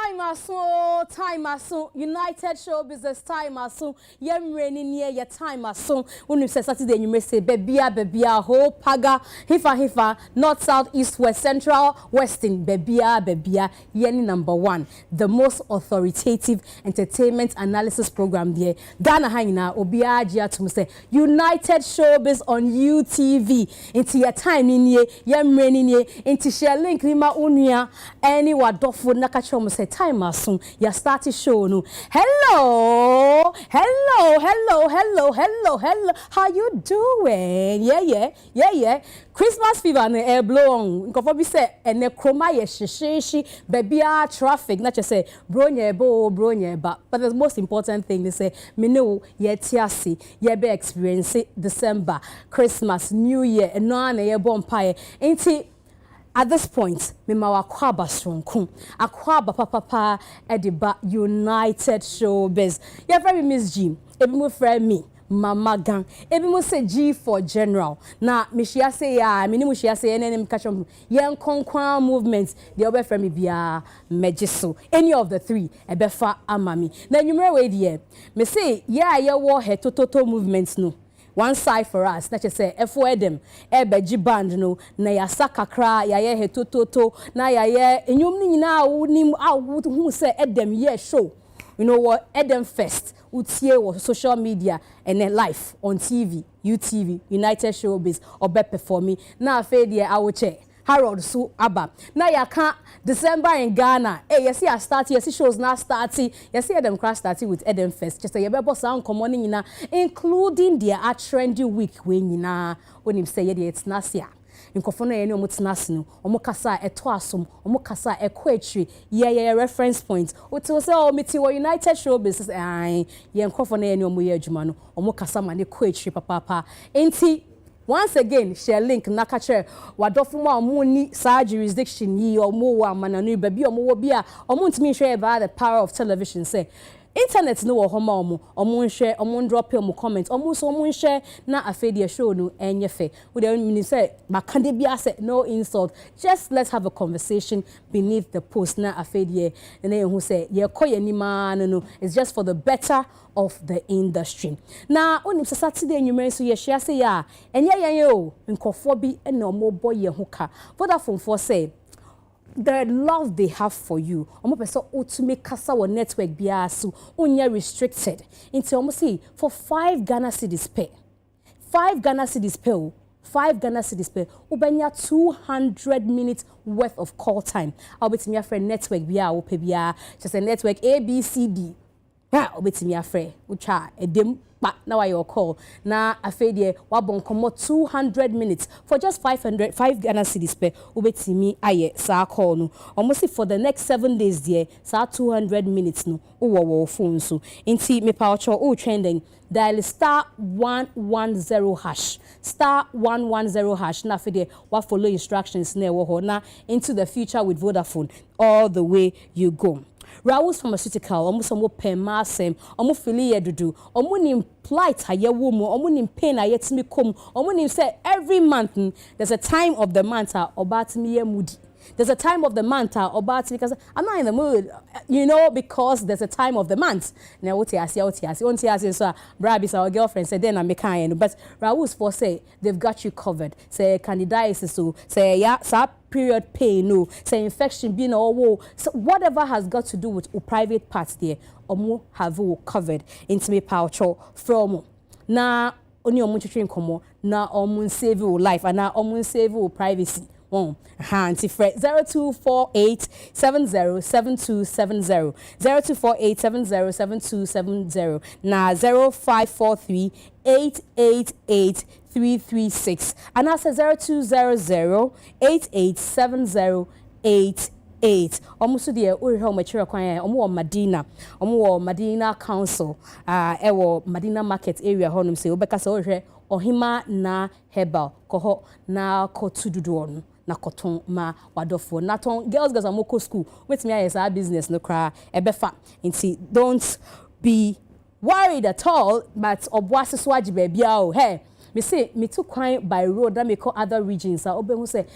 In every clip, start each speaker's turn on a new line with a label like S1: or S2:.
S1: Time aso, United Showbiz time aso, yem raining near your time aso. When you say Saturday, you may say, Bebia, ho, paga, hifa, north, south, east, west, central, western, Bebia, yeni number one. The most authoritative entertainment analysis program there. Ghana Haina, Obia Jia to say, United Showbiz on UTV. Into your time in ye, yem raining ye, into share link, Lima Unia, any wadofu, Nakacho, say, time aso. Ya started show no. Hello. How you doing? Yeah. Christmas fever na air blow on. Nkofo bi say ene kroma ye hyehyehye babia traffic na say bronye ba. But the most important thing is say me know ye tiase ye be experience December, Christmas, New Year eno na ye bompae. Enti at this point, me ma wakwaba stronkum. Akwaba papa ediba United Showbiz. You very Mzgee. Ebi mo friend me. Mama gang. Ebi mo say G for general. Na me shia say ya, me ni mo shia say ene catch on. Yen konkwan movement. The other friend me bia Mzgee. Any of the three ebefa amami. Na nyumre we die. Me say yeah ye wo he tototo movements no. One side for us, not just say F them, Ebeji band no, na ya sakakra, ya ye he to, na ya ye, and you na nim out who say Edem ye show. You know what? Edem Fest, Utie was social media and then live on TV, UTV, United Showbiz, or better for me. Now failure I will check. Harold Su Abba. Now you can't December in Ghana. Hey, you see I start, you see shows now starting. You see them crash starting with Eden Fest. Just you better sound common in including their trendy week when you say it's Nasia. Nkofona ye ni omutenase no omukasa eto asom omukasa ekwetri ye reference point oti say o meti wo United Showbiz ye nkofona ye ni omuye adwuma no omukasa ma ne kwetri papa enti once again, share link nakache wadofuma omuni sa jurisdiction yi omo wa mananu baby omo bia omo ntimi share about the power of television say internet no wo homa omo share omo drop omo comment omo so omo share na afedie show no enye fe we dey mean say makande bia say no insult, just let's have a conversation beneath the post na afedie na ehun say ye koye nima no it's just for the better of the industry. Now, on Saturday, you may say, yes, say, ya, and yo, in Kofobi and no more boy, ye hooker. Vodafone for say, the love they have for you, almost person to make Casa or network biasu, only restricted. Into almost see for 5 Ghana cedis pay. 5 Ghana cedis pay. 5 Ghana cedis pay. Ubenya 200 minutes worth of call time. I'll be to me a friend network bia or pay bia, just a network A, B, C, D. Yeah, obetimi afre ucha edem pa na wa your call na afedie wabon komo 200 minutes for just 5 Ghana cedis per obetimi aye sa call no almost for the next 7 days there sa 200 minutes no wo phone so enti me pa ocho o trending dial *110 hash *110 hash na afedie wa follow instructions na wo ho na into the future with Vodafone all the way you go. Raoul's Pharmaceutical, almost some pemasem, almost filia dudu, omunim plight a ye woman, omunim pain a yet me come, omunim say every month there's a time of the month about me moody. There's a time of the month about because I'm not in the mood, you know, because there's a time of the month. Now what I say, so Brabis our girlfriend said then I'm a kind, but Raoul's for say they've got you covered. Say candidiasis so say yeah, so period pain no, say infection being or so whatever has got to do with private parts there, omo have you covered into me pouch from na only omo train komo na omo save your life and na omo save your privacy. Handy Fred 0248 707270 0248 707270 na 0543 888 336 and that's 0200 887088. Almost the home mature kwan omo Madina Council ewo Madina Market area honum say obeka say ohwe ohima na herbal koho na kotududu no na koton ma wadofo na ton girls amoko school wait me yes our business no cry ebefa nti don't be worried at all but obwase so agibe bia o hey me say me too kwan by road that me call other regions obe hu say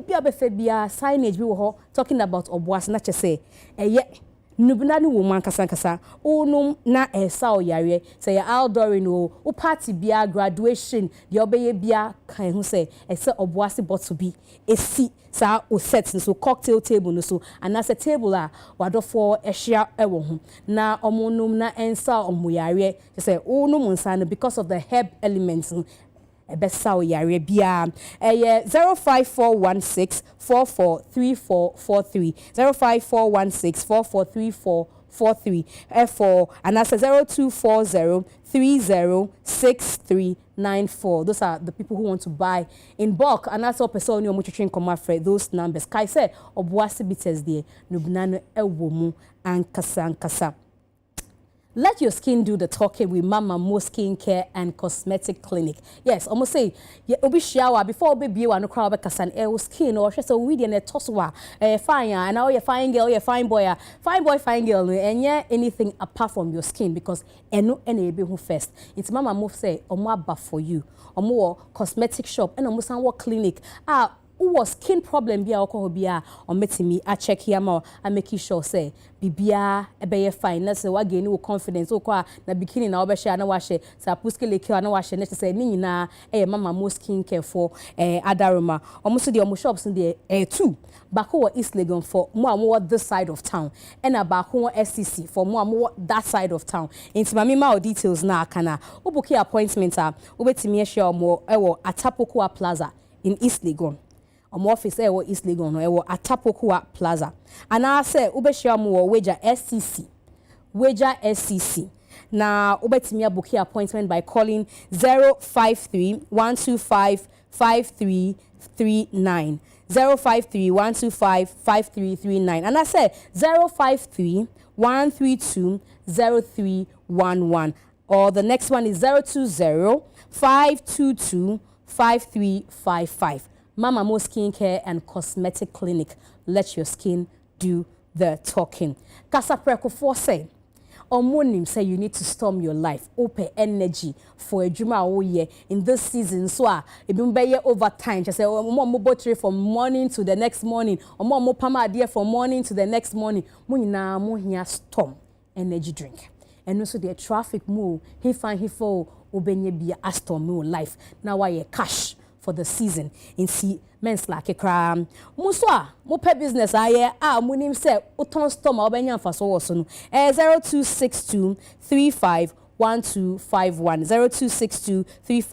S1: bia be fe bia signage bi wo ho talking about obwase na che say eye nubna ni woman kasa onum na esa oyare say outdoor no o party bia graduation the obeye bia kan hu say ese oboase bottle bi esi sa o set so cocktail table no so and as a table a wadofo ehia ewo ho na omonum na ensa omoyare say onum nsa no because of the herb elements Besa yare bia 05416443443 05416443443 for and that's 0240306394. Those are the people who want to buy in bulk and that's all person you much come those numbers kai say obuasi bites there nubnano ewomu ankasa. Let your skin do the talking with Mama Mo Skincare and Cosmetic Clinic. Yes, almost say obi shower before baby no crowd kasan skin or so we dey toswa fine and now you fine girl, you fine boy, fine girl and yeah anything apart from your skin because eno ebe who first. It's Mama Mo say omo aba for you. Omo cosmetic shop and omo san clinic. Who skin problem bia okọ bia o metimi a check here ma I make sure say bibia ebe fine na say wa gain wo confidence okọ na bikini na obe share na wa share sa puske leke na wa share na say ni nyina Mama Mo Skincare for Adaroma omo so the omo shops in there two bako East Legon for mo this side of town and bako SCC for mo that side of town into mami ma details na kana obuki appointment a obetimi share mo Atapokua Plaza in East Legon. Office East Legon or Atapokua Plaza. And I say ubeshia mo Wager SCC. Now ubetimia bookie appointment by calling 053-125-5339. 053-125-5339. And I say 053-132-0311. Or the next one is 020-522-5355. Mama Mo Skincare and Cosmetic Clinic. Let your skin do the talking. Kasa preko for say, Omonim say you need to storm your life, open energy for a juma year in this season. So it been by overtime. Just say mo bottle from morning to the next morning, or mo pama dear from morning to the next morning. Mo na mo here storm energy drink. And also the traffic move. He find he for obenye be a storm no life. Now why cash for the season in see men's like a cram. Muswa, mo pe business aye munim say uton storm obenya fa so so no 0262351251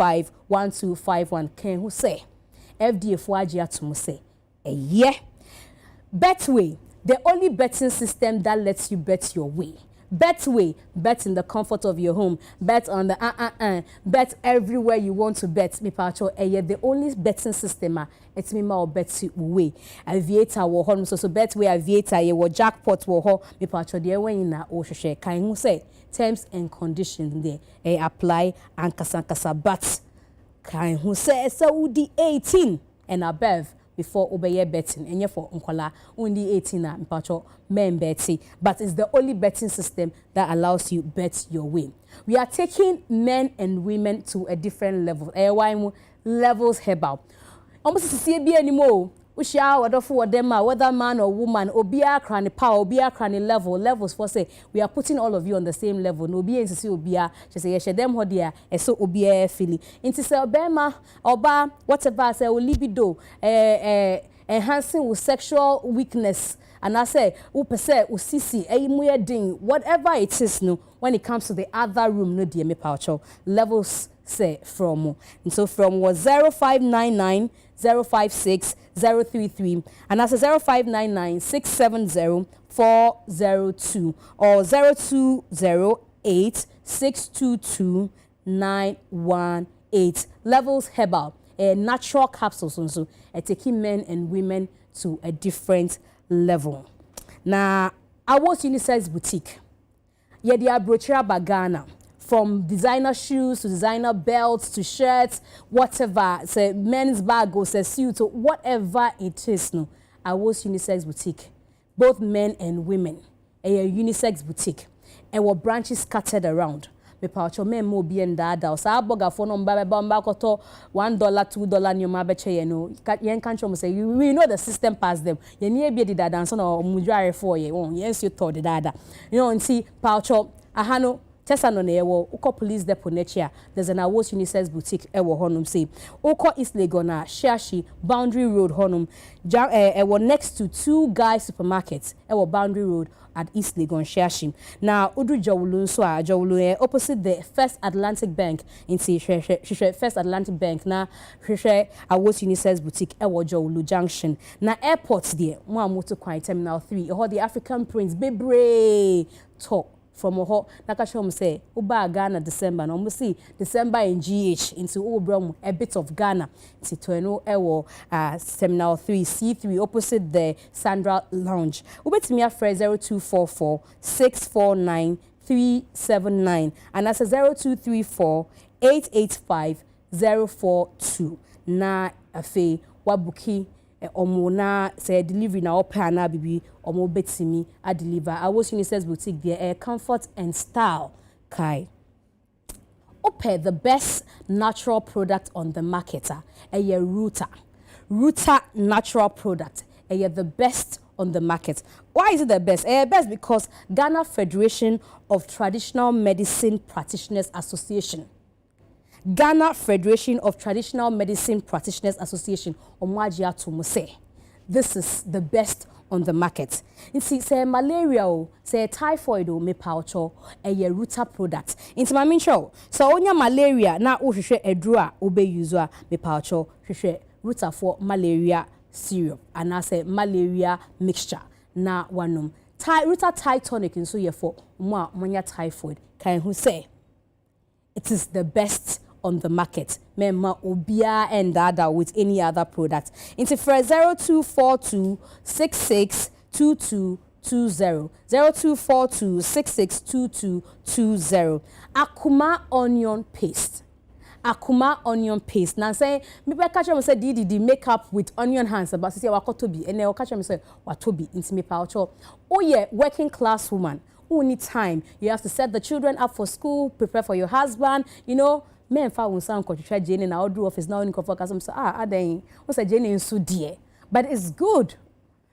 S1: 0262351251 can who say FDA for agia to say yeah Betway, the only betting system that lets you bet your way. Betway, bet in the comfort of your home. Bet on the bet everywhere you want to bet. Me pacho the only betting system it's me ma bet way. Aviator wo ho so Betway aviator ye wo jackpot wo ho me pacho de when na o hwehwe kan hu say terms and conditions there apply and kasa but kan hu say Saudi 18 and above before obeye betting and for unkola only 18 na mpacho men betting but it's the only betting system that allows you bet your way. We are taking men and women to a different level. Levels herbal. Almost see be anymore. Usha wonderful them whether man or woman obia crane power obia crane levels for say we are putting all of you on the same level no obia into see obia she say she them ho there so obia feeling into say obema oba whatever say libido enhancing with sexual weakness and I say upese usisi din whatever it is no when it comes to the other room no dear me poucho levels say from and so from was 0599 056 033 and that's 0599 670 402 or 0208 622 918 levels herbal natural capsules so taking men and women to a different level. Now I was unisex boutique yeah they are brochure bagana from designer shoes to designer belts to shirts, whatever, say men's bag or say suit or whatever it is. No, I was unisex boutique, both men and women. A unisex boutique, and what branches scattered around. me paucho me mo bi ndada sa aboga fo no mba koto $1 $2 nyoma be che ye no yen kan chom say we know the system past them ye nie bi dida dan so no mudware for ye won yes you thought dada you know nti paucho ahano Tesano na ewo uko police depot nechia there's an Awards Unisex boutique ewo honum say uko East Legon na Shashi Boundary Road honum ewo next to Two Guys supermarkets ewo Boundary Road at East Legon Shashi now Udru Jawulu so Jawulu opposite the First Atlantic Bank inti First Atlantic Bank na Awards Unisex boutique ewo Jawulu Junction na airport there mo amoto kwan terminal 3 the African Prince bebre talk from oho nakashom say uba Ghana December no mo see December in GH into obrom a bit of Ghana titoeno ewo terminal 3 C3 opposite the Sandra Lounge ubetimi afre 0244 649 379 and that's 0234 885 042 na afe wabuki omo na say delivery na opa na bibi omo betimi a deliver Awards Unisex boutique there comfort and style kai opa the best natural product on the market Ruta natural product the best on the market. Why is it the best? Best because Ghana Federation of Traditional Medicine Practitioners Association Ghana Federation of Traditional Medicine Practitioners Association omwajia to muse this is the best on the market. Inti say malaria say typhoid me paucho Ruta product. Inti ma mincho so onya malaria na uhwehwe edru obe use me paucho hwehwe Ruta for malaria syrup and I say malaria mixture na wanum Ruta tonic nso ye for mo monya typhoid kan who say it is the best on the market. Memma obia and dada with any other product. Into for 0242 662220 0242 662220 Akuma onion paste. Akuma onion paste. Now say me be catch me say di makeup with onion hands but say wakotobi and then catch me say watobi into me poucho. Oh yeah, working class woman. Who need time? You have to set the children up for school, prepare for your husband, you know. Men fa won san kwatwa Jane na order office now in focus say adan won say Jane nso die but it's good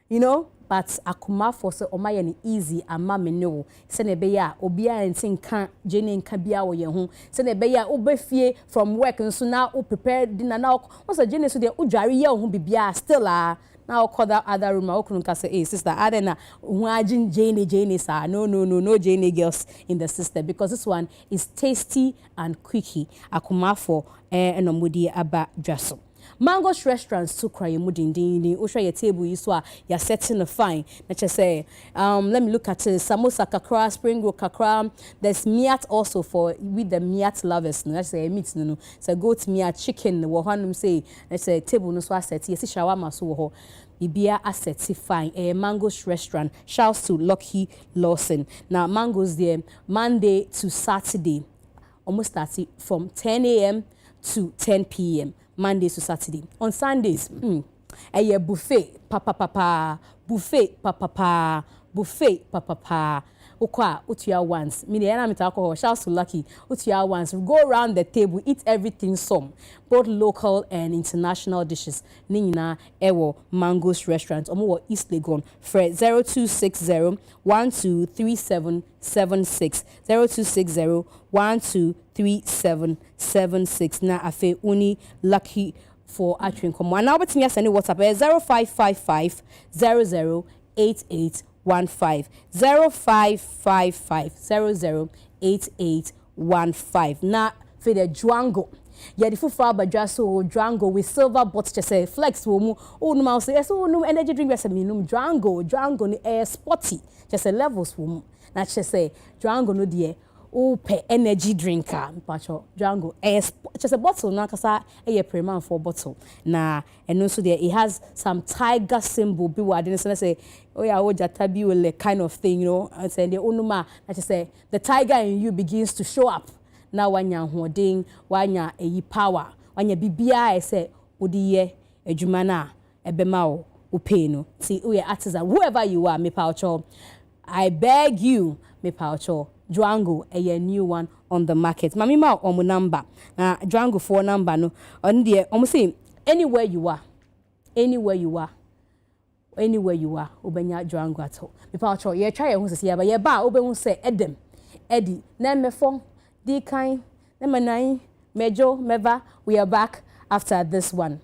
S1: you know but akuma for say o maye ni easy ama me no se na be ya obi a ntin kan Jane nka bia wo ye ho se na be ya obefie from work nso na o prepare dinner na won say Jane so de odware ye ho bibia still now call that other room I say hey sister adena wajin Jane sir no Jane girls in the system because this one is tasty and quickie akuma for enomudi aba dwaso Mango's restaurants to cry mudindini usha your table you so you're setting a fine na say let me look at it samosa kakra spring roll kakra there's miat also for with the miat lovers no let's say meat no so goat miat chicken wo hanum say let's say table no so asset yes shawarma so ho bibia asset fine Mango's restaurant shouts to Lucky Lawson now Mango's there Monday to Saturday almost starting from 10 a.m. to 10 p.m. Mondays to Saturday. On Sundays, a buffet, buffet, buffet, Okwa, utia once. Mini ena mit alcohol. Shouts to Lucky. Utia once. Go around the table, eat everything some, both local and international dishes. Nina Ewo Mango's restaurant. Omo East Legon. Fred 0260 123776 0260 123776. Na afe uni Lucky for actually come. Now but me send WhatsApp 0555 008815 0555 008815 na for the Django yeah the fufa badwa so Django with silver bottle just say flex wo mu o no ma say so no energy drink we say me no Django ni air sporty just say levels wo mu na just say Django no de pe energy drinker mpacho Django just a bottle na kasa prema for bottle na and also there it has some tiger symbol be what didn't say oh yeah jata bi will kind of thing you know and say the onuma na just say the tiger in you begins to show up na wanya hoden wanya power wanya bibia say odiye adwuma na ebema wo pay no see we artisan whoever you are me paucho I beg you me paucho Django a new one on the market. Mami ma omu number. Na Django 4 number no. On the say anywhere you are. Anywhere you are. Anywhere you are, obenya Django at all. Me pa cho ye try ehun sese ya ba ye ba obehun say edem. Edi na mefo di kan na manan mejo meva. We are back after this one.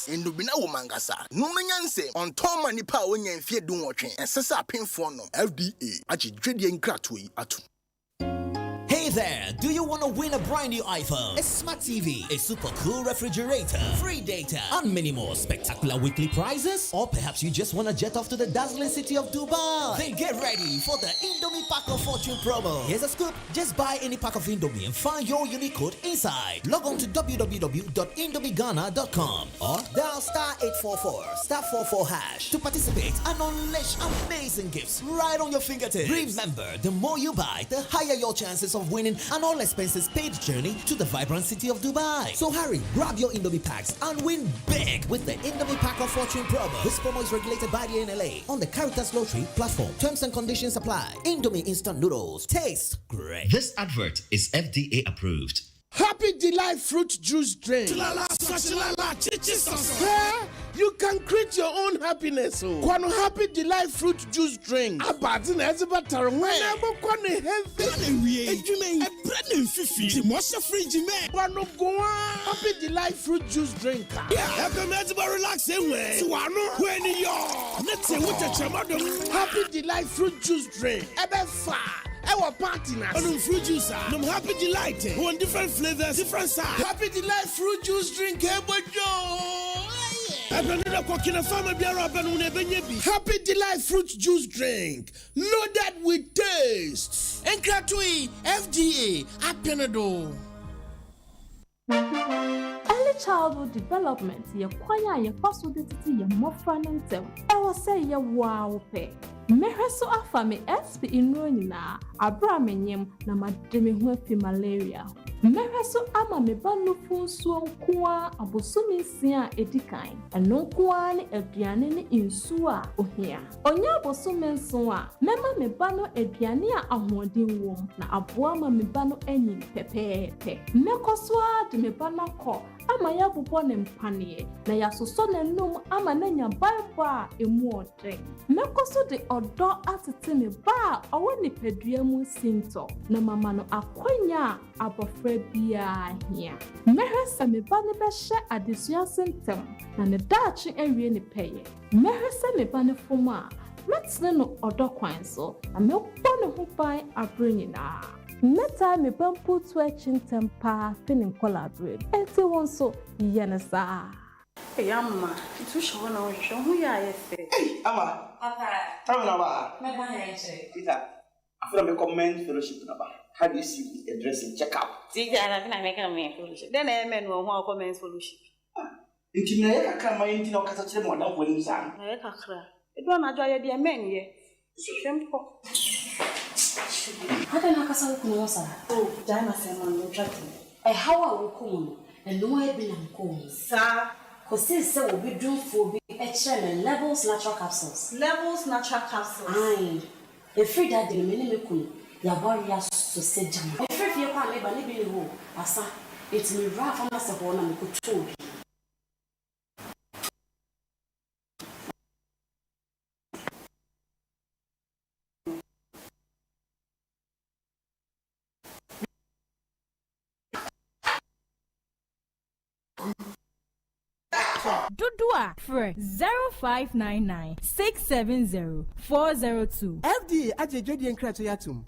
S2: Yes, in Dubina Womangasa. No manyanse on Tom and Nipa when you fear doing watching and Sasa pin for no FDA. Achi Dredian Gratui atu.
S3: Hey there, do you want to win a brand new iPhone, a smart TV, a super cool refrigerator, free data, and many more spectacular weekly prizes? Or perhaps you just want to jet off to the dazzling city of Dubai? Then get ready for the Indomie Pack of Fortune promo. Here's a scoop. Just buy any pack of Indomie and find your unique code inside. Log on to www.indomieghana.com or dial *844*44# to participate and unleash amazing gifts right on your fingertips. Remember, the more you buy, the higher your chances of winning an all expenses paid journey to the vibrant city of Dubai. So hurry, grab your Indomie packs and win big with the Indomie Pack of Fortune promo. This promo is regulated by the NLA on the Caritas Lottery platform. Terms and conditions apply. Indomie instant noodles taste great.
S4: This advert is FDA approved.
S5: Happy Delight fruit juice drink. You can create your own happiness. Kwano Happy Delight fruit juice drink. Abati na ezeba tarwe. Nabo kwano heavy. Ejime bread and fifi. Jimosha fridge me. Kwano goa. Happy Delight fruit juice drink. Yeah, come ezeba relax anyway. Swano when yo. Netse wuta chamado. Happy Delight fruit juice drink. Ebe fa. Our partners on fruit juice. No Happy Delight. One different flavors, different size. Happy Delight fruit juice drink. Happy Delight fruit juice drink. Loaded with taste. Enkratui FDA Apenado.
S6: Early childhood development ye kwanya ye paso de titi ye mofra ntem. I was say ye wow pe. Mereso afame SP inro nyina abra menyem na mademe ho afi malaria. Mereso ama me ba no funso nkoa abosomi nsia edikan. Eno nkoa ne aduane ne nsu a ohia. Onya abosomi nso a mema me ba no aduane a ahoden wom na aboa ma me ba no anyin pepepe. Mekoso a de me ba na ko ama ya bobɔ ne mpane na ya soso ne nnom ama na nya baiba emu ɔdre. Mekoso de ɔdɔ atete me ba ɔwɔ ne padua mu sinto na mama no akwanya abɔfra bia hia. Mehe sɛ me ba ne bɛhyɛ adesua sentem na ne daakye awie ne pɛyɛ. Mehe sɛ me ba ne fom a metene no ɔdɔ kwan so na mebɔ ne ho ban abrɛ nyinaa. Meta me bampu to a chintempa feeling collaborate. Enti won so yenesa.
S7: Hey, Amma, it's wish one hour. Show who you are.
S8: Hey, Amma.
S7: Papa.
S8: Tell me about.
S7: My manager.
S8: Peter, I feel like a comment fellowship number. How do you see the dressing checkup?
S7: See, I make a man fellowship. Then I men will want comments fellowship.
S8: Intimate, I can't mind no catch them on when you sang.
S7: I can't. It won't enjoy the men here. Shameful.
S9: Hata nakasa kunosa.
S7: Oh, jana sema no chatting.
S9: Hawa wukumu no ebi na nkomu.
S7: Sir,
S9: Kosi se obi dunfo bi me levels natural capsules.
S7: Levels natural capsules.
S9: Aye. Free that de me ne kunu. Ya warrior so se jam. Free fie kwa me ba ne bi ne ho. Asa. It me ra fa na se ho na me ko to bi.
S10: Dudua for 0599 670 402.
S11: FDA ajejodi enkrato yatum.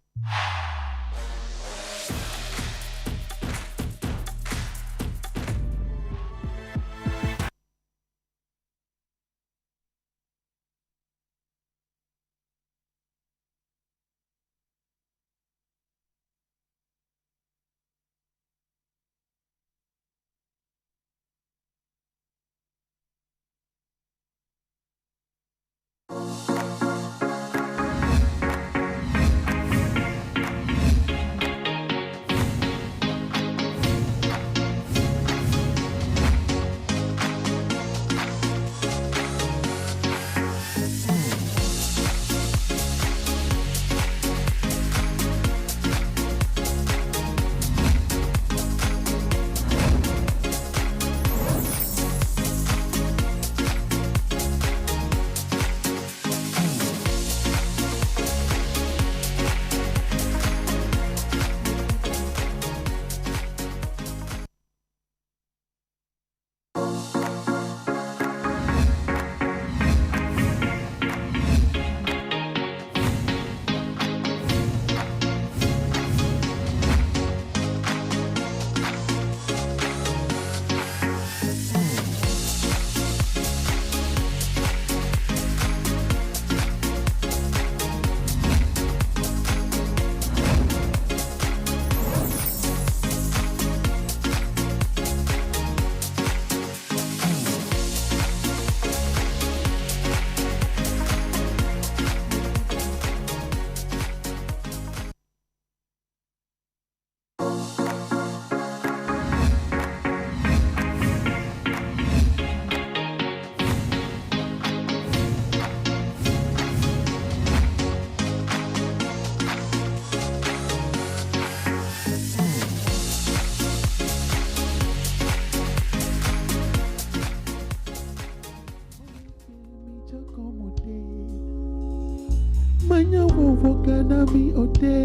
S5: Manya wo gana mi ode.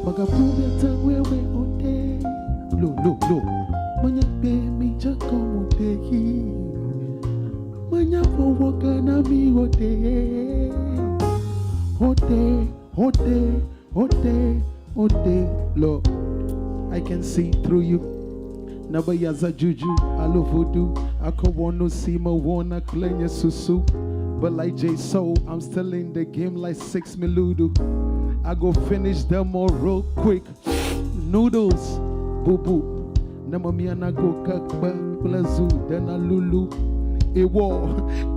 S5: Magapuya tangwewe ode. Lo. Manya be mi chakomode. Manya wo gana mi ode. Ode. Lo, I can see through you. Naba yaza juju, I love voodoo. I could want to see my wanna klenya susu. But like J Soul, I'm still in the game like 6 miludu. I go finish them all real quick. Noodles, boo boo. Nama mi ana go kakba plazu, then a lulu. Ewo,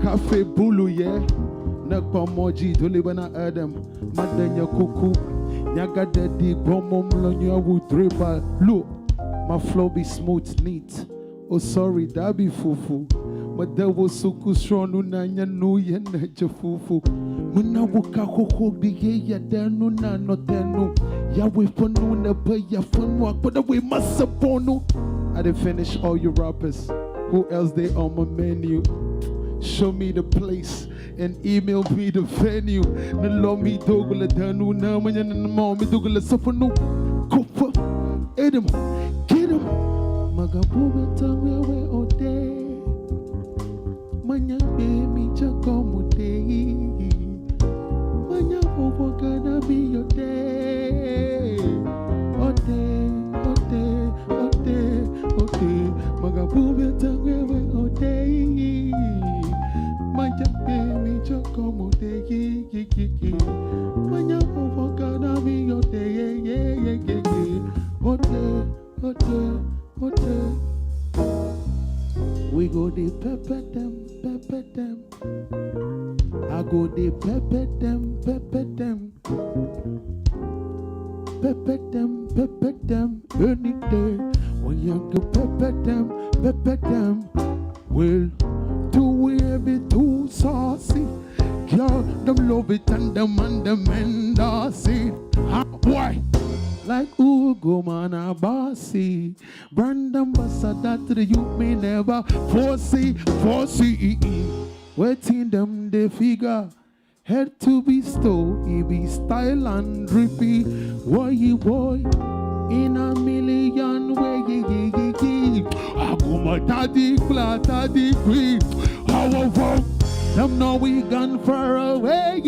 S5: cafe bulu, yeah. Nakpa moji, dole bana Adam. Madanya kuku. Nyaga daddy, bomom lonya would dribble. Look, my flow be smooth, neat. Oh, sorry, that be fufu. But there was so strong, nanya no yen, fufu. Muna wuka ho bige ya denu na no tenu. Ya we for no na pay ya fun walk, but we must support no. I didn't finish all your rappers. Who else they on my menu? Show me the place and email me the venue. No me dogula danu na manya na mommy dogula sofano. Kofa, Edem, get him. Magabu tanwe we ode. Manya be mi chakomote. Manya over gonna be your day. Ode. Magabu tanwe we ode. Manya be mi chakomote. Manya over gonna be your day. Ode. We go the pepper them. I go the pepper them. Pepper them, any day. When you go pepper them. Well, do we ever too saucy? Girl, them love it and them see. Why? Like Ugo man bossy. Brand ambassador to the youth may never foresee. Waiting them the figure. Head to be stole, he be style and drippy. Boy, in a million way. I go my daddy flat, daddy free. However, them know we gone far away.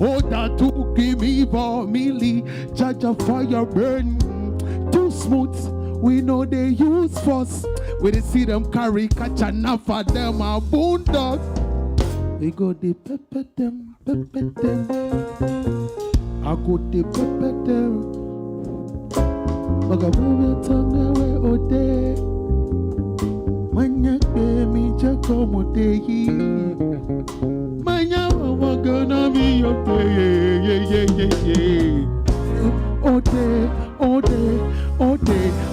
S5: Oh, that took me for me. Judge a fire burn. Too smooth, we know they use force. We they see them carry, catch enough for them a boondog. We go the pepper them. I go the pepper them. Magabu tongue away ode. Manya be mi chakomote. Manya wa gonna be your day. Ode.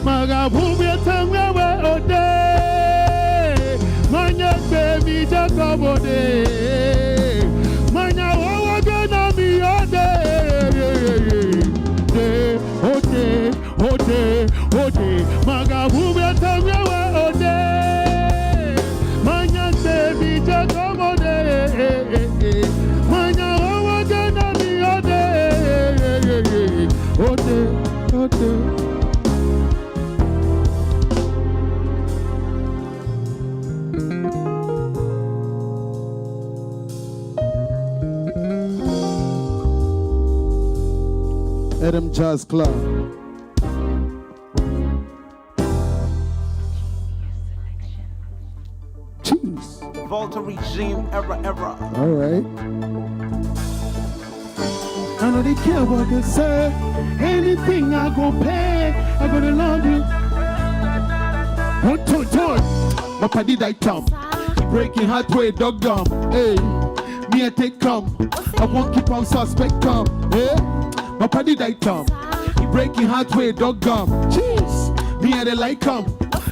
S5: Magabu tongue away ode. Manya be mi chakomote. Manya wa gonna be your day. Ode. Magabu tongue away ode. Manya be mi chakomote. Manya wa gonna be your day. Ode. Adam Jazz Club. Jeez.
S12: Volta regime era.
S5: All right. I know they care what they say. Anything I go pay, I gonna love you. One, two, my paddy die come. Breaking heart way dog dumb. Hey, me I take come. I won't keep on suspect come. Hey, my paddy die come. Breaking heart way dog gum. Jeez, me I like come.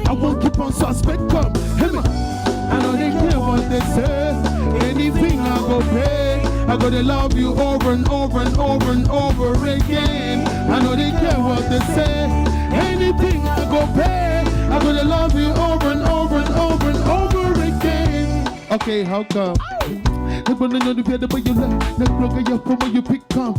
S5: I won't keep on suspect come. Hey me, I know they care what they say. Anything I go pay. I gotta love you over and over again. I know they care what they say. Anything I go pay, I gotta love you over and over again. Okay, how come? The banana on the bed, but you left. The plug of your phone, you pick come.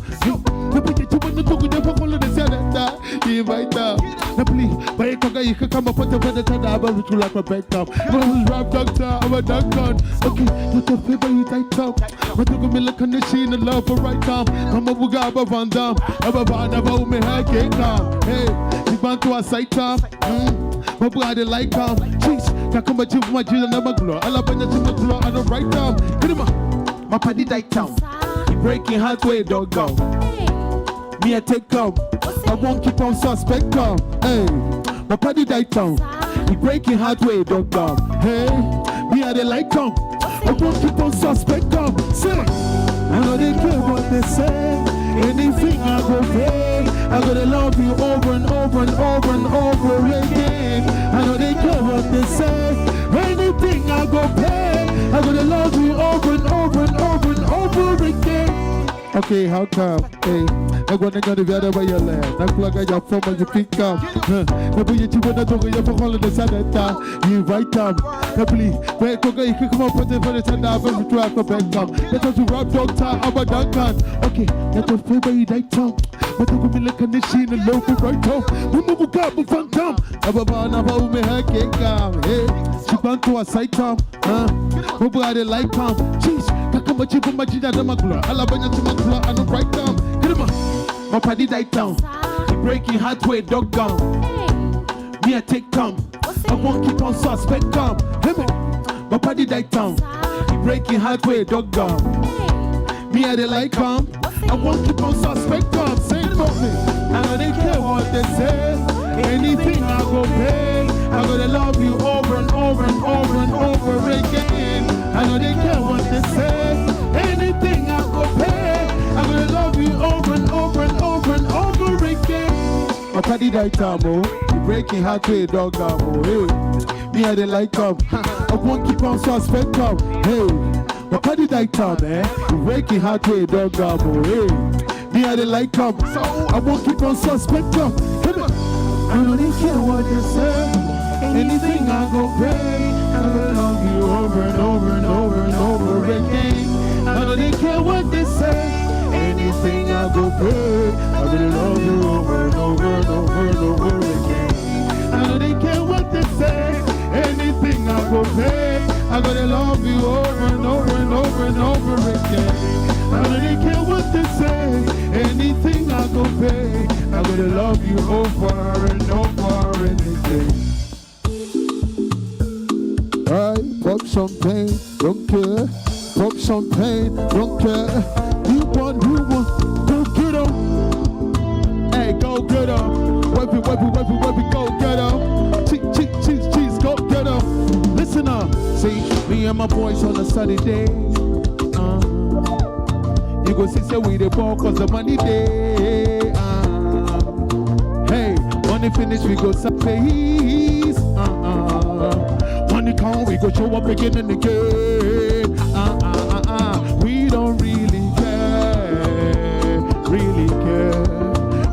S5: The picture you want to talk with your phone, the said that you invite them. The please, by a cocker, you can come up with the better than I will to like a back up. No, rap doctor, I'm a doctor. Okay, not the paper you tight up. But you can be like a machine and love for right time. I'm a Bugaba Van Dam. I'm a Van about me, I can't come. Hey, you want to a sight time? But I like calm. Cheese, come at you, my Jesus, and I'm a glow. I love when you're a glow, I don't write down. Get him up. My paddy died town. Breaking halfway, dog go. Me, I take come. I won't keep on suspect come. Hey, my paddy died town. Breaking halfway, dog go. Hey, me, I like come. I won't keep on suspect come. Say, I know they care what they say. Anything I go pay. I gotta love you over and over and over and over again. I know they care what they say. Anything I go pay. I gotta love you over and over and over and over again. Okay, how come? Hey, I'm gonna go to the other way you land. Now plug out your phone when you pick up. Maybe you want to talk your phone on the side of that. You invite them. Now please, you can come up with the very time I've ever tried to back up. Let us rap doctor, I'm a Duncan. Okay, let us play by you like Tom. But I'm going to be like a machine and local right home. We move a cup of fun come. I'm about me, I can't come. Hey, she went to a side come. Nobody like come. Jeez, come at you from my Gina Damagula. I love when you're to my club and I'm right down. Get him up. My paddy died down. Breaking halfway, dog gone. Me, I take come. I won't keep on suspect come. Hey, my paddy died down. Breaking halfway, dog gone. Me, I like come. I won't keep on suspect come. Say it for me. I know they care what they say. Anything I go pay. I gotta love you over and over and over and over again. I know they care what they say. Anything I go pay. I gotta love you over and over and over and over again. My paddy died time, oh. Breaking halfway, dog, oh. Hey, me, I like come. I won't keep on suspect come. Hey, my paddy died time, breaking halfway, dog, oh. Hey, me, I like come. So I won't keep on suspect come. I don't even care what they say. Anything I go pay. I will love you over and over and over and over again. I don't even care what they say. Anything I go pay. I will love you over and over and over and over again. I don't even care what they say. Anything I go pay. I gotta love you over and over and over and over again. I don't even care what they say. Anything I go pay. I gotta love you over and over again. Right, pop champagne, don't care. Pop champagne, don't care. You want, go get 'em. Hey, go get 'em. Wipe it, go get 'em. Cheese, go get 'em. Listen up, see, me and my boys on a sunny day. You go see, say we the ball cause the money day. Hey, money finish, we go surface. Money come, we go show up again and again. We don't really care.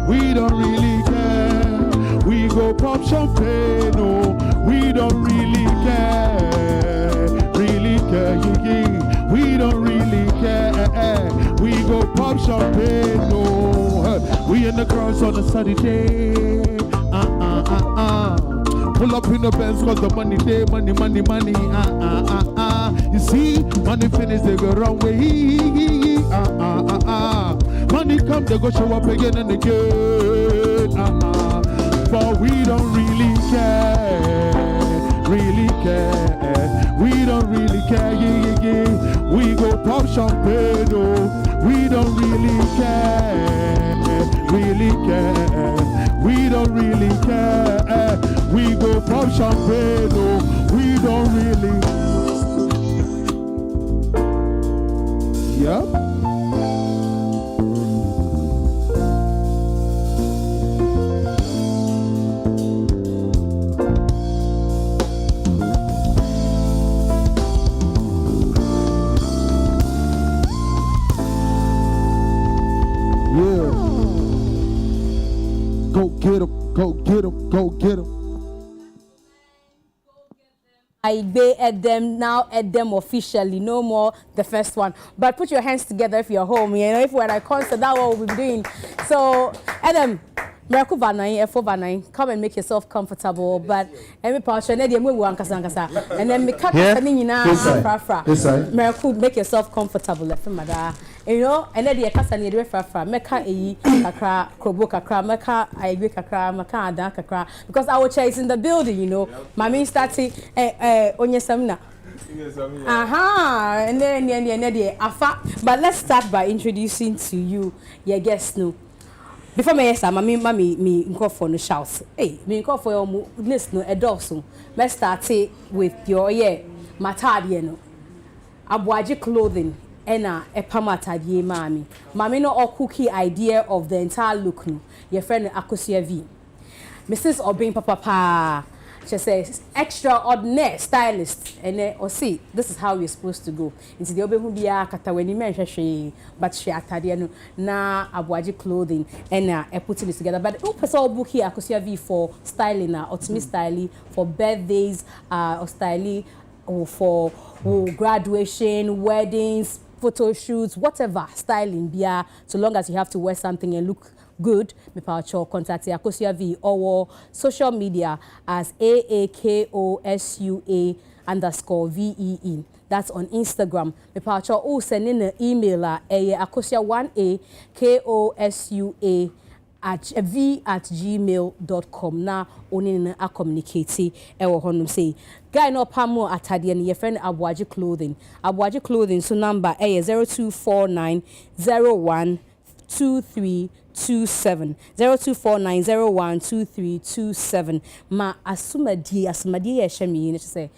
S5: We don't really care. We go pop champagne, no. We don't really care. Yeah. We don't really care. We go pop champagne, no. We in the crowds on a sunny day. Pull up in the Benz cause the money day, money. You see, money finish, they go wrong way. Money come, they go show up again and again. But we don't really care. We don't really care, yeah. We go pop champagne, oh. We don't really care. We don't really care. We go pop champagne, oh. We don't really. Yep. Go get 'em.
S1: at them officially, no more the first one. But put your hands together if you're home, you know, if we're at a concert, that's what we'll be doing. So, Adam, Miracle Vanai, F4 Vanai, come and make yourself comfortable. But every part, and then me cut Miracle, make yourself comfortable. You know, and then the casa near Fra, Meka kakra, Krobo kakra, Meka, I kakra, Maka, Dan kakra, because our chair is in the building, you know. Mami starting on your samina. And then afa. But let's start by introducing to you your guests. No, before me yes, me call for no shouts. Hey, me call for your list no edoso. Let's start with your matadi no. Abuaji clothing. Ena epamata die mami. Mami no all cookie idea of the entire look no. Your friend Akosia V. Mrs. Obin Papa. She says extraordinary stylist. And or see, this is how we're supposed to go. Into the obe bia kata weni menhwe but she atade no na abuaji clothing and putting this together. But who person book here Akosia V for styling or to me styling for birthdays or styling or for graduation, weddings, photo shoots, whatever styling bia, so long as you have to wear something and look good, me pacho contact Akosia V or social media as AAKOSUA_VEE. That's on Instagram. Me pacho o send in an email akosia1A@v@gmail.com. Now only a communicate honum say guy no pamo atade and your friend Abuaji clothing. Abuaji clothing so number 0249012327 0249012327. Ma asumadi ye shemi you say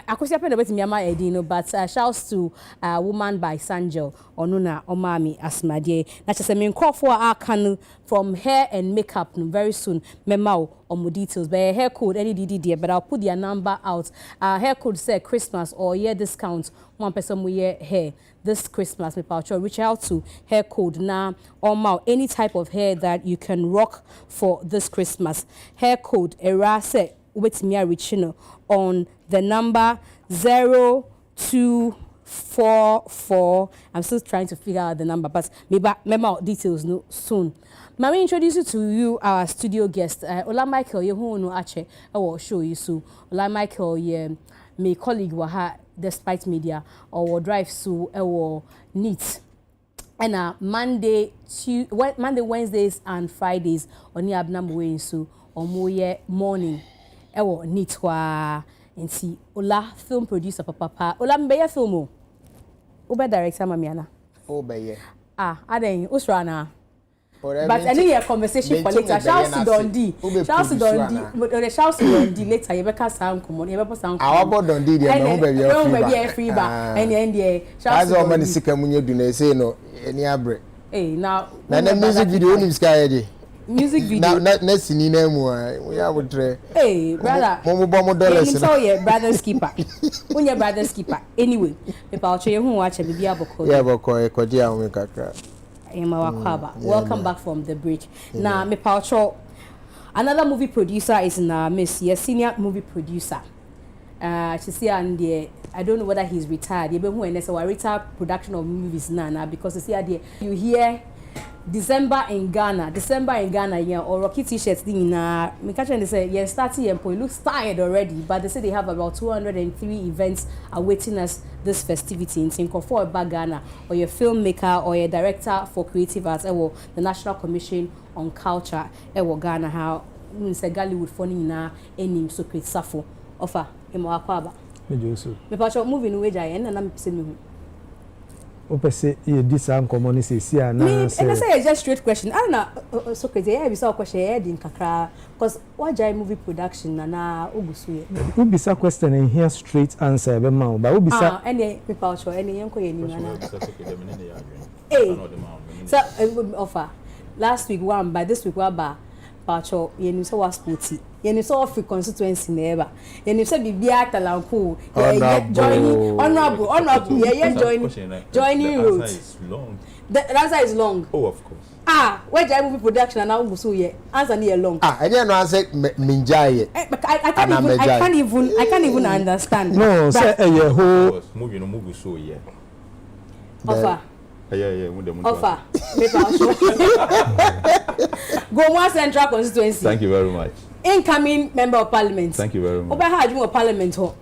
S1: Akosia pen about me ama edino, but shouts to Woman by Sanjel Onuna Omami Asmadie. Na just me for our can from hair and makeup very soon. Memao or more details. But hair code any DD, but I'll put their number out. Hair code say Christmas or year discount. One person we year hair this Christmas. Me paucho reach out to hair code now or any type of hair that you can rock for this Christmas. Hair code era say with me reaching on the number 0244. I'm still trying to figure out the number, but maybe remember details no soon. Let me introduce you our studio guest. Ola Michael, you who no ache. I will show you so. Ola Michael, my colleague waha despite media or drive so or neat. And Monday, Wednesdays and Fridays on the abnam so or more morning. Ewo nitwa nti Ola film producer papa Ola mbeye filmo ube director mamiana
S13: obeye
S1: aden usrana but any conversation for later shouts to Dondi the shouts to Dondi later you beka sound come you beka sound
S13: our Dondi dey no
S1: be free ba and the shouts
S13: to Dondi sika munye du na say no any abre
S1: now
S13: na music video nim sky dey
S1: music video
S13: na sini na mu we ya wotre
S1: brother
S13: mo bo mo dollars
S1: na so your brother's keeper when your brother's keeper anyway me pa ocho ye hu wa che bibia boko
S13: yeah boko e koji a mu kakra
S1: welcome back from the break na me pa ocho another movie producer is na miss your senior movie producer she say and I don't know whether he's retired you be hu en say we retired production of movies na because you see you hear December in Ghana, yeah, or Rocky t-shirts thing na me catch and they say yeah starting it looks tired already, but they say they have about 203 events awaiting us this festivity in Tinko about Ghana, or your filmmaker or your director for creative arts or the National Commission on Culture Ghana how say Gollywood funny na any so create safo offer him akwaba me joso me pacho movie no way jay na me pese me
S14: opese ye disam common say na
S1: say and I say just straight question I don't know so crazy yeah be so question here din kakra cause what jai movie production na ogusu
S14: u bisa question and here straight answer be ma ba u bisa
S1: any people show any yenko ye ni na so offer last week one by this week one ba pacho ye ni so was sporty Yeni so free constituency never. Yeni say bibia talanku. Joining honorable. Yeah, joining roads. The answer is long.
S15: Oh, of course.
S1: Where the movie production and now so yeah. Answer near long.
S13: I didn't answer Mzgee.
S1: I can't even understand.
S14: No, say a whole
S15: movie no movie so yeah.
S1: Offer.
S15: Yeah,
S1: offer. Gomwa Central Constituency.
S15: Thank you very much.
S1: Incoming member of parliament.
S15: Thank you very much.
S1: Oba had you a parliament ho.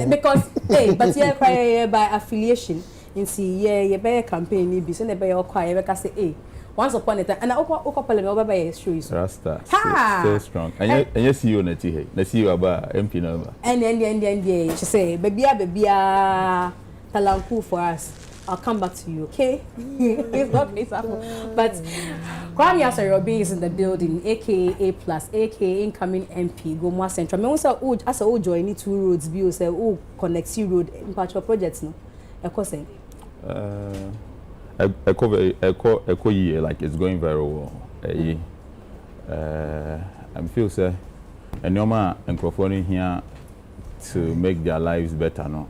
S1: Because but yeah by affiliation. In see you better campaign be so be your choir because say once upon a time and oko parliament by show you.
S15: Rasta. Stay strong. And you see you na ti na see you about MP number.
S1: And she say baby talanku for us. I'll come back to you, okay? It's not this but Kwame Asariobi is in the building, aka A+, aka incoming MP, Gomwa Central. Me also as a join 2 roads, be say connect road in part of projects no. Eko say.
S15: Eko year like it's going very well. I feel say enyoma enkrofo here to make their lives better no.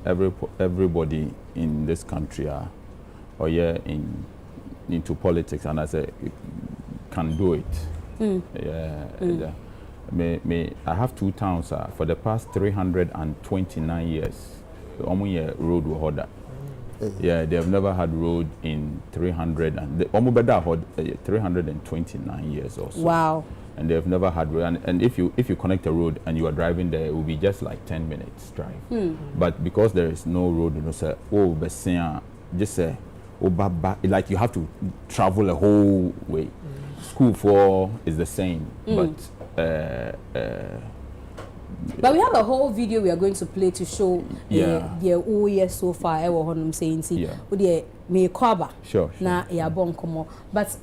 S15: Everybody in this country or into politics and I say can do it. I have 2 towns for the past 329 years. Almost road will hold that. Yeah, they have never had road in 329 years or so.
S1: Wow.
S15: And they have never had road. And if you connect a road and you are driving there, it will be just like 10 minutes drive. But because there is no road, you know, say just say like you have to travel a whole way. School for is the same, but
S1: we have a whole video we are going to play to show the year so far. I was saying, me kwaba.
S15: Sure.
S1: Na bon komo. But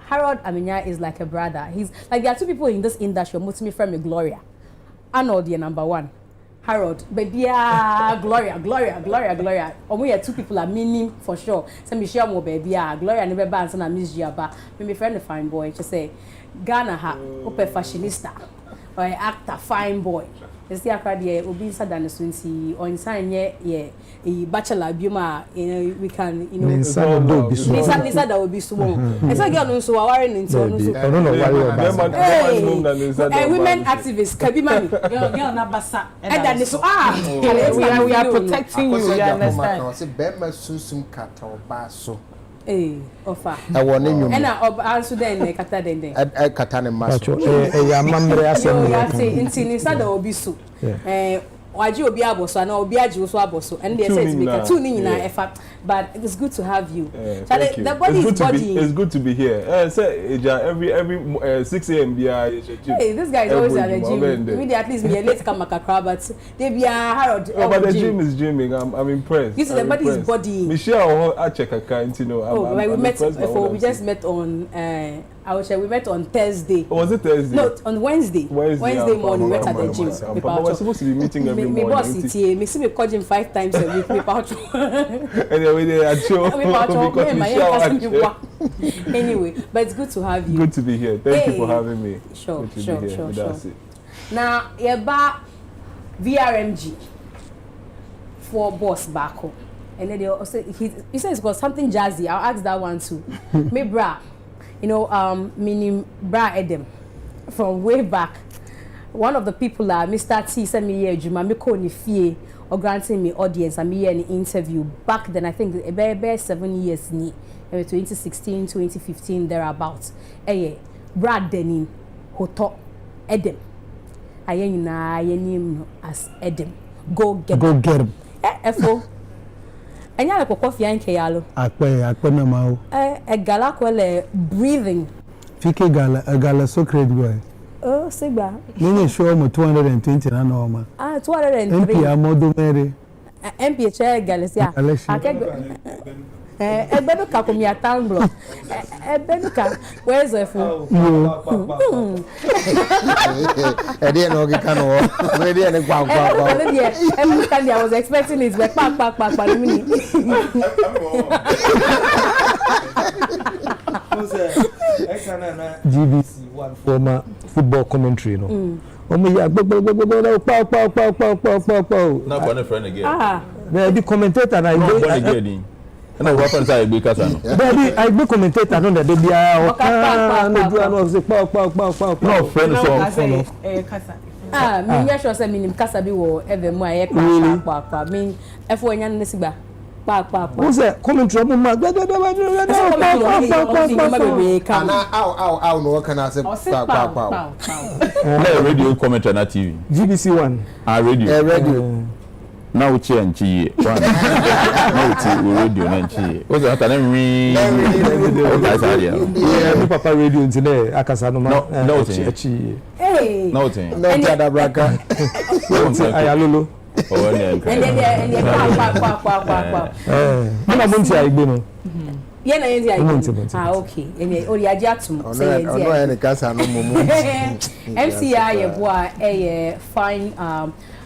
S1: Harold Amenya is like a brother. He's like there are 2 people in this industry. Most me from Gloria, Arnold, the number 1. Harold, baby, Gloria. We are 2 people are meaning for sure. So me share more baby, Gloria never bands and Mzgee ba. Me friend a fine boy. She say, Ghana ha, ope fashionista. Or actor, fine boy. It's the academy. Obi inside the swinsi or inside a bachelor buma. We can
S14: inside
S1: that will be small. It's a girl so wearing into.
S14: I don't know why
S1: you're women activists. Kabi mami. Girl na basa. And then so
S11: we are protecting you. You understand?
S13: Say bema susum kata obaso.
S1: Offer.
S13: I want you.
S1: And I answer then kata den.
S13: I kata ne maso.
S14: Ya mamre asem.
S1: You say inside the obisu. Waji obi aboso na obi aji so aboso and they say to make 2 ni na effort but it's good to have you. The body is body.
S15: It's good to be here. Say every 6 a.m.
S1: Hey, this guy is always at the gym. Maybe at least me late come Accra but they be Harold.
S15: But the gym is gymming. I'm impressed.
S1: You see the body is body.
S15: Michelle I check account, you know.
S1: We just met on we met on Thursday.
S15: Oh, was it Thursday?
S1: No, on Wednesday. Wednesday morning we met at the gym.
S15: But we're supposed to be meeting every morning.
S1: My boss is here. Me see me call him 5 times a week. Me
S15: Anyway, they are show.
S1: Anyway, but it's good to have you.
S15: Good to be here. Thank you for having me.
S1: Sure. Now, about VRMG for boss back home. And then they also he says it's got something jazzy. I'll ask that one too. Me bra. Meaning Bra Edem from way back. One of the people Mr. T sent me here Juma me ko ni fie or granting me audience and me here an interview back then. I think about 7 years ni 2016 2015 thereabouts. Bra Denin Hoto Edem ayena yenim as Edem go get him. Efo anya le kokofia nke yalo
S14: akpe na ma o
S1: gala ko le breathing
S14: fike gala sacred boy
S1: oh sigba
S14: nini show mo 220 na no ma
S1: 203
S14: MP amodo mere
S1: MP che galasia Ebenuka from your town block. Ebenuka, where's the food?
S13: I didn't know you can walk.
S1: I was expecting it, but pack,
S14: GBC, one former football ball commentary no omo ya gbogbo pa
S15: na for a friend again
S14: na the commentator na
S15: again na what friends I be kasa no
S14: baby I be commentator no dey bia o ka no do no say pa
S15: no friend so follow
S1: kasa me ya sure say minim kasa bi wo eve mu aye pa me efo nya no sigba pa
S14: who say commentary mo ma
S13: na say pa
S15: radio commentary na TV
S14: GBC1
S15: radio now we change here one now we radio na change o say atana mi
S14: yeah papa radio ntine akasa no ma
S15: no
S1: hey
S15: no thing
S13: no tada braka
S14: ayalolo
S1: oh and pa
S14: mana bunti aigbe no
S1: ye na yenzi aigbe okay ene ori aje atum say yenzi
S13: no ene kasa no mumu
S1: MCA ye boa fine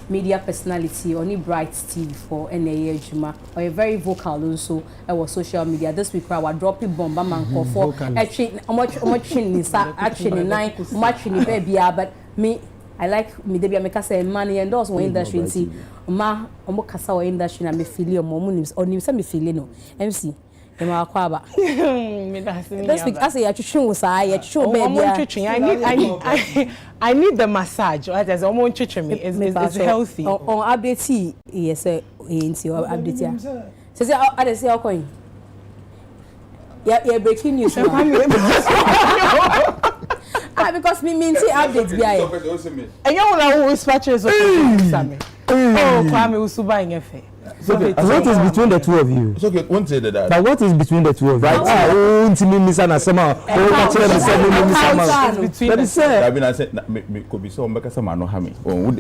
S1: media personality on Bright TV for NAA Juma or a very vocal also our social media this week our dropping bomb man for actually much in actually nine much in baby but me I like me dey make say money and those one industry nti ma omo kasa wa industry na me feel omo say me feel no MC e ma akwa ba this week as ya twetwe wo sa ya twetwe
S11: I need the massage right as omo twetwe me is healthy
S1: on update yes nti update ya say I say coin yeah breaking news because me mean updates bi aye
S11: and you wanna whisper so oh Kwame Usuba in efe
S14: so what is between the two of you?
S15: It's okay, won't say that.
S14: But what is between the two of you?
S15: Right.
S14: Ntimi misa na sama.
S15: But say I mean I said me could be so mbeka sama no ha me. Wo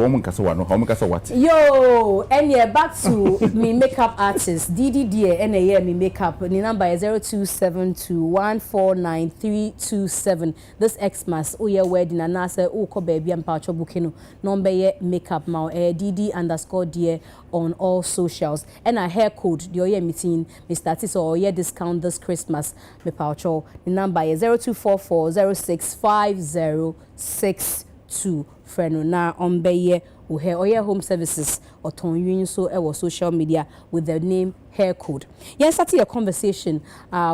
S15: mo nkasa wa no, ha mo nkasa what?
S1: Yo, and yeah back to me makeup artist DDD and yeah me makeup. The number is 0272149327. This Xmas o your wedding and na say o ko baby am pa cho booking number ye makeup ma DD_dear on all socials and a hair code the oye meeting Mr. Tiso or ye discount this Christmas me paucho the number is 0244065062 friend na on beye o hair oye home services or ton yin so e social media with the name hair code. Yes, started a conversation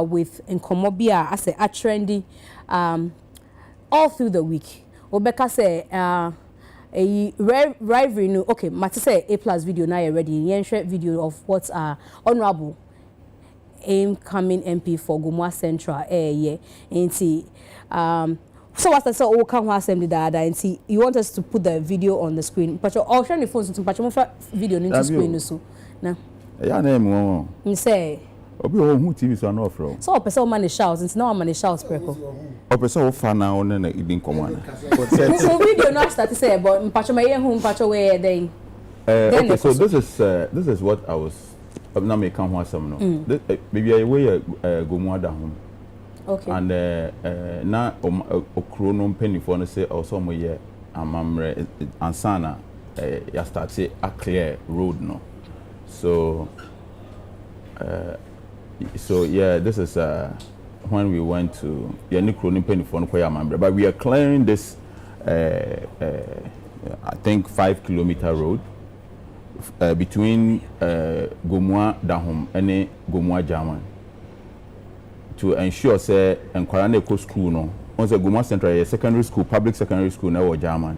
S1: with Nkomobia as a trendy all through the week. Obeka say a rivalry no okay mate say A+ video now ready yen share video of what honorable incoming MP for Gomua Central yeah nti so what's the so can ho assembly that nti you want us to put the video on the screen but I'll share the phone to patch mo video into screen so na
S15: ya na emo
S1: you say
S15: obi o hu TV so na ofro
S1: so person man shout nti now man shout preko
S15: o person o fa na on na idin komo na
S1: so video no start say but mpacho me hu mpacho we then
S15: okay so this is what I was na me kan ho asem no maybe I way Gomua da home
S1: okay
S15: and na okro no mpanifo no say also mo ye amamre ansana ya start say a clear road no so yeah this is when we went to but we are clearing this I think 5 kilometer road between Gomua Dahom and Gomua German to ensure say enkwara na eko school no once Gomua Central secondary school public secondary school na German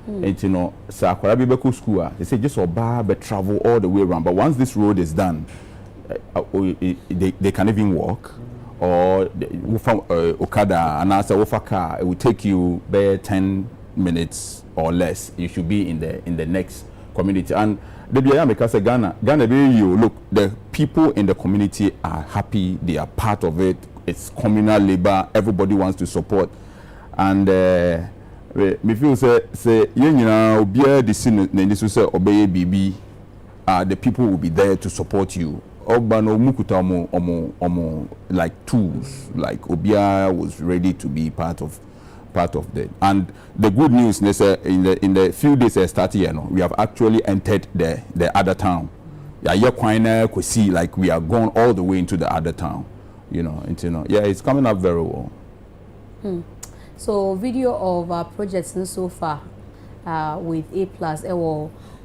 S15: and you know sa akwara bi beko school they say just oba be travel all the way around but once this road is done they can even walk or Okada and as a car it will take you bare 10 minutes or less. You should be in the next community and the Biya because Ghana you look the people in the community are happy, they are part of it, it's communal labor, everybody wants to support and me feel say you know Biya the scene this will say obey BB the people will be there to support you. Ogbano mukuta omo like tools like Obia was ready to be part of that and the good news is in the few days starting you know we have actually entered the other town could see like we are going all the way into the other town you know yeah it's coming up very well.
S1: So video of our projects so far with A+,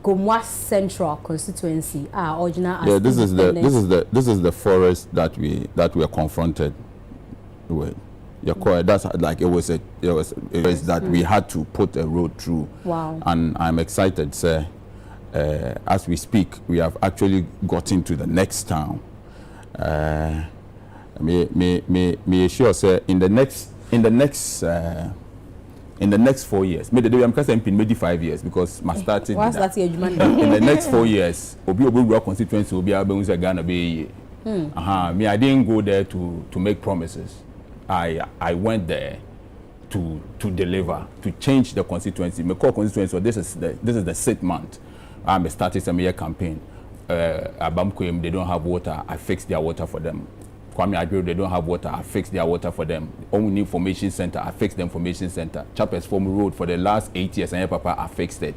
S1: Gomwa Central constituency, original.
S15: Yeah, this is the forest that we are confronted with. Yeah, that's like it was that we had to put a road through.
S1: Wow.
S15: And I'm excited, sir. As we speak, we have actually gotten to the next town. Me sure, sir, in the next 4 years, maybe I'm maybe 5 years because my started.
S1: What's that age, man?
S15: In the next 4 years, Obi constituency will be able to Ghana be. Me, I didn't go there to make promises. I went there to deliver, to change the constituency. My core constituency. So this is the 6th month. I'm starting some year campaign. Abamkoim, they don't have water. I fixed their water for them. Kwame Agro, they don't have water. I fixed their water for them. Only information center. I fixed the information center. Chappers Form Road for the last 8 years. And Papa, I fixed it.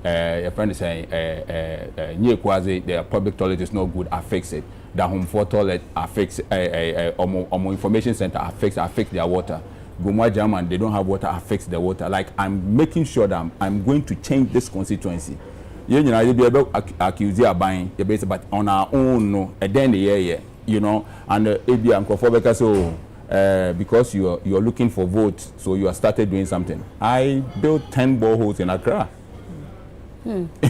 S15: A friend is saying, near Kwazi, the public toilet is not good. I fixed it. The home for toilet, I fixed. Omo information center, I fixed their water. Gomwa German, they don't have water. I fixed the water. Like I'm making sure that I'm going to change this constituency. You know, you'll be able to accuse you of buying, but on our own, no. At the end of the year, you know, and ABM Kofobe so because you're looking for votes, so you have started doing something. I built 10 boreholes in Accra.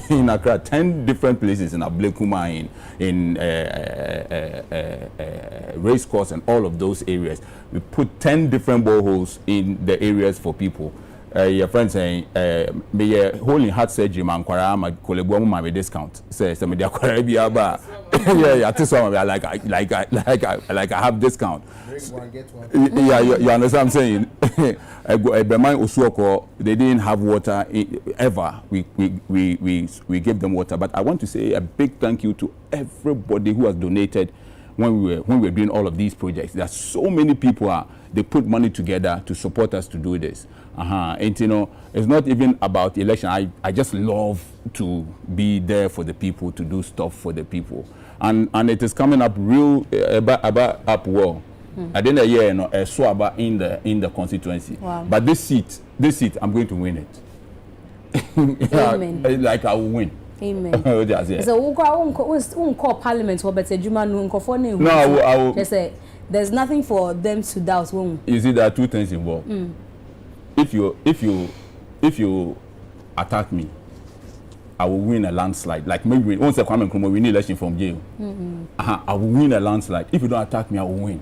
S15: In Accra, 10 different places in Ablekuma, in race course and all of those areas. We put 10 different boreholes in the areas for people. Your friend saying, me holding heart surgery, man, kwara ma kolebo ma me discount. Say me dia kwara bi aba. Yeah, this one like I have discount. Bring one, get one. Yeah, you understand what I'm saying? They didn't have water ever. We gave them water. But I want to say a big thank you to everybody who has donated when we were doing all of these projects. There are so many people they put money together to support us to do this. And you know, it's not even about election. I just love to be there for the people, to do stuff for the people. And it is coming up real up well. At the end of the year, you know, Swaba in the constituency. Wow. But this seat, I'm going to win it.
S1: Amen.
S15: Like I will win.
S1: Amen. So we call Parliament for better
S15: No, I will.
S1: They say there's nothing for them to doubt.
S15: You see, there are two things involved. If you attack me, I will win a landslide. Like maybe once I come and win election from jail. I will win a landslide. If you don't attack me, I will win.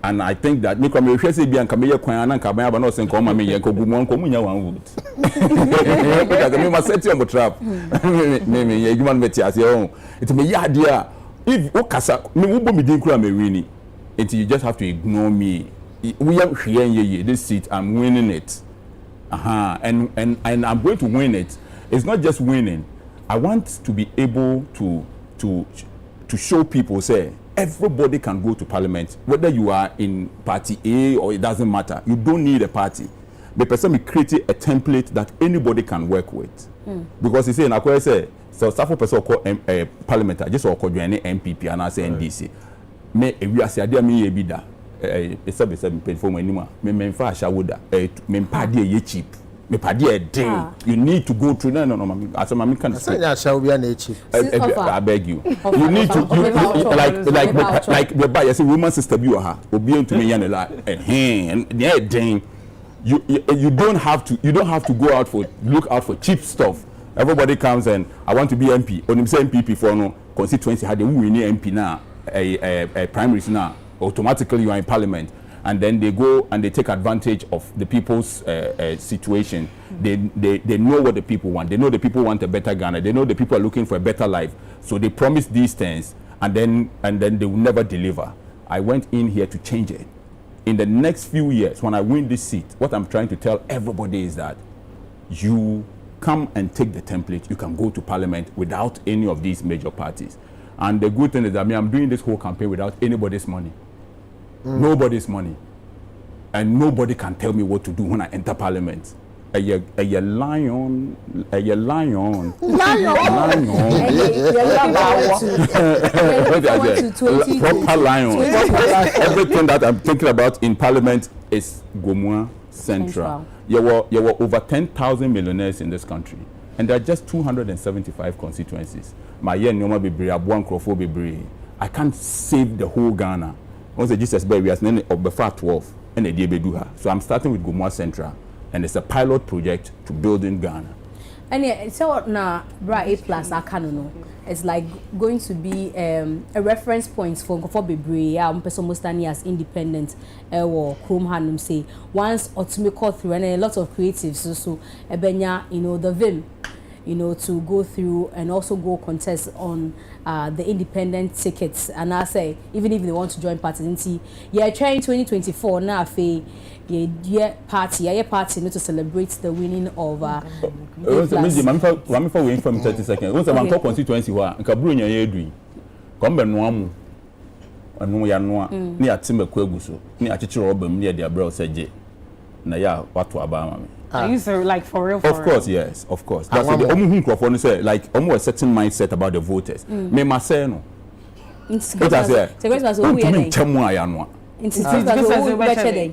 S15: And I think that me come here say be an kameye kwan na kabanya ba no sen ko ma me yen ko gumo ko munya one vote. Because me must set you on the trap. Me ye human bet ya say oh. It me ya dia if okasa me wo bo me din kura me wini. You just have to ignore me. We are here this seat, I'm winning it. And I'm going to win it. It's not just winning. I want to be able to show people, say, everybody can go to parliament, whether you are in party A or it doesn't matter. You don't need a party. The person created a template that anybody can work with. Because he say, I say, so some person call parliament, just or call any MPP and I say NDC. Me we are say me be da. It's a paid for anymore. Me fa shawoda. Me padi ye cheap. Me padi ding. You need to go through. No. As a man can say.
S13: Cheap.
S15: I beg you. You need to like the buy. Say woman sister be her. Obi to me yan la. And yeah ding. You don't have to look out for cheap stuff. Everybody comes and I want to be MP. On him say MPP for no constituency had the win MP now. A primaries now, automatically you are in parliament, and then they go and they take advantage of the people's situation. They know what the people want. They know the people want a better Ghana. They know the people are looking for a better life. So they promise these things, and then they will never deliver. I went in here to change it. In the next few years, when I win this seat, what I'm trying to tell everybody is that you come and take the template. You can go to parliament without any of these major parties. And the good thing is that I'm doing this whole campaign without anybody's money. Nobody's money. And nobody can tell me what to do when I enter parliament. A lion. Proper lion. Everything that I'm thinking about in parliament is Gomwa Central. You were over 10,000 millionaires in this country, and there are just 275 constituencies. My year Nyoma Bebre, Abuan Krofo Bebre. I can't save the whole Ghana. Once the Jesus Bay, we are saying of before 12, and the Beduha. So I'm starting with Gomwa Central, and it's a pilot project to build in Ghana.
S1: And yeah, so now, A plus, I can't know. It's like going to be a reference point for Bebre, Pesomostani as independent, or Chrome Hanum say, once Otumiko through, and a lot of creatives, so Ebenya, the Vim, to go through and also go contest on the independent tickets. And I say, even if they want to join party, trying 2024 now, party to celebrate the winning of
S15: Mami for waiting for 30 seconds. Once I'm talking constituency, Kabrunya Yedri, Combe Noamu, and no Yanua, near Timber Queguso, near Chichiro Robin, near their bro said, Naya, what to Abama.
S11: Are you so like for real?
S15: Of course, yes, of course. That's the only microphone say like almost a certain mindset about the voters. Me maseno. What I say?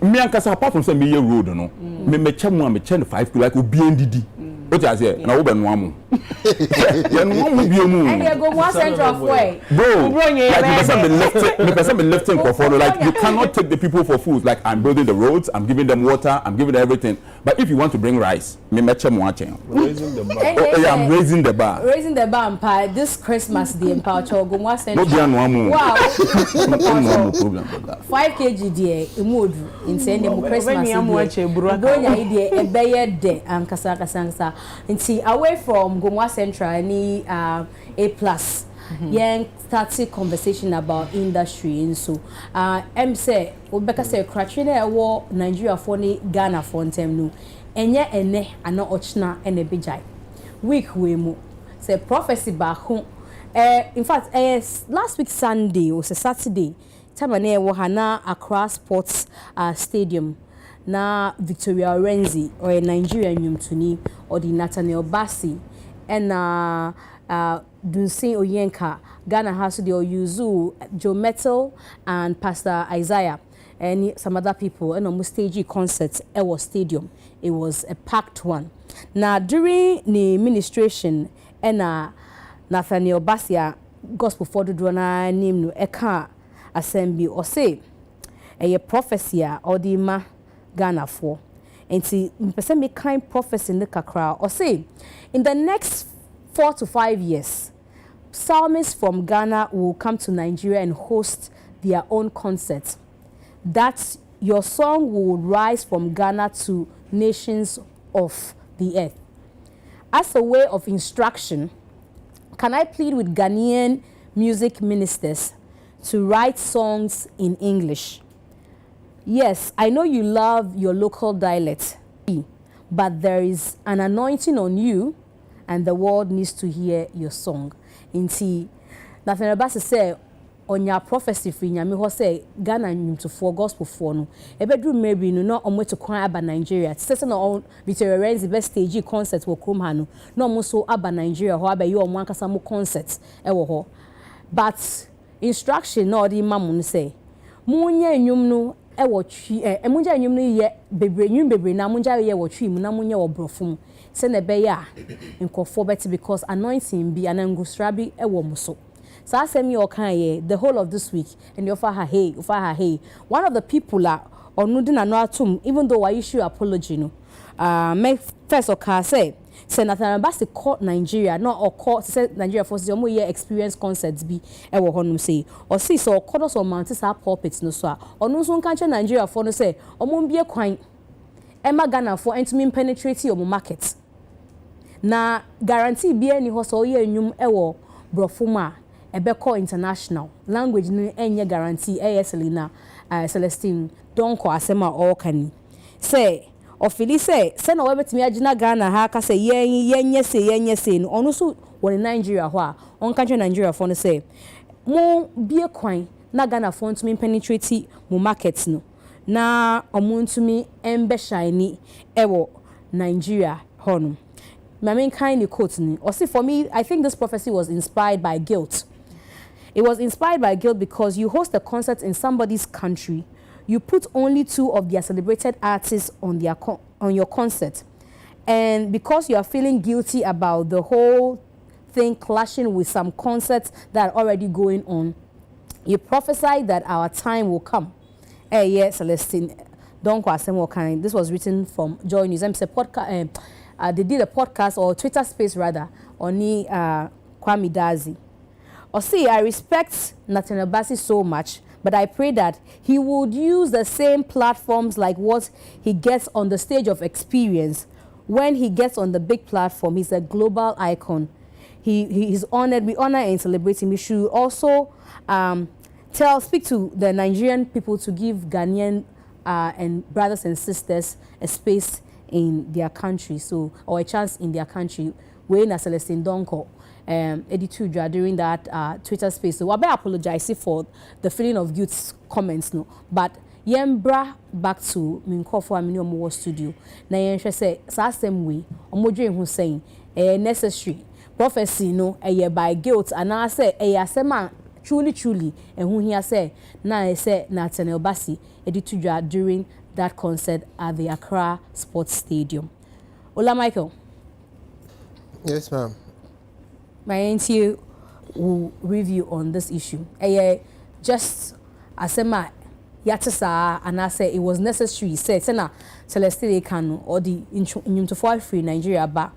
S15: Me ankasa apart from say me road no. Me chemu me chen 5 like obi ndidi. What I say? Na wo be no amu. Ya no amu bi omu.
S1: And you go more central way.
S15: Bro, me person be lifting microphone like you cannot take the people for food. Like I'm building the roads, I'm giving them water, I'm giving them everything. But if you want to bring rice, me chemu achen.
S13: Raising the bar.
S15: I'm raising the bar.
S1: Raising the bar pie this Christmas the empower go more central.
S15: No amu.
S1: Wow.
S15: No problem with that.
S1: 5 kg there imudu in send them Christmas. Bronya idea ebeye de ankasa nti away from Gomwa Central ni A plus yen started conversation about industry and so em say obeka say crutch na ewo Nigeria for ni Ghana for ntem no enye ene ana ochna ene bijai week we mu say prophecy ba ho in fact last week Sunday or Saturday time na ewo hana Accra Sports Stadium na Victoria Renzi or a Nigerian Yumtuni or the Nathaniel Bassi and Dunsin Oyenka, Ghana has the Oyuzu, Joe Metal and Pastor Isaiah and some other people and almost stage concerts at our stadium. It was a packed one. Now during the administration and Nathaniel Bassi gospel for the drona name no eka assembly or say a prophecy or the ma Ghana for. And see, person make kind prophecy in the kakra or say in the next 4 to 5 years, psalmists from Ghana will come to Nigeria and host their own concerts. That your song will rise from Ghana to nations of the earth. As a way of instruction, can I plead with Ghanaian music ministers to write songs in English? Yes, I know you love your local dialect, but there is an anointing on you and the world needs to hear your song. Inti, Nathaniel Bassi say, on your prophecy for Nyame ho say Ghana nyum to for gospel for no. Ebedru maybe no on to cry about Nigeria. Say no on Victoria Renzi best stage concert wo krom ha no. No mo so about Nigeria ho aba you on wan kasa mo concert e wo ho. But instruction no di mamu say. Munye nyum no e wo twi munja nyum no ye bebre nyum bebre na munja ye wo twi mu na munye wo brofum. Say na be ya nkofo beti because anointing bi anangustrabi e wo mo so. So I send me all kind the whole of this week and you offer her hey. One of the people or nudin and even though I issue apology no make first or say Nathaniel Bassi court Nigeria not or court say Nigeria for some year experience concerts be ewo honum say or see so quarters or mountains are pulpits no so or no so can Nigeria for no say o mo bie kwan Emma Ghana for entimi penetrate your market na guarantee be any ho so ye nyum ewo brofuma Ebeko international language no enye guarantee Selena Celestine donko asema all kani say ofili say na webetimi agina Ghana ha ka say yenye say no onu so won Nigeria ho a on country Nigeria for no say mo bie kwan na Ghana for ntumi penetrate mo market no na omuntumi embe shine ewo Nigeria hono my main kind quote ni or see for me I think this prophecy was inspired by guilt. It was inspired by guilt because you host a concert in somebody's country. you put only 2 of their celebrated artists on their on your concert, and because you are feeling guilty about the whole thing clashing with some concerts that are already going on, you prophesy that our time will come. Yes, Celestine, don't question what kind. This was written from Joy News. I'm saying podcast. They did a podcast or Twitter space rather on Kwame Dazi. Or see, I respect Nathaniel Bassey so much, but I pray that he would use the same platforms like what he gets on the stage of Experience. When he gets on the big platform, he's and icon. He's honored. We honor and celebrate him. We should also speak to the Nigerian people to give Ghanaian and brothers and sisters a space in their country, or a chance in their country. When Celestine Donko, Editudra during that Twitter space, so I better apologize for the feeling of guilt comments, no. But yembra back to Minkofo Amini Omo studio. Na yenshe say same way. Omodwe hu saying necessary prophecy no by guilt, and I say asema truly and who here say na say Nathaniel Bassey Editudra during that concert at the Accra Sports Stadium. Ola Michael.
S13: Yes, ma'am.
S1: My auntie will review on this issue. Just asema yatasa, and I say it was necessary. Say na Celestine Kanu or the Unauthorized free Nigeria back.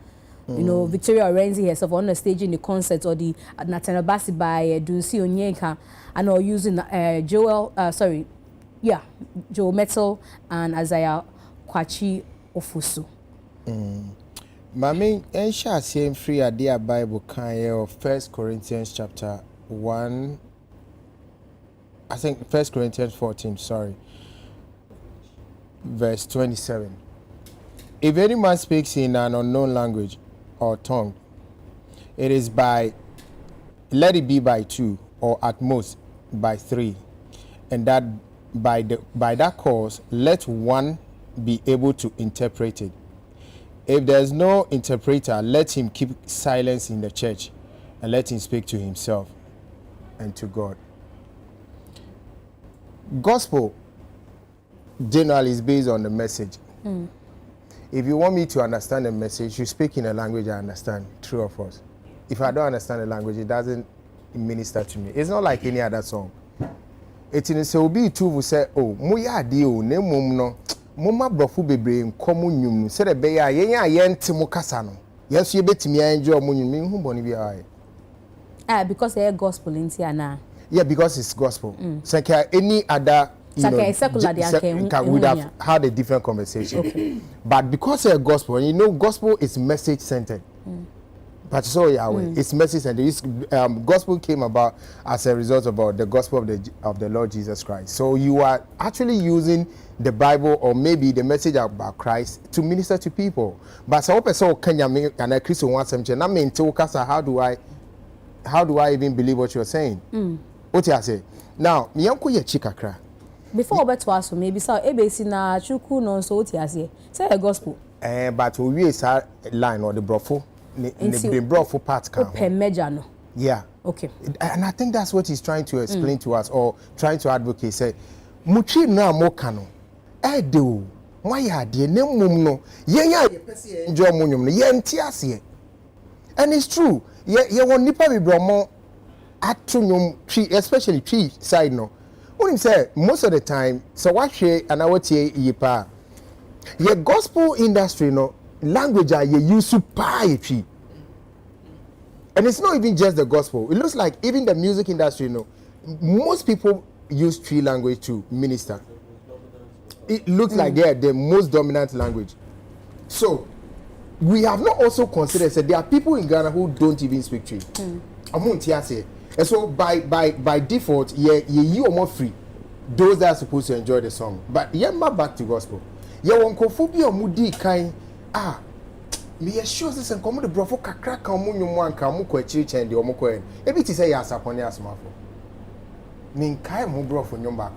S1: You know, Victoria Renzi herself on the stage in the concert, or the Nathaniel Bassey by Dunsi Onyeka, and or using Joe Metal and Isaiah Kwachi Ofusu.
S13: Mami, ensha same free idea Bible kind of 1 Corinthians chapter 1. I think 1 Corinthians 14, sorry. Verse 27. If any man speaks in an unknown language or tongue, it is let it be by 2, or at most by 3, and that by that cause let one be able to interpret it. If there is no interpreter, let him keep silence in the church, and let him speak to himself and to God. Gospel generally is based on the message. If you want me to understand the message, you speak in a language I understand, true or false. If I don't understand the language, it doesn't minister to me. It's not like any other song. It is so be two who say, oh, muya dio, ne mum no, mumma brofu bebre, communion, said a bear, yen timocasano. Yes, you bet me, I enjoy munyum, whom bonnie.
S1: Because they're gospel in Tiana.
S13: Yeah, because it's gospel. So any other would have had a different conversation. Okay. But because it's gospel, you know, gospel is message centered. But so it's message centered. Gospel came about as a result about the gospel of the Lord Jesus Christ. So you are actually using the Bible or maybe the message about Christ to minister to people. But so Kenya and a Christian wants something. I mean, how do I even believe what you're saying? What you say? Now, miyanko ye chikakra.
S1: Before we to us, maybe so ABC na chuku no so what you say? Say a gospel.
S13: But we is a line or the brofo. The brofo part can.
S1: No.
S13: Yeah.
S1: Okay.
S13: And I think that's what he's trying to explain to us or trying to advocate. Say, muchi na mo kano. Do. Why ya de ne mum no. Ye pesi enjoy munyum no. Ye ntiase. And it's true. Ye won nipa bi bromo atunyum tree, especially tree side no. When him say most of the time, so what she and I what ye pa. Ye gospel industry no language ye use super tree. And it's not even just the gospel. It looks like even the music industry no. Most people use tree language to minister. It looks like they are the most dominant language. So we have not also considered that there are people in Ghana who don't even speak tree. And so by default, you are more free. Those that are supposed to enjoy the song. But back to gospel. Phobia mudi kind me assure this and come the brofo kakra kan munyu wan kan mu kwachiri chen de omko en ebi ti say ya sapone asmafo min kai mu brofo nyom ba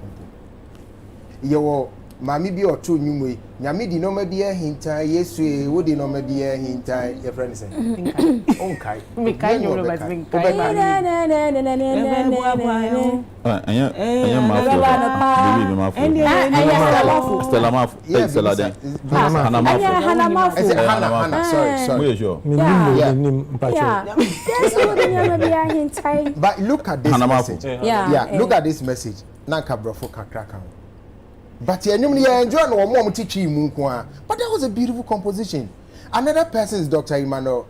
S13: ko Mami bi oto nwumwe nyame di no ma bi ahinta yesu e wo di no ma bi ahinta your friend say onkai
S11: Minkai nyoro but minkai
S15: Stella Mafu Stella den Hana Mafu sorry
S13: but look at this message look at this message nanka brofo kakraka but you enjoy no more teaching mu nko but that was a beautiful composition. Another person is Dr. Emmanuel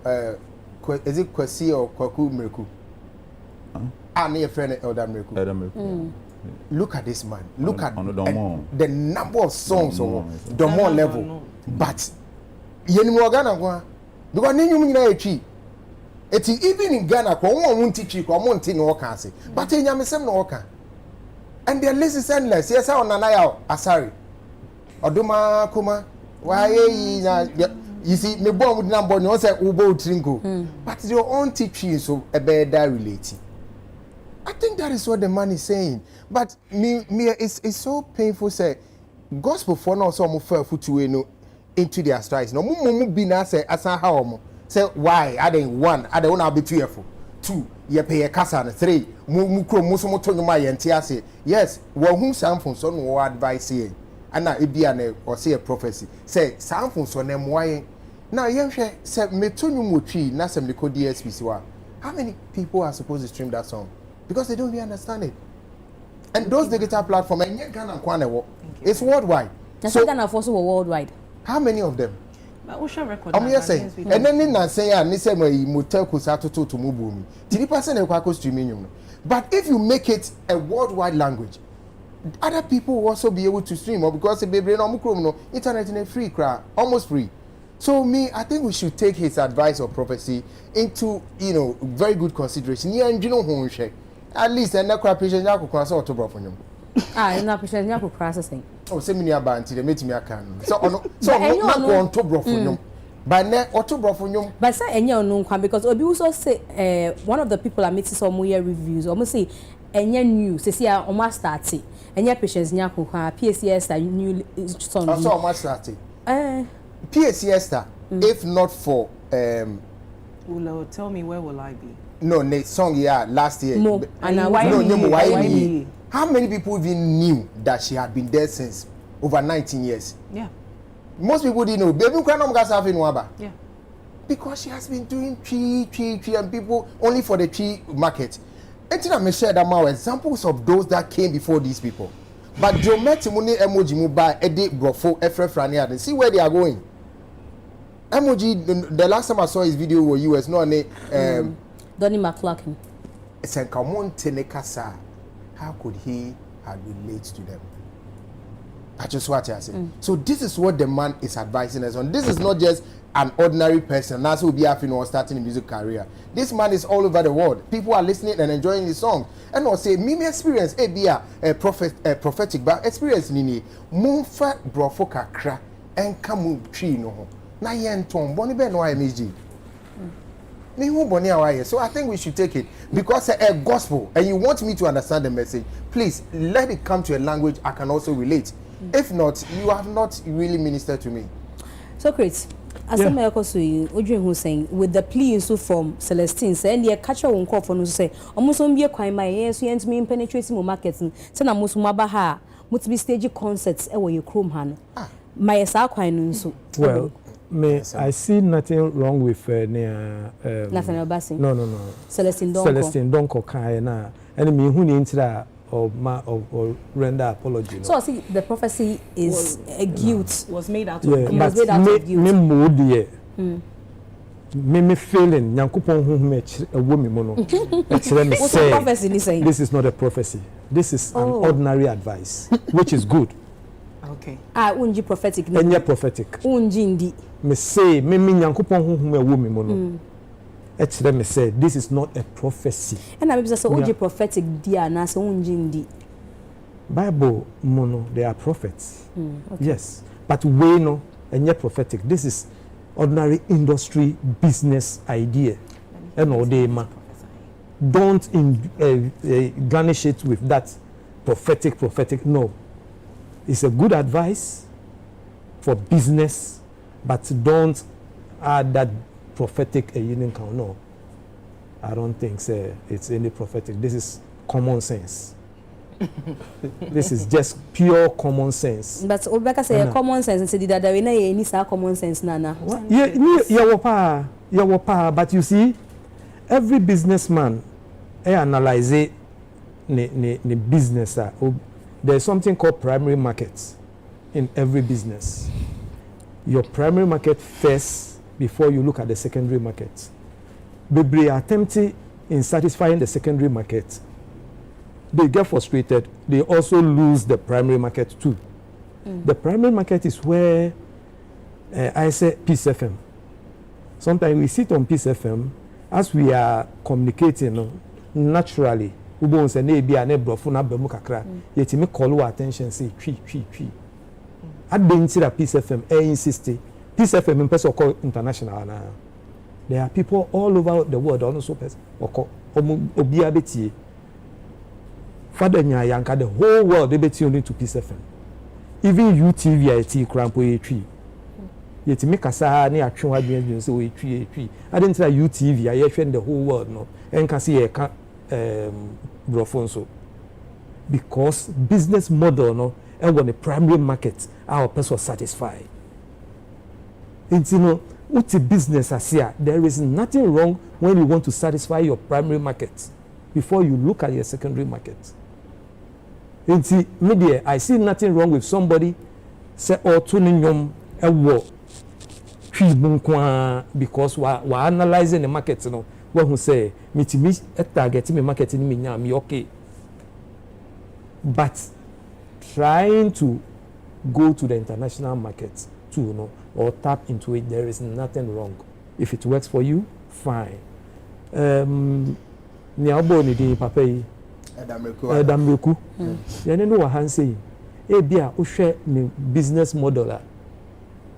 S13: is it Kwesi or Kwaku Mreku near friend Elder Mreku. Look at this man, look at the number of songs on the more level but you Ghana because you know it's even in Ghana won't teach you won't no can say but in Yamisem no can. And their list is endless. Yes, I know. Sorry. Oduma Kuma. Why? You see, me born with number. No say ubo tringo. But your own teaching so a better relating. I think that is what the man is saying. But me, it's so painful. Say gospel for no so mo fair futu no into their strides. No mo be na say asan how mo say why? I didn't one. I don't want to be fearful. 2 ye pay kasa na 3 mu kro mu so moto nyuma ye ntiase yes wo hu samfon so no advice ye ana ebia na o say a prophecy say samfon so na moye na ye hwe say meto nyumo twi na sem liko DSP wa how many people are supposed to stream that song because they don't really understand it and those digital platforms and ye Ghana kwana wo it's worldwide
S1: so Ghana for so worldwide
S13: how many of them
S11: but we shall record
S13: I'm saying and then na say ya ni say my motel ko sa to mu bomi 3% e kwa streaming you but if you make it a worldwide language other people will also be able to stream or because the baby no mukrom no internet in free cra almost free so me I think we should take his advice or prophecy into very good consideration yeah and you know who share at least and na cra patient ya ko kwa so to bro for nyum
S1: na patient ya ko processing
S13: oh say me ni abanti de metimi aka so na ko to bro for nyum but ne otobro for nyum
S1: but say enye onu nkwa because obi also say one of the people I meet some year reviews almost say enye new say see o start enye patients nya ko kwa PCS new song
S13: so o start PCS if not for
S11: Ula, tell me where will I be
S13: no ne song last year
S1: no
S13: why how many people even knew that she had been there since over 19 years
S11: yeah
S13: most people didn't know baby kwana mga safi nwaba
S11: yeah
S13: because she has been doing tree and people only for the tree market until I share that more examples of those that came before these people but geometry money emoji mu buy edi brofo efrefrani and see where they are going emoji the last time I saw his video was US no ne
S1: Donnie McClarkin
S13: Senkamon Tenekasa how could he have relate to them that's just what I say. So this is what the man is advising us on. This is not just an ordinary person. That's who be having or starting a music career. This man is all over the world. People are listening and enjoying his song. And I'll say, me experience, be a prophetic, but experience nini. Mumfa brofo kakra and kamu tree no. Na yen tom boni be no Mzgee. Me who boni awaye. So I think we should take it because a gospel and you want me to understand the message. Please let it come to a language I can also relate. If not, you have not really ministered to me.
S1: So great. As I say, Odrin who saying with the plea so from Celestine say the catcher won call for no say almost on be a crime my yes you me penetrating my market and say na most maba ha must be stage concerts e wo your chrome han my sa kwan so
S14: well me I see nothing wrong with
S1: Nathaniel Bassing
S14: no
S1: Celestine
S14: Donko kai na and me hu ni ntira or render apology.
S1: So I see the prophecy is a guilt
S11: was made out of
S14: guilt. Yeah, was made out of guilt. Me feeling Nyankopon hu me a woman mono. What's the
S1: prophecy saying?
S14: This is not a prophecy. This is an ordinary advice, which is good.
S11: Okay.
S1: Unji prophetic.
S14: Enya prophetic.
S1: Unji ndi.
S14: Me say me Nyankopon hu me a woman mono. Let me say this is not a prophecy.
S1: And I say unji prophetic dia na say unji ndi.
S14: Bible mono they are prophets. Okay. Yes. But we know enya prophetic. This is ordinary industry business idea. And all they ma. Don't garnish it with that prophetic. No. It's a good advice for business, but don't add that prophetic union count. No, I don't think so. It's any prophetic. This is common sense. This is just pure common sense.
S1: But Obeka say common sense and say that there is any common sense nana.
S14: Yeah, but you see, every businessman analyze the business. There's something called primary markets in every business. Your primary market first before you look at the secondary market. They are attempting in satisfying the secondary market. They get frustrated. They also lose the primary market too. The primary market is where I say Peace FM. Sometimes we sit on Peace FM as we are communicating naturally. We don't say ne bia ne brofo na bemu kakra. Yet me call attention say twi. At the inside Peace FM, insist. Peace FM in person call international na. There are people all over the world also person obi abeti. Father Nyayanka, the whole world they be tuned to Peace FM. Even UTV IT crampo etwi. Yet me kasa ne atwe adwen so etwi. I didn't try UTV I hear the whole world no. En can see brofonso. Because business model no and when the primary market our person satisfied. And you know what's a business as here? There is nothing wrong when you want to satisfy your primary market before you look at your secondary market. And see, media, I see nothing wrong with somebody say or tuning because we're analyzing the market, you know. What who say me target me market in me okay. But trying to go to the international market too, you know, or tap into it, there is nothing wrong. If it works for you, fine. Niabo ni di papai Edamreku. You know what I'm saying? Bia uhwe ni business model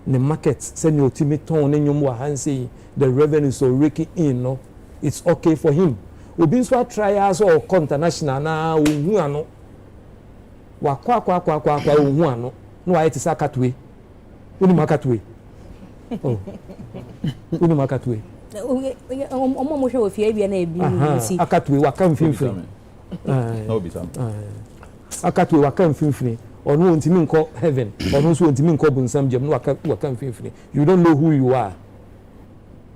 S14: the market send your ultimate tone in your saying the revenue so raking in no it's okay for him. We been so trials or international na uhu ano wa kwa uhu ano no I ti sakatwe uni makatwe oh uni makatwe
S1: omo mo hwe ofie bia na ebi ni si
S14: akatwe wa kan finfin
S15: no be some
S14: akatwe wa kan finfin onu ontimi nko heaven onu so ontimi nko bunsam jem no wa kan finfin you don't know who you are.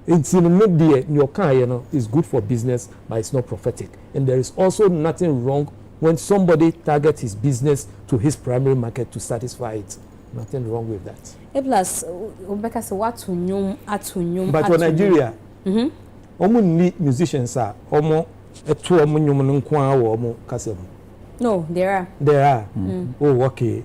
S14: It's in the media your kind, you know, is good for business, but it's not prophetic. And there is also nothing wrong when somebody targets his business to his primary market to satisfy it. Nothing wrong with that.
S1: Plus, Rebecca said, what to nyum.
S14: But for Nigeria, need musicians are almost a 2
S1: No, there are.
S14: Oh, okay.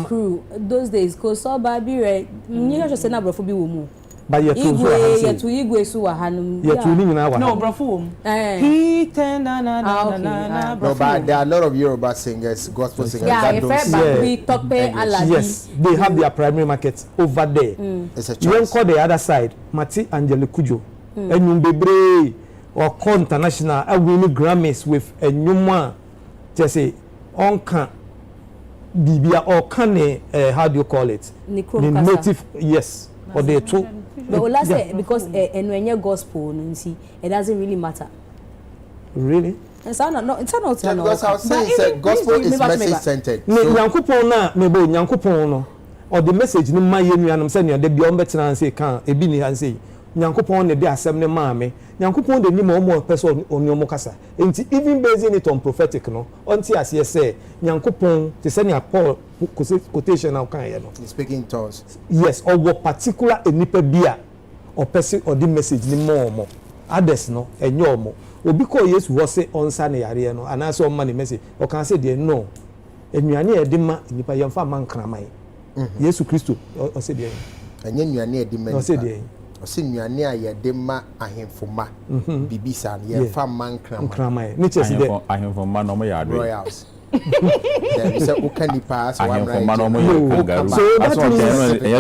S1: Crew those days cause so baby right you just say na brofo bi wo mu
S14: but you
S1: to igwe su wa hanum
S11: no brofo wo mu he na
S13: no but there are a lot of Yoruba singers gospel singers that don't
S14: sing. Yes, they have their primary market over there. It's a choice. You don't call the other side Mati Angele Kujo and Bebre or call international I win Grammys with a new just say on can Bibia or can how do you call it? Native, yes. Or they two.
S1: But last because and when you're gospel, you see, it doesn't really matter.
S14: Really?
S1: It's not.
S13: Because I was saying gospel is message centered.
S14: Nyankopon na mebo Nyankopon no. Or the message ni ma yenu anam say no de bi on betina say kan ebi ni han say. Nyankopon ne de asem ne ma me. Nyankopon de ni ma omo person oni omo kasa. Enti even basing it on prophetic no. Unti as ye say Nyankopon te say na Paul quotation now kan ye no.
S13: Speaking tongues.
S14: Yes, or what particular enipa bia or person or the message ni mo. Others no enyo omo. Obi ko Yesu wo say onsa ne yare no anase o ma ne message. O kan say de no. Enuane e de ma enipa yemfa man kraman. Yesu Kristo o say de.
S13: Enye nuane e de ma.
S14: O say de.
S13: Ose nuane a yedema ahemfoma bibisa yemfa man kraman
S14: ni chesi de
S15: ahemfoma no mo yado
S13: royals there is a ukani pass
S15: ahemfoma no mo yado
S14: so that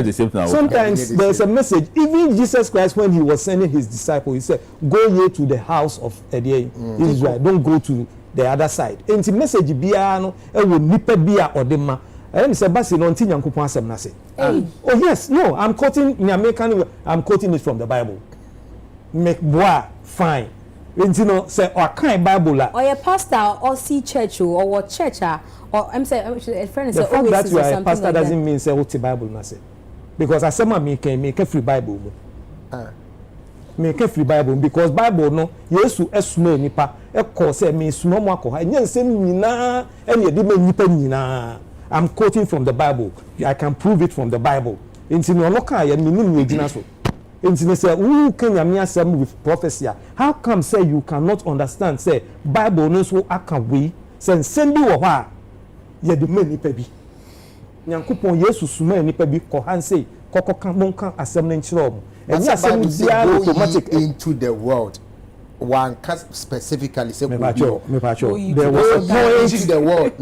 S14: means sometimes there's a message. Even Jesus Christ, when he was sending his disciples, he said go ye to the house of Israel, don't go to the other side. Enti message biara no e wo nipa bia odema. And say basi no nti Nyankopon asem na se. Oh yes, no, I'm quoting it from the Bible. Make boy fine. Enti no say or kind Bible la.
S1: Or a pastor or see church or what church or I'm saying a friend say
S14: always that you are a pastor doesn't mean say what the Bible na say. Because I say make a free Bible. Make a free Bible because Bible no Yesu esume nipa e ko say me sumo mo akọ ha nya nsem nyina e ne de ma nipa nyina. I'm quoting from the Bible. I can prove it from the Bible. Inti no loka ya minim yegina so. Inti ne say who can yami asem with prophecy. How come say you cannot understand say Bible no so aka we say nsem bi wo ha ye de ma nipa bi. Nyankopon Yesu suma nipa bi ko han say kokoka monka asem na nchiro mo. And yes, automatic
S13: into the world. One can specifically say
S14: there was
S13: into the world.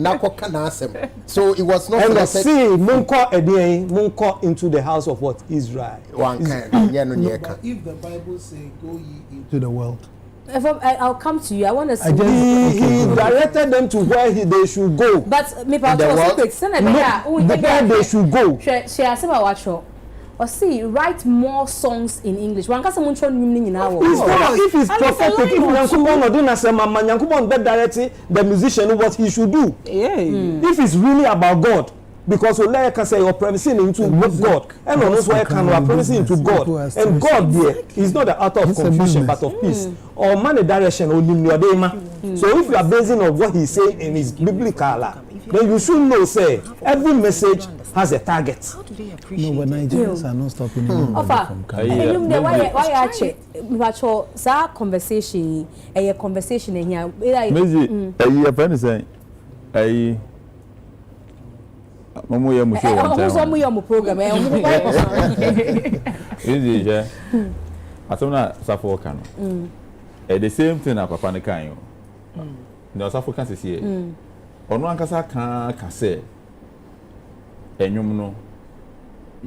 S13: So it was not.
S14: And see, munko into the house of what Israel.
S13: One can.
S5: If the Bible say go ye into the world.
S1: I'll come to you. I want to see.
S14: He directed them to where they should go.
S1: But me
S14: where they should go.
S1: She has about watch. Or see, write more songs in English. One case someone showing me now.
S14: If it's prophetic, if Nyankopon or didn't say Mama Nyankopon bet directly the musician what he should do. Yeah. If it's really about God, because Olaya can say you're promising into God, and on those why can you are promising into God, and God there is not the author of confusion but of peace or money direction or nimyodema. So if you are basing on what he's saying in his biblical, then you should know say every message has a target.
S5: No, but Nigerians are not stopping him from
S1: coming. Why actually, that conversation, a conversation in here.
S15: Mzgee, a friend is saying, Mamu ya musho one time.
S1: Who's on your program?
S15: Mzgee, yeah. Asomna safo kano. The same thing na papa ne kan yo. Na safo kan sisi e. Ono ankasa kan say. Enyum no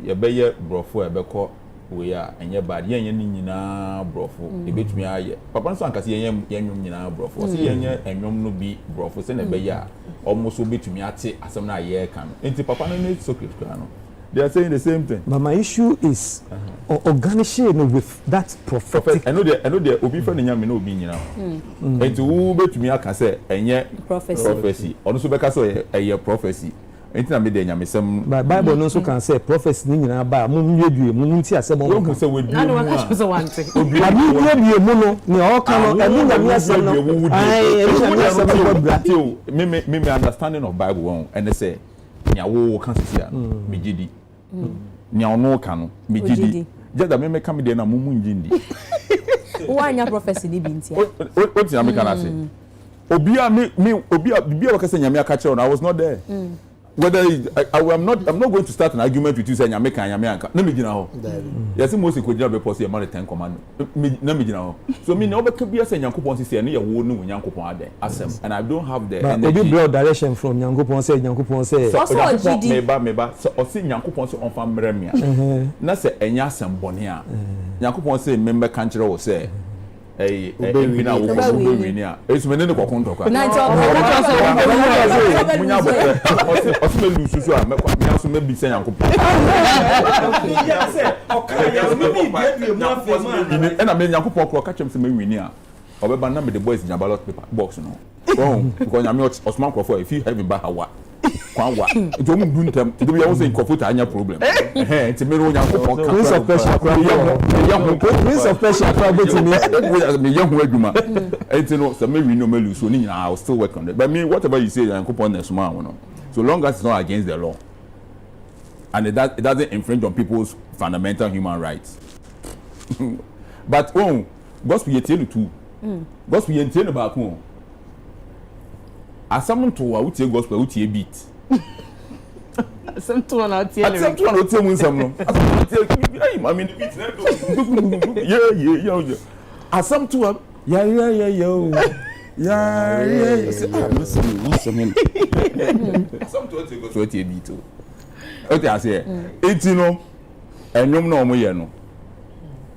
S15: ye beye brofo e beko we a enye bad yenye ni nyina brofo e betumi aye papa nso ankasa yenye enyum nyina brofo se yenye enyum no bi brofo se na beye a almost betumi ate asem na ye kan enti papa no need secret kan no they are saying the same thing
S14: but my issue is organization with that prophetic
S15: I know the obi fa nyame na obi nyina enti wo betumi aka se enye prophecy ono so beka so eye prophecy Entina me de nyamesem
S14: Bible no so can say prophecy ni nyina ba mo nwiedue mo nti asem mo
S15: ko se wedue
S11: na no aka so wante
S14: ba mi nwiedue mo no ne o ka no eni nyame asem no ai eni nyame asem no bra
S15: me understanding of Bible won and say nya wo kan sisi a me gidi nya ono ka no me gidi jada me ka me de na mo mu ngindi
S1: wanya prophecy ni bintia
S15: o ti na me kana say obi a waka say nyame aka kire I was not there whether I'm not going to start an argument with you saying nyame kan nyame anka na me gina ho yes Moses ko gina be pose e man 10 command na me gina ho so me na obeka bia say Nyankopon say na ye wo no Nyankopon ade asem and I don't have the
S14: energy obi broad direction from Nyankopon say
S15: meba so o say Nyankopon say on fa mremia na say enya asem bone a Nyankopon say member kan kire wo say bina wo ko wini a esu menene ko konto kwa
S1: na nti
S15: munya bote o se melu susu a me so me bi se Nyankopon ya se o ka ya me bi na me Nyankopon ko ka chem se me wini a obeba na me the boys nya ballot paper box no because nyame Osman Krofo if you have ba hawa kwawa nti o mu du ntem ti bi ya wo se Krofo ta anya problem nti me ro Nyankopon ka
S14: Prince of Persia Prince of Persia
S15: me young adwuma nti no se me wini no me lose so ni nyina I will still work on it but me whatever you say Nyankopon na suma no so long as it's not against the law and it doesn't infringe on people's fundamental human rights but gospel yetielu too gospel yentielu ba ko asam to wa utie gospel utie beat
S11: asam to na utie
S15: mu nsam no ai mami the beat na do yeah asam to ya asam to utie gospel utie beat o ti ase eti no enwom na omo ye no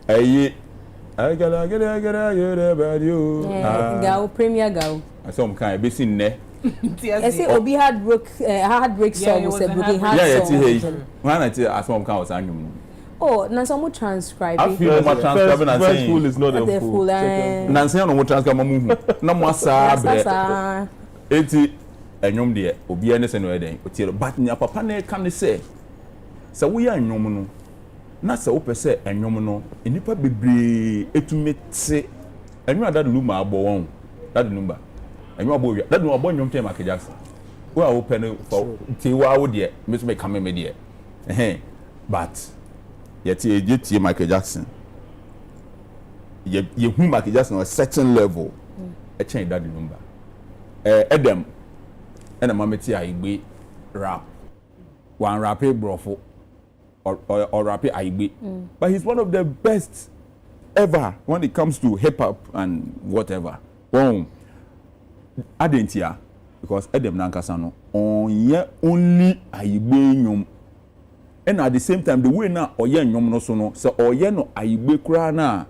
S15: ayi agala badio
S1: gao premier gao
S15: some kind be seen ne.
S1: I say Obi heartbreak songs, broken heart songs.
S15: When I tell as some kind was anyum.
S1: Oh, na some transcribe.
S15: I feel more transcribing and saying
S5: fool is not a fool.
S15: Nancy no more transcribe mamu. Na mo asa. Enti enyom de obi ene se no eden. Otielo but nya papa na kan say. Se wo ya enyom no. Na se wo pese enyom no, enipa bebre etumete. Enyom ada luma abo won. That number. Enyom abo wi. That no abo enyom tem Michael Jackson. Wo a open for ti wa wo de, me so me come me de. But yet Michael Jackson. You who Michael Jackson on a certain level. A change that number. Adam and a mameti Aigbe rap. One rapper brofo or rapper Aigbe. But he's one of the best ever when it comes to hip hop and whatever. Wow. Adentia because Adam Nankasano on ye only Aigbe nyom. And at the same time, the way now, oye nyom no so no, so oye no Aigbe kura na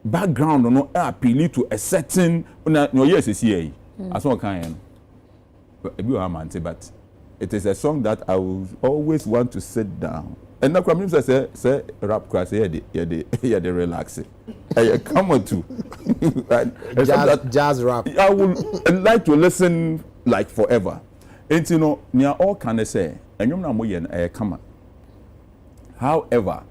S15: background no appeal to a certain no yes is here. As one kind. But it is a song that I will always want to sit down. And now come say rap class here the relax. Come on to
S13: jazz rap.
S15: I would like to listen like forever. And you know, near all can I say, and you know mo yen come. However,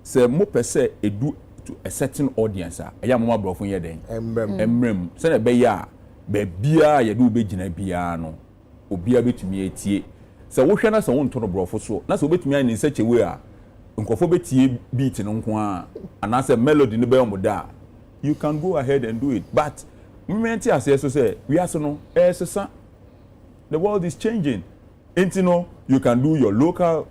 S15: say mo per se do to a certain audience. I am more bro from here then. Emrem. Say na be ya be bia ye do be gina bia no. Obia betumi etie. Say wo hwe na say won to no bro fo so. Na say obetumi an in such a way a nkofo betie beat no nko a ana say melody no be omoda. You can go ahead and do it. But momenti ase so say we aso no sesa. The world is changing. You know, you can do your local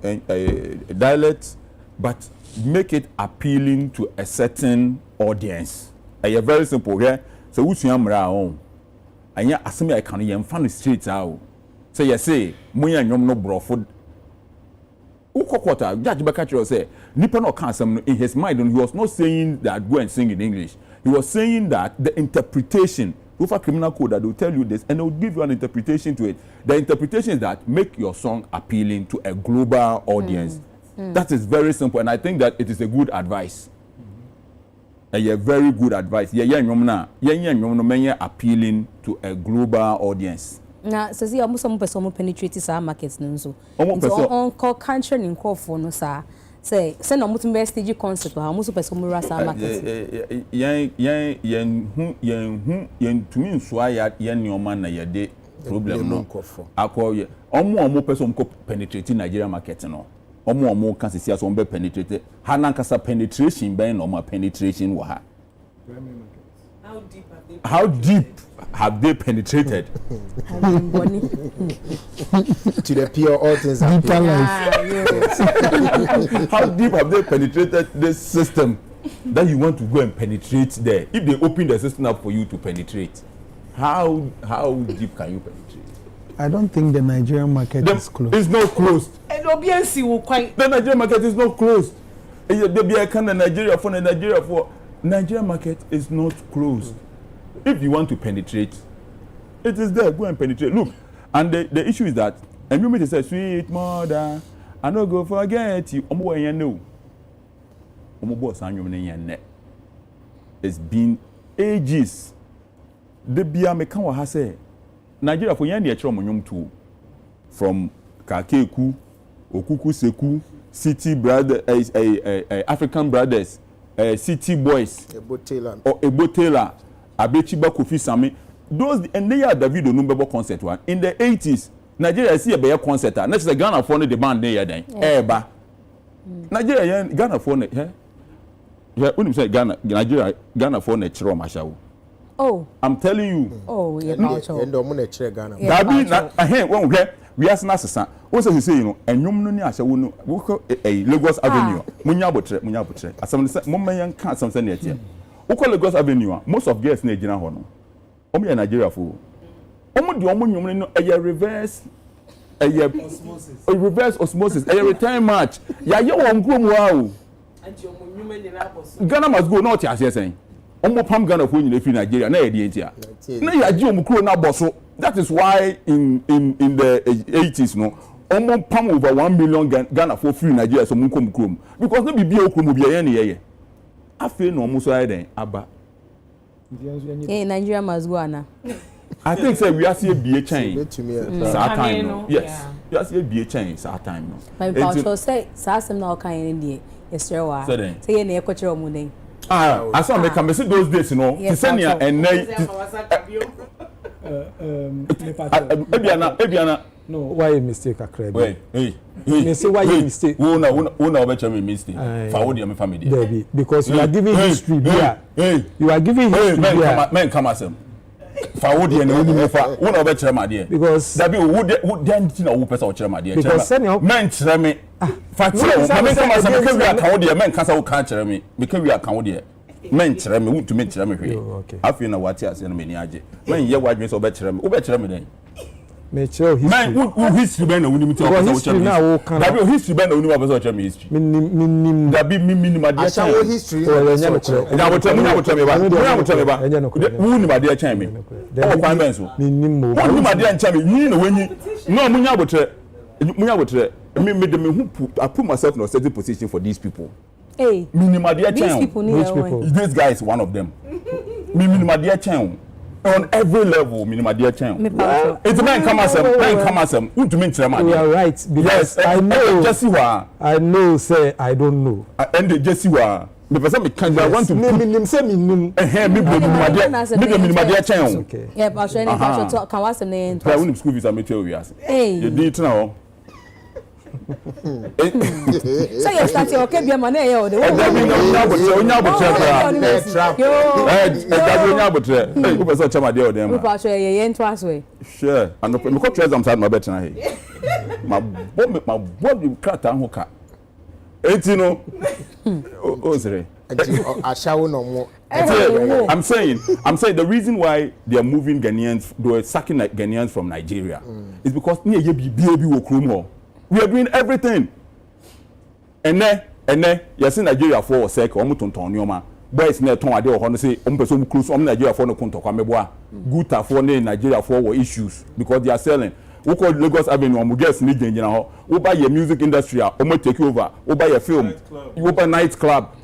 S15: dialect, but make it appealing to a certain audience. It's very simple here. So who's your own? And yeah, assume I can even find the streets out. So you say, "Moya nyom no brofo." Ukokota Judge Bakachiro say, "Nipa no can some in his mind." And he was not saying that go and sing in English. He was saying that the interpretation. With a criminal code that will tell you this and they will give you an interpretation to it. The interpretation is that make your song appealing to a global audience. That is very simple, and I think that it is a good advice. A very good advice. Appealing to a global audience.
S1: Now, so see, almost some person penetrate our markets so. On call country in call for no sir. Say send no mutu stage concert or almost person rasa market. Yen tumi nso ya nyoma na ye de problem no. Akọ ye. Omo person ko penetrate Nigeria market no. Omo kan sisi aso be penetrate. Ha na nkasa penetration ben no ma penetration wa ha. How deep have they penetrated?
S13: To the pure all things.
S15: How deep have they penetrated this system that you want to go and penetrate there? If they open the system up for you to penetrate, how deep can you penetrate?
S16: I don't think the Nigerian market is closed.
S15: It's not closed. The Nigerian market is not closed. Nigerian market is not closed. If you want to penetrate, it is there. Go and penetrate. Look, and the issue is that, and you may say, sweet mother, I don't go forget you. It's been ages. The Bia Mekanwa has said, Nigeria for Yandy Chomonyum too. From Kakeku, Okuku Seku, City Brothers, African Brothers, City Boys, Ebo Taylor, Abechiba Kofi Sami. Those and they are David Onumbebo concert one. In the 80s, Nigeria see a better concert. Next is Ghana for the band there then. Eba. Nigeria Ghana for it. Yeah, when you say Nigeria for the Chiro Mashaw.
S1: Oh,
S15: I'm telling you.
S1: Oh, yeah,
S13: no. And the Ghana.
S15: We ask Nasa. Also, you say, you know, and you know, a Lagos Avenue. Munyabotre. As some Mummayan can't something yet. Oko Lagos Avenue. Most of guests in Nigeria Hono. Omi Nigeria for. Omo the Omo a reverse. A reverse osmosis. A return match. Ya you won groom wow. Ghana must go. Not as you're saying. Omo pam Ghana for in Nigeria na edia na ya ji omukuro na boso. That is why in the 80s no omo pam over 1 million Ghana for free Nigeria so mun kom krom because no be okrom bi ye na ye afi no omo so aye aba.
S1: Hey, Nigeria must go ana.
S15: I think say we are see be a change. Sa time no. Yes. We are see be a change sa time no.
S1: My pastor say sa asem na o kan yen die. Yesre wa. Say ye na e kwetire omo den.
S15: I saw me come see those days no. To send ya and Ebiana.
S14: No, why a mistake akra.
S15: Wait, hey.
S14: Me say why a mistake.
S15: Who na obecha me mistake. Forward your family.
S14: Baby, because you are giving history here. You are giving history here.
S15: Men come asem. Forward your no me fa. Who na obecha me there.
S14: Because
S15: that be who then tin who person obecha me there.
S14: Because senior
S15: men chere me. Fact, men come asem because we account there men kasa who can chere me. Because we account there. Men chere me who to men chere me hwe. Afi na wati ase no me ni age. Men ye wadwen so obecha me. Obecha me then.
S14: Me show history.
S15: Man, who history ben na woni mi tell person
S14: history na wo kan.
S15: That be history ben na woni wa person tell me history.
S14: Min
S15: that be me ma dia
S13: chan. History.
S15: Ya wo tell me ba. Who ni ma dia chan me. O kwan ben so.
S14: Min mo.
S15: Who ni ma dia chan me. Ni na wenyi. No munya abotre. Munya abotre. Me I put myself in a certain position for these people.
S1: Hey.
S15: Minima dia chan.
S1: Which people?
S15: This guy is one of them. Minima dia chan. On every level, minimum dear chain. It's men come as them. Who to mean to
S14: you are right. Yes, I know.
S15: Jessiwa.
S14: I know, say I don't know.
S15: And the Jessiwa. The person me can want to
S14: say minimum.
S15: Minimum dear chain.
S14: Okay.
S1: Yeah, but I should can what's the name?
S15: I wouldn't school visa meet you.
S1: Hey.
S15: You did now.
S1: So you start your okay be money here o de.
S15: Who person chama dey o dem.
S1: Who pass ye ento aso.
S15: Sure. And me ko treasure am side my bet na here. My bomb krata ho ka. Enti no. O zere.
S13: Ashawo no mo.
S15: I'm saying the reason why they are moving Ghanaians, they are sacking Ghanaians from Nigeria is because we are doing everything. And then you see Nigeria for a sec, Omutontonoma. Boys near Tom Ade or say, person close on Nigeria for no conto, good for Nigeria for issues because they are selling. We call Lagos Avenue, we get sneaking, you know, we buy your music industry, we take over, we buy a film, we buy nightclub,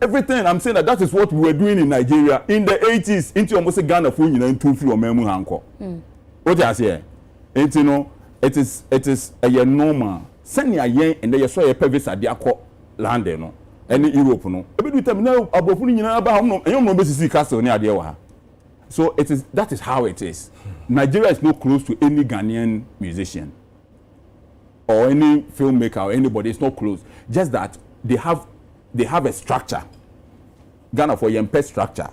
S15: everything. I'm saying that is what we were doing in Nigeria in the 80s, into almost a Ghana phone, you know, in 2 free or memu hanko. What I say? It's, you know, it is a normal. Send your yen and they saw a previous at the aqua land, no, and Europe, no. Every time now, about putting in about no, and you know, basically castle near the so that is how it is. Nigeria is not close to any Ghanaian musician or any filmmaker or anybody. It's not close. Just that they have a structure. Ghana for yempe structure.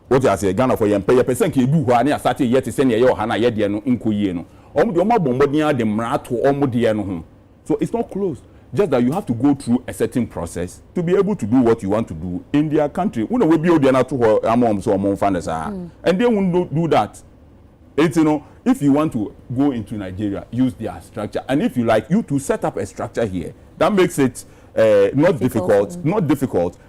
S15: What I say, Ghana for yempe. Your person can do what I started yet to send your Hana Yediano in Kuyeno. So it's not close. Just that you have to go through a certain process to be able to do what you want to do in their country. And they won't do that. It's, you know, if you want to go into Nigeria, use their structure. And if you like, you to set up a structure here, that makes it not difficult,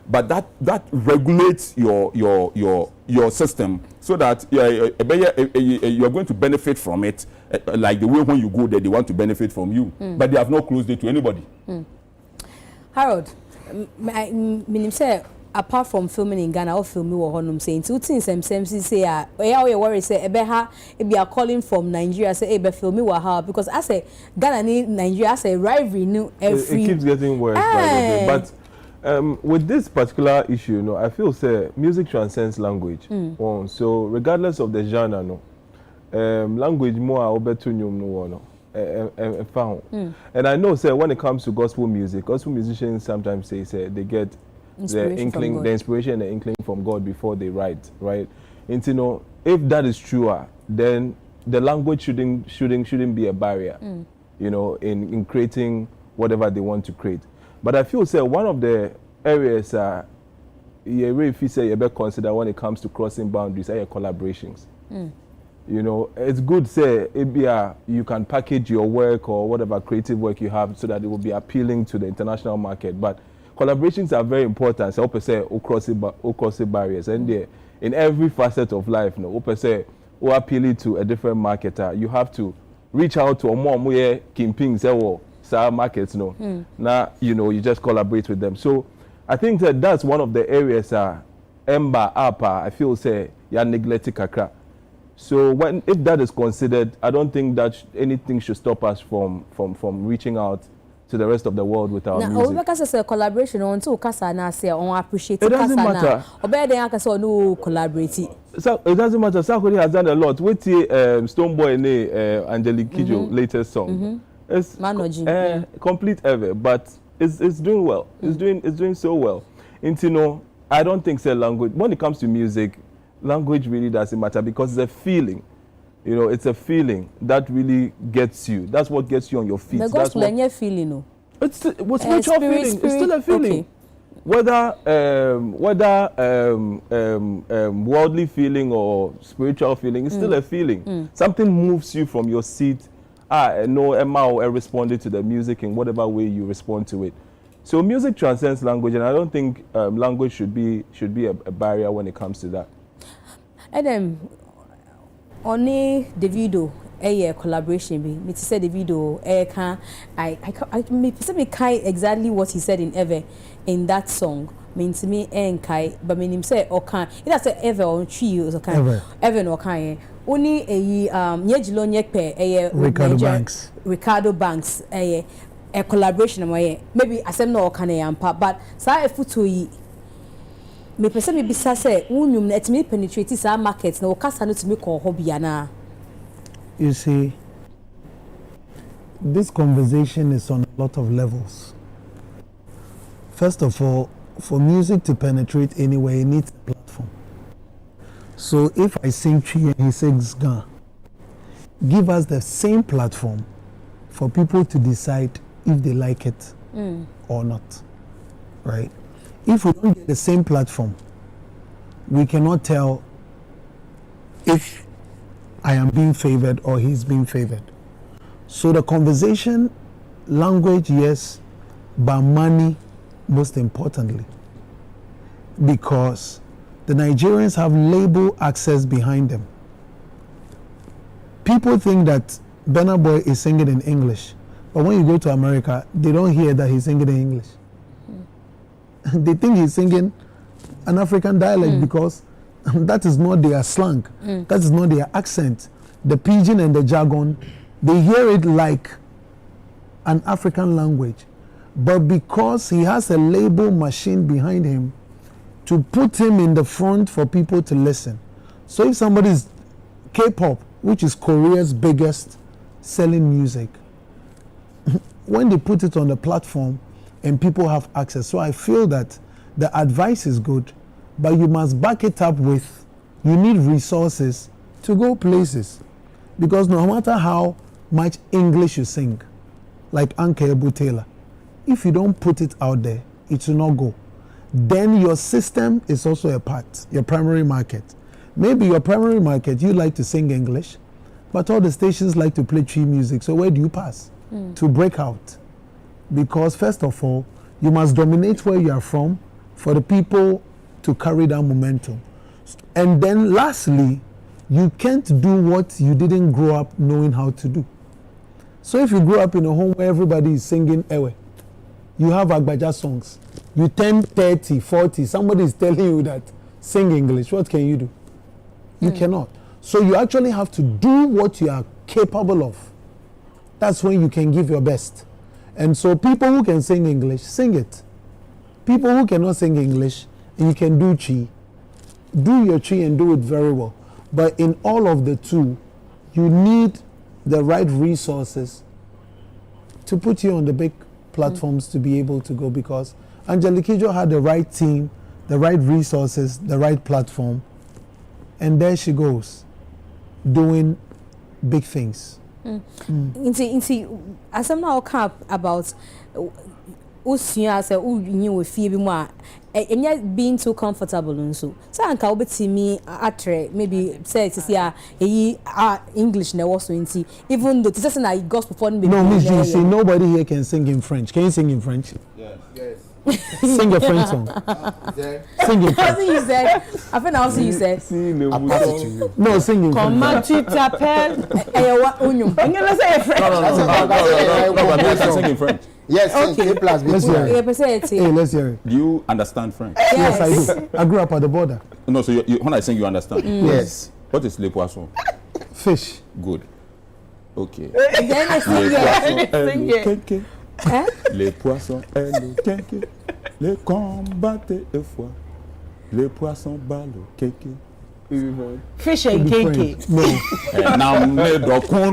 S15: but that regulates your system so that you're going to benefit from it, like the way when you go there, they want to benefit from you. But they have not closed it to anybody.
S1: Harold, I say, apart from filming in Ghana, or filming or honum saying two things, say, I worry say, if you are calling from Nigeria, say, filming wa because I say Ghana need Nigeria, I say rivalry new every.
S17: It keeps getting worse. But with this particular issue, you know, I feel say music transcends language. So regardless of the genre, no, language more obetunyum no. And I know, say, when it comes to gospel music, gospel musicians sometimes say they get the inspiration and the inkling from God before they write, right? And you know, if that is true, then the language shouldn't be a barrier, you know, in creating whatever they want to create. But I feel, say, one of the areas if you better consider when it comes to crossing boundaries are your collaborations. You know, it's good, say, you can package your work or whatever creative work you have so that it will be appealing to the international market. But collaborations are very important. So open say across barriers, and there in every facet of life, no open say who appeal to a different marketer. You have to reach out to a more kimping say markets, no. Now you just collaborate with them. So I think that's one of the areas Ember I feel say ya neglected kakra. So if that is considered, I don't think that anything should stop us from reaching out to the rest of the world with our music.
S1: Now, because it's a collaboration on two kasa na say on appreciate
S17: it doesn't matter.
S1: Obey the kasa no collaborate.
S17: So it doesn't matter. Sarkodie has done a lot with the Stoneboy and Angelique Kidjo latest song. It's complete ever, but it's doing well. It's doing so well. And I don't think say language when it comes to music, language really doesn't matter because it's a feeling. It's a feeling that really gets you. That's what gets you on your feet.
S1: The gospel and your feeling, no.
S17: It's spiritual feeling. It's still a feeling. Okay. Whether worldly feeling or spiritual feeling, it's still a feeling. Something moves you from your seat. No, Emma responded to the music in whatever way you respond to it. So music transcends language, and I don't think language should be a barrier when it comes to that.
S1: And then, only Davido, collaboration be. Me to say Davido, I can't exactly what he said in Ever in that song. Means to me kai, but me say okay. It has Ever on tree or kind. Ever no kind. Only Nyejilo Nyekpe Ricardo Banks a collaboration maybe asem no kan yampa but sa efuto yi me pese me bisa say unum na etimi penetrate sa market na okasa no timi ko hobby na.
S16: You see, this conversation is on a lot of levels. First of all, for music to penetrate anywhere, it needs a platform. So if I sing Chi and he sings Ga, give us the same platform for people to decide if they like it or not, right? If we don't get the same platform, we cannot tell if I am being favored or he's being favored. So the conversation, language, yes, but money most importantly, because the Nigerians have label access behind them. People think that Burna Boy is singing in English, but when you go to America, they don't hear that he's singing in English. They think he's singing an African dialect because that is not their slang, that is not their accent. The pidgin and the jargon, they hear it like an African language. But because he has a label machine behind him to put him in the front for people to listen. So if somebody is K-pop, which is Korea's biggest selling music, when they put it on the platform and people have access. So I feel that the advice is good, but you must back it up with, you need resources to go places. Because no matter how much English you sing, like Anke Ebu Taylor, if you don't put it out there, it will not go. Then your system is also a part, your primary market. Maybe your primary market, you like to sing English, but all the stations like to play tree music. So where do you pass? To break out? Because first of all, you must dominate where you are from for the people to carry that momentum. And then lastly, you can't do what you didn't grow up knowing how to do. So if you grow up in a home where everybody is singing Ewe, you have Agbaja songs, you turn 30, 40, somebody is telling you that sing English, what can you do? You cannot. So you actually have to do what you are capable of. That's when you can give your best. And so people who can sing English, sing it. People who cannot sing English, and you can do Chi, do your Chi and do it very well. But in all of the two, you need the right resources to put you on the big platforms to be able to go, because Angelique Kidjo had the right team, the right resources, the right platform, and there she goes, doing big things.
S1: As I'm now about Usia say you with fear more and yet being too comfortable and so anka obeti me atre maybe say to see English na also in even though this is na gospel for me.
S16: No, Mzgee, see, nobody here can sing in French. Can you sing in French?
S17: Yes. Yes.
S16: Sing a French song. Sing it.
S1: You said. I think I'll see you said.
S16: I'll pass it to you. No, sing in French.
S11: Comment tu t'appelles?
S1: I'm
S11: gonna say French.
S15: No, sing in French.
S13: Yes,
S1: okay.
S13: Let's
S16: hear it.
S1: Hey,
S16: let's hear it.
S15: Do you understand French?
S16: Yes, I do. I grew up at the border.
S15: No, so when I sing, you understand?
S13: Yes.
S15: What is le poisson?
S16: Fish.
S15: Good. Okay.
S1: Then I sing
S15: it. Les poissons et le kéké, les combattent et foi, les poissons ballent le kéké.
S11: Fish and kéké.
S16: No.
S15: Nam ne dokunu.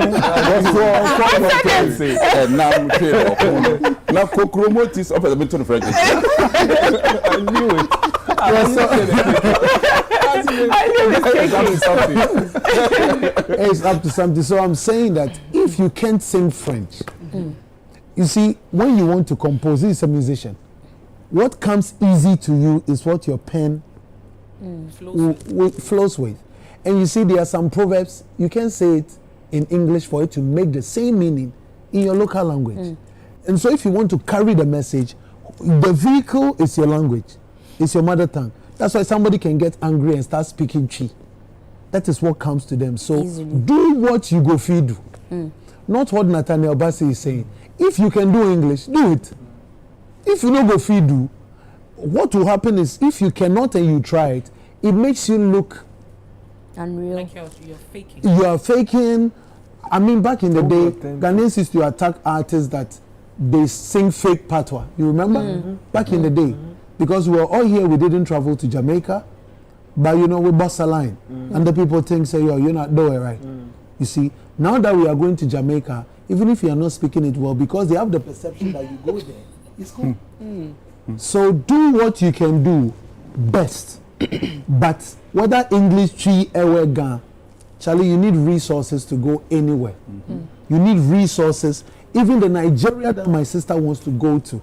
S15: Nam ne dokunu. Na kokromotis. En fait, I'm into the French.
S16: I knew it. It's up to something. So I'm saying that if you can't sing French, you see, when you want to compose, this is a musician. What comes easy to you is what your pen flows with. And you see, there are some proverbs, you can say it in English for it to make the same meaning in your local language. And so if you want to carry the message, the vehicle is your language, it's your mother tongue. That's why somebody can get angry and start speaking Chi. That is what comes to them. So do what you go feed do. Not what Nathaniel Bassey is saying. If you can do English, do it. If you don't go feed do, what will happen is if you cannot and you try it, it makes you look
S1: unreal.
S11: Like you're faking.
S16: You are faking. I mean, back in the day, Ghanaians used to attack artists that they sing fake patois. You remember? Back in the day. Because we were all here, we didn't travel to Jamaica. But you know, we bust a line. And the people think, say, yo, you're not doing it right. You see, now that we are going to Jamaica, even if you are not speaking it well, because they have the perception that you go there, it's cool. So do what you can do best. But whether English, Chi, Ewe, Gan, Charlie, you need resources to go anywhere. You need resources. Even the Nigeria that my sister wants to go to,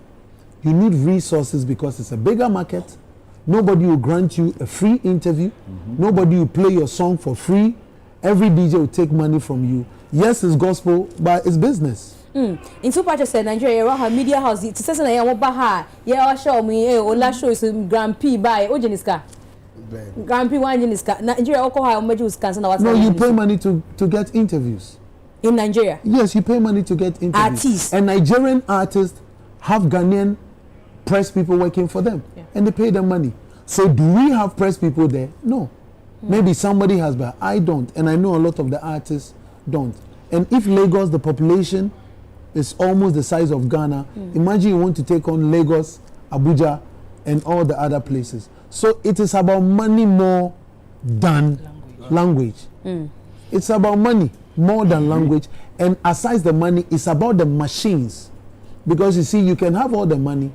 S16: you need resources because it's a bigger market. Nobody will grant you a free interview. Nobody will play your song for free. Every DJ will take money from you. Yes, it's gospel, but it's business.
S1: In two parts of Nigeria, you have media house. It's just a young baha. Yeah, show me. Ola show is Grand P by Ojeniska. Grand P one Jeniska. Nigeria, Okoha, Majus Cancer.
S16: No, you pay money to get interviews.
S1: In Nigeria?
S16: Yes, you pay money to get interviews.
S1: Artists.
S16: And Nigerian artists have Ghanaian press people working for them. And they pay them money. So do we have press people there? No. Maybe somebody has, but I don't. And I know a lot of the artists don't. And if Lagos, the population is almost the size of Ghana, imagine you want to take on Lagos, Abuja, and all the other places. So it is about money more than language. It's about money more than language. And aside the money, it's about the machines. Because you see, you can have all the money,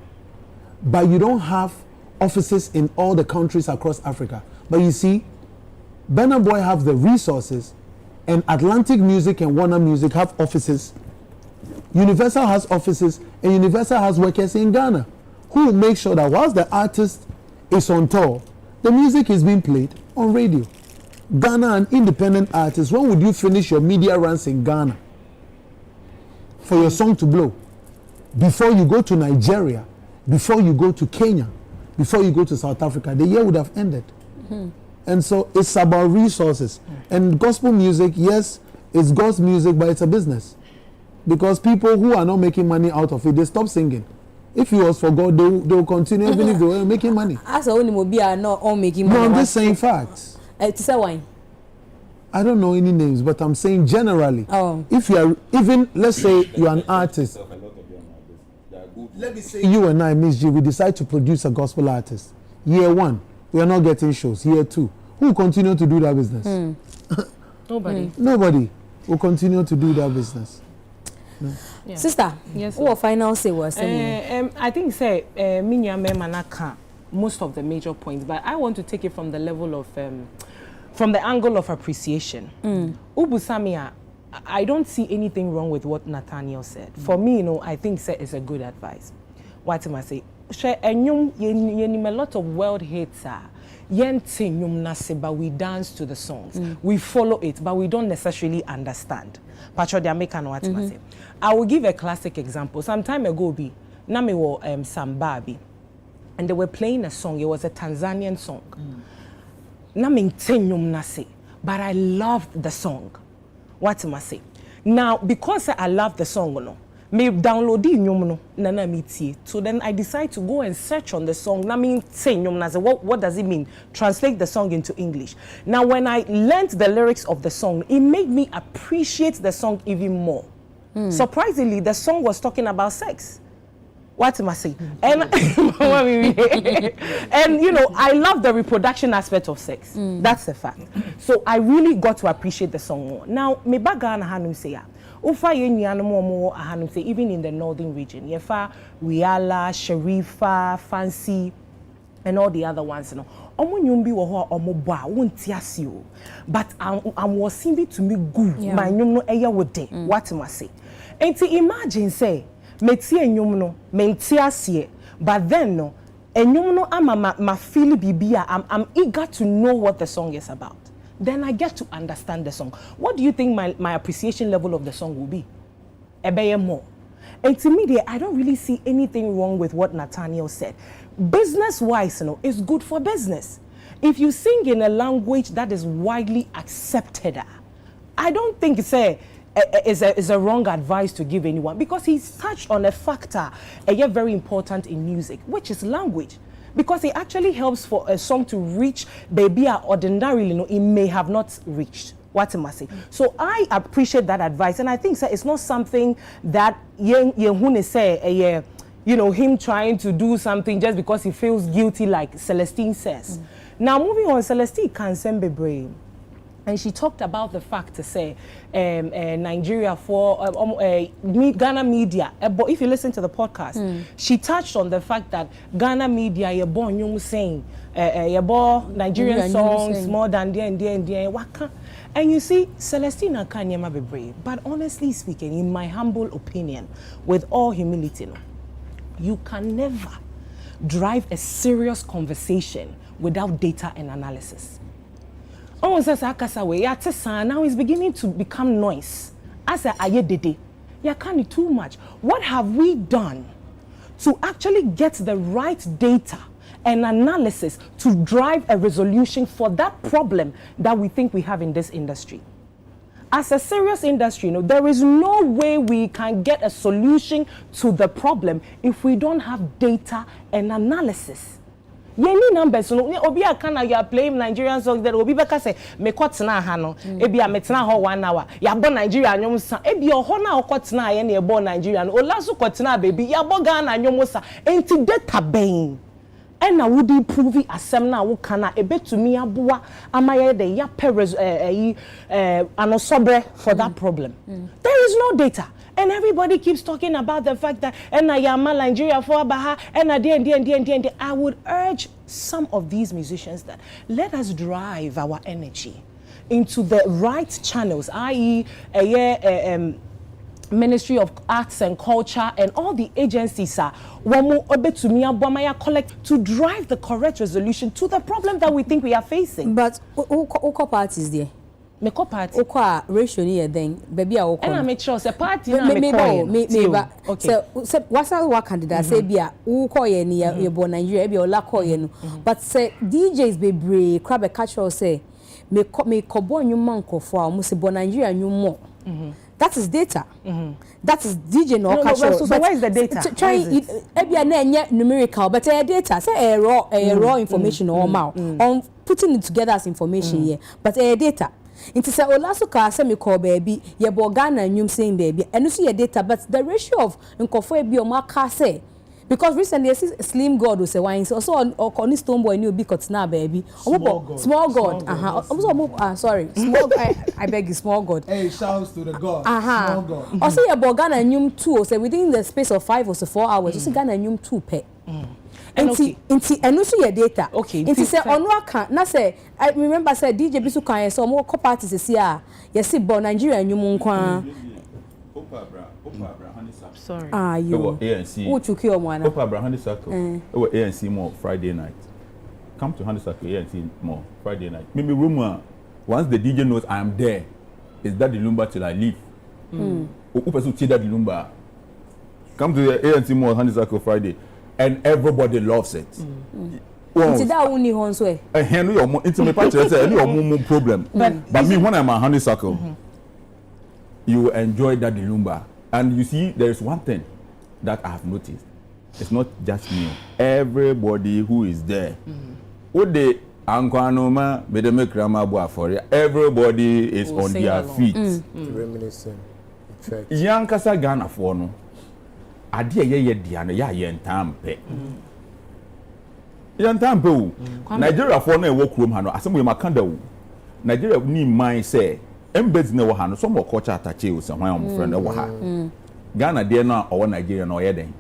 S16: but you don't have offices in all the countries across Africa. But you see, Burna Boy have the resources, and Atlantic Music and Warner Music have offices. Universal has offices, and Universal has workers in Ghana who make sure that whilst the artist is on tour, the music is being played on radio. Ghana, an independent artist, when would you finish your media runs in Ghana for your song to blow? Before you go to Nigeria, before you go to Kenya, before you go to South Africa, the year would have ended. And so it's about resources. And gospel music, yes, it's God's music, but it's a business. Because people who are not making money out of it, they stop singing. If it was for God, they will continue even if they were making money.
S1: As only Mobi are not all making money.
S16: No, I'm just saying facts.
S1: To say why?
S16: I don't know any names, but I'm saying generally. If you are, even let's say you're an artist. Let me say you and I, Mzgee, we decide to produce a gospel artist. Year 1, we are not getting shows. Year 2, who will continue to do that business?
S11: Nobody.
S16: Nobody will continue to do that business.
S1: Yeah. Sister, yes, what final say was?
S11: I think say Minya Manaka most of the major points, but I want to take it from the level of from the angle of appreciation. Ubusamia, I don't see anything wrong with what Nathaniel said. For me, you know, I think it's a good advice. What am I say? A lot of world hits are but we dance to the songs. We follow it, but we don't necessarily understand. I will give a classic example. Some time ago, Namiwo Sambabi. and they were playing a song. It was a Tanzanian song. Na maintain nase, but I loved the song. What am I say? Now, because I love the song, no, me download it, nana meet. So then I decide to go and search on the song. Na maintain nase. What does it mean? Translate the song into English. Now, when I learned the lyrics of the song, it made me appreciate the song even more. Surprisingly, the song was talking about sex. What am I saying? And and you know, I love the reproduction aspect of sex. That's a fact. So I really got to appreciate the song more. Now, me baga na hanum say ya. Ufa yenyi mo hanum say even in the northern region. Yefa Riala, Sharifa, Fancy, and all the other ones, you know. Omo nyumbi wo ho omo bo a wonti ase o. But I'm was be to me good. My nyum no eya wo de. What am I say? Enti imagine say metie enyum no menti ase, but then no enyum no ama ma feel bibia. I'm eager to know what the song is about. Then I get to understand the song. What do you think my appreciation level of the song will be? Ebeye more. And to me, I don't really see anything wrong with what Nathaniel said. Business-wise, you know, it's good for business. If you sing in a language that is widely accepted, I don't think it's a wrong advice to give anyone, because he's touched on a factor very important in music, which is language. Because it actually helps for a song to reach baby ordinarily, you know, it may have not reached. What am I saying? So I appreciate that advice, and I think it's not something that say you know, him trying to do something just because he feels guilty, like Celestine says. Now moving on, Celestine can send be brave. And she talked about the fact to say Nigeria for Ghana media. But if you listen to the podcast, she touched on the fact that Ghana media you're born you saying you're born Nigerian songs more than there waka. And you see, Celestina Kanyama be brave. But honestly speaking, in my humble opinion, with all humility, you can never drive a serious conversation without data and analysis. Now it's beginning to become noise. As a ayedede, you can't too much. What have we done to actually get the right data and analysis to drive a resolution for that problem that we think we have in this industry? As a serious industry, you know, there is no way we can get a solution to the problem if we don't have data and analysis. Yeni numbers no obi akana you are playing Nigerian songs that obi beka say me kwatena ha no ebi a metena ho 1 hour ya bo Nigeria anyom sa ebi ho na kwatena ye na e bo Nigeria no olaso kwatena baby ya bo Ghana anyom sa enti data ben and na would improve asem na wo kana ebetumi aboa amaye de ya peres anosobre for that problem. There is no data. And everybody keeps talking about the fact that Nigeria for Baha and I would urge some of these musicians that let us drive our energy into the right channels, i.e. Ministry of Arts and Culture and all the agencies collect to drive the correct resolution to the problem that we think we are facing.
S1: But who parties there? Me ko party okwa ratio ni then baby a okwa
S11: and I make sure say party na me ko
S1: so wasa wa candidate say bia who call ye ni ye bo Nigeria bia ola call ye no but say DJs be brave crab catch us say me ko bo nyuma nkofo a mo say bo Nigeria nyumo. That is data. That is DJ no catch.
S11: So where is the data?
S1: Try ebia na enye numerical but data say raw information or on putting it together as information here but data. It is a olasuka say me call baby ye bo Ghana nyum saying baby and so your data but the ratio of nkofo ebi o maka say because recently Slim God will say why also on Stone Boy new be na baby small god sorry small I beg you small god.
S5: Hey, shouts to the god. Small god.
S1: Also ye bo Ghana nyum 2 say within the space of 5 or 4 hours also Ghana nyum 2 pe. And also your data. Okay. Inti say onu aka na say I remember say DJ Bisu kan so mo co parties say yes bo Nigeria nyum nkwa.
S15: Opa bra Honeysuckle.
S11: Sorry.
S1: You.
S15: ANC.
S1: Who took your one?
S15: Opa bra Honeysuckle. Ewo ANC more Friday night. Come to Honeysuckle ANC more Friday night. Maybe rumor once the DJ knows I am there, is that the lumba till I leave. Who person see that the lumba? Come to the ANC more Honeysuckle Friday. and everybody loves it.
S1: Well, it's that only one way.
S15: It's my part. It's problem. But me, when I'm a honeysuckle, you enjoy that lumba, and you see, there is one thing that I have noticed. It's not just me. Everybody who is there, everybody is on their feet.
S13: Reminiscing.
S15: Young Kasa Ghana for no. Adia ye diana ya yentampe. Yentampe. Nigeria for no work room hano. Asem we makanda wo. Nigeria ni mind say embeds ne wo hano. Some more culture attache o some my friend wo ha. Ghana dey na owo Nigeria na oyeden.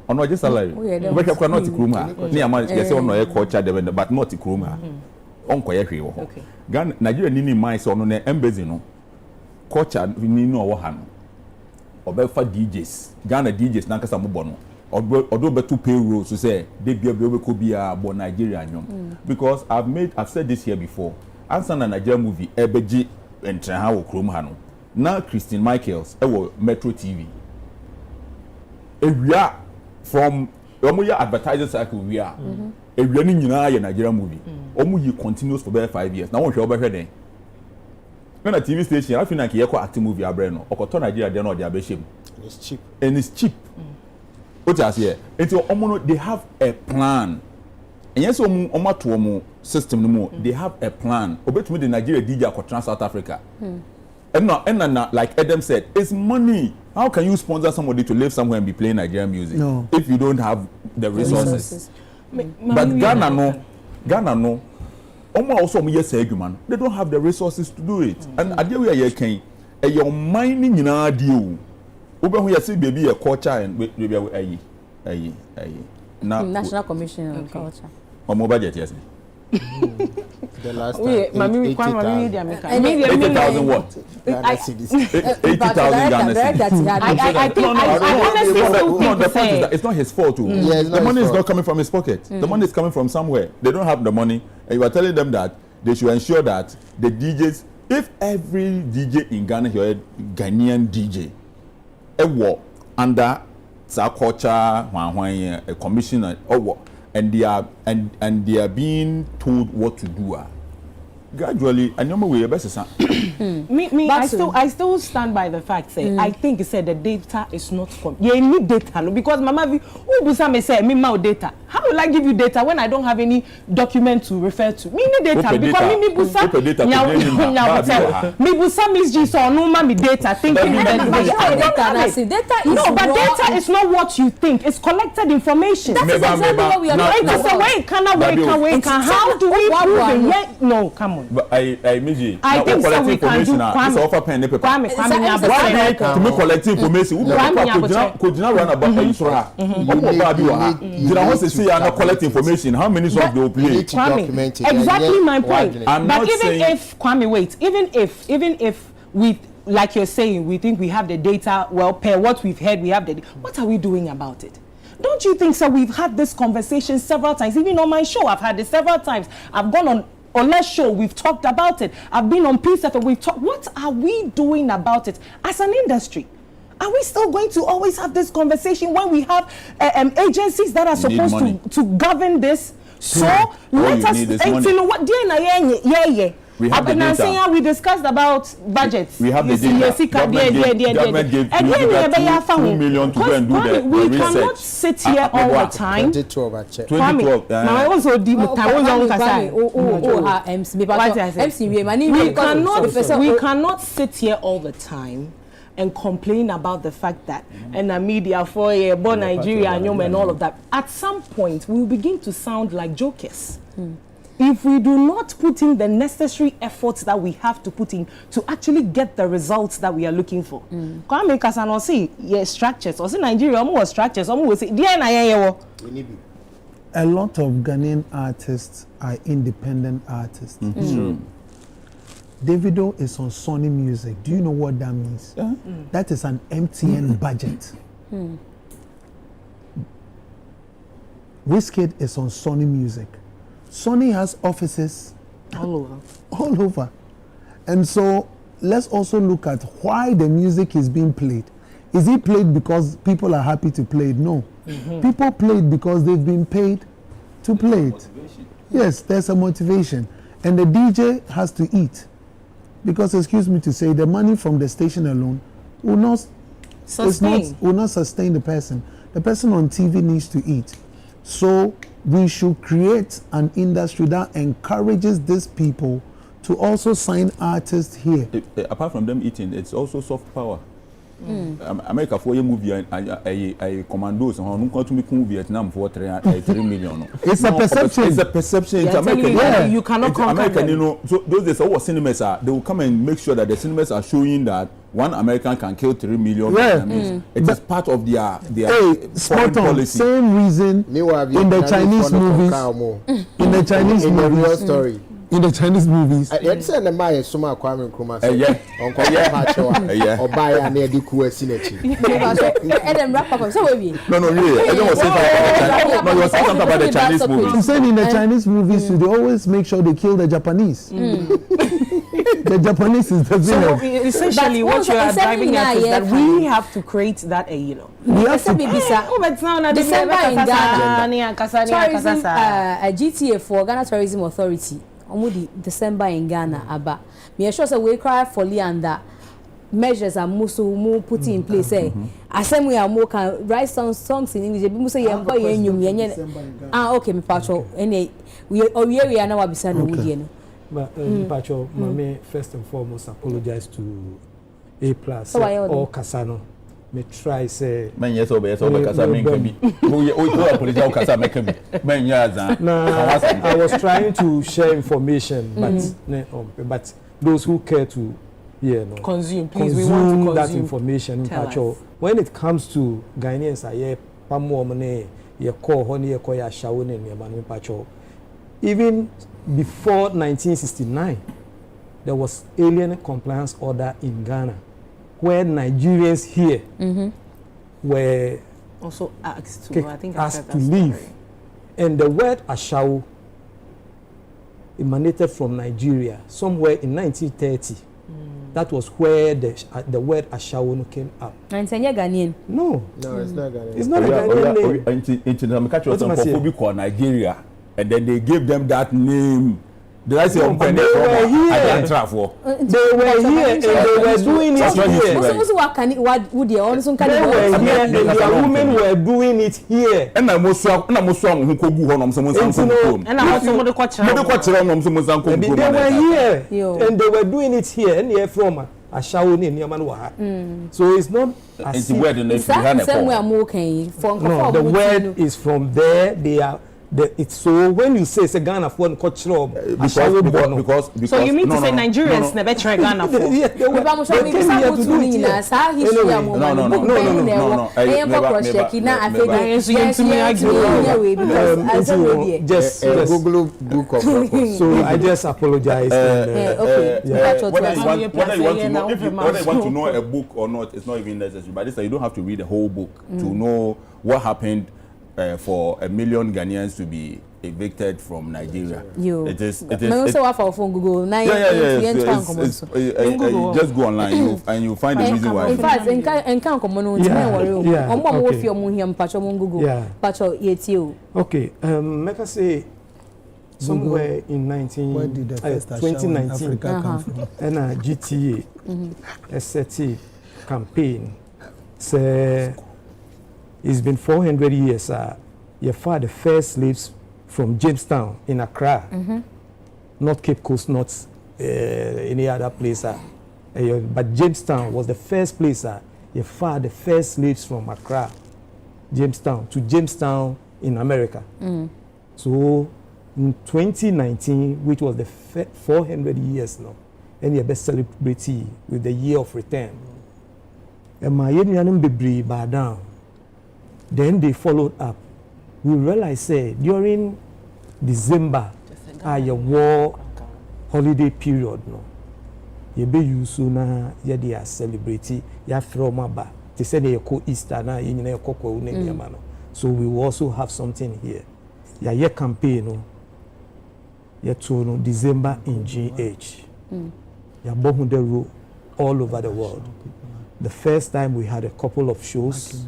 S15: Ono just salary. We can not room ha. Ni ama yes ono ye culture dey but not room ha. Onko ye hwe wo ho. Ghana Nigeria ni mind say ono na embeds no. Culture ni no wo hano. Obefa DJs Ghana DJs na nkasa mo bo no odo betu payroll so say they be ko bia bo Nigeria nyom because I've said this here before answer na Nigeria movie ebeji entra ha wo krom ha no na Christine Michaels e wo Metro TV ewia from omo advertising cycle we are ewia ni nyina ye Nigeria movie omo yi continuous for 5 years na won hwe obehwe den when a TV station, I feel like you acting movie abreno. Okoto Nigeria they know they are beshim.
S13: It's cheap.
S15: And it's cheap. What I say? Until omono they have a plan. And yes, omo to omo system no more. They have a plan. Obetumi the Nigeria DJ ko trans South Africa. And now, like Adam said, it's money. How can you sponsor somebody to live somewhere and be playing Nigerian music if you don't have the resources? But Ghana no. Also, they don't have the resources to do it. And at the way you can, your mining in our deal. Over here, see, baby, a culture and baby,
S1: National Commission on Culture.
S15: Or more budget, yes.
S13: The last time,
S15: 80,000 what? 80,000 Ghana cedis. It's not his fault too. The money is not coming from his pocket. The money is coming from somewhere. They don't have the money, and you are telling them that they should ensure that the DJs, if every DJ in Ghana here, Ghanaian DJ, a war under culture, a commissioner, and they are being told what to do. Gradually, I know we are best.
S11: I still stand by the fact say I think he said the data is not you need data no because mama we busa me say me ma data. How will I give you data when I don't have any document to refer to? Me need data because me busa me busa Mzgee so no ma me data thinking that data no but data is not what you think. It's collected information. That is exactly what we are doing. How do we prove it? No, come on.
S15: But I Mzgee.
S11: I think so we can do Kwame
S15: to me collect information. Could you run about Israel? Collect information. How many songs they will play?
S11: Exactly my point. But even if Kwame wait, even if we like you're saying, we think we have the data well per what we've heard, we have the what are we doing about it? Don't you think so? We've had this conversation several times. Even on my show, I've had it several times. I've gone on last show, we've talked about it. I've been on PCF, we've talked. What are we doing about it as an industry? Are we still going to always have this conversation when we have agencies that are supposed to govern this? So let us. You know what? We have the data. We discussed about budgets.
S15: We have the data. Government gave $2 million to go and do the
S11: research. We cannot sit here all the time.
S13: 2012.
S11: Now I also did. We cannot sit here all the time and complain about the fact that and the media for born Nigeria and all of that. At some point, we will begin to sound like jokers. If we do not put in the necessary efforts that we have to put in to actually get the results that we are looking for. Kwame Kasano see structures. Or see Nigeria more structures. A lot
S16: of Ghanaian artists are independent artists. Davido is on Sony Music. Do you know what that means? That is an MTN budget. Wizkid is on Sony Music. Sony has offices all over. And so let's also look at why the music is being played. Is it played because people are happy to play it? No. People play it because they've been paid to play it. Yes, there's a motivation. And the DJ has to eat. Because, excuse me to say, the money from the station alone will not sustain the person. The person on TV needs to eat. So we should create an industry that encourages these people to also sign artists here.
S15: Apart from them eating, it's also soft power. America for a movie, a commandos on Vietnam for 3 million.
S16: It's a perception.
S15: It's a perception. It's
S11: American. You cannot conquer
S15: American, you know. So those days, our cinemas are. They will come and make sure that the cinemas are showing that one American can kill 3 million. It is part of their foreign policy.
S16: Same reason in the Chinese movies. In the Chinese movies, story. In the Chinese movies,
S13: it's an amaya suma kwame nkrumah. Uncle Pacho or buy an ediku sinechi.
S15: No, really. I don't say that. No, you were saying something about the Chinese movies.
S16: I'm saying in the Chinese movies, they always make sure they kill the Japanese. The Japanese is the villain.
S11: So essentially, what you are driving at is that we have to create that, you know.
S16: We have to.
S1: December in Ghana, tourism, GTA for Ghana Tourism Authority. Omudi December in Ghana aba. Me sure say we cry for Leanda measures are more put in place. Asem we are more can write songs in English. Be say yem boy yenye. Okay, me pacho. Any we are now abisa no wudi no.
S14: But pacho, me first and foremost apologize to A+ or Kasano. Me try say
S15: man yes obe kasa men kemi o police o kasa men kemi man yaza.
S14: I was trying to share information but those who care to
S11: consume, please, we want to consume
S14: that information. When it comes to Ghanaians aye pamo mone ye call honey ye call ya shawo ne manu pacho. Even before 1969 there was alien compliance order in Ghana, where Nigerians here were
S11: also asked to
S14: leave. And the word Ashawo emanated from Nigeria somewhere in 1930. That was where the word Ashawo came up.
S1: And it's not Ghanaian.
S14: No,
S13: it's not Ghanaian.
S14: It's not a
S15: Ghanaian name. Nigeria, and then they gave them that name. Did I say
S14: they were here? They were here and they were doing it here. They were here and their women were doing it here.
S15: And I most strong who could go on someone's home.
S11: And I also
S14: they were here and they were doing it here and here from Ashawuni and Yamanwa. So it's not as
S15: the word in
S14: the word is from there. They are. It's so when you say Ghana for cultural
S15: because
S11: so you mean to say Nigerians never try Ghana for
S14: just Google book of records. So I just apologize.
S15: Whether you want to know a book or not, it's not even necessary. But this you don't have to read the whole book to know what happened for 1 million Ghanaians to be evicted from Nigeria. It is.
S1: Google.
S15: Just go online and you find the reason why.
S1: In fact,
S14: okay. Make us say somewhere in 2019 and a GTA SCT campaign say. It's been 400 years. You fought the first slaves from Jamestown in Accra, not Cape Coast, not any other place. But Jamestown was the first place. You fought the first slaves from Accra, Jamestown, to Jamestown in America. So in 2019, which was the 400 years now, and you best celebrate with the year of return. And my be down. Then they followed up. We realized, during December, your war holiday period, no, you be used to na you dey celebrate, you throw my back. They said they call Easter na you know koko mano. So we will also have something here. Your campaign, no, you to December in GH. You bomb the road all over the world. The first time we had a couple of shows.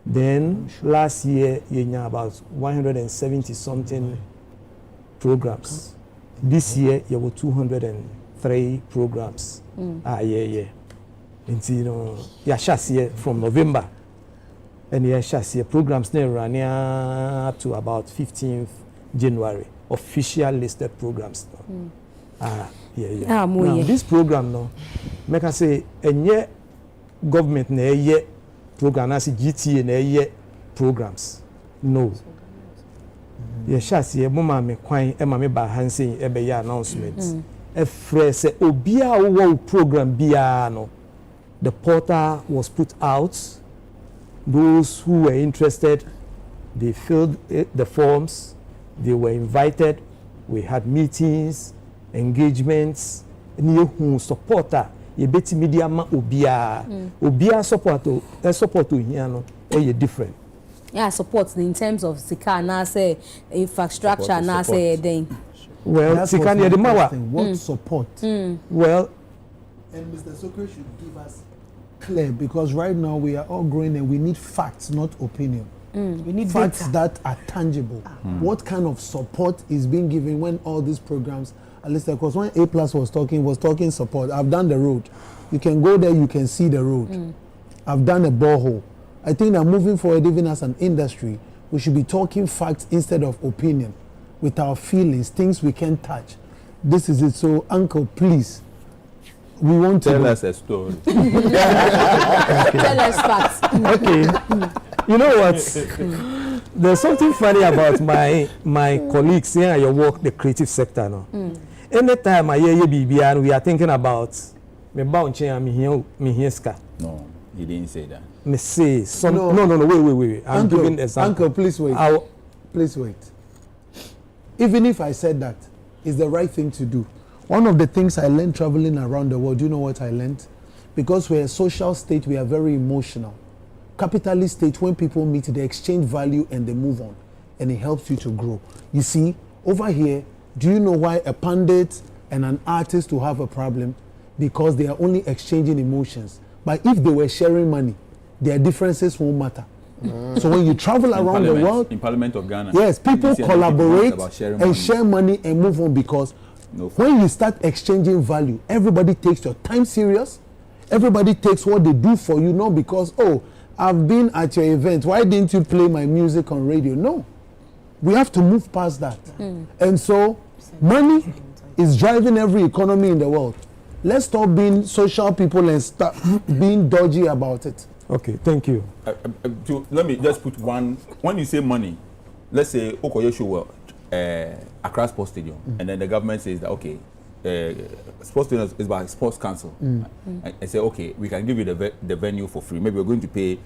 S14: Then last year, you know, about 170 something programs. This year, there were 203 programs. Yeah. And you know, yeah, from November. And yeah, programs now running up to about 15th January. Official listed programs. Now, this program, no, make I say, and government na program as GTA na programs. No. Yes, mama me kwan e ma me ba hansen e be ya announcements. E fresh obia wo program bia no. The portal was put out. Those who were interested, they filled the forms. They were invited. We had meetings, engagements. Ni who supporter ye beti media ma obia support here no e different.
S1: Yeah, support in terms of sika na say infrastructure na say then.
S14: Well, sika near the mawa.
S16: What support?
S14: Well,
S16: and Mr. Sokre should give us clear, because right now we are all growing and we need facts, not opinion.
S1: We need
S16: facts
S1: data
S16: that are tangible. What kind of support is being given when all these programs are listed? Because when A+ was talking support. I've done the road. You can go there, you can see the road. I've done a borehole. I think that moving forward, even as an industry, we should be talking facts instead of opinion, with our feelings, things we can touch. This is it. So, Uncle, please, we want
S15: to tell us a story.
S1: Tell us facts.
S14: Okay. You know what? There's something funny about my colleagues here at your work, the creative sector now. Anytime I hear BB and we are thinking about me bounce me here ska.
S15: No, he didn't say that.
S14: Me say some no, wait. I'm
S16: Uncle,
S14: giving an example.
S16: Uncle, please wait. Please wait. Even if I said that, it's the right thing to do. One of the things I learned traveling around the world, do you know what I learned? Because we're a social state, we are very emotional. Capitalist state, when people meet, they exchange value and they move on. And it helps you to grow. You see, over here, do you know why a pundit and an artist will have a problem? Because they are only exchanging emotions. But if they were sharing money, their differences won't matter. So when you travel around the world,
S15: in Parliament of Ghana,
S16: yes, people collaborate and share money and move on, because when you start exchanging value, everybody takes your time serious. Everybody takes what they do for you, not because, oh, I've been at your event, why didn't you play my music on radio? No. We have to move past that. And so money is driving every economy in the world. Let's stop being social people and start being dodgy about it.
S14: Okay, thank you.
S15: Let me just put one. When you say money, let's say Okoye show Accra Sports Stadium, and then the government says that okay, Sports Stadium is by Sports Council, and say okay, we can give you the venue for free. Maybe we're going to pay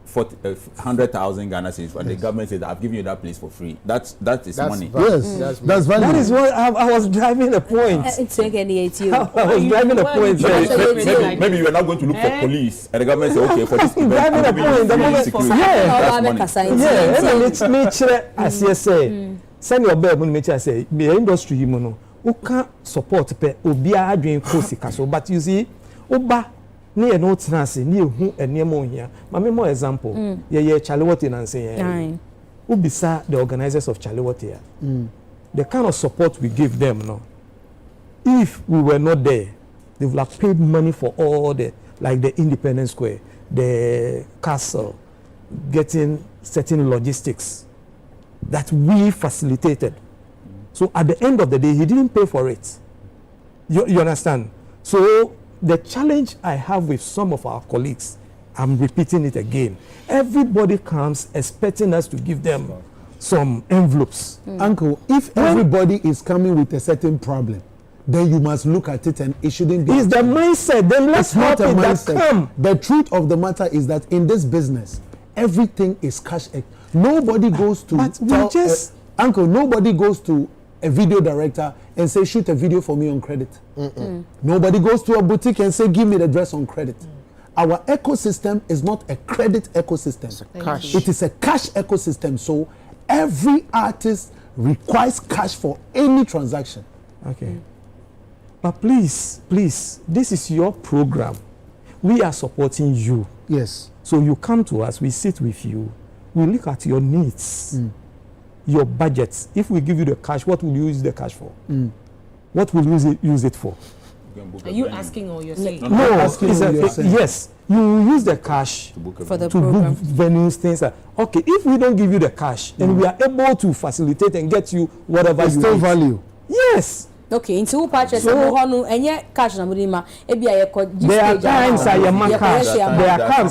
S15: 100,000 Ghana cedis, and the government says I've given you that place for free. That is money.
S16: Yes, that's value.
S14: That is what I was driving a point.
S1: It's taking it you.
S14: I was driving a point.
S15: Maybe you are not going to look for police, and the government says okay, for this event,
S14: driving a point. The moment, that's money. Nature, as you say, send your bill when nature say, the industry, you know, who can't support pe obia adwen kosi. But you see, oba. Near no tenancy, near who and near more here. My more example, yeah, Charlie and say, Ubisa, the organizers of Charlie. The kind of support we give them now. If we were not there, they would have paid money for all the, like the Independence Square, the castle, getting certain logistics that we facilitated. So at the end of the day, he didn't pay for it. You understand? So the challenge I have with some of our colleagues, I'm repeating it again. Everybody comes expecting us to give them some envelopes.
S16: Uncle, if everybody is coming with a certain problem, then you must look at it and it shouldn't be.
S14: It's the mindset. Then let's not a mindset.
S16: The truth of the matter is that in this business, everything is cash. Nobody goes to Uncle, nobody goes to a video director and say shoot a video for me on credit. Nobody goes to a boutique and say give me the dress on credit. Our ecosystem is not a credit ecosystem. It is a cash ecosystem. So every artist requires cash for any transaction.
S14: Okay. But please, this is your program. we are supporting you.
S16: Yes.
S14: So you come to us, we sit with you, we look at your needs, your budgets. If we give you the cash, what will you use the cash for? What will you use it for?
S11: Are you asking or you're saying?
S14: No, yes. You use the cash to book venues, things like. Okay, if we don't give you the cash, and we are able to facilitate and get you whatever you
S16: still
S14: need.
S16: Value.
S14: Yes.
S1: Okay, into who purchase cash na mudima ebi
S14: there are times I am cash. There are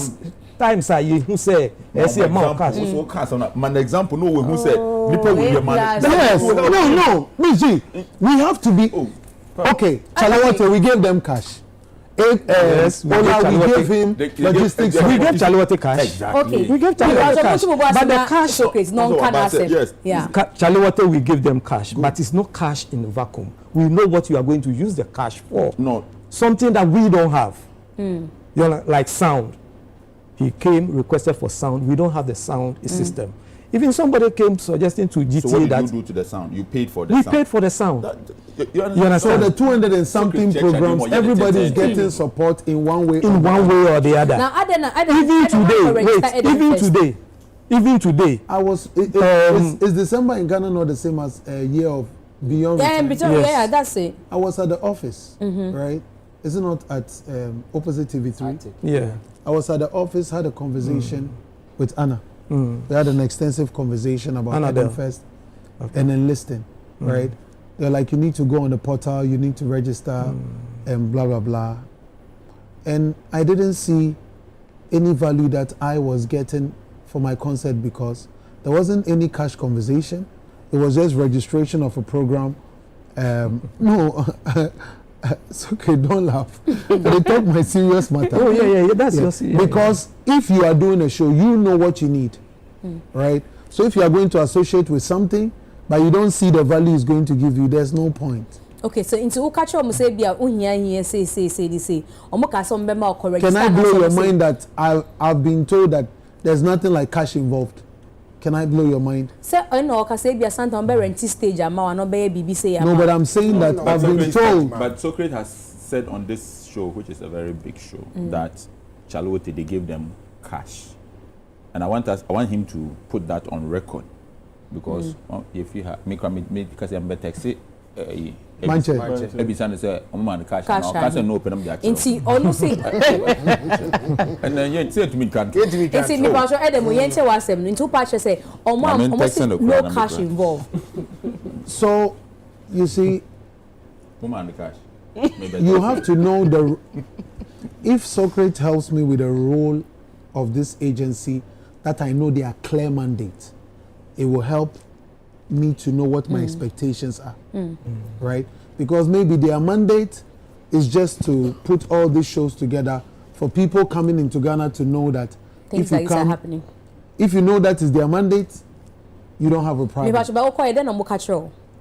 S14: times I who say yes, amount cash.
S15: Also cash on an example. No, who say people with your money.
S16: Yes. No. Mzgee, we have to be. Okay, Chalawate, we gave them cash.
S14: Yes,
S16: we gave him logistics.
S14: We gave Chalawate cash.
S15: Exactly.
S1: Okay.
S14: We gave Chalawate cash. But the cash,
S15: yes.
S1: Yeah.
S14: Chalawate, we give them cash, but it's not cash in a vacuum. We know what you are going to use the cash for.
S15: No.
S14: Something that we don't have. You know, like sound. He came, requested for sound. We don't have the sound system. Even somebody came suggesting to GTA
S15: so what did
S14: that
S15: you do to the sound? You paid for the
S14: we
S15: sound.
S14: paid for the sound.
S15: You
S14: understand?
S16: So the 200 and something programs, everybody is getting support in one way.
S14: Or the other.
S1: Now,
S14: Even today,
S16: I was. Is December in Ghana not the same as a year of beyond?
S1: Yeah, that's it.
S16: I was at the office, right? Is it not at opposite TV3?
S14: Yeah.
S16: I was at the office, had a conversation with Anna. We had an extensive conversation about Adam First and enlisting, right? They're like, you need to go on the portal, you need to register, and blah, blah, blah. And I didn't see any value that I was getting for my concert because there wasn't any cash conversation. It was just registration of a program. No, it's okay, don't laugh. They talk my serious matter.
S14: Oh, yeah, that's your serious.
S16: Because if you are doing a show, you know what you need, right? So if you are going to associate with something, but you don't see the value it's going to give you, there's no point.
S1: Okay, so into Ukacho Musebia, say,
S16: can I blow your mind that I've been told that there's nothing like cash involved? Can I blow your mind?
S1: No, but
S16: I'm saying that I've been told.
S15: But Socrates has said on this show, which is a very big show, that Chalawate, they gave them cash. And I want him to put that on record. Because if you have because I'm better say every Sunday say cash now no open them and
S1: see honestly
S15: and then say to me can
S1: it's me pass Adam yente wasem into patch say no cash involved.
S16: So you see
S15: woman cash
S16: you have to know if Socrates helps me with the role of this agency that I know they are clear mandate, it will help me to know what my expectations are, right? Because maybe their mandate is just to put all these shows together for people coming into Ghana to know that
S1: things like that are happening.
S16: If you know that is their mandate, you don't have a problem.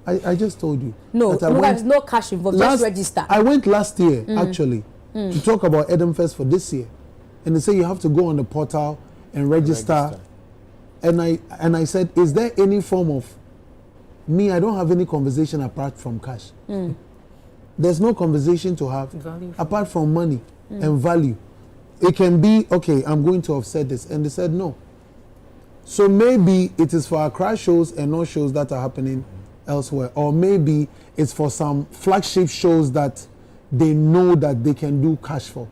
S16: I just told you.
S1: No, there's no cash involved, just register.
S16: I went last year, actually, to talk about Eden Fest for this year. And they say you have to go on the portal and register. And I said, is there any form of I don't have any conversation apart from cash. There's no conversation to have apart from money and value. It can be, okay, I'm going to offset this. And they said no. So maybe it is for our crash shows and no shows that are happening elsewhere. Or maybe it's for some flagship shows that they know that they can do cash for.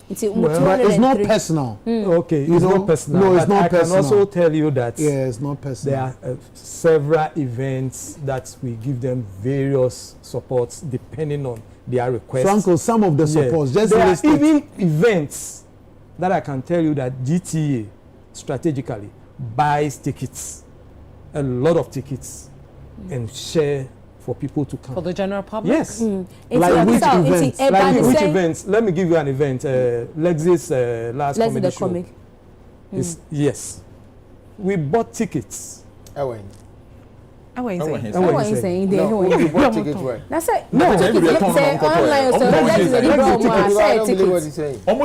S16: But it's not personal.
S14: Okay, it's not personal.
S16: No, it's not personal.
S14: I can also tell you that
S16: it's not personal.
S14: There are several events that we give them various supports depending on their requests.
S16: Franco, some of the supports. Just
S14: there are even events that I can tell you that GTA strategically buys tickets, a lot of tickets, and share for people to come.
S11: For the general public?
S14: Yes. Like which events? Which events? Let me give you an event. Lexi's last comedy show. Yes. We bought tickets.
S1: Saying they
S16: bought tickets where?
S1: That's it. No, online.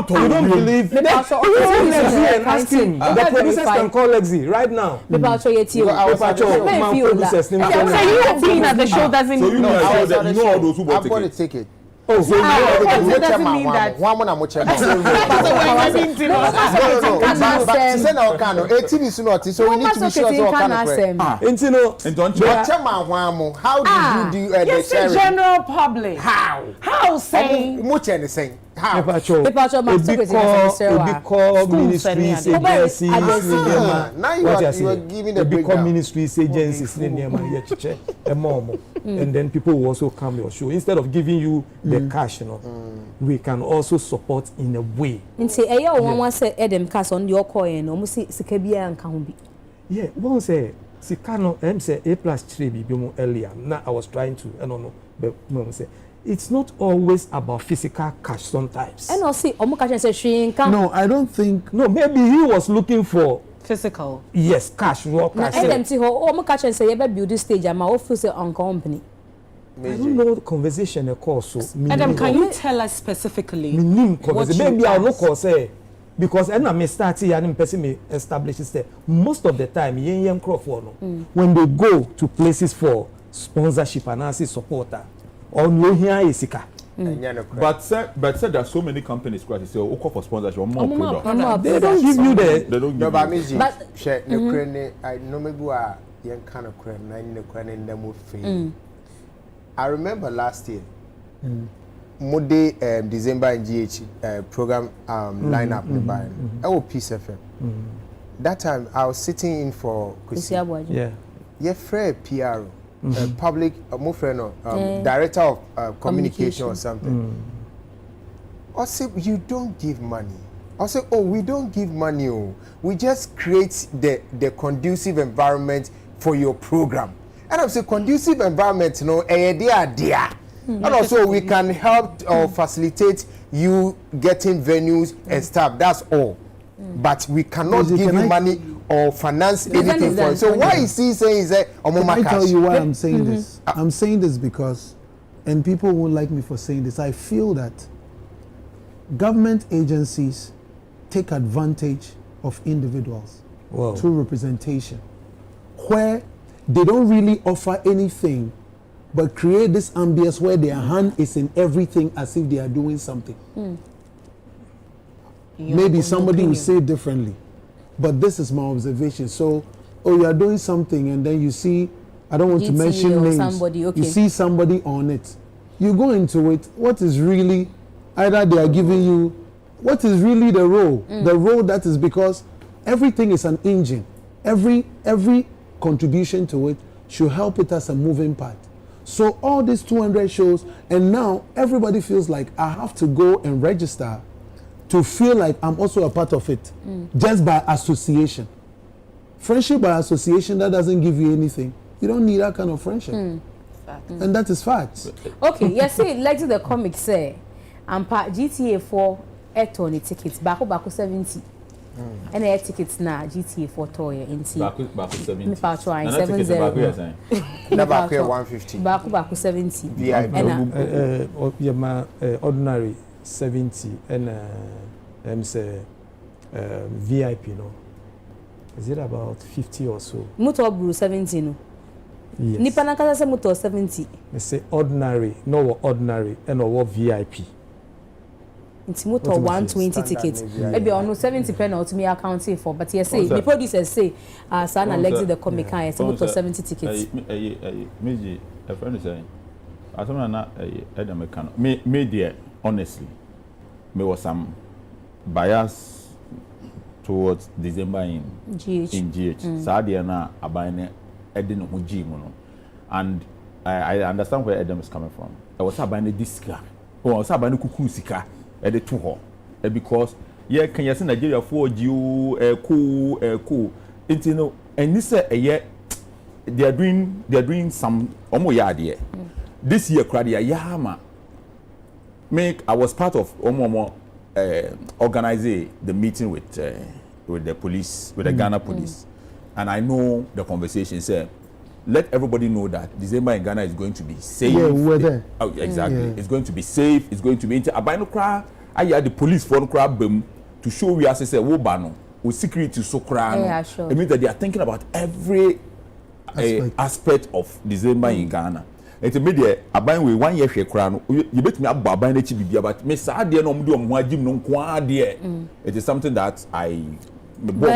S14: You don't believe? Lexi and ask him. The producers can call Lexi right now.
S11: So you have been at the show doesn't
S15: know.
S11: So
S15: you know all those who bought
S13: tickets. Oh, so
S11: it doesn't mean that.
S13: One more much. No. But so we need to be sure so how do you do
S11: yes, the general public. How saying?
S13: Much anything. How?
S14: Ministries, agencies,
S13: now you are giving the
S14: become ministries, agencies, and then people will also come to your show. Instead of giving you the cash, we can also support in a way. Yeah, one say Sikano say A+3 earlier. Now I was trying to, I don't know, but no say. It's not always about physical cash sometimes.
S1: And also,
S16: no, I don't think.
S14: No, maybe he was looking for
S11: physical.
S14: Yes, cash, raw cash.
S1: Build this stage. I'm officer on company.
S14: I don't know the conversation, of course. So,
S11: Adam, can you tell us specifically?
S14: Maybe I'll look say because I start here and person may establish this. Most of the time, when they go to places for sponsorship and as supporter. Or no here is
S15: but said there are so many companies who say okay for sponsorship or more products.
S14: They don't give you the.
S15: They don't give you.
S13: But share Ukraine. I know maybe young kind of crime. In the I remember last year, Monday December in GH program lineup by Peace FM. That time I was sitting in for yeah, Fred PR. Public director of communication or something. Also, you don't give money. Also, we don't give money. We just create the conducive environment for your program. And I'm saying conducive environment, and also we can help or facilitate you getting venues and stuff. That's all. But we cannot give you money or finance anything for it. So why is he saying that?
S16: I tell you why I'm saying this. I'm saying this because, and people won't like me for saying this, I feel that government agencies take advantage of individuals through representation, where they don't really offer anything, but create this ambience where their hand is in everything as if they are doing something. Maybe somebody will say differently, but this is my observation. So, you are doing something and then you see, I don't want to mention names, you see somebody on it. You go into it, what is really, either they are giving you, what is really the role? The role that is because everything is an engine. Every contribution to it should help it as a moving part. So all these 200 shows, and now everybody feels like I have to go and register to feel like I'm also a part of it, just by association. Friendship by association, that doesn't give you anything. You don't need that kind of friendship. And that is fact.
S1: Okay, yes, see, like the comics say, and GTA 4 8 tickets, back 70. And air tickets now, GTA 4 toy in T. Back 70. Back 70.
S13: Back 150.
S1: Back 70.
S13: VIP.
S14: Ordinary 70 and say VIP, no. Is it about 50 or so?
S1: Motor Brew 70, no.
S14: Yes.
S1: Nipa nakasa say motor 70.
S14: They say ordinary, no ordinary, and or VIP.
S1: It's motor 120 tickets. Maybe on 70 penalty me accounting for, but yes, say the producers say, Sana Lexi the comic can say motor 70 tickets.
S15: Mzgee, a friend is saying, I don't know, Adam McCann. Me dear, honestly, me was some bias towards December in GH. Sadia na abane Eden Uji mono. And I understand where Adam is coming from. I was abane diska. Oh, I was abane kukusika. Ede to her. Because can you see Nigeria for you cool. It's and this year they are doing some omo this year Kradia Yama. I was part of organizing the meeting with the police, with the Ghana police, and I know the conversation said, let everybody know that December in Ghana is going to be safe.
S16: Yeah, we're there.
S15: Oh, exactly. Yeah. It's going to be safe. It's going to be. I had the police for to show we as I say, wo security so
S1: yeah, sure.
S15: It means that they are thinking about every aspect of December in Ghana. Enti me de aban we 1 year hwe kra no you bet me abba aban na chi bibia but me sa de no mde omho agim no nko ade it is something that I before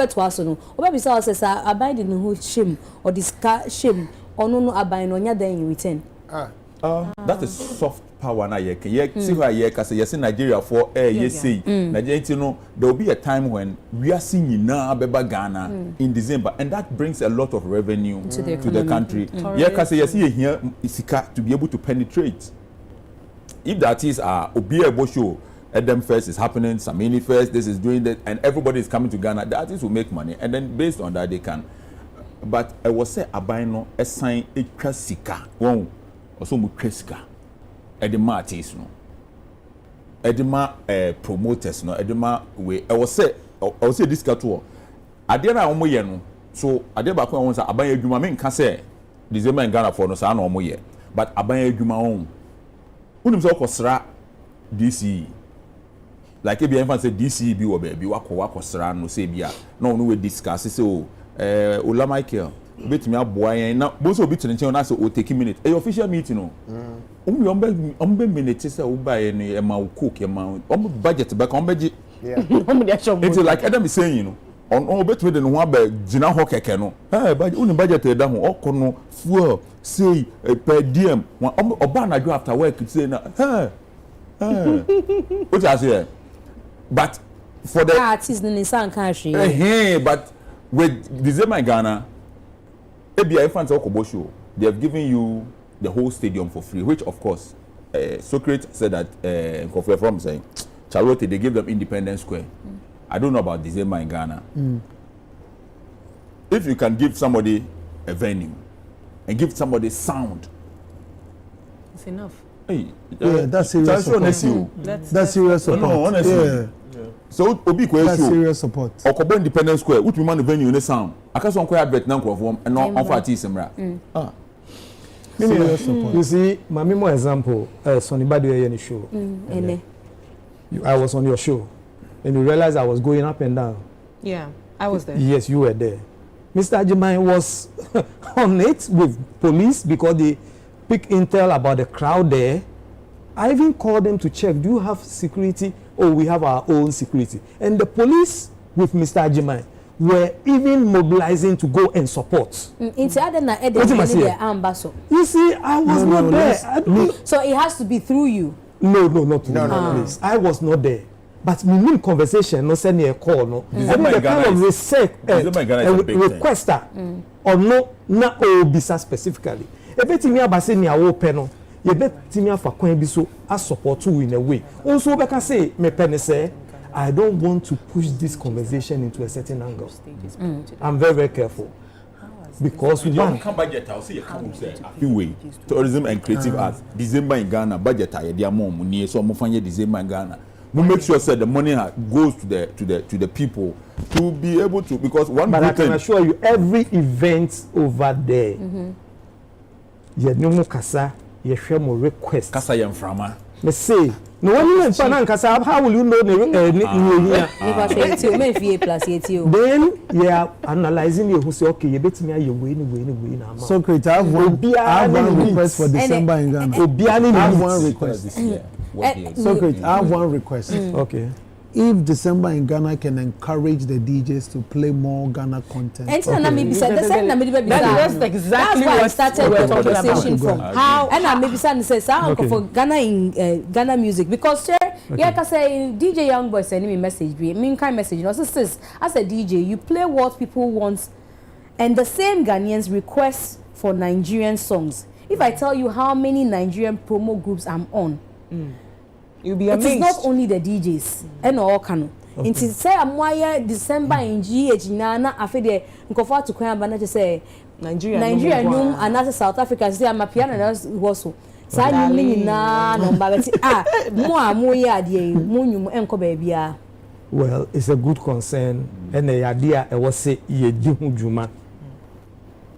S1: to us no obi say us say abide in who shame or discard shame or no abide no nya then in return
S15: that is soft power na ye see how ye ka say yes Nigeria for ye say Nigeria no there will be a time when we are seeing na beba Ghana in December and that brings a lot of revenue to the country ye ka say yes here isika to be able to penetrate if that is obi ebo show Edem Fest is happening, Samini Fest, this is doing that, and everybody is coming to Ghana. The artists will make money, and then based on that they can. But I was say abaino a sign a klasika. Wow, also mu klasika. Edema artists no. Edema promoters no. Edema we. I was say this katuo. Adiana omo ye no. So adiaba ko won say aban adwuma me nka say December in Ghana for no say na omo ye. But aban adwuma on. Unim say okosra DC. Like if you ever say DC be or baby wako sra no say bia no we discuss say Ola Michael bet me aboy na both obi to the na say o take minute e official meeting no ombe minute say o buy no e ma cook e ma budget back on beji it's like Adam is saying you know on bet me the no ba gina ho keke no budget e da ho okono fuel say per diem oba na do after work say na what I say but for the
S1: artists in Nisan country
S15: but with December in Ghana ABI fans show they have given you the whole stadium for free which of course Socrates said that from saying Charlotte they gave them Independence Square I don't know about December in Ghana if you can give somebody a venue and give somebody sound
S11: it's enough.
S16: Hey, that's serious support. That's serious support.
S15: No, honestly. Yeah. So obi ko
S16: that's serious support.
S15: Okobo Independence Square, which man venue ne sound. Akaso nko advert na nkrofo and no on fati semra.
S16: Serious support.
S14: You see, my more example, Sonny Badu any show. I was on your show and you realized I was going up and down.
S11: Yeah, I was there.
S14: Yes, you were there. Mr. Ajimai was on it with police because they pick intel about the crowd there. I even called them to check, do you have security? Oh, we have our own security. And the police with Mr. Ajimai were even mobilizing to go and support. You see, I was not there.
S1: So it has to be through you?
S14: No, not through me, please. I was not there. But we mean conversation, no send me a call, no. I mean the kind of requester or no, not Obisa specifically. Ebetimi abase ni awo pe no ye betimi afa kwan bi so a support you in a way also we can say me pen say I don't want to push this conversation into a certain angle. I'm very, very careful because
S15: you can budget I'll say you come say way tourism and creative arts December in Ghana budget ya dia mom ni so mo fanye December in Ghana we make sure that the money goes to the people to be able to because one
S14: but I can assure you every event over there ye no kasa ye hwe mo request
S15: kasa ye mframa
S14: me say no one even fan kasa how will you know then you are analyzing you who say okay you betimi aye we ni na
S16: so create I have one request for December in Ghana
S14: obiani
S16: I have one request so create I have one request
S14: okay
S16: if December in Ghana can encourage the DJs to play more Ghana content.
S1: That's exactly why I started the conversation from. How and I maybe say for Ghana in Ghana music because yeah, I say DJ Young Boy sending me message. Me kind message. You know, as a DJ, you play what people want, and the same Ghanaians request for Nigerian songs. If I tell you how many Nigerian promo groups I'm on. You'll be amazed. It is not only the DJs and all can. It is say I'm December in GH na afede nkofo to kwan ba na say Nigeria num and South Africa say I'm a piano also. Say you na number beti mo ye ade mo nyum enko ba bia.
S14: Well, it's a good concern and the idea was say ye di hu djuma.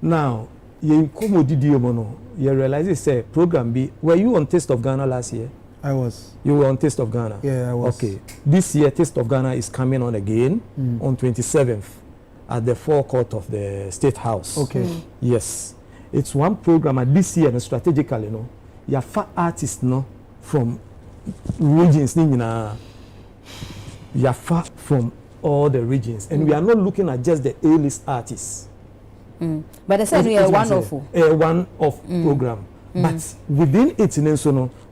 S14: Now, ye komodidi mo no, you realize it's a program be were you on Taste of Ghana last year?
S16: I was.
S14: You were on Taste of Ghana?
S16: Yeah, I was.
S14: Okay. This year, Taste of Ghana is coming on again on 27th. at the forecourt of the State House.
S16: Okay.
S14: Yes. It's one program at this year, and strategically, you know, your fat artists, no, from regions, you're far from all the regions, and we are not looking at just the A-list artists.
S1: But I said we are one-off.
S14: A one-off program. But within it,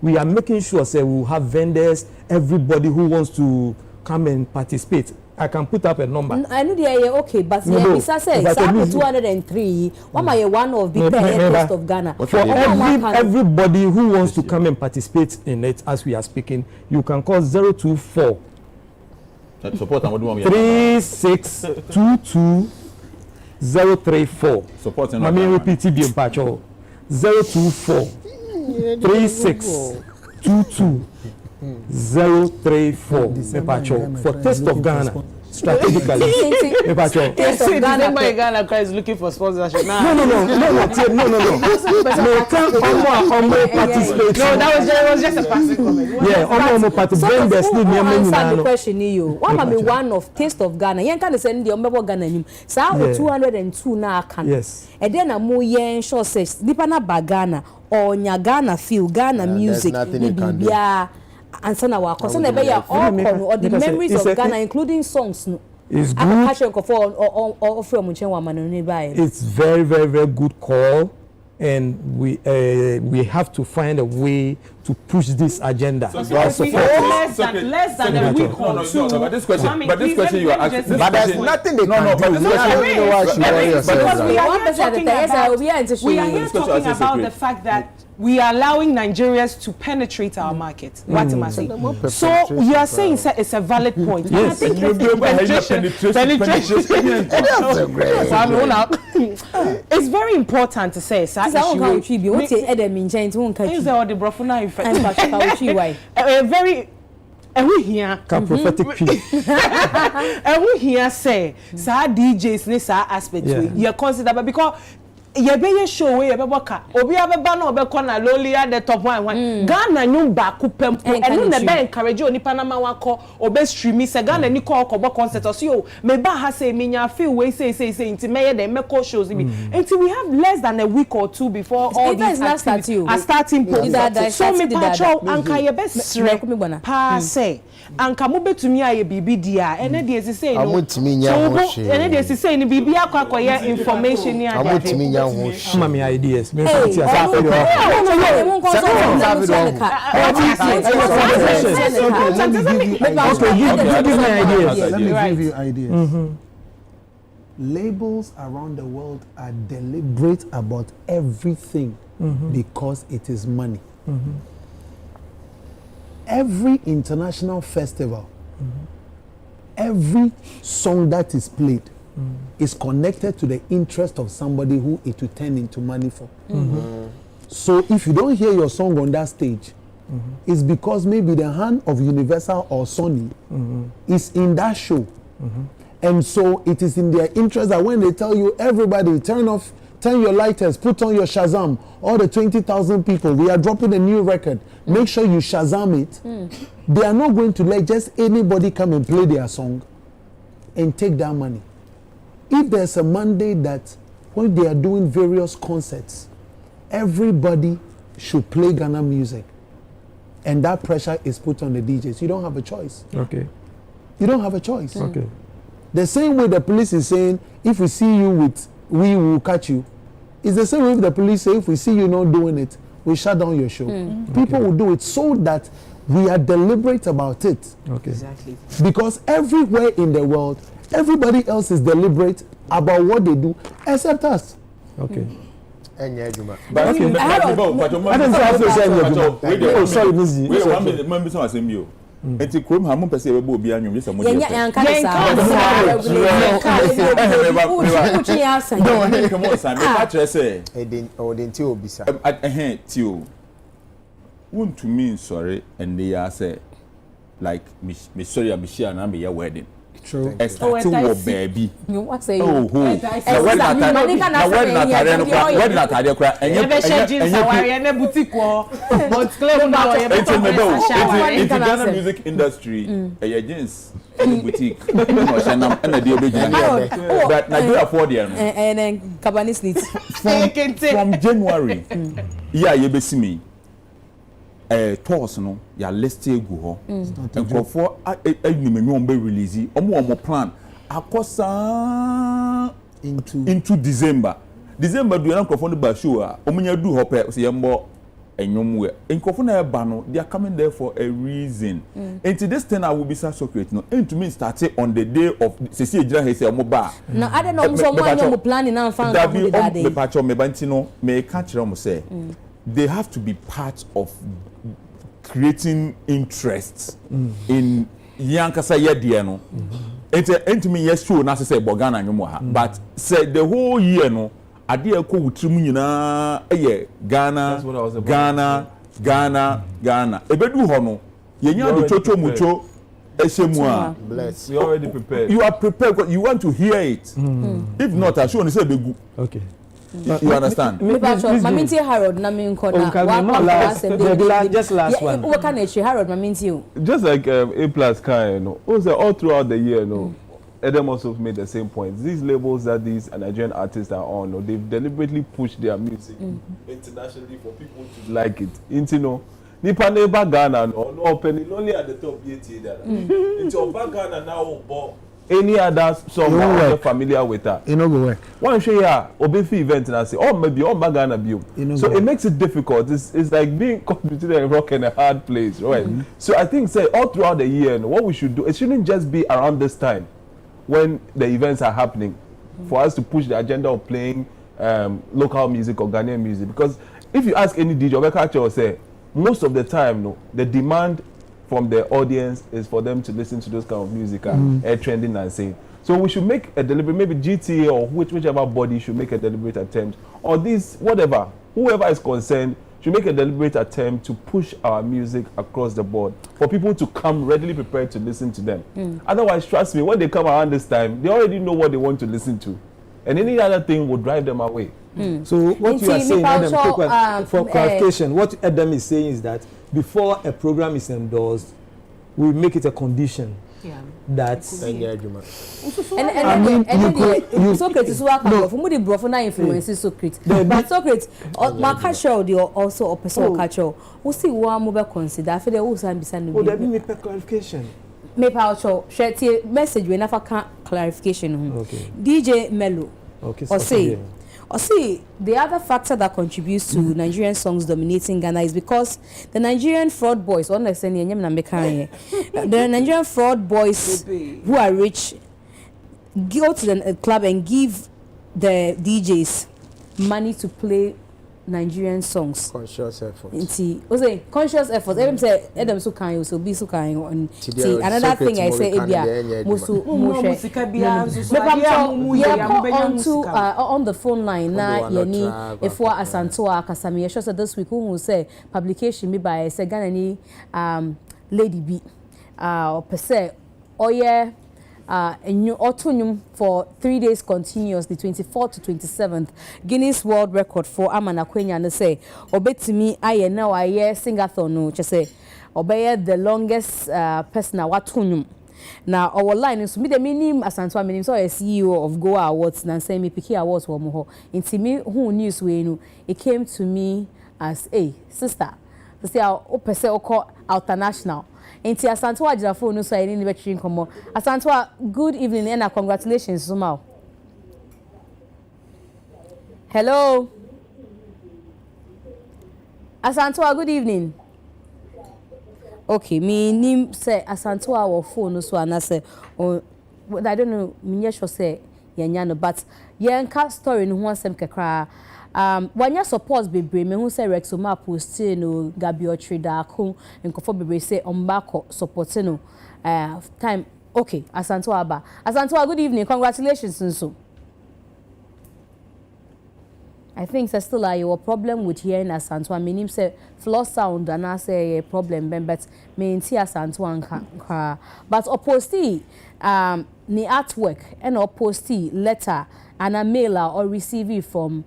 S14: we are making sure we will have vendors, everybody who wants to come and participate. I can put up a number.
S1: I know they are okay, but Bisa says 203. One of the best of Ghana.
S14: For everybody who wants to come and participate in it, as we are speaking, you can call 024 3622 034. Let me repeat it, 024 3622 034 for Taste of Ghana. Strategically,
S11: Taste of Ghana is looking for sponsorship now.
S14: No. Participate.
S11: No, that was just a passive comment.
S14: Yeah, participate.
S1: The question you. One of Taste of Ghana. You can send the Ghana. So 202 na can.
S14: Yes.
S1: And then a more yen show says Dipana Bagana or Nyagana feel Ghana music. And so now, all the memories of Ghana, including songs.
S14: It's good. It's very, very, very good call, and we have to find a way to push this agenda.
S11: So less than a week or two.
S15: But this question you are asking.
S13: But there's nothing they can do.
S11: We are here talking about the fact that we are allowing Nigerians to penetrate our market. So you are saying it's a valid point.
S14: Yes.
S11: I think penetration. It's very important to say. Very we hear
S14: prophetic piece.
S11: And we hear say DJs ne aspect we consider because be show we be boka obi abeba na obekọ na lowly at the top one Ghana nyum ba kupem enu na be encourage onipa na ma wakọ obe stream se Ghana ni call concert so yo me ba ha say menya feel we say inti meye dem meko shows be until we have less than a week or two before all these are starting point so me patrol anka ye be sre pa say anka mo betumi aye bibi dia ene de say no ene de say ni bibi akwakoye information ni ade
S14: Mami ideas.
S11: It's
S16: Let me give you ideas. Labels around the world are deliberate about everything because it is money. Every international festival, every song that is played is connected to the interest of somebody who it will turn into money for. So if you don't hear your song on that stage, it's because maybe the hand of Universal or Sony is in that show. And so it is in their interest that when they tell you, everybody turn your lighters, put on your Shazam, all the 20,000 people, we are dropping a new record, make sure you Shazam it. They are not going to let just anybody come and play their song and take that money. If there's a mandate that when they are doing various concerts, everybody should play Ghana music, and that pressure is put on the DJs, you don't have a choice.
S14: Okay.
S16: You don't have a choice.
S14: Okay.
S16: The same way the police is saying, if we see you with, we will catch you. It's the same way the police say, if we see you not doing it, we shut down your show. People will do it so that we are deliberate about it.
S14: Okay.
S11: Exactly.
S16: Because everywhere in the world, everybody else is deliberate about what they do, except us.
S14: Okay.
S16: Sorry,
S15: Mzgee. Eti krom ha mo pese ebe obi anyum yesa mo je. Like me sorry am share na me wedding.
S16: True.
S15: Starting with baby.
S1: You what say?
S15: Oh, where did Ghana music industry, a jeans, boutique, but Nigeria for the
S1: and then Cabanis needs
S15: from January. Yeah, you be see me. Tours no ya list egu ho nkofo enwumenwu be release omo plan akosa into December do na nkofo no ba show a omunya du ho pe so yembo enwumwe nkofo na eba no they are coming there for a reason into this thing I will be so secret no into me started on the day of sesi ejira he say omo ba
S1: no I don't know so mo plan na fan
S15: that be me pacho me banti no me ka kire omo say they have to be part of creating interest in yankasa yedie no enti me yes show na say Ghana nwom ha but say the whole year no ade ekọ wutrim nyina Ghana ebedu ho no yenya do chocho mucho eshemu a
S17: bless you already prepared
S15: you are prepared because you want to hear it if not I show you say begu
S14: okay.
S15: You understand?
S1: Maminti Harold na me nkona.
S14: Just last one.
S1: What can I say Harold Maminti?
S17: Just like A+ kind, you know. Also all throughout the year, you know. Adam also made the same point. These labels that these Nigerian artists are on, you know, they've deliberately pushed their music internationally for people to like it. You know, Nipa neighbor Ghana no open only at the top yet. Into Oba Ghana now, but any other song you're familiar with her.
S16: You know go work.
S17: One show ya Obefi event and I say, oh maybe Bagana view. So it makes it difficult. It's like being caught between a rock and a hard place, right? So I think say all throughout the year, what we should do, it shouldn't just be around this time when the events are happening for us to push the agenda of playing local music or Ghanaian music. Because if you ask any DJ or culture or say, most of the time, no, the demand from the audience is for them to listen to those kind of music trending and saying. So we should make a deliberate, maybe GTA or whichever body should make a deliberate attempt, or this, whatever, whoever is concerned should make a deliberate attempt to push our music across the board for people to come readily prepared to listen to them. Otherwise, trust me, when they come around this time, they already know what they want to listen to. And any other thing will drive them away.
S14: So what you are saying, Adam, for clarification, what Adam is saying is that before a program is endorsed, we make it a condition that
S1: Socrates work out for the brofuna influences Socrates. But Socrates, my culture they also a personal culture. We see one mobile consider for the whole time beside
S14: oh, that me clarification.
S1: Me culture share message we never can clarification.
S14: Okay.
S1: DJ Mello.
S14: Okay.
S1: Or see, the other factor that contributes to Nigerian songs dominating Ghana is because the Nigerian fraud boys, the Nigerian fraud boys who are rich go to the club and give the DJs money to play Nigerian songs.
S13: Conscious effort.
S1: Conscious effort. Everyone say Adam so kind, so be so kind. And another thing I say, on the phone line now, Yeni, if we Asantoa Kasami, shows this week who say publication me by say Ghana Lady B, or per se, oh yeah. Autumn for 3 days continuous, the 24th to 27th. Guinness World Record for Amana Kwenya and say, Obetimi, I now I hear singathon no, just say, obey the longest person Watunum. Now our line is me the minimum as Antoine Minim, so a CEO of Goa Awards, and say me Piki Awards for Moho. In me who news we it came to me as a sister. To say our opese oko international. Inti Asantwa Jirafo no so I need to come. Asantwa, good evening and congratulations somehow. Hello. Asantwa, good evening. Okay, me name say Asantwa or phone no so and say oh I don't know me sure say yanya no but yenka story no ho asem kekra. Wanya support bebre me hu say Rexoma post no Gabi Otrida ko nkofo bebre say ombako support no time okay Asantwa aba Asantwa good evening congratulations nso I think there's still a problem with hearing Asantwa. Meaning say floor sound and I say a problem, but me see Asantwa but opposti ni artwork and opposti letter and a mailer or receive it from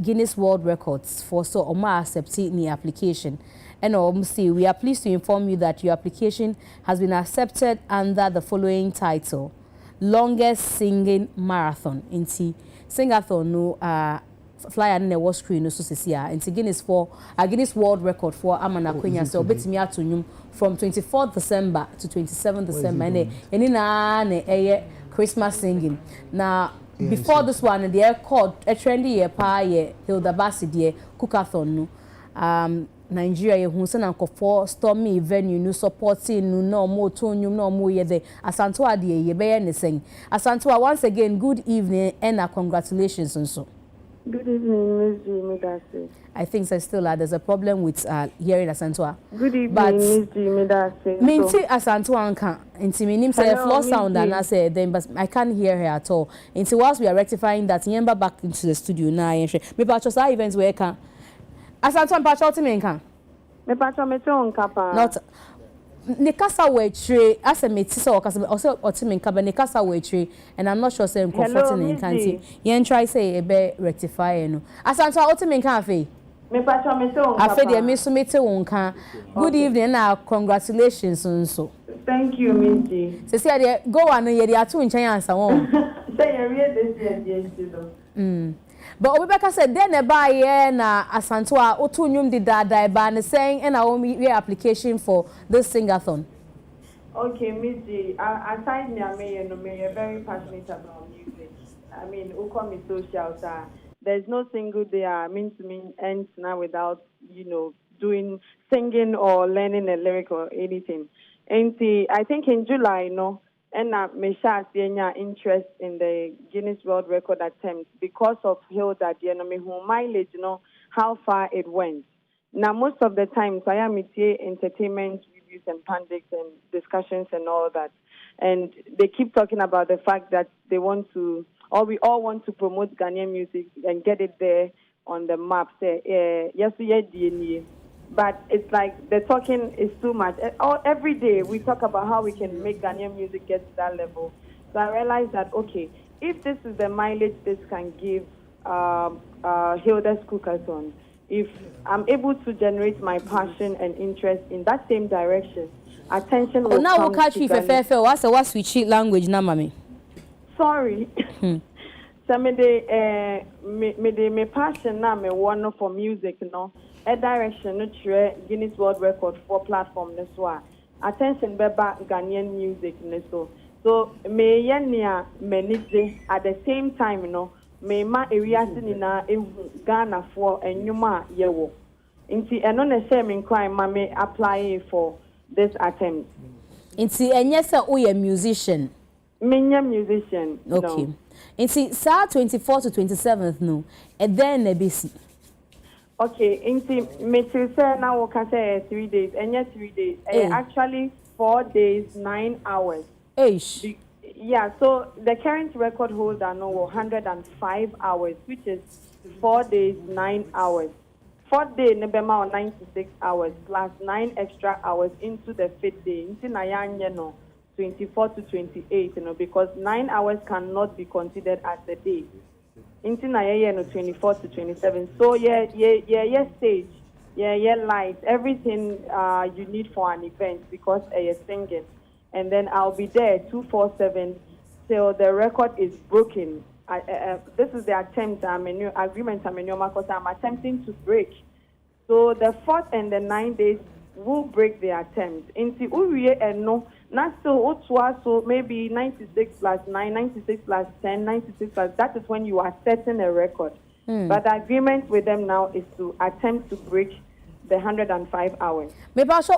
S1: Guinness World Records for so Oma accepting the application. And see, we are pleased to inform you that your application has been accepted under the following title: Longest Singing Marathon. Inti singathon no flyer in the wall screen no so inti Guinness for Guinness World Record for Amana Quenya so betimi ato from 24th December to 27th December and na Christmas singing. Now before this one they are called a trendy year pa ye Hilda Bassi cookathon no Nigeria ye hu se na nkofo stormy venue no supporting no no mo tonyum no mo ye the Asantwa de ye be ne sing Asantwa once again good evening and congratulations also.
S18: Good evening, Mzgee.
S1: I think so still there's a problem with hearing Asantwa.
S18: Good evening, Mzgee.
S1: Minti Asantwa nka inti minim say floor sound and I say then but I can't hear her at all. Inti whilst we are rectifying that yemba back into the studio now me pa cho say events where can Asantwa pa cho ti me nka
S18: me pa cho me to nka pa
S1: not ne kasa wetire asemeti so okasa also otimenka be ne kasa wetire and I'm not sure say comforting in canty yen try say e be rectify no Asantwa otimenka afi
S18: me pa cho me to nka
S1: afi de me so mete wonka good evening and congratulations so
S18: thank you Mzgee
S1: say dey go on ye dey atu nchen ansa won
S18: say you read this year
S1: but Obibeka said then e buy here na Asantwa otu nyum di dada e ba ne saying and we application for this singathon.
S18: Okay, Mzgee, aside me very passionate about music. I mean, who call me social star. There's no single day ends now without, doing singing or learning a lyric or anything. And I think in July, and me share interest in the Guinness World Record attempt because of Hilda, who mileage, how far it went. Now, most of the times, I am entertainment reviews and pundits and discussions and all that. And they keep talking about the fact that they want to, or we all want to promote Ghanaian music and get it there on the map. Say, yes, DNA. But it's like the talking is too much. Every day we talk about how we can make Ghanaian music get to that level. So I realized that, okay, if this is the mileage this can give Hilda's Cookathon, if I'm able to generate my passion and interest in that same direction, attention will
S1: now
S18: come
S1: we'll catch you for what switch language na mami.
S18: Sorry. So me passion na me want for music, a direction no Guinness World Record for platform this one. Attention beba Ghanaian music so me yenya manage at the same time me ma area na Ghana for enyuma yewo nti eno na share me crime ma me apply for this attempt
S1: nti enye se o ye musician
S18: menya musician
S1: okay nti sa 24th to 27th no and then na besi.
S18: Okay, me say now we can say 3 days. And 3 days. Actually 4 days, 9 hours.
S1: Eish.
S18: Yeah, so the current record holder now 105 hours, which is 4 days, 9 hours. 4th day nebema 96 hours plus 9 extra hours into the 5th day. Into na 24 to 28, because 9 hours cannot be considered as a day. Into na 24 to 27. So stage, lights, everything you need for an event because you're singing, and then I'll be there 247 till the record is broken. This is the attempt. I'm a new agreement. I'm attempting to break. So the 4th and the 9 days will break the attempt. Into Uriye and no. Not so maybe 96 plus 9, 96 plus 10, 96 plus, that is when you are setting a record. But the agreement with them now is to attempt to break the 105 hours.
S1: Maybe I show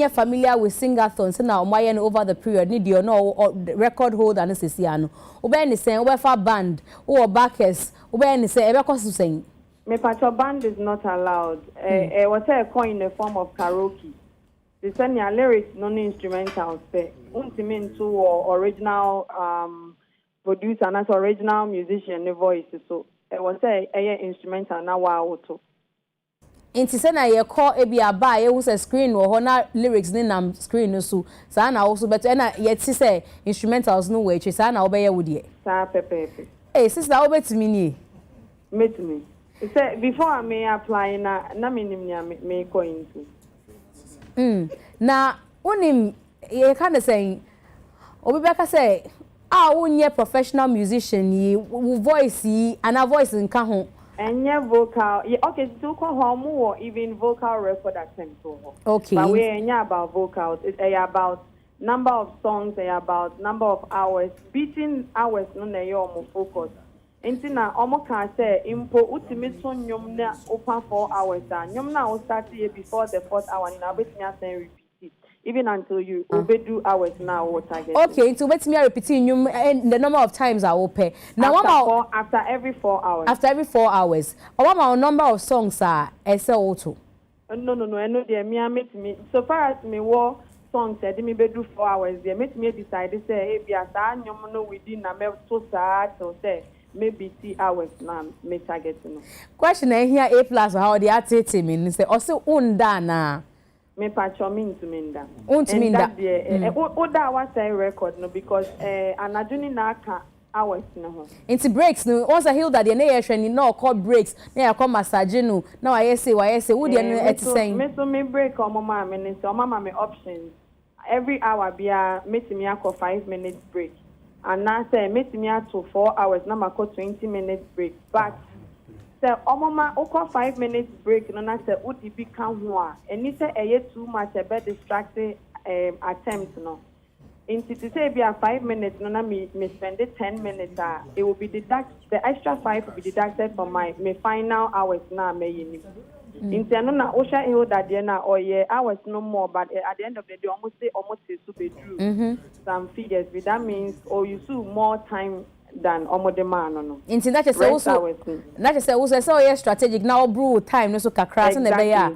S1: familiar with singathons now over the period need you or record holder and sesiano. Ube say for band or backers, ube say sing.
S18: Me pacho band is not allowed. What a coin in the form of karaoke. They send your lyrics non-instrumental say ultimate to original producer and as original musician the voice so was a instrumental na wa to.
S1: Inti se na ye call ebi aba ye hu se screen wo ho na lyrics ni nam screen no so sa na also but na ye ti say instrumentals no we sa na obeye wo de
S18: Sa pepe.
S1: Eh sister obetimi ni
S18: Metumi. Say before I may apply na minim nya me go into.
S1: Na unim ye kind of saying obi beka say wonye professional musician yi voice yi ana voice nka ho
S18: Enye vocal. Okay, so ko even vocal record attempt to.
S1: Okay.
S18: But we enya about vocals. It's about number of songs, about number of hours. Beating hours no na yo focus. Enti na omo can say impo ultimate so nyom na open 4 hours da. Nyom na o start here before the 4th hour na bet me asen repeat it. Even until you do hours now what target.
S1: Okay, so bet me repeating you the number of times I will pay. Now
S18: after every 4 hours.
S1: After every 4 hours. What my number of songs are auto?
S18: No, I know there me so far as me war songs said me be do 4 hours there make me decide say be as nyom no within na me so sad so say maybe 3 hours na me target no.
S1: Question here A+ how they are taking me say also unda na
S18: me patcho me into minda.
S1: Untuminda.
S18: Oda was say record no because anaduni na aka hours no ho.
S1: Into breaks no once I heal that the na ye hwe ni no call breaks na ya call massage no na why say wo dey no et saying
S18: me so me break o mama me so mama me options every hour bia metimi akọ 5 minutes break and now say metimi ato 4 hours na makọ 20 minutes break but say omama okọ 5 minutes break no na say udi bi kan ho a eni say eye too much a bit distracting attempt no into to say be a 5 minutes no na me spend 10 minutes it will be deducted the extra 5 will be deducted from my final hours na me yini into no na osha e hold that na hours no more but at the end of the day almost so be true some figures that means you do more time than the man no
S1: into that is also so strategic now brew time no so kakra so na be ya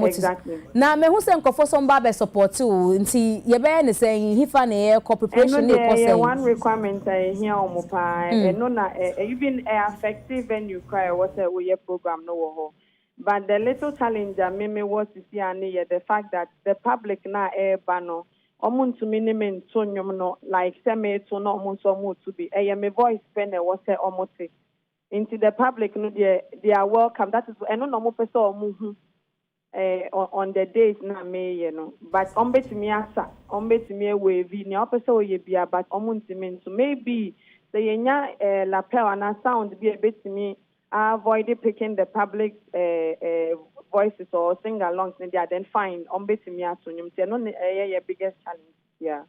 S18: exactly
S1: na me hu se nkofo so mba be support o nti ye be ne say hifa na ye preparation na ko say
S18: one requirement here omopa no na even effective when you cry what say we program no wo. But the little challenge me was to see the fact that the public na bano omuntu minimum to nyom no like say me to no omuntu omu to be me voice pen was say omote into the public no they are welcome that is no no person omu on the days na me you know but ombetimi asa ombetimi wave ni opese oye bia but omuntu min so maybe say yenya lapel and sound be a betimi avoid picking the public voices or sing-alongs, and they are then fine. Betimi asonyum. No, your biggest challenge. Yeah.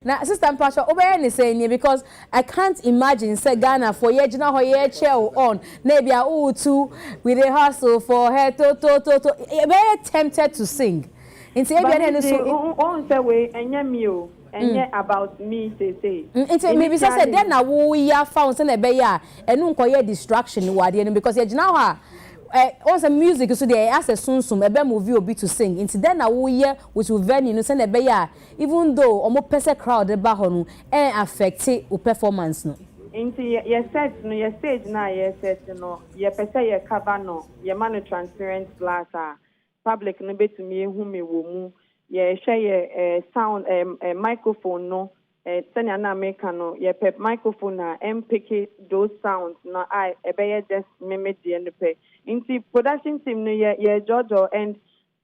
S1: Now, Sister Mpasha, obey saying because I can't imagine say Ghana for ye jina ho ye chair on maybe too with a hustle for her to very tempted to sing. In say
S18: on say way enyamio. And about me say
S1: maybe say then na wo ya found say na be ya enu nko ye distraction wade no because ye gina ha also music so there as a sunsum ebe movie obi to sing into then na wo ye with venue no say na be ya even though omo pese crowd ba ho no affect o performance no
S18: into your set no your stage na your set no your pese your cover no your man transparent glass public no betumi ehu me wo mu share sound microphone no senior na make no pep microphone na pick those sounds no I be just meme the end pe into production team no Jojo and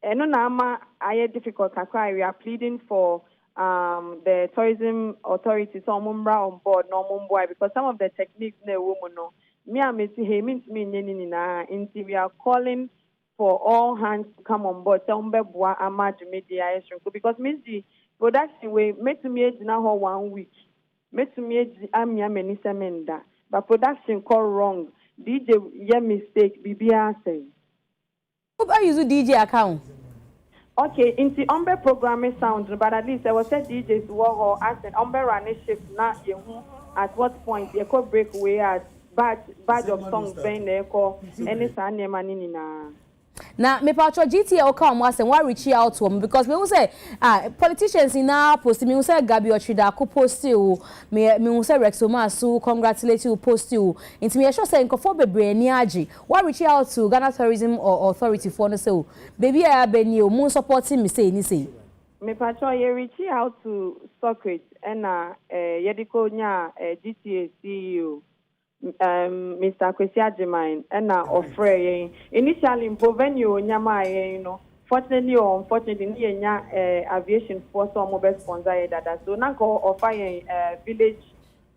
S18: no na ama I difficult kakra we are pleading for the tourism authorities on board no boy because some of the techniques na woman no me ameti he means me nyeni na into we are calling for all hands to come on board. Because Mzgee production way met me na 1 week. Met me amia many semenda. But production call wrong. DJ ye mistake BBA say.
S1: Who are you DJ account?
S18: Okay, in the umbe programming sound, but at least I was said DJs war as an umbe running shift na at what point you could break away at badge of songs being there call any sanya manini na.
S1: Now, me patro GTA or come was and why reach out to them because me will say politicians in our post me will say Gabi Ochida ko post you me will say Rexoma so congratulate you post you into me sure say nkofo bebre ni agi why reach out to Ghana Tourism or Authority for no say baby I be you moon supporting me say ni say
S18: me patro ye reach out to Socrates and yediko nya GTA CEO Mr. Kwesi Ajimine and offer initially Bovenio Nyama, fortunately or unfortunately, aviation force or mobile sponsor that. So now offer a village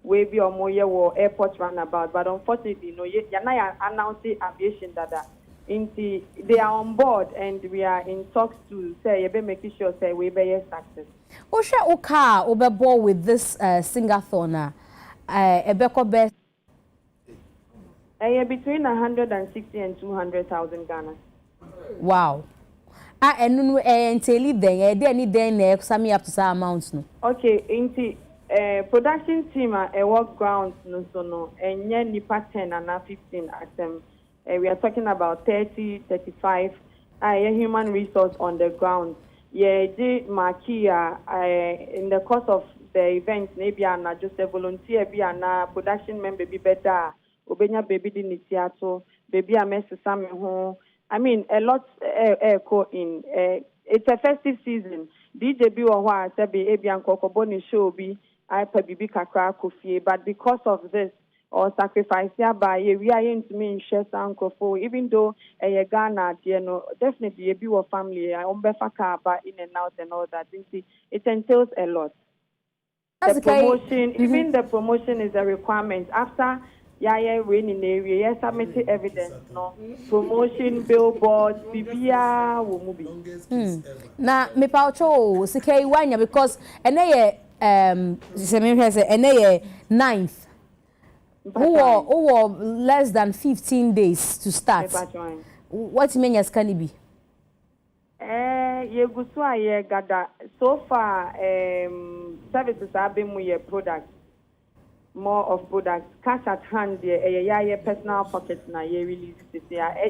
S18: wavy or moye or airport runabout, but unfortunately, no, Yana announcing aviation data. They are on board and we are in talks to say, making sure say we be success.
S1: Osha Oka overboard with this singathon, Ebeko best.
S18: Between 160 and 200,000 Ghana.
S1: Wow. And no until then, then sum up to some amounts. No.
S18: Okay, inti production team work grounds no so no and nipa 10 and 15 at them. We are talking about 30, 35 human resource on the ground. Yeah, the Makia in the course of the event, maybe I'm just a volunteer, be a production member be better. Obenya baby di theater, baby a mess same ho. I mean a lot echo in it's a festive season. DJ bi wo ho say be ebian kokobo ni show bi I pa bibi kakra kofie but because of this or sacrifice ya by we are into me share sankofo even though Ghana you know definitely be your family I umbefa car in and out and all that. It entails a lot. The promotion, even the promotion is a requirement after raining area, submit evidence, no promotion, billboards, BBA, movie.
S1: Na me paucho sikei wanya because ene ene 9th. Who less than 15 days to start. What means can it be?
S18: Ye guswa ye gada. So far, services have been with your product. More of products, cash at hand, personal pockets na ye release it.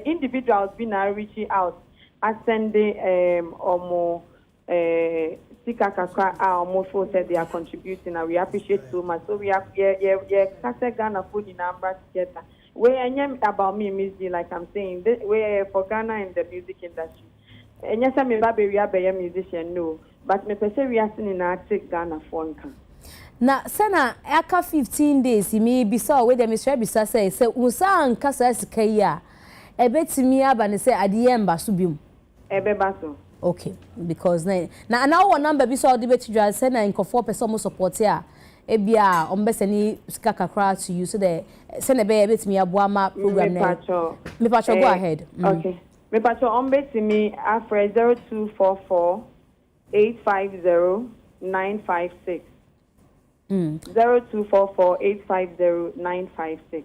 S18: Individuals been reaching out, sending more sika kakra more said they are contributing and we appreciate so much. So we have cash Ghana food in number together. We about me, Mzgee, like I'm saying, we for Ghana in the music industry. And yes, I'm a musician, no, but me per se we are seeing in take Ghana phone can.
S1: Na sana aka 15 days me bisa we dem share bisa say unsa anka sa sikai a ebetimi aba ne say ade mba so biom
S18: ebeba so
S1: okay because na our number bisa ode betidwa say na nkofo person mo support ya ebia ombesani sika kakra to you so the say na be ebetimi aboa ma program na me pacho go ahead
S18: okay me pacho ombetimi afre 0244 850 956 0244-850-956.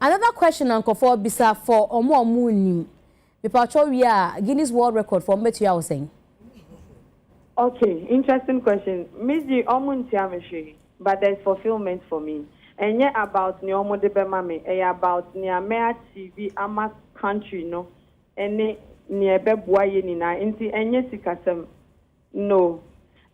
S1: Another question, Uncle for Bisa for Omo Munim. We are Guinness World Record for Metu was saying.
S18: Okay, interesting question. Mzgee Omun Tiameshi, but there's fulfillment for me. And yet about Nyomo de Bemame, about Niamea TV, Amas country, no, and near Bebwaye Nina, inti enye sikasem. No.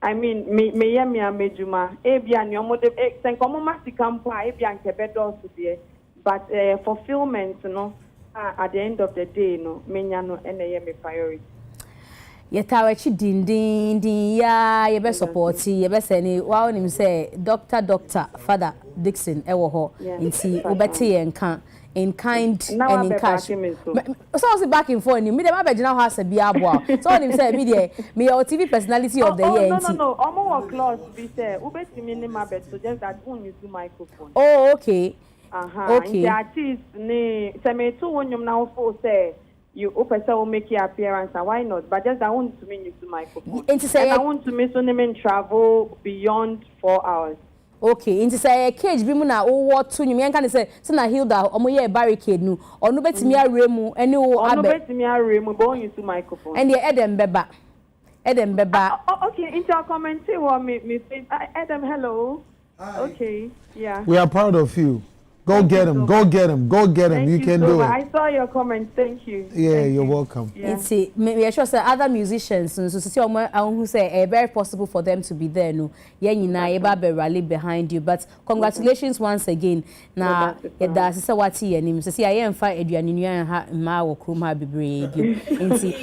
S18: I mean, me amejuma. Ebia nyomo de senkomo masikampa ebia nkebedo so de. But fulfillment, no, at the end of the day, no, menya no ene me priority.
S1: Yetawechi din ya yebe support yebe se ni wa onim say Dr. Father Dixon ewo ho nti obete ye nka in kind and in cash. So I was back in phone. Me dem abegina ho asa bia aboa. So onim say me dey me your TV personality of the year.
S18: No. Omo work class be say ubetimi ni mabet so just that one use microphone.
S1: Oh, okay.
S18: Okay. The artist ni say me too wonyum na ofo say you opesa will make your appearance and why not? But just I want to mean use microphone. And I want to make so name travel beyond 4 hours.
S1: Okay, into say cage bi mu na wo what to nyum yan kan say na Hilda omo ye barricade nu onu betimi aremu ene wo abe
S18: onu betimi aremu but use microphone
S1: and the Edem beba
S18: okay into a comment me Edem hello. Hi. Okay, yeah,
S16: we are proud of you. Go get him. Go get him. Go get him. You can do it.
S18: I saw your comments. Thank you.
S16: Yeah, you're welcome.
S1: See, maybe I should say other musicians. So see, who say very possible for them to be there. No, yeah, you know, eba be rally behind you. But congratulations once again. Now, that's what he and see, I am fight Adrian in ma wo kroma bebre.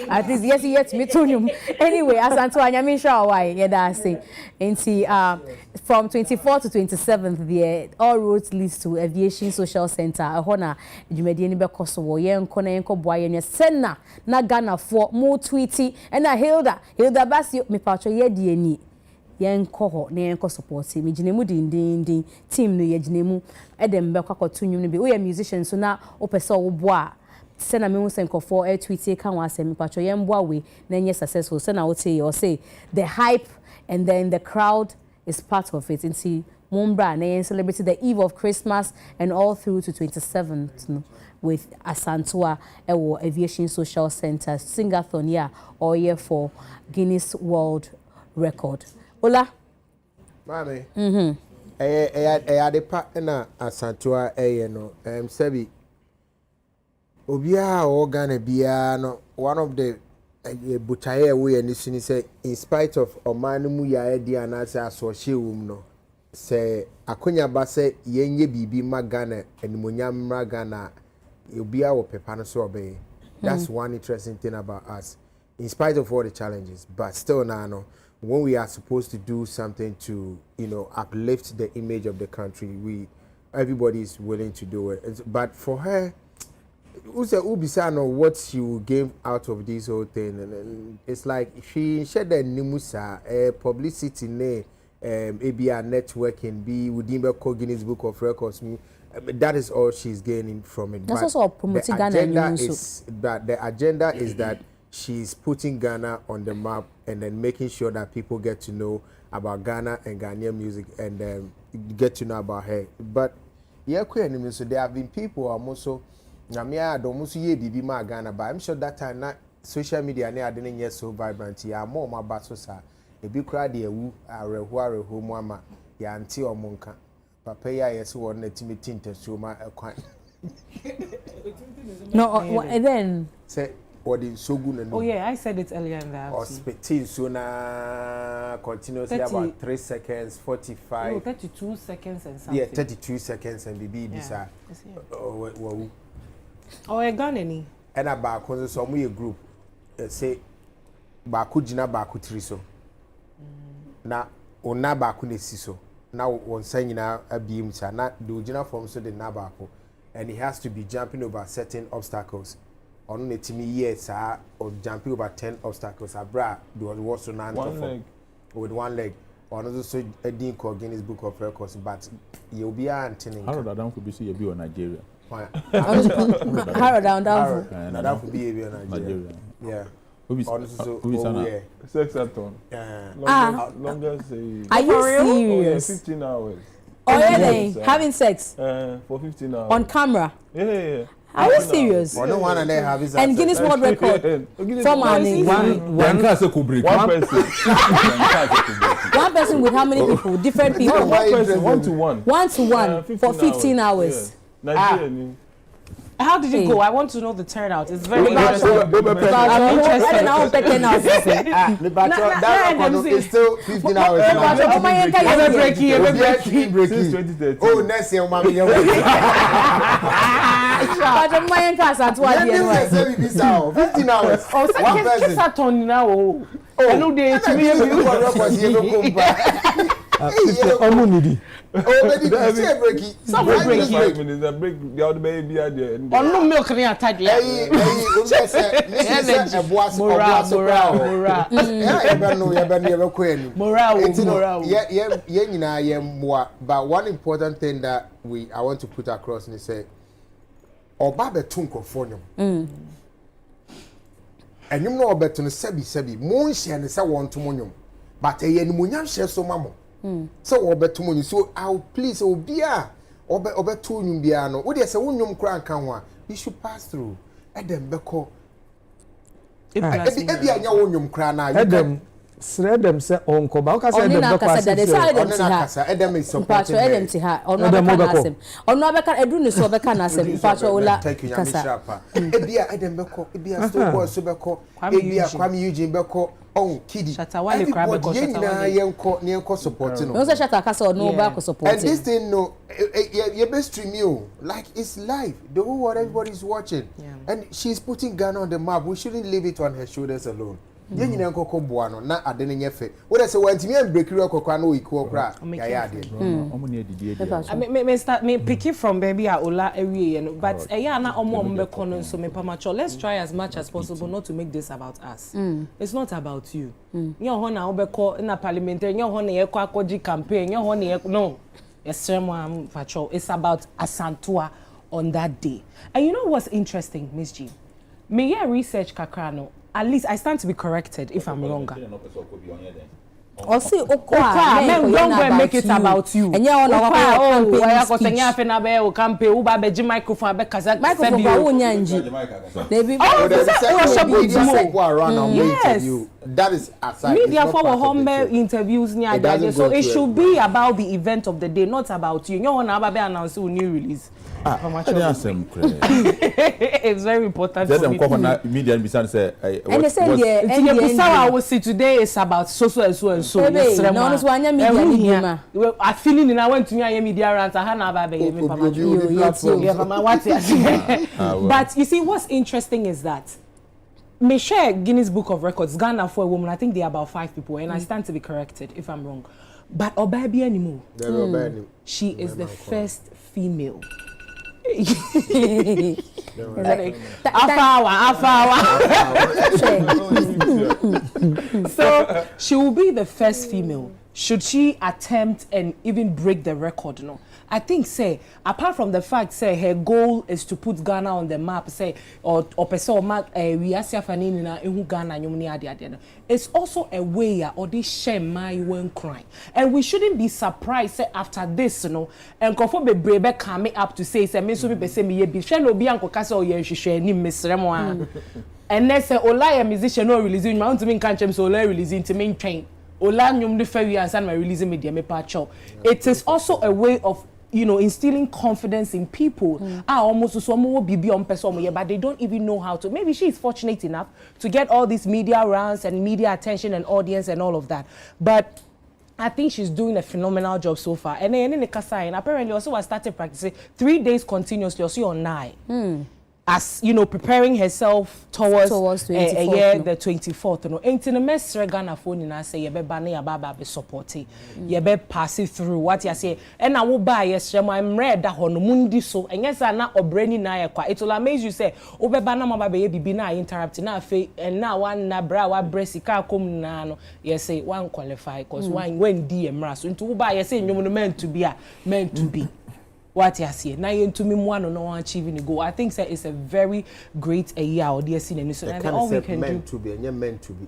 S1: At least yes, me too. Anyway, as Antoine, I'm sure why. Yeah, that's it. And see, from 24th to 27th, there all roads leads to Aviation Social Center. A honor, Jumedi ni be koso yen kona yen ko boye ne senna na Ghana for mo tweety and a Hilda Basio me pacho ye die ni yen ko ho na yen ko support me ginemu din team no ye ginemu edem be kwakoto nwum no bi we musician so na opese wo boa sena me hu senko for e tweety kan wa se me pacho yen boa we na nye successful sena wo say or say the hype and then the crowd is part of it. And see, Mumbra and celebrated the eve of Christmas and all through to 27th with Asantua Aviation Social Center Singathon yeah all year for Guinness World Record. Ola.
S13: Mami. The partner Asantua no Sebi. Obia organ bia no one of the butchaye we and this say in spite of omanumu ya edi anasa asoshe wum no say akonya ba say yenye bibi magana enimonya mragana obia wo pepa no so obey. That's one interesting thing about us in spite of all the challenges, but still now when we are supposed to do something to uplift the image of the country, everybody is willing to do it. But for her, Ubisa know what she will gain out of this whole thing, and it's like she shared the nimusa publicity ne ABR networking be within the Guinness Book of Records. That is all she's gaining from it.
S1: That's also promoting Ghana.
S13: The agenda is that she's putting Ghana on the map and then making sure that people get to know about Ghana and Ghanaian music and get to know about her. But yeah, so there have been people also. Namia don't musu ye bibi ma Ghana, but I'm sure that time not social media ne adene yet so vibrant. Ya more my basso sa. A big crowd ye wu arehuare home ya anti or monka. Papa ya yes one the timid tinte so my
S1: no and then
S13: say what is so good and
S11: oh yeah, I said it earlier in that.
S13: Or spectate so na continuously about 3 seconds, 45.
S11: No, 32 seconds and something.
S13: Yeah, 32 seconds and BB bisa.
S11: Oh, a gun any.
S13: And about cause some we a group say baku jina baku triso. Na ona baku ne siso. Now one saying na abim sa na do jina form so the na baku. And he has to be jumping over certain obstacles. On the team yes or jumping over 10 obstacles. Abra do was so na with one leg. Or another so a dean called Guinness Book of Records, but you'll be antening.
S15: How did that could be see a view on Nigeria?
S1: Harrow down
S13: that would be a Nigeria. Yeah.
S17: Sexathon. Longest
S1: are you serious?
S17: 15 hours.
S1: Oh yeah, having sex
S17: for 15 hours
S1: on camera.
S17: Yeah.
S1: Are you serious?
S13: No one and they have
S1: and Guinness World Record.
S15: One person could break.
S17: One person.
S1: One person with how many people? Different people.
S17: One person, 1-to-1.
S1: 1-to-1 for 15 hours.
S17: Nigerian.
S11: How did it go? I want to know the turnout. It's very interesting.
S1: I'm interested.
S13: It's still 15 hours. Oh, next year, mommy.
S1: But I'm my casa to
S13: 15 hours. One person.
S11: Now. I know they to
S13: me. Some break.
S17: 5 minutes. The break. The other baby are there.
S11: No milk in your tight.
S13: But one important thing that I want to put across is say, Obabe tunko phonium. And you know about to sebi monshi and say want to monium. But a yenmunyam share so mamo. So obetumuni so I'll please obia obetunum biano. What is a unyum crank kanwa? You should pass through. Edem beko. Ebi anya unyum crana.
S14: Edem sre them say onko ba ka say
S1: them
S14: dem
S1: kasa
S14: say
S1: dem
S13: kasa edem is supporting
S1: them ti ha ono be ka nasem ono be ka edu ne so be ka nasem mpacho ola kasa
S13: ebia edem beko ebia still boy so beko ebia Kwame Eugene beko on kidi
S11: Shatawale crab beko
S13: Shatawale yenko support no
S1: say Shatta kasa no ba ko support
S13: and this thing no you be stream you like it's live the whole world everybody's watching and she's putting Ghana on the map. We shouldn't leave it on her shoulders alone. Ye nyina nkoko boa no na ade ne nyefe wo de se wantimi am break rekokwa na oyiku okra ya ya ade
S15: omo ne adidi
S11: me start me pick from baby a ola ewie no but eya na omo be kono so me pamacho let's try as much as possible not to make this about us. It's not about you. Nye ho na obeko na parliamentary nye ho na ye kwa akoji campaign nye ho na ye no yesremo am pacho. It's about Asantua on that day. And you know what's interesting, Mzgee? Me yeah research kakra no. At least I stand to be corrected if I'm wrong.
S1: Or see
S11: men don't go and make it about you. And yeah, why go say nya fe na be o campaign u ba be ji microphone be kasa
S1: microphone ba wo nyanji. Maybe
S13: that is aside.
S11: Media for humble interviews nya so it should be about the event of the day, not about you. You want to be announce a new release. It's very important
S15: for me. Media and say
S1: and they say
S11: I will see today is about so and so. Yes,
S1: no, it's one media.
S11: I feeling and I went to my media rant. I had but you see, what's interesting is that me share Guinness Book of Records, Ghana for a woman. I think there are about 5 people, and I stand to be corrected if I'm wrong. But Obabi anymore. She is the first female. So she will be the first female. Should she attempt and even break the record? No, I think say apart from the fact say her goal is to put Ghana on the map, say or person mark we asia fanini na ehu Ghana nyumni ade. It's also a way or this shame my one cry, and we shouldn't be surprised say after this, you know, and confirm be brave coming up to say me so be say me be share no be anko kase o ye hwehwe ni mesremo and they say Ola musician no releasing my own to me can't so Ola releasing to me train. Ola nyum de fair and my releasing media me pacho. It is also a way of, you know, instilling confidence in people. Almost so more bibi on person, but they don't even know how to. Maybe she is fortunate enough to get all these media rounds and media attention and audience and all of that. But I think she's doing a phenomenal job so far. And then in the Kasai, apparently also I started practicing 3 days continuously, also on 9. As you know, preparing herself towards a year, the 24th. You know, ain't in the mess Ghana phone and I say you be banning your baba be supporting, you be passing through what you say, and I will buy yes, I'm read that on mundi so, and yes, I'm not obreni na yakwa. It will amaze you say, Obe banana my baby be na interrupting na fe, and now one na bra wa breasika come na no, yes say one qualify because one when DM ras into buy yes say you meant to be. What you see now into me one no one achieving the goal. I think that it's a very great year or dear scene so all we can
S13: meant to be and you're meant to be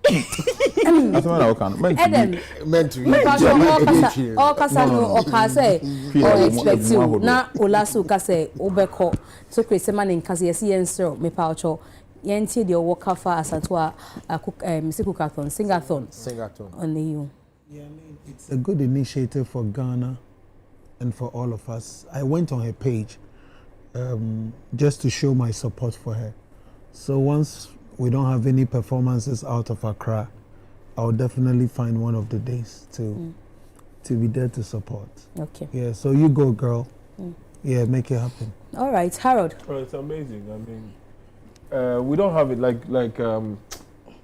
S15: that's what I can
S13: meant to be
S1: all kasano or kase or expect you na olasu kase obeko so kwese man in kase yes yenso me paucho yenti de work for Asantua Mzgee singathon on the you.
S16: Yeah, I mean, it's a good initiative for Ghana and for all of us. I went on her page just to show my support for her. So once we don't have any performances out of Accra, I'll definitely find one of the days to be there to support.
S1: Okay.
S16: Yeah, so you go, girl. Yeah, make it happen.
S1: All right, Harold.
S17: Well, it's amazing. I mean, we don't have it like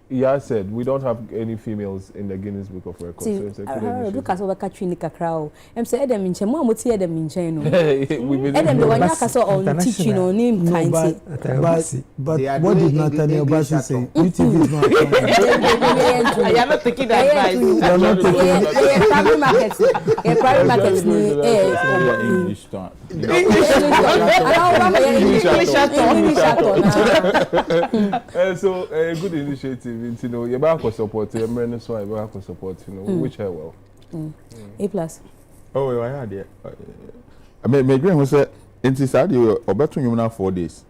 S17: yeah, said we don't have any females in the Guinness Book of Records. So it's a good initiative.
S1: Look at what Katrina Kakrao. I'm saying Adam in Chemo, what's here? Adam in Cheno. Adam, the one Yakaso on teaching on him,
S16: but what did Nathaniel Bassi say? UTV is not.
S11: I am not taking that advice.
S16: You're not taking
S1: private markets. Private markets.
S15: English talk.
S17: So a good initiative. You know, you're back for support. You're running so you're back for support. You know, which I will.
S1: A+.
S15: Oh, I had it. I mean, my grand was said, "It's sad you. Obeto you now 4 days."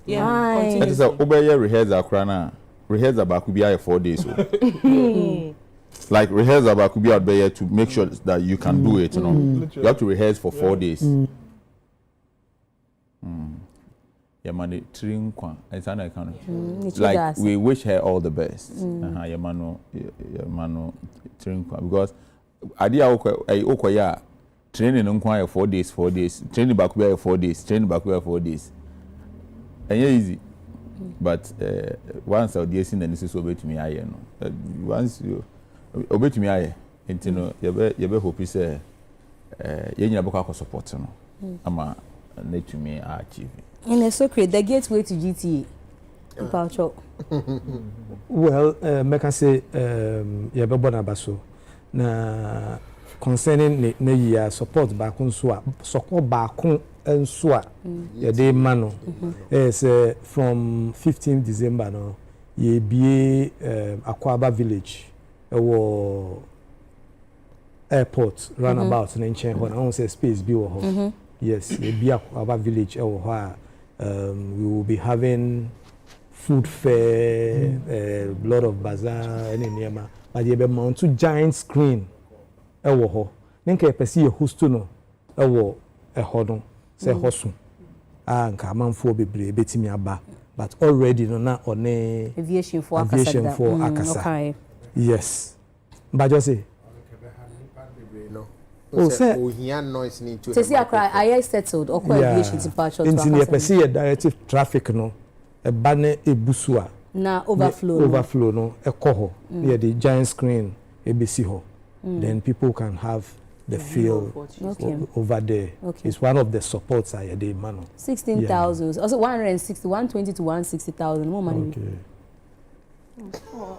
S11: Yeah.
S15: It is a obey rehearsal crana. rehearsal back could be 4 days. Like rehearsal back could be out there to make sure that you can do it. You know, you have to rehearse for 4 days. Yeah, man, it's an account. Like we wish her all the best. Yamano, because idea okoya training on 4 days, 4 days. Training back we 4 days. Training back we 4 days. And yeah, easy. But once I'll do then this is obey to me. I know. Once you obey to me, I you know you hope you say you need to support no. Ama need to me achieve.
S1: In a secret, the gateway to GTA.
S14: Well, make I say, you be born abaso. Na concerning ne year support back on support back on swa. Ya day mano. From 15 December no. Ye be Akwaba village. Airport runabout na nchen ho na won say space bi wo ho. Yes, ye be Akwaba village we will be having food fair, a lot of bazaar, any near. But you be mount to giant screen. Ewo ho. Nenka pesi host no. Ewo hodon. Say hosun. Nka manfo bebre betimi aba. But already no na one
S1: aviation for akasa.
S14: Okay. Yes. But just say
S13: say ohia noise need to
S1: say I settled or aviation departure to
S14: akasa. In the directive traffic no e bane ebusua
S1: na overflow
S14: no e koho near the giant screen ebesi ho. Then people can have the feel over there. It's one of the supports I did man.
S1: 16,000 also 160 120 to 160,000 more money.
S14: Okay.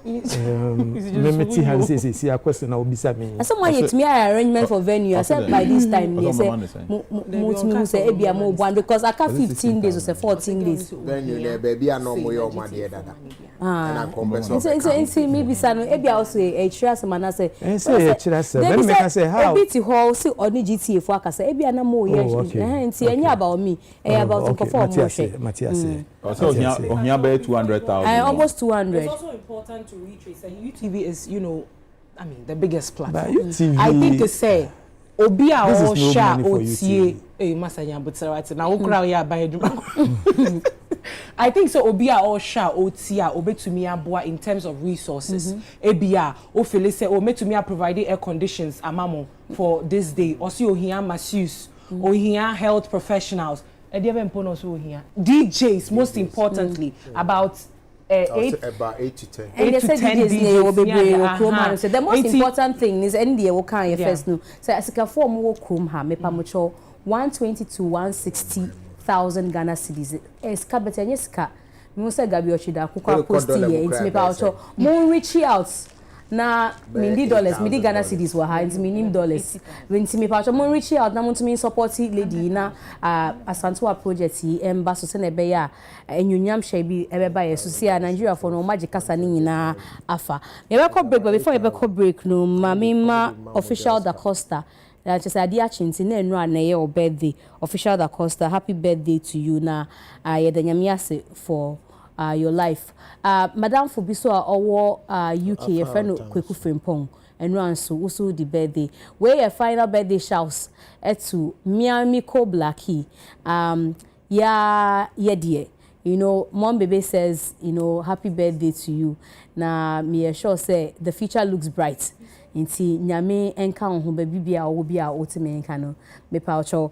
S14: Memeti has see a question I will be saying.
S1: Someone yet me arrangement for venue. I said by this time yes mo say ebia mo one because I can 15 days or say 14 days.
S13: Venue there baby I know mo your money dada.
S1: And I compensate. So maybe say ebia also e chira se man say.
S14: Say e chira se. Then make say how.
S1: Ebiti hall see oni GTA for akasa ebia na mo ye. Nti enya about me. About to perform mo share.
S14: Matthias.
S15: So ohia be 200,000.
S1: Almost 200.
S11: It's also important to retrace that UTV is, you know, I mean, the biggest platform.
S14: UTV,
S11: I think to say, Obia or Sha Otie, Masanya, but right now, Okra by I think so. Obia or Sha Otia, Obe to me abua in terms of resources. Ebia, Ofilise, or me to me providing air conditions, amamo for this day. Also, here masseuse, or here health professionals. DJs, most importantly, about 8
S13: to 10.
S1: And they said DJs will be brave. So the most important thing is India will kind first no. So as a form will come ha me pamucho 120 to 160,000 Ghana cedis. Eska betanye ska. Me say Gabi Ochida kuka post here into me pamucho. Mo reach out. Na mindi dollars, mindi Ghana cedis were high, it's minim dollars. When me pacho mo reach out na mo to me support lady na Asantua project emba so se na be ya enyunyam shebi ebeba ye so sia Nigeria for no magic kasa ni nyina afa. Me be break but before you be break no mamima official da Costa. Just idea chinti na enu anaye o birthday official da Costa, happy birthday to you na ye da nyamiase for your life. Madam Fobiso owo UK your friend Kweku Frimpong and run so also the birthday. Where your final birthday shouts to Miami Ko Blackie. Yeah dear. You know, Mom Baby says, you know, happy birthday to you. Na me sure say the future looks bright. Inti nyame enka ho baby bia obi a otime enka no. Me paucho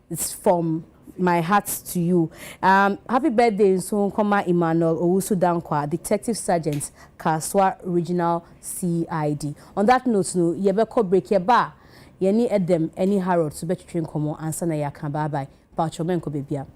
S1: it's from my heart to you. Happy birthday, so Koma Emmanuel Owusu Dankwa, Detective Sergeant, Kaswa Regional CID. On that note, no, yebeko break your bar. Yeni Edem, any Harold, to bet you come on, answer na yakan bye bye. Pacho menko bebia.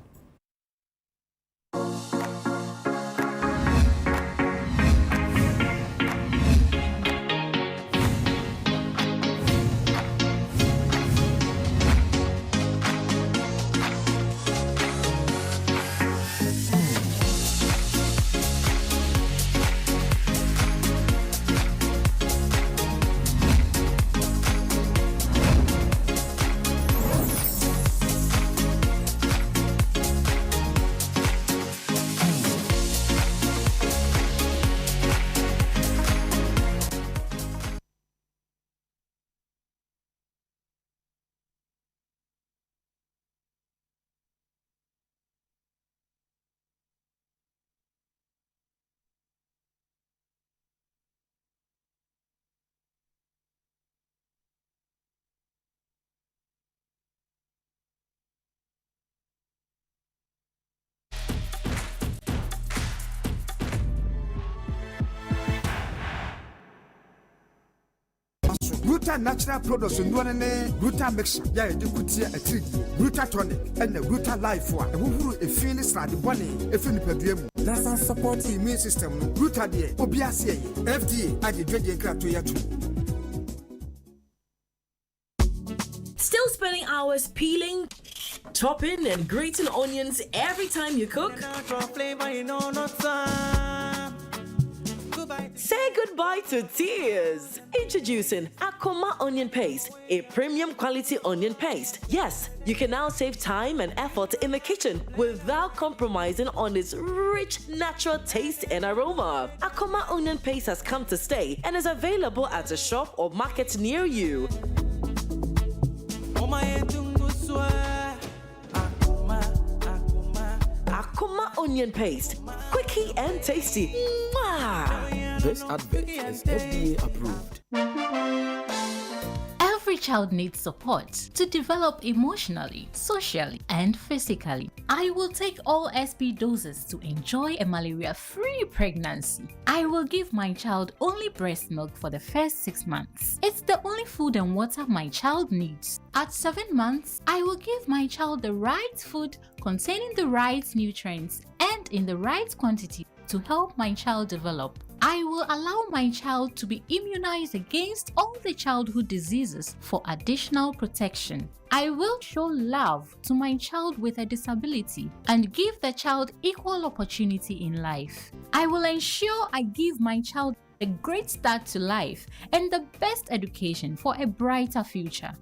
S19: Bruta natural products in one Bruta mixture. Yeah, you could see a treat. Bruta tonic and the Bruta life one. And who a finish like the bunny, a finipedium. NASA support the immune system. Bruta de Obiasia, FDA, and the drinking crap to you.
S20: Still spending hours peeling, chopping, and grating onions every time you cook? Say goodbye to tears. Introducing Akoma Onion Paste, a premium quality onion paste. Yes, you can now save time and effort in the kitchen without compromising on its rich natural taste and aroma. Akoma Onion Paste has come to stay and is available at a shop or market near you. Akoma Onion Paste, quickie and tasty. Mwah!
S21: This advert is FDA approved.
S22: Every child needs support to develop emotionally, socially, and physically. I will take all SP doses to enjoy a malaria-free pregnancy. I will give my child only breast milk for the first 6 months. It's the only food and water my child needs. At 7 months, I will give my child the right food containing the right nutrients and in the right quantity to help my child develop. I will allow my child to be immunized against all the childhood diseases for additional protection. I will show love to my child with a disability and give the child equal opportunity in life. I will ensure I give my child a great start to life and the best education for a brighter future.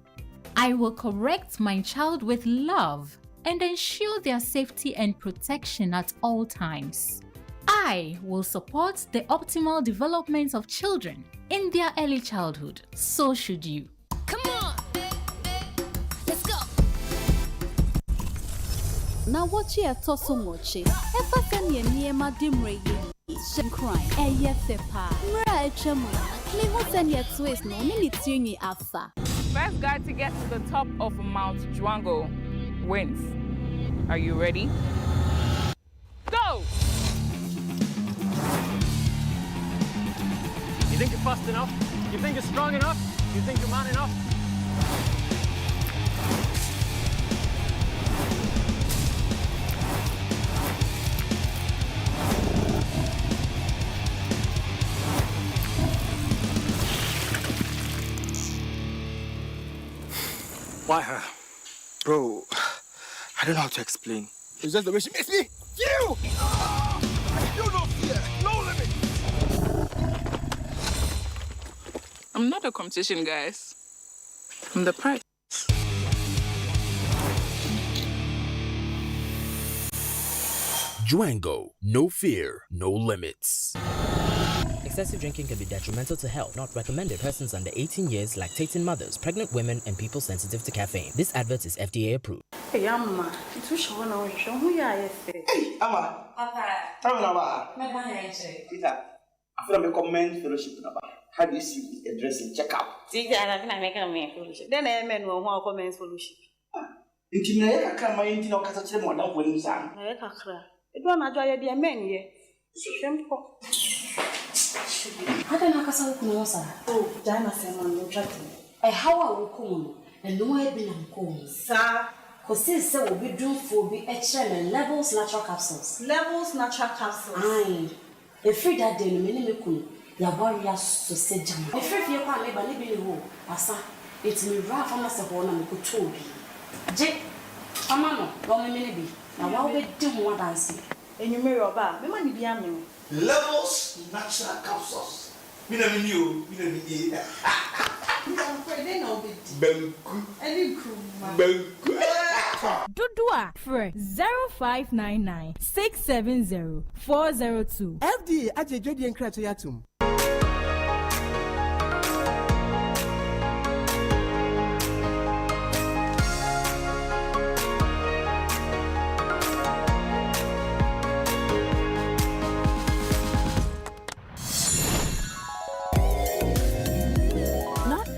S22: I will correct my child with love and ensure their safety and protection at all times. I will support the optimal development of children in their early childhood. So should you.
S23: Come on, let's go.
S24: Now what you are so much? Ever send your near my dim ray? Shem crying. Yes, pa. Mra chamu. Me who send your twist no minute me afa.
S25: First guy to get to the top of Mount Juango wins. Are you ready? Go!
S26: You think you're fast enough? You think you're strong enough? You think you're man enough?
S19: Why her? Bro, I don't know how to explain. It's just the way she makes me feel! You no fear, no limit!
S25: I'm not a competition, guys. I'm the prize.
S27: Juango, no fear, no limits.
S28: Excessive drinking can be detrimental to health. Not recommended. Persons under 18 years, lactating mothers, pregnant women, and people sensitive to caffeine. This advert is FDA approved.
S7: Hey, Amma, it's who show now. Show who you are.
S8: Hey, Amma. Papa. Tell me now. Peter, I feel I'm a comment fellowship number. How do you see the addressing checkup?
S7: See, I think I'm making a man fellowship. Then I mean, who comments fellowship.
S8: Intimate, I can't mind in our catch more than when you sang.
S7: I can't. It won't enjoy the men here. Simple.
S9: I don't know how to know, sir.
S7: Oh, Diana said, I'm not chatting.
S9: How are we coming? And no one been on sir. Because this will be doing for be extra and levels natural capsules.
S7: Levels natural capsules.
S9: Aye. A free that day, Minimicum, your warriors so said jam. A free your partner, but maybe you, Asa. It's me rough on us upon and could told you. Jake, Amano, don't maybe. Now, why we do more dancing?
S7: And you marry your bar, me money be a me.
S8: Levels natural capsules. Me no you, me no me.
S7: I'm afraid they know it.
S8: Benku.
S7: Any crew.
S8: Benku.
S10: Dudua for 0599 670 402.
S19: FDA aje jodi enkra to yatum.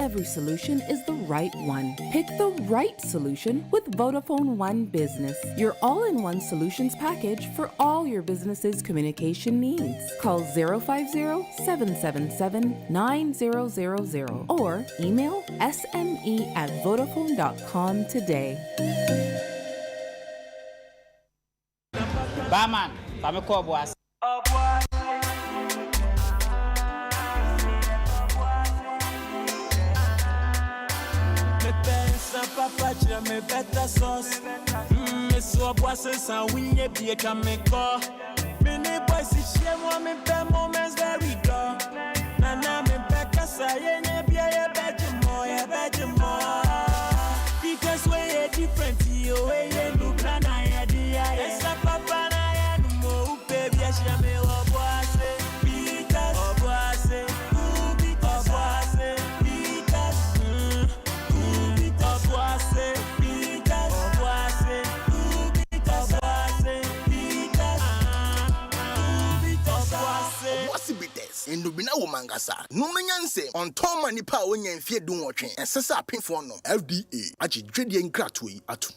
S2: every solution is the right one. Pick the right solution with Vodafone One Business, your all-in-one solutions package for all your business's communication needs. Call 050-777-9000 or email sme@vodafone.com today.
S3: Barman, I'm call boss.
S4: Papa, me better sauce. So boss and we be a cameko. Many boys is shame on me moments very go. Nana me better say be a better more. Because we're different, you look na idea. Yes, papa na no baby, I me boss. Because boss.
S5: In Dubina Womangasa, no manyanse on Tom and Nipa when you fear doing watching and Sasa pay for no FDA, Achi Dredian Gratui at.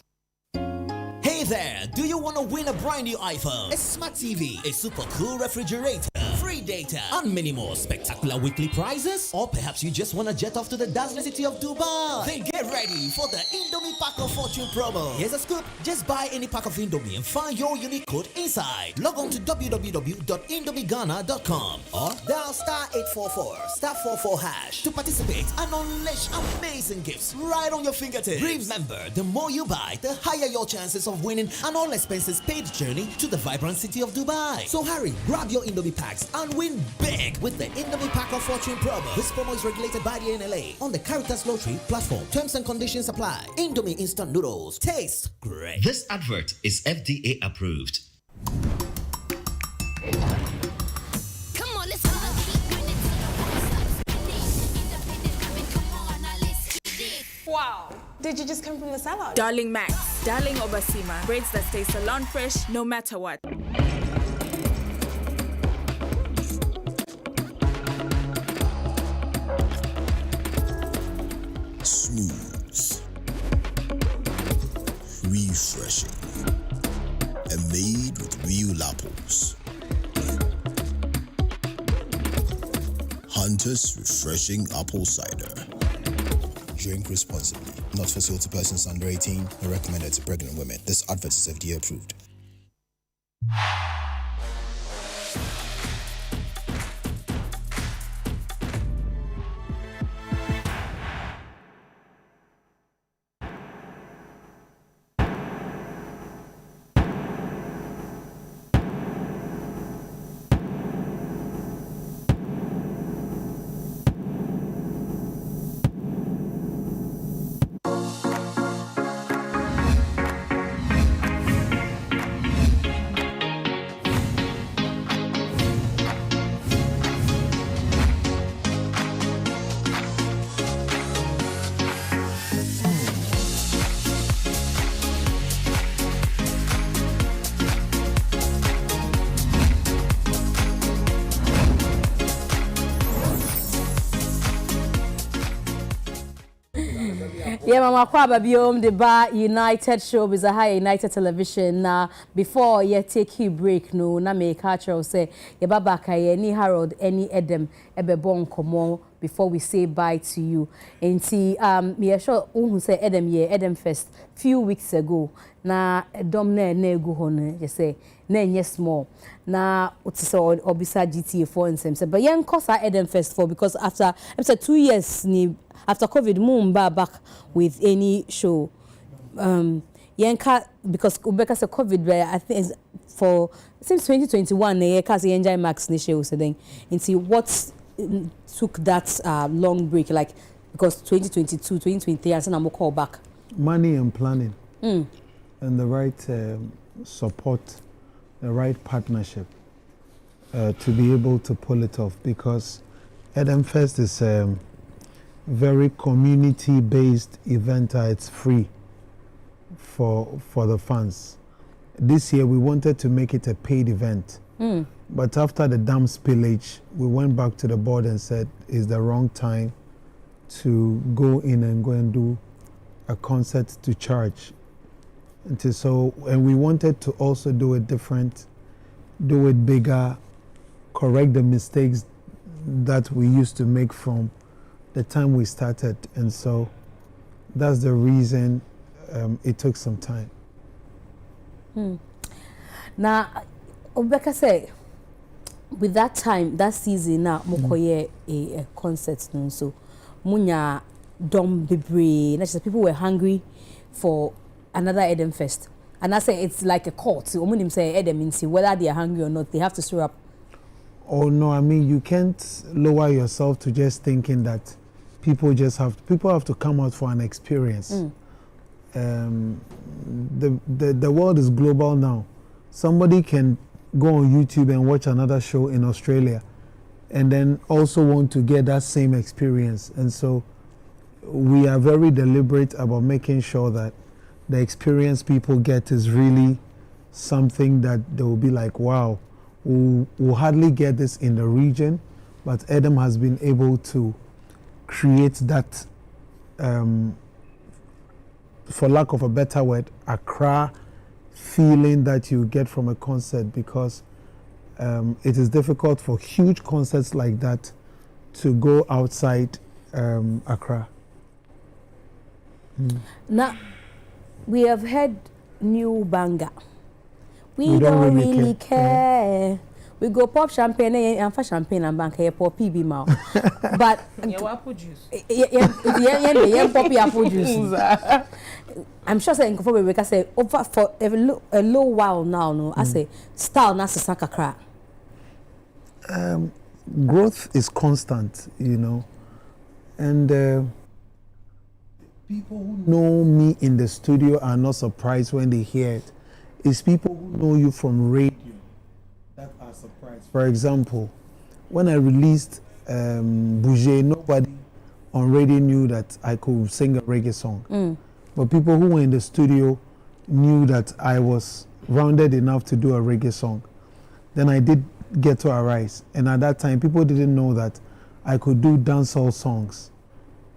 S6: Hey there, do you want to win a brand new iPhone, a smart TV, a super cool refrigerator, free data, and many more spectacular weekly prizes? Or perhaps you just want to jet off to the dazzling city of Dubai? Then get ready for the Indomie Pack of Fortune promo. Here's a scoop. Just buy any pack of Indomie and find your unique code inside. Log on to www.indomieghana.com or dial *844*44# to participate and unleash amazing gifts right on your fingertips. Remember, the more you buy, the higher your chances of winning an all-expenses paid journey to the vibrant city of Dubai. So hurry, grab your Indomie packs and win big with the Indomie Pack of Fortune promo. This promo is regulated by the NLA on the Caritas Lottery platform. Terms and conditions apply. Indomie instant noodles. Taste great.
S12: This advert is FDA approved.
S23: Come on, let's go.
S16: Wow. Did you just come from the salon?
S18: Darling Max, Darling Obasima. Braids that stay salon fresh no matter what.
S29: Smooth, refreshing, and made with real apples. Hunter's Refreshing Apple Cider. Drink responsibly. Not for sale to persons under 18 or recommended to pregnant women. This advert is FDA approved.
S1: Yeah, Mama Kwaba Biom, the bar United Showbiz, a high United Television. Now, before you take your break, no, na me catcher say, ye babaka any Harold, any Edem, ebe bon komo before we say bye to you. And see, me sure who say Edem ye Edem Fest few weeks ago. Na dom ne go hon, you say, ne small. Na utisa obisa GTA 4 and some say, but yen kosa Edem Fest for because after 2 years ni. After COVID, Mumba back with any show. Yenka because Ubeka said COVID, I think for since 2021, Yenka enjoy Max Nisha so then and see what took that long break, like because 2022, 2023, I said I'm call back.
S14: Money and planning, and the right support, the right partnership to be able to pull it off because Edem Fest is. Very community-based event. It's free for the fans. This year we wanted to make it a paid event, but after the dam spillage, we went back to the board and said it's the wrong time to go in and go and do a concert to charge. And we wanted to also do it different, do it bigger, correct the mistakes that we used to make from the time we started. And so that's the reason it took some time.
S1: Now, Obeka say, with that time, that season, now, Mokoye a concert, so Munya Dom Bibre, people were hungry for another Eden Fest. And I say it's like a cult. So when say Eden means whether they are hungry or not, they have to stir up.
S14: Oh no, I mean you can't lower yourself to just thinking that people have to come out for an experience. The world is global now. Somebody can go on YouTube and watch another show in Australia and then also want to get that same experience. And so we are very deliberate about making sure that the experience people get is really something that they will be like, wow, we'll hardly get this in the region, but Adam has been able to create that, for lack of a better word, Accra feeling that you get from a concert, because it is difficult for huge concerts like that to go outside Accra.
S1: Now, we have heard new banger. We don't really care. We go pop champagne and for champagne and bank here pop PB mouth. But
S25: apple juice.
S1: Yeah, poppy apple juice. I'm sure saying we can say over for a low while now. No, I say style na sakakra.
S14: Growth is constant, you know, and people who know me in the studio are not surprised when they hear it. It's people who know you from radio that are surprised. For example, when I released Mzgee, nobody on radio knew that I could sing a reggae song. But people who were in the studio knew that I was rounded enough to do a reggae song. Then I did Get to Arise, and at that time people didn't know that I could do dancehall songs.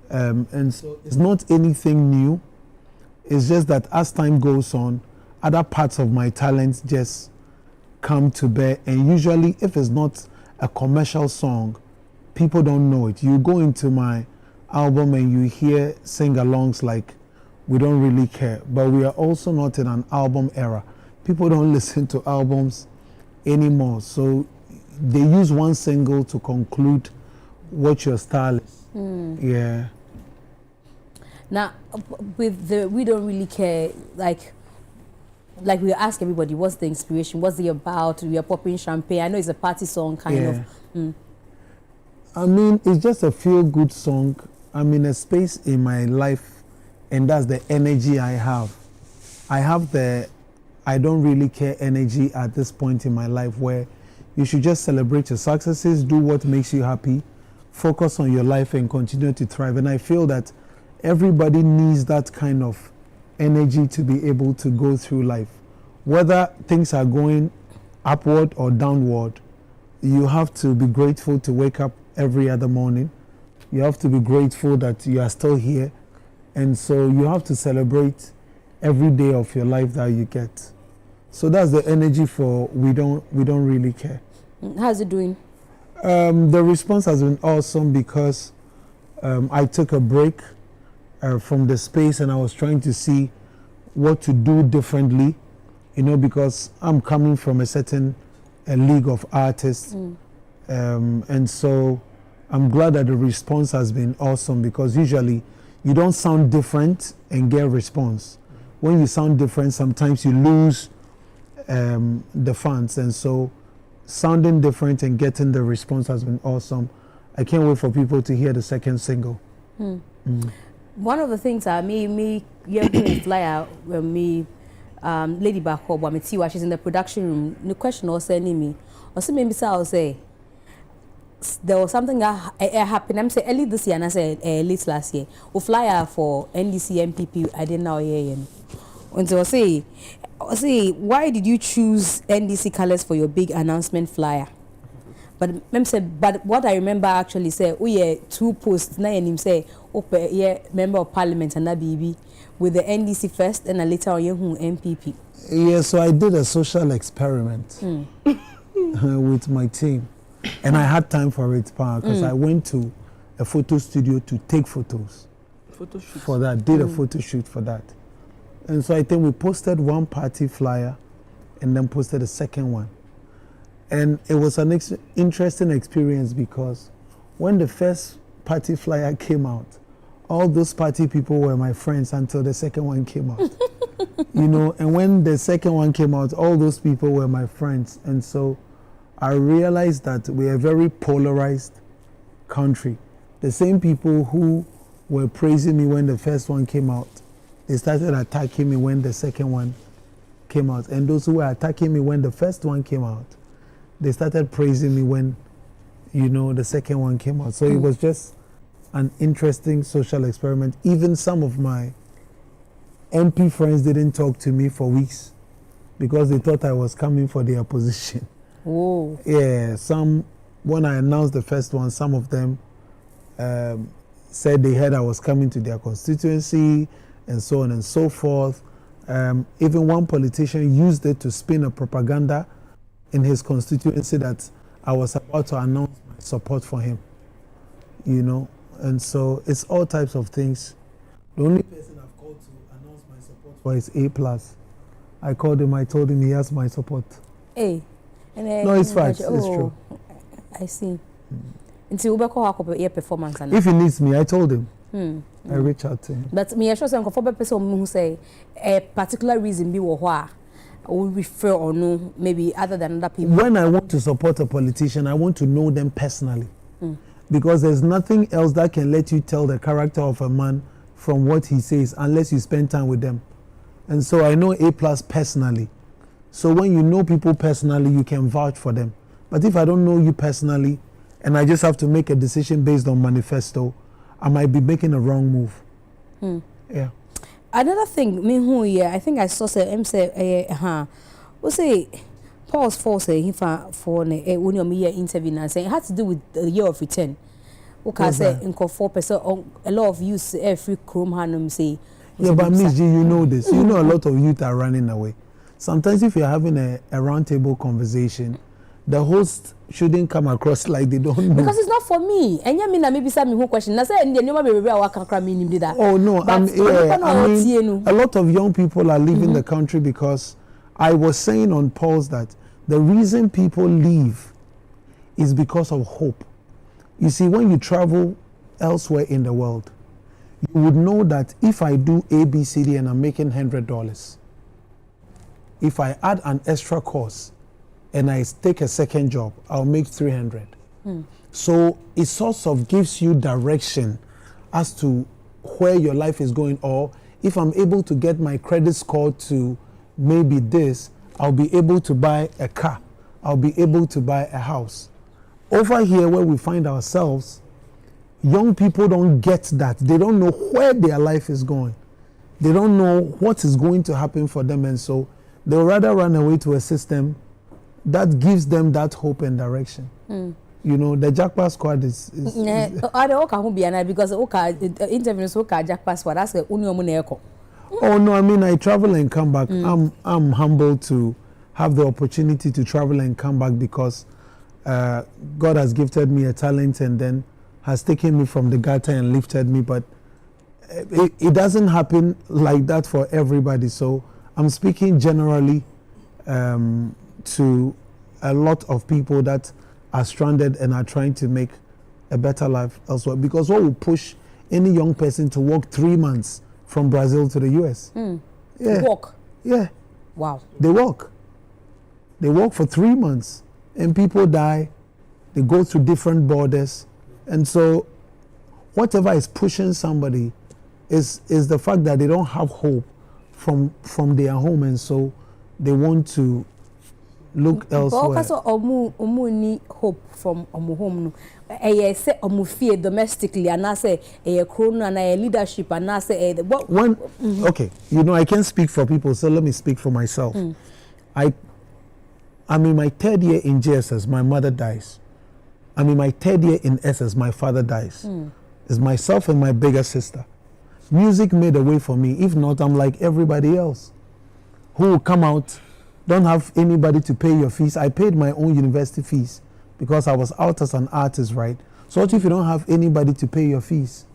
S14: And so it's not anything new. It's just that as time goes on, other parts of my talents just come to bear. And usually, if it's not a commercial song, people don't know it. You go into my album and you hear sing-alongs like We Don't Really Care. But we are also not in an album era. People don't listen to albums anymore. So they use one single to conclude what your style is. Yeah.
S1: Now, with the We Don't Really Care, like we ask everybody, what's the inspiration? What's it about? We are popping champagne. I know it's a party song, kind of.
S14: I mean, it's just a feel-good song. I'm in a space in my life, and that's the energy I have. I have the I don't really care energy at this point in my life, where you should just celebrate your successes, do what makes you happy, focus on your life and continue to thrive. And I feel that everybody needs that kind of energy to be able to go through life. Whether things are going upward or downward, you have to be grateful to wake up every other morning. You have to be grateful that you are still here. And so you have to celebrate every day of your life that you get. So that's the energy for We Don't Really Care.
S1: How's it doing?
S14: The response has been awesome, because I took a break from the space and I was trying to see what to do differently, you know, because I'm coming from a certain league of artists. And so I'm glad that the response has been awesome, because usually you don't sound different and get response. When you sound different, sometimes you lose the fans. And so sounding different and getting the response has been awesome. I can't wait for people to hear the second single.
S1: One of the things I me flyer when me Lady Bako, but me Tiwa, she's in the production room. The question was sending me, or so maybe I'll say there was something that happened. I'm saying early this year, and I said late last year. We flyer for NDC MPP. I didn't know here. And so I say, why did you choose NDC colors for your big announcement flyer? But but what I remember actually say, we two posts. Now him say, member of parliament and that BB with the NDC first, and later on you MPP.
S3: Yeah, so I did a social experiment with my team, and I had time for it because I went to a photo studio to take photos.
S8: Photo shoot
S3: for that. Did a photo shoot for that, and so I think we posted one party flyer, and then posted a second one. And it was an interesting experience because when the first party flyer came out, all those party people were my friends until the second one came out. You know, and when the second one came out, all those people were my friends. And so I realized that we are a very polarized country. The same people who were praising me when the first one came out, they started attacking me when the second one came out. And those who were attacking me when the first one came out, they started praising me when, you know, the second one came out. So it was just an interesting social experiment. Even some of my MP friends didn't talk to me for weeks because they thought I was coming for their position.
S1: Oh.
S3: Yeah, when I announced the first one, some of them said they heard I was coming to their constituency and so on and so forth. Even one politician used it to spin a propaganda in his constituency that I was about to announce my support for him, you know, and so it's all types of things. The only person I've called to announce my support for is A+. I called him, I told him he has my support.
S1: Hey.
S3: No, it's facts, it's true.
S1: I see. Until we call a performance.
S3: If he needs me, I told him. I reach out to him.
S1: But me, I sure some person who say a particular reason be why. Or refer or no, maybe other than other people.
S3: When I want to support a politician, I want to know them personally. Because there's nothing else that can let you tell the character of a man from what he says unless you spend time with them. And so I know A+ personally. So when you know people personally, you can vouch for them. But if I don't know you personally and I just have to make a decision based on manifesto, I might be making a wrong move. Yeah.
S1: Another thing, I think I saw we say Paul's force for when you interview and say it had to do with the year of return. Okay, say in 4% a lot of youth every Chrome Hanum say.
S3: Yeah, but Mzgee, you know this. You know a lot of youth are running away. Sometimes if you're having a roundtable conversation, the host shouldn't come across like they don't know.
S1: Because it's not for me. And you mean maybe some who question. I say and you maybe that.
S3: Oh no, I mean a lot of young people are leaving the country because I was saying on polls that the reason people leave is because of hope. You see, when you travel elsewhere in the world, you would know that if I do ABCD and I'm making $100, if I add an extra course and I take a second job, I'll make 300. So it sort of gives you direction as to where your life is going, or if I'm able to get my credit score to maybe this, I'll be able to buy a car, I'll be able to buy a house. Over here where we find ourselves, young people don't get that. They don't know where their life is going. They don't know what is going to happen for them, and so they'll rather run away to a system that gives them that hope and direction. You know, the Jackpot Squad is
S1: I don't be because interviews Jackpot Squad. That's
S3: Oh no, I mean I travel and come back. I'm humbled to have the opportunity to travel and come back because God has gifted me a talent and then has taken me from the gutter and lifted me. But it doesn't happen like that for everybody. So I'm speaking generally to a lot of people that are stranded and are trying to make a better life elsewhere. Because what will push any young person to walk 3 months from Brazil to the US? Yeah.
S1: Walk?
S3: Yeah.
S1: Wow.
S3: They walk. They walk for 3 months and people die. They go through different borders. And so whatever is pushing somebody is the fact that they don't have hope from their home, and so they want to look elsewhere.
S1: But also need hope from home. I say fear domestically, and I say corona and leadership, and I say
S3: when okay, you know I can't speak for people, so let me speak for myself. I'm in my 3rd year in JSS. My mother dies. I'm in my 3rd year in SS. My father dies. It's myself and my bigger sister. Music made a way for me. If not, I'm like everybody else who will come out, don't have anybody to pay your fees. I paid my own university fees because I was out as an artist, right? So what if you don't have anybody to pay your fees?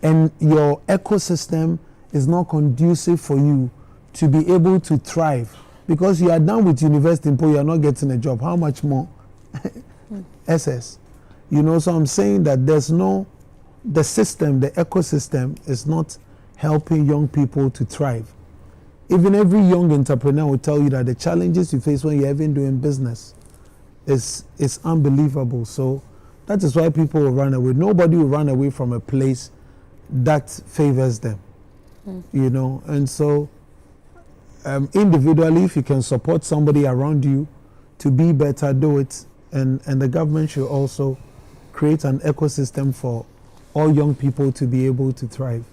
S3: And your ecosystem is not conducive for you to be able to thrive because you are done with university and you are not getting a job. How much more? SS. You know, so I'm saying that the system, the ecosystem is not helping young people to thrive. Even every young entrepreneur will tell you that the challenges you face when you're even doing business is unbelievable. So that is why people will run away. Nobody will run away from a place that favors them, you know. And so individually, if you can support somebody around you to be better, do it. And the government should also create an ecosystem for all young people to be able to thrive.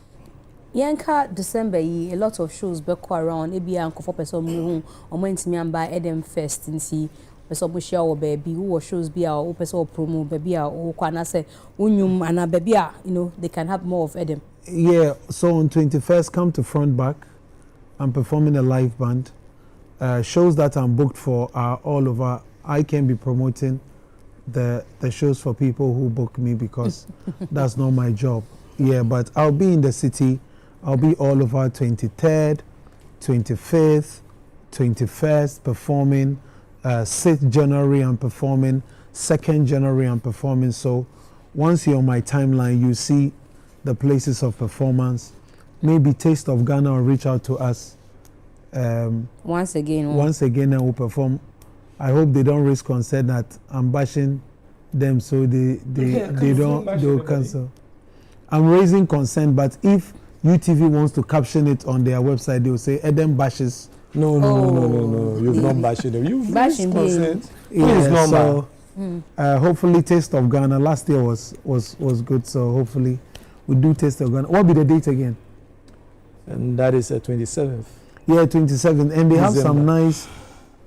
S1: Yanka December a lot of shows back around ebia nkofo person mu omontimi amba Edem Fest nti person bo share wo baby who shows bia o person o promo baby a o kwana say unyum ana baby a you know they can have more of Edem.
S3: Yeah, so on 21st come to Front Back. I'm performing a live band. Shows that I'm booked for are all over. I can be promoting the shows for people who book me because that's not my job. Yeah, but I'll be in the city. I'll be all over 23rd, 25th, 21st performing. 6th January I'm performing. 2nd January I'm performing. So once you're on my timeline, you see the places of performance. Maybe Taste of Ghana will reach out to us.
S1: Once again,
S3: and we'll perform. I hope they don't raise concern that I'm bashing them, so they'll cancel. I'm raising concern, but if UTV wants to caption it on their website, they will say Edem bashes.
S14: No. You've not bashed them. You've raised consent.
S3: Yeah, so hopefully Taste of Ghana. Last year was good, so hopefully we do Taste of Ghana. What will be the date again?
S14: And that is 27th.
S3: Yeah, 27th, and they have some nice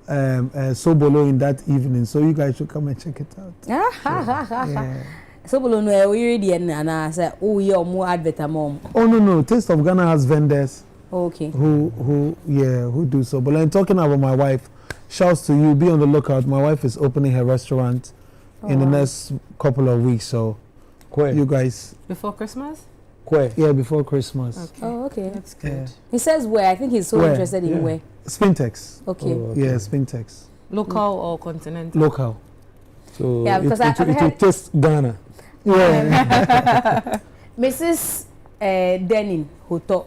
S3: Sobolo in that evening, so you guys should come and check it out.
S1: Yeah. Sobolo no we ready and I say oh yeah more advert mom.
S3: Oh no, Taste of Ghana has vendors.
S1: Okay.
S3: Who do Sobolo. And talking about my wife, shouts to you, be on the lookout. My wife is opening her restaurant in the next couple of weeks, so you guys
S16: before Christmas?
S3: Yeah, before Christmas.
S16: Okay.
S1: Oh, okay.
S16: That's good.
S3: Yeah.
S1: He says where. I think he's so interested in where.
S3: Spintex.
S1: Okay.
S3: Oh, okay. Yeah, Spintex.
S16: Local or continental?
S3: Local.
S14: So
S1: yeah, because
S14: it will taste Ghana.
S3: Yeah.
S1: Mrs. Denning Hoto.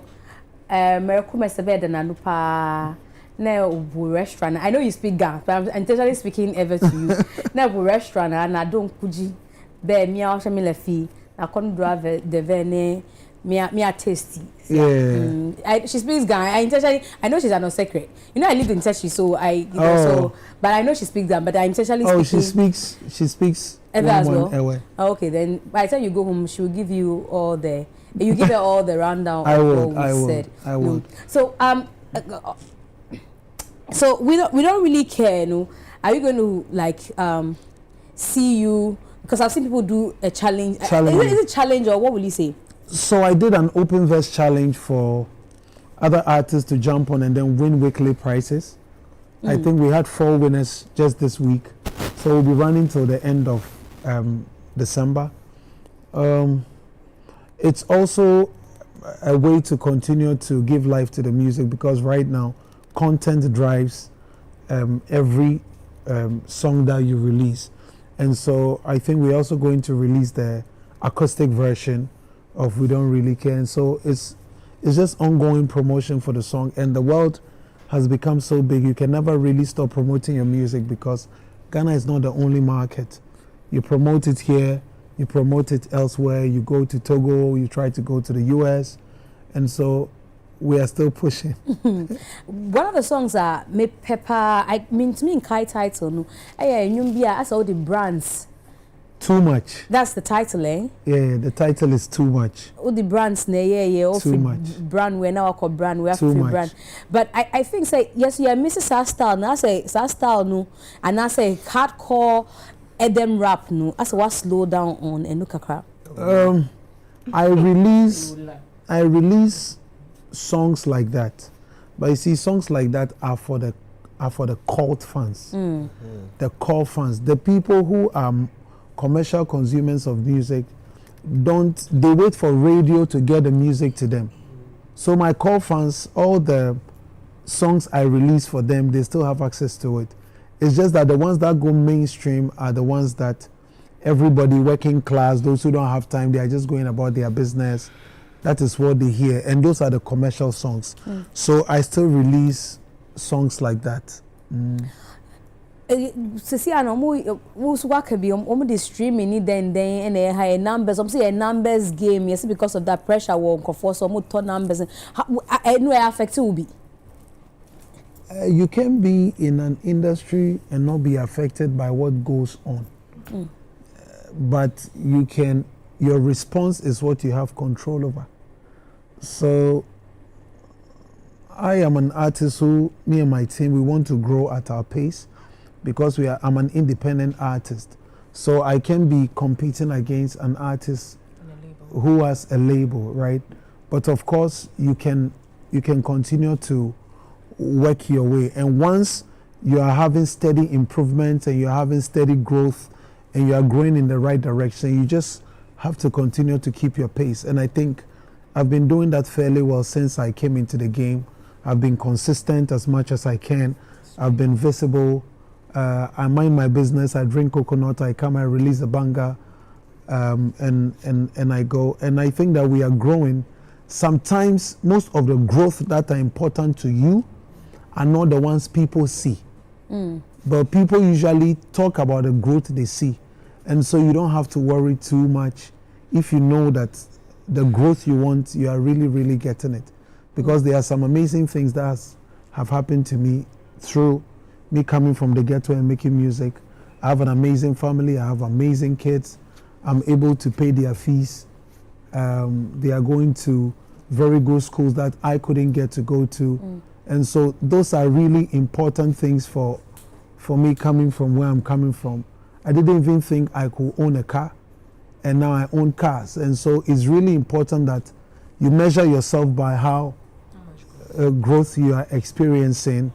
S1: Merekuma Sebeda Nanupa. Now restaurant. I know you speak Ghana, but I'm intentionally speaking ever to you. Now restaurant and I don't kuji be me a shamile fi. I can't drive the vene me a tasty.
S3: Yeah.
S1: She speaks Ghana. I know she's an secret. You know I lived in Teshi, so but I know she speaks Ghana. But I intentionally speaking.
S3: She speaks
S1: ever as well. Okay, then by the time you go home, she will give you all the. You give her all the rundown.
S3: I
S1: would. So so we don't really care. No, are we going to like see you? Because I've seen people do a challenge. Is it a challenge or what will you say?
S3: So I did an open verse challenge for other artists to jump on and then win weekly prizes. I think we had 4 winners just this week. So we'll be running till the end of December. It's also a way to continue to give life to the music because right now content drives every song that you release. And so I think we're also going to release the acoustic version of We Don't Really Care. And so it's just ongoing promotion for the song. And the world has become so big, you can never really stop promoting your music because Ghana is not the only market. You promote it here, you promote it elsewhere, you go to Togo, you try to go to the US. And so we are still pushing.
S1: One of the songs that me pepper, I mean to me in Kai title no. I saw the brands.
S3: Too much.
S1: That's the title, eh?
S3: Yeah, the title is Too Much.
S1: All the brands
S3: Too much.
S1: Brand we now call brand we have
S3: Too
S1: free
S3: much.
S1: brand. But I think say yes, you are Mrs. Style. Now say style no, and I say hardcore Edem rap no as what slow down on and look akra.
S3: I release songs like that, but you see, songs like that are for the cult fans, the core fans, the people who are commercial consumers of music. They wait for radio to get the music to them. So my core fans, all the songs I release for them, they still have access to it. It's just that the ones that go mainstream are the ones that everybody, working class, those who don't have time, they are just going about their business. That is what they hear. And those are the commercial songs. So I still release songs like that.
S1: See, I know who's work be the streaming then and a high numbers. I'm saying a numbers game, yes, because of that pressure won't for some ton numbers. And where affected will be.
S3: You can be in an industry and not be affected by what goes on. But your response is what you have control over. So I am an artist who, me and my team, we want to grow at our pace because I'm an independent artist. So I can be competing against an artist who has a label, right? But of course, you can continue to work your way. And once you are having steady improvement and you're having steady growth and you are growing in the right direction, you just have to continue to keep your pace. And I think I've been doing that fairly well since I came into the game. I've been consistent as much as I can. I've been visible. I mind my business. I drink coconut. I come, I release a banger, and I go. And I think that we are growing. Sometimes most of the growth that are important to you are not the ones people see. But people usually talk about the growth they see. And so you don't have to worry too much if you know that the growth you want, you are really, really getting it. Because there are some amazing things that have happened to me through me coming from the ghetto and making music. I have an amazing family. I have amazing kids. I'm able to pay their fees. They are going to very good schools that I couldn't get to go to. And so those are really important things for me coming from where I'm coming from. I didn't even think I could own a car, and now I own cars. And so it's really important that you measure yourself by how growth you are experiencing.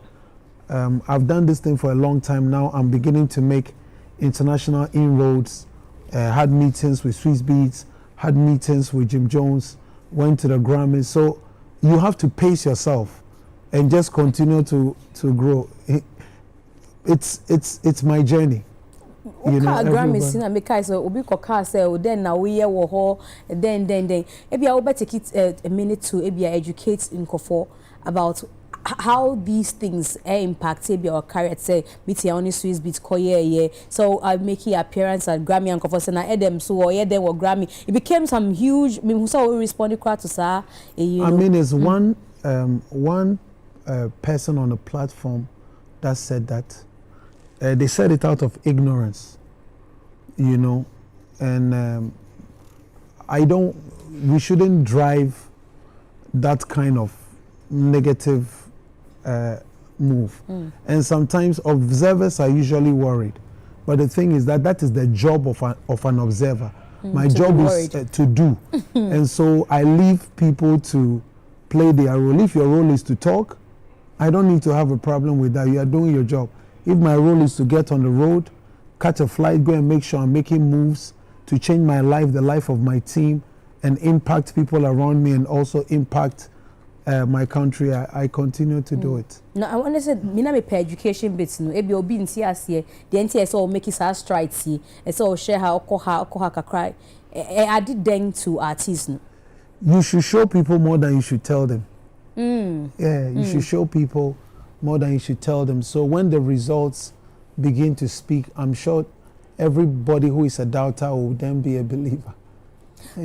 S3: I've done this thing for a long time now. I'm beginning to make international inroads. Had meetings with Swiss Beats, had meetings with Jim Jones, went to the Grammys. So you have to pace yourself and just continue to grow. It's my journey. You know,
S1: Grammys na make so obi koka say then na we wo ho then ebi I will take it a minute to ebi educate nkofo about how these things impact your career. Say meet your only Swiss Beats koye so I make your appearance at Grammy and nkofo say na Edem so yeah there were Grammy. It became some huge me who saw responded quite to sir. I
S3: mean it's one person on the platform that said that. They said it out of ignorance, you know, and we shouldn't drive that kind of negative move. And sometimes observers are usually worried. But the thing is that is the job of an observer. My job is to do. And so I leave people to play their role. If your role is to talk, I don't need to have a problem with that. You are doing your job. If my role is to get on the road, catch a flight, go and make sure I'm making moves to change my life, the life of my team, and impact people around me and also impact my country, I continue to do it.
S1: No, I want to say, me na me pay education bits no. Ebi obi nti ase, the nti so make it a strike see, so share how okoha kakrai. I did then to artists no.
S3: You should show people more than you should tell them. Yeah, you should show people more than you should tell them. So when the results begin to speak, I'm sure everybody who is a doubter will then be a believer.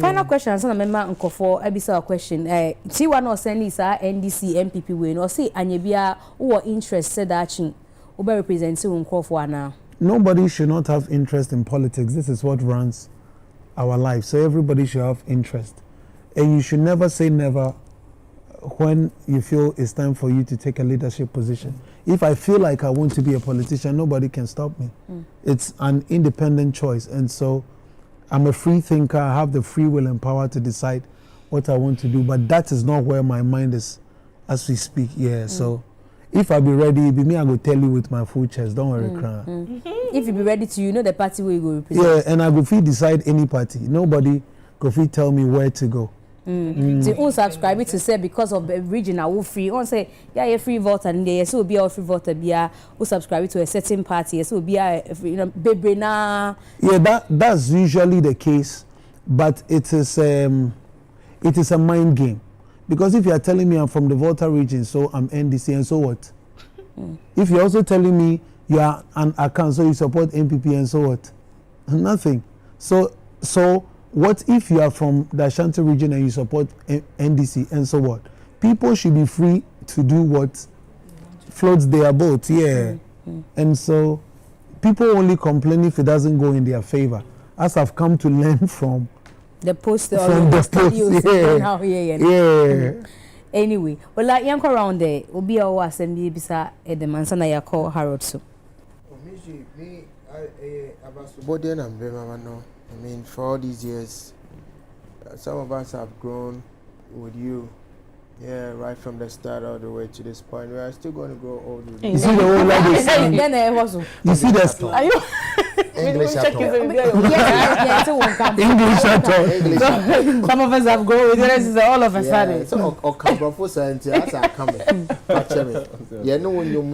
S1: Final question, I remember Nkofo Ebisa question. Tiwa no send is NDC MPP we no say anyebia who interested action obe representing Nkofo now.
S3: Nobody should not have interest in politics. This is what runs our life. So everybody should have interest. And you should never say never when you feel it's time for you to take a leadership position. If I feel like I want to be a politician, nobody can stop me. It's an independent choice. And so I'm a free thinker. I have the free will and power to decide what I want to do. But that is not where my mind is as we speak. Yeah, so if I be ready, be me, I go tell you with my full chest. Don't worry, cry.
S1: If you be ready to, you know the party where you go represent.
S3: Yeah, and I go free decide any party. Nobody go free tell me where to go.
S1: To unsubscribe to say because of the region I will free. On say yeah, free voter and there so be a free voter be a who subscribe to a certain party. So be a baby na.
S3: Yeah, that's usually the case, but it is a mind game. Because if you are telling me I'm from the Volta region, so I'm NDC, and so what? If you're also telling me you are an account, so you support MPP, and so what? Nothing. So what if you are from the Ashanti region and you support NDC, and so what? People should be free to do what floats their boat, yeah. And so people only complain if it doesn't go in their favor, as I've come to learn from
S1: the post,
S3: yeah.
S1: Anyway, well, like young around there, will be our assembly bisa at the Mansana ya call Harold so.
S11: Me, about body and no. I mean, for all these years, some of us have grown with you. Yeah, right from the start all the way to this point. We are still going to grow old with you.
S3: You see the whole lot of song. You see the song.
S11: Are you? English at all.
S3: English at all.
S1: Some of us have grown with it, all of a sudden.
S11: So, Okabrofo Santi, as I come in. You know when you're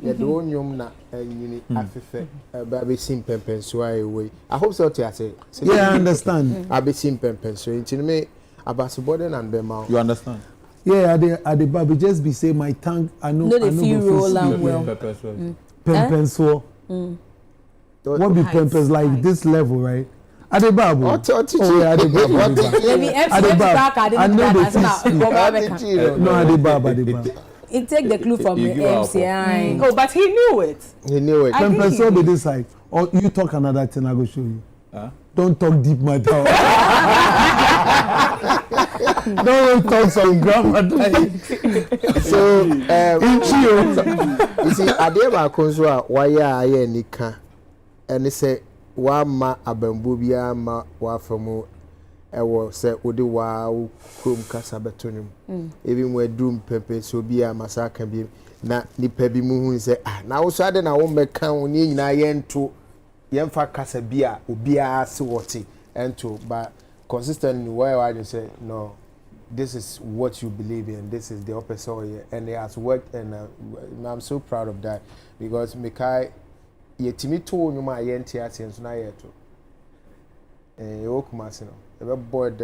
S11: you don't know you Afife, baby simple so away. I hope so to say.
S3: Yeah, I understand.
S11: I be simple so into me about Subodin and Bema.
S13: You understand?
S3: Yeah, at the baby just be say my tongue. I know.
S1: No, the feel roll and well.
S3: Pempenswo. What be pempens like this level, right? At the babu. Oh yeah, at the babu. I know the feast. No, at the babu.
S1: It take the clue from the MCI.
S16: Oh, but he knew it.
S11: He knew it.
S3: Pempenswo be this side. Or you talk another thing, I go show you. Don't talk deep matter. Don't talk some grammar.
S11: So, you see, Adema Konzwa, why are Nika? And they say, Wama Abambubia, ma Wafamu, ewo say, Udi wa Krum Casabetonum. Even where Doom Pepe, so be a massacre be na ni pebi muhu say, now so I won't make count na yen to Yemfa Casabia, Ubia, Swati, and to, but consistently, where I just say, no, this is what you believe in, this is the opposite, and it has worked, and I'm so proud of that because Mikai, Yetimi told you my NTS and so now yet. Okumasino. The board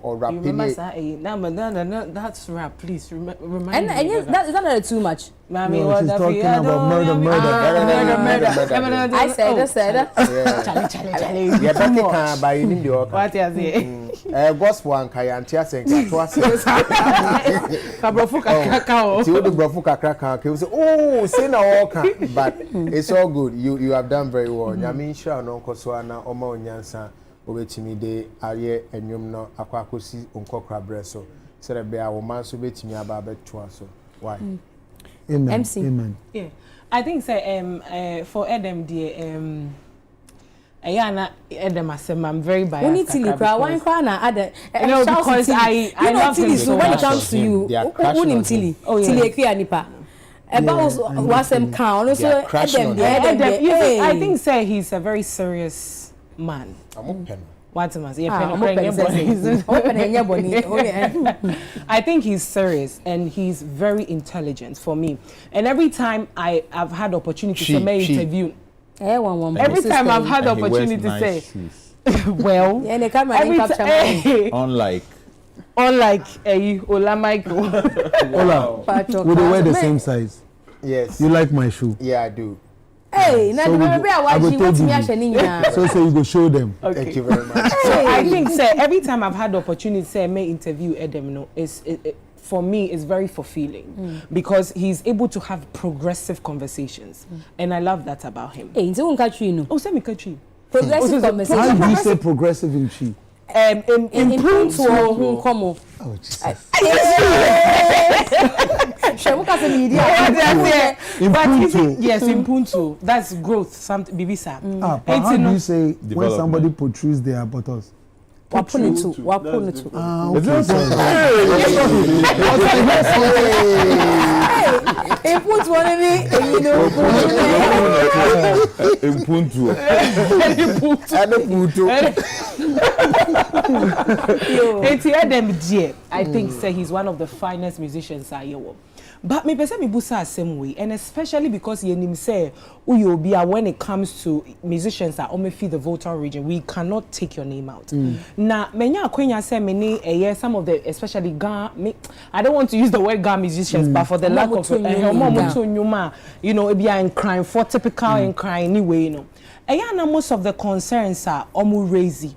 S11: or rapping.
S16: That's rap. Please remind
S1: me. And that's not too much.
S16: Mommy,
S3: no, she's talking about murder.
S1: I said.
S11: Charlie. Yeah, Becky by in the
S16: what is it?
S11: Gospel and Kayantia saying,
S16: Kabrofuka Kakao.
S11: To the Brofuka Krakao. Oh, say no, but it's all good. You have done very well. Yamin Shah, no Koswana, Omo Nyansa. Obetimi de aye enyum no akwakosi onkokra breso sere be a woman so betimi aba beto aso why
S3: amen
S1: MC.
S3: Amen.
S16: Yeah, I think say for Adam dear ayana Adam asem I'm very biased.
S1: We need to look one cry na Adam.
S16: No, because I love him
S1: so when it comes to you who nim Tilly Tilly ekua nipa about wasem kan also Adam there
S16: I think say he's a very serious man. What am I saying? I think he's serious and he's very intelligent for me. And every time I've had opportunity to make interview, every time I've had opportunity to say, well, unlike Ola Michael.
S3: Ola, would they wear the same size?
S11: Yes.
S3: You like my shoe?
S11: Yeah, I do.
S1: Hey, now I watch you.
S3: So you go show them.
S11: Okay. Thank you very much.
S16: So I think, sir, every time I've had the opportunity, say, may interview Adam, no, for me, it's very fulfilling because he's able to have progressive conversations, and I love that about him.
S1: Hey, you catch you, no?
S16: Oh, send me catch you.
S1: Progressive conversation.
S3: How do you say progressive in Chi?
S16: Improve to
S1: come on.
S3: Oh, Jesus.
S16: Yes, in Punto. That's growth. Something Bibisa.
S3: How do you say when somebody protrudes their buttocks?
S1: Wapunitu. Input one in
S16: I think say he's one of the finest musicians I know. But me person me busa same way, and especially because yenim say Uyobia when it comes to musicians that only feed the Volta region, we cannot take your name out. Na menya akwenya say many some of the especially Ga I don't want to use the word Ga musicians, but for the lack of you know, it be in crime for typical in crime anyway, you know. Na most of the concerns are omu raisy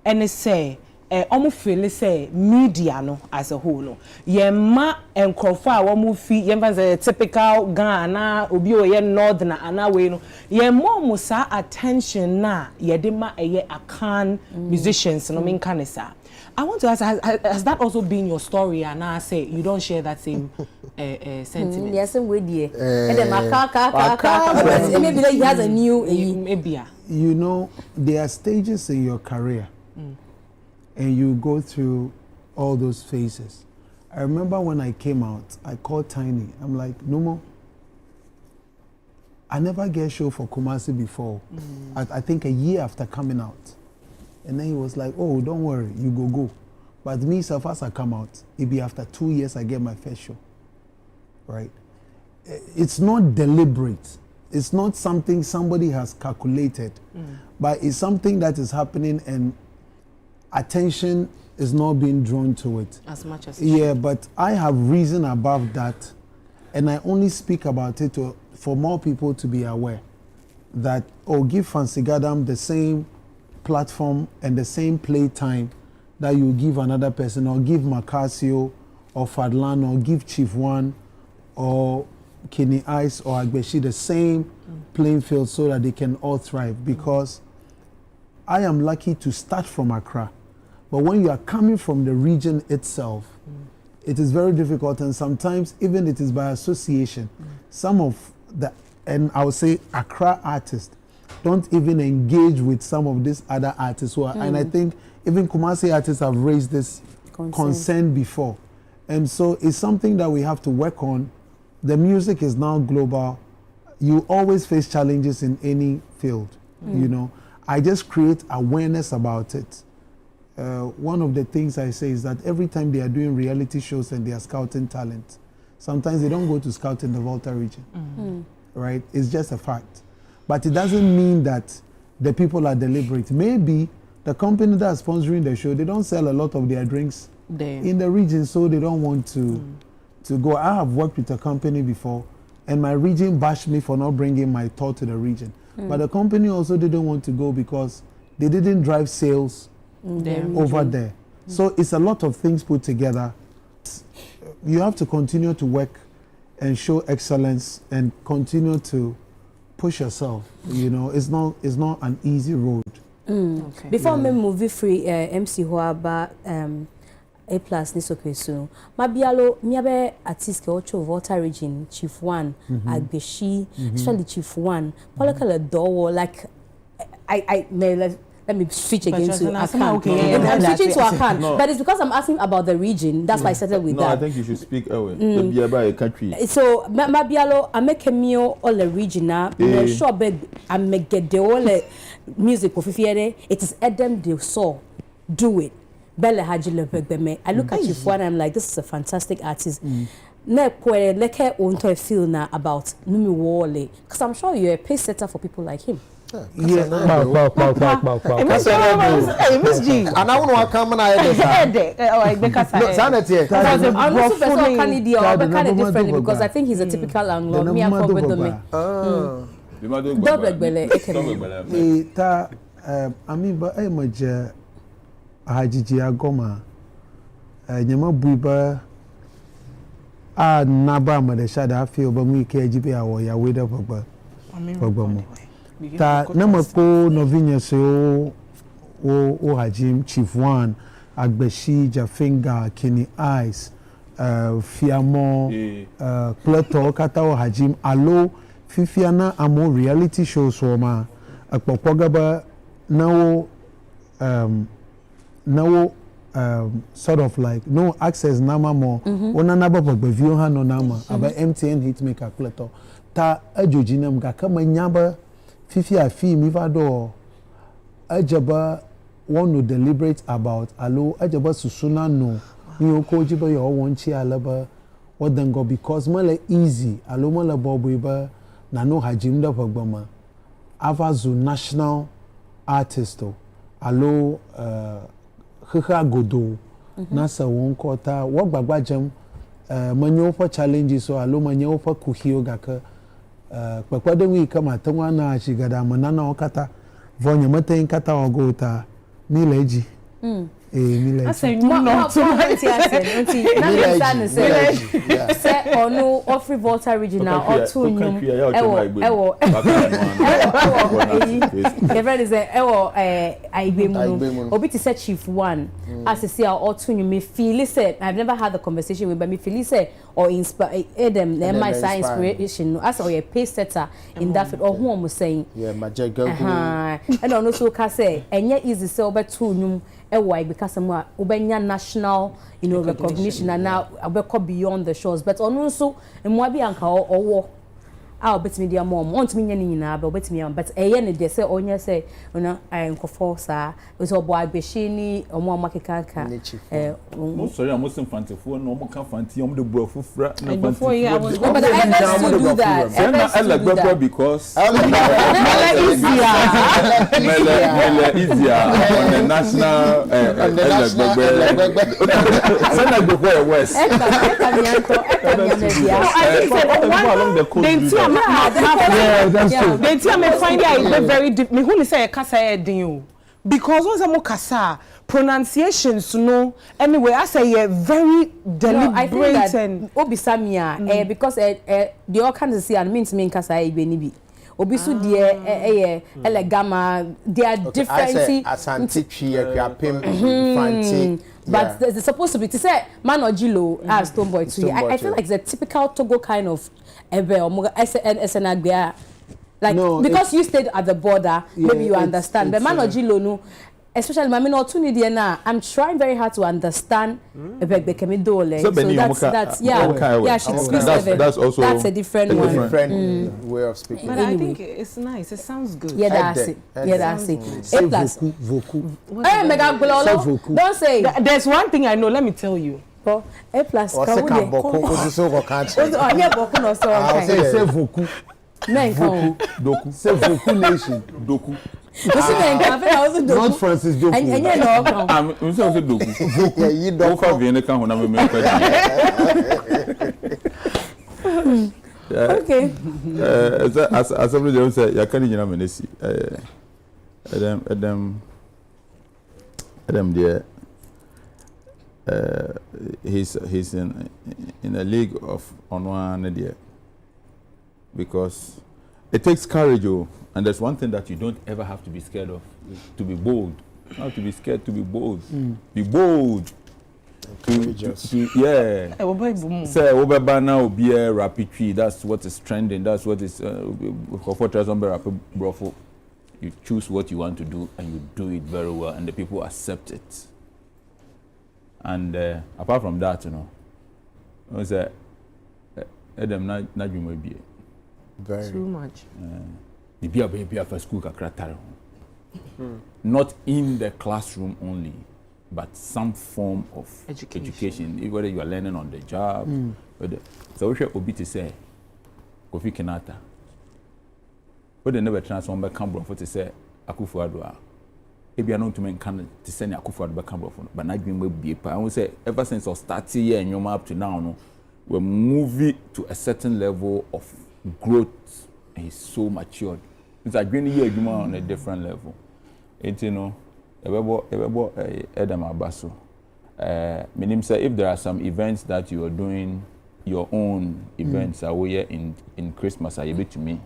S16: and they say omu feel say media no as a whole no ye ma enkrofa omu fi ye mfa typical Ghana obi o ye northern ana we no ye mo musa attention na ye de ma eye akan musicians no mean kanisa. I want to ask, has that also been your story? And I say you don't share that same sentiment.
S1: Yes, we did. And then maybe he has a new
S16: maybe.
S3: You know, there are stages in your career. And you go through all those phases. I remember when I came out, I called Tiny. I'm like, no more. I never get a show for Kumasi before. I think a year after coming out. And then he was like, oh, don't worry, you go. But me, so fast I come out, it'll be after 2 years I get my first show. Right? It's not deliberate. It's not something somebody has calculated. But it's something that is happening and attention is not being drawn to it
S16: as much as
S3: but I have reason above that, and I only speak about it for more people to be aware that give Fancy Gadam the same platform and the same play time that you give another person, or give Macasio or Fadlan or give Chief One or Kenny Ice or Agbeshi the same playing field so that they can all thrive, because I am lucky to start from Accra. But when you are coming from the region itself, it is very difficult, and sometimes even it is by association. Some of the, and I would say Accra artists, don't even engage with some of these other artists who are, and I think even Kumasi artists have raised this concern before. And so it's something that we have to work on. The music is now global. You always face challenges in any field, you know. I just create awareness about it. One of the things I say is that every time they are doing reality shows and they are scouting talent, sometimes they don't go to scout in the Volta region, right? It's just a fact. But it doesn't mean that the people are deliberate. Maybe the company that is sponsoring the show, they don't sell a lot of their drinks in the region, so they don't want to go. I have worked with a company before, and my region bashed me for not bringing my tour to the region. But the company also didn't want to go because they didn't drive sales over there. So it's a lot of things put together. You have to continue to work and show excellence and continue to push yourself. You know, it's not an easy road.
S1: Before me move free MC Hoaba A+ ni sokwesu. Mabialo miabe artist ke ocho Volta region Chief One Agbeshi, especially Chief One. Polakala door like I let me switch again to Akan. I'm switching to Akan, but it's because I'm asking about the region. That's why I started with that.
S13: No, I think you should speak away. The Biaba country.
S1: So, Mabialo, I make a meal all the region now. Sure, beg, I make get the all music of Fiere. It is Adam de So. Do it. Bella Hajile Begbe. I look at you for and I'm like, this is a fantastic artist. Nekwe leke onto feel now about Numi Wale. Because I'm sure you're a pace setter for people like him.
S11: Yeah,
S16: Mzgee.
S11: And I want to come and I
S1: because I think he's a typical landlord. Me, I'm with me.
S3: I mean, but I'm a Hajiji Agoma. Nyama Buiba. Naba Madeshada feel, but we KGB or ya wait up about. Ta namako novinya so o Hajim Chief One Agbeshi Jafinga Kenny Ice Fiamo, Plato, Katao Hajim, Alo, Fifiana, Amo reality shows for ma, a Popogaba, now, sort of like no access nama more. Ona naba beview ha no nama about MTN hitmaker Plato. Ta ajojinem ga kama nyaba fifi afi mi vado ajaba want to deliberate about alo ajaba susuna no ni oko jiba yo wonchi alaba what then go because mala easy alo mala bobo iba na no hajim da pagbama avazu national artist alo Kha godo nasa won kota wo gbagbajam manyo for challenges so alo manyo for kuhio gaka kpakpade wi kama tanwa na shigada manana okata vonya mate kata ogota mileji mileji
S1: ase no to say onu ofri volta regional or two nyum ewo everybody say ewo aibemu obi ti say chief one as say or two nyum me feel say I've never had the conversation with but me feel say or inspire them my science inspiration as or a pace setter in that or who am saying
S11: majaga
S1: and also ka say enye easy say obe two nyum why because some ubenya national recognition and now abeko beyond the shores but also mwa bi anka owo a obetimi dia mom want me nyane nyina ba obetimi am but eye ne de say onya say nkofo sa so obo agbeshi ni omo amakekanka
S13: mo sorry am most fantefo no mo kan fanti am de bo afufra na
S1: before I was but I do that
S13: I because easier on the national send before west
S16: They tell me find it very deep. Me who say kasa din because once I'm kasa pronunciations no anyway I say very deliberate.
S1: I think that obisamia because the all kinds of see and means me kasa e be bi obisu de elegama they are different
S11: asante twi akwapem fanti.
S1: But there's supposed to be to say man or Gilo as Stoneboy too. I feel like it's a typical Togo kind of like no, because you stayed at the border, maybe you understand. But man or Gilo no, especially my no too need now. I'm trying very hard to understand so that's yeah, she speaks
S13: that's also
S1: that's a different one.
S11: Different way of speaking.
S16: But anyway. I think it's nice. It sounds good.
S1: Yeah, that's it. Yeah, that's it. A plus. Hey, mega glolo. Don't say.
S16: There's one thing I know. Let me tell you.
S1: A plus.
S11: Say
S1: voku.
S3: Doku. Say voku nation.
S13: Doku.
S3: Not Francis Doku.
S13: I'm so Doku.
S11: You don't
S1: okay.
S13: As everybody say, you can't even menesi. Adam there. He's in a league of on one there. Because it takes courage, and there's one thing that you don't ever have to be scared of: to be bold. Not to be scared, to be bold. Be bold. Yeah. Say now be a rapid tree. That's what is trending. That's what is. You choose what you want to do, and you do it very well, and the people accept it. And apart from that, I say, Adam not you may be.
S11: Very
S16: too much.
S13: The baby after school not in the classroom only, but some form of education. Whether you are learning on the job. So we should be to say, Kofi Kenyatta. But they never transform back Cambro for to say Akufo-Addo. If you are not to make to send Akufo-Addo back Cambro, but not being be I would say ever since I started here and you're up to now, we're moving to a certain level of growth, and he's so matured. It's like going here on a different level. It's Adam Abaso. Meaning say if there are some events that you are doing, your own events are here in Christmas, are you to me?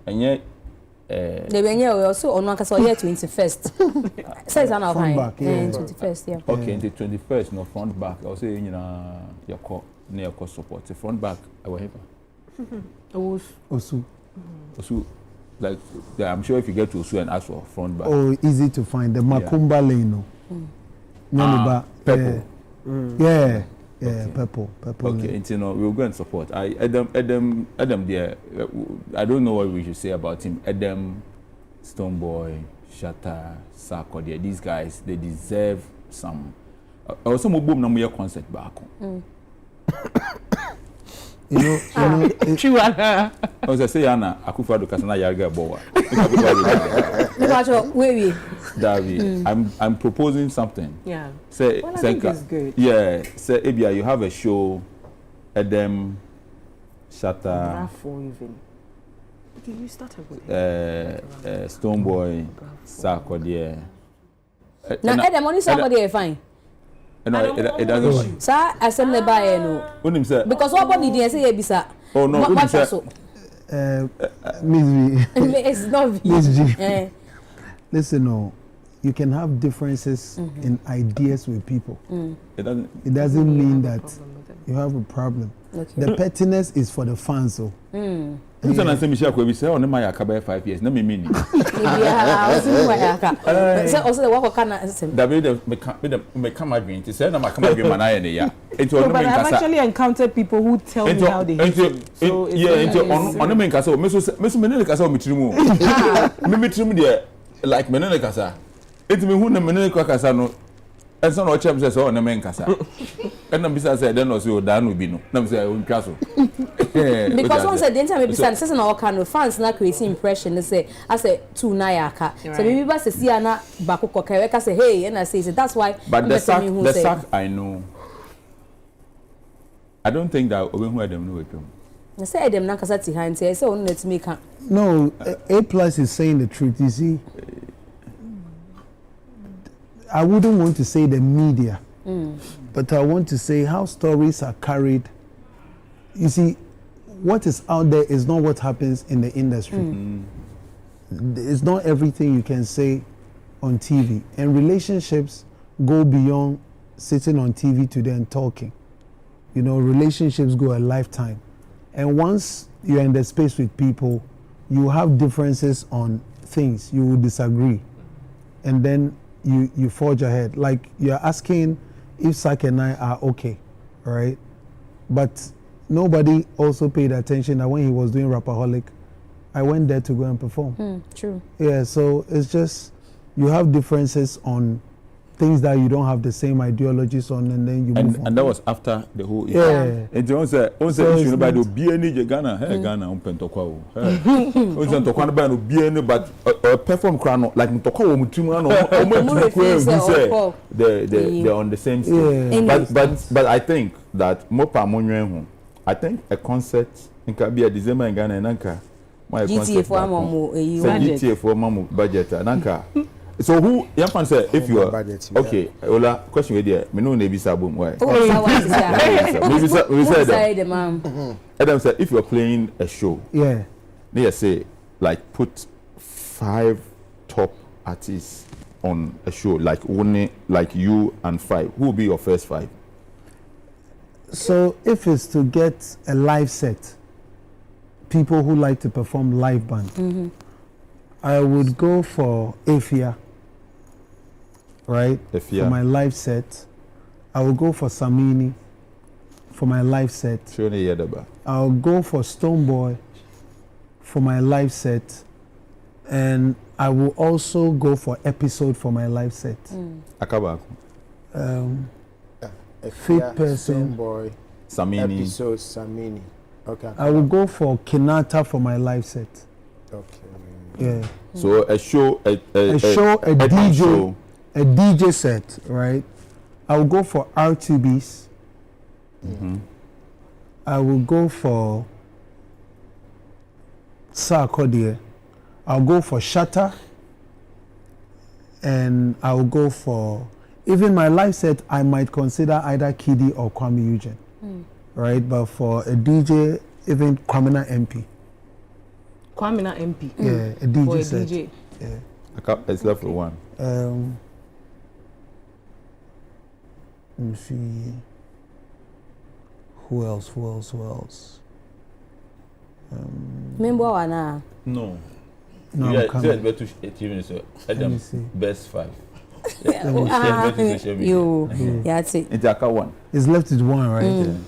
S13: And yet
S1: The venue also on one year 21st. Says an
S3: front back, yeah.
S1: 21st, yeah.
S13: Okay, in the 21st, no front back. I'll say your core near core support. The front back, I will have.
S3: Osu.
S13: Like I'm sure if you get to Osu and ask for front back.
S3: Oh, easy to find. The Makumba Lane.
S13: Purple.
S3: Yeah, purple.
S13: Okay, and you know we'll go and support. Adam there. I don't know what we should say about him. Adam, Stoneboy, Shatta, Sako. These guys, they deserve some. Also, mo boom na mo concert back.
S3: You know,
S13: I was say Anna, Akufo-Addo Kasana Yarga Bowa.
S1: Wait.
S13: Davi, I'm proposing something.
S16: Yeah.
S13: Say,
S16: I think it's good.
S13: Yeah. Say, Ebia, you have a show, Adam, Shatta.
S16: Did you start with
S13: Stoneboy, Sako there.
S1: Now, Adam, only Sako there fine.
S13: No, it doesn't.
S1: Sir, I said never no. Because what body did say bisa?
S13: Oh no,
S3: Mzgee.
S1: It's not
S3: Mzgee. Listen, no, you can have differences in ideas with people. It doesn't mean that you have a problem.
S1: Okay.
S3: The pettiness is for the fans, so.
S13: I say Michelle Kwebi say on my Yaka 5 years. Na me mean.
S1: Yeah, I was in my Yaka. So also the work can
S13: David me come agree. It say na ma come agree man na ya.
S16: But I've actually encountered people who tell me how they hate him. So
S13: on me kasa me so me ne kasa o me tirimu. Me tirimu there like me ne kasa. It me hu na me ne kasa no. And so no chap say on na me kasa. And na bisa say then also da no bi no. Na me say o ntwa so.
S1: Because once the time maybe say na all kind of fans na create impression they say I say two na yaka. So maybe ba say see na ba ko we ka say hey and I say that's why.
S13: But the sack I know. I don't think that Oben who them know it.
S1: I say them na kasa ti han say on let me can.
S3: No, A+ is saying the truth. You see, I wouldn't want to say the media, but I want to say how stories are carried. You see, what is out there is not what happens in the industry. It's not everything you can say on TV. And relationships go beyond sitting on TV today and talking. You know, relationships go a lifetime. And once you're in the space with people, you have differences on things. You will disagree. And then you forge ahead. Like you're asking if Sak and I are okay, right? But nobody also paid attention that when he was doing Rapaholic, I went there to go and perform.
S1: True.
S3: Yeah, so it's just, you have differences on things that you don't have the same ideologies on, and then you move on.
S13: And that was after the whole issue.
S3: Yeah.
S13: And on say issue by the BNI Ghana, Ghana on Pentokwa. On Pentokwa by no BNI, but perform crown like Ntokwa Mutumu no. They're on the same stage. But I think that Mopa Monyo, I think a concert in Kabia December in Ghana and Nanka. My
S1: GTA for
S13: mamu budget Nanka. So who young fan say if you are okay, Ola question with there. Me no na bisa boom why? We said Adam said if you are playing a show, they say like put 5 top artists on a show like only like you and 5. Who will be your first 5?
S3: So if it's to get a live set, people who like to perform live band, I would go for Efia. Right? For my live set. I will go for Samini for my live set. I'll go for Stoneboy for my live set. And I will also go for Episode for my live set.
S13: Akaba.
S3: Fit person.
S11: Stoneboy.
S13: Samini.
S11: Episode Samini. Okay.
S3: I will go for Kinata for my live set.
S11: Okay.
S3: Yeah.
S13: So a show, a
S3: DJ. Show. A DJ set, right? I will go for R2Bs. I will go for Sarkodie. I'll go for Shatta. And I will go for, even my live set, I might consider either Kiddy or Kwame Eugene. Right? But for a DJ, even Kwamina MP.
S16: Kwamina MP.
S3: Yeah, a DJ
S16: or a
S3: set.
S16: DJ.
S3: Yeah.
S13: It's left with one.
S3: Let me see. Who else?
S1: Remember one?
S13: No.
S3: No,
S13: yeah,
S3: I'm coming.
S13: Let me see. Best 5.
S1: You. Yeah, that's it.
S13: It's a one.
S3: It's left with one, right?
S1: Mm.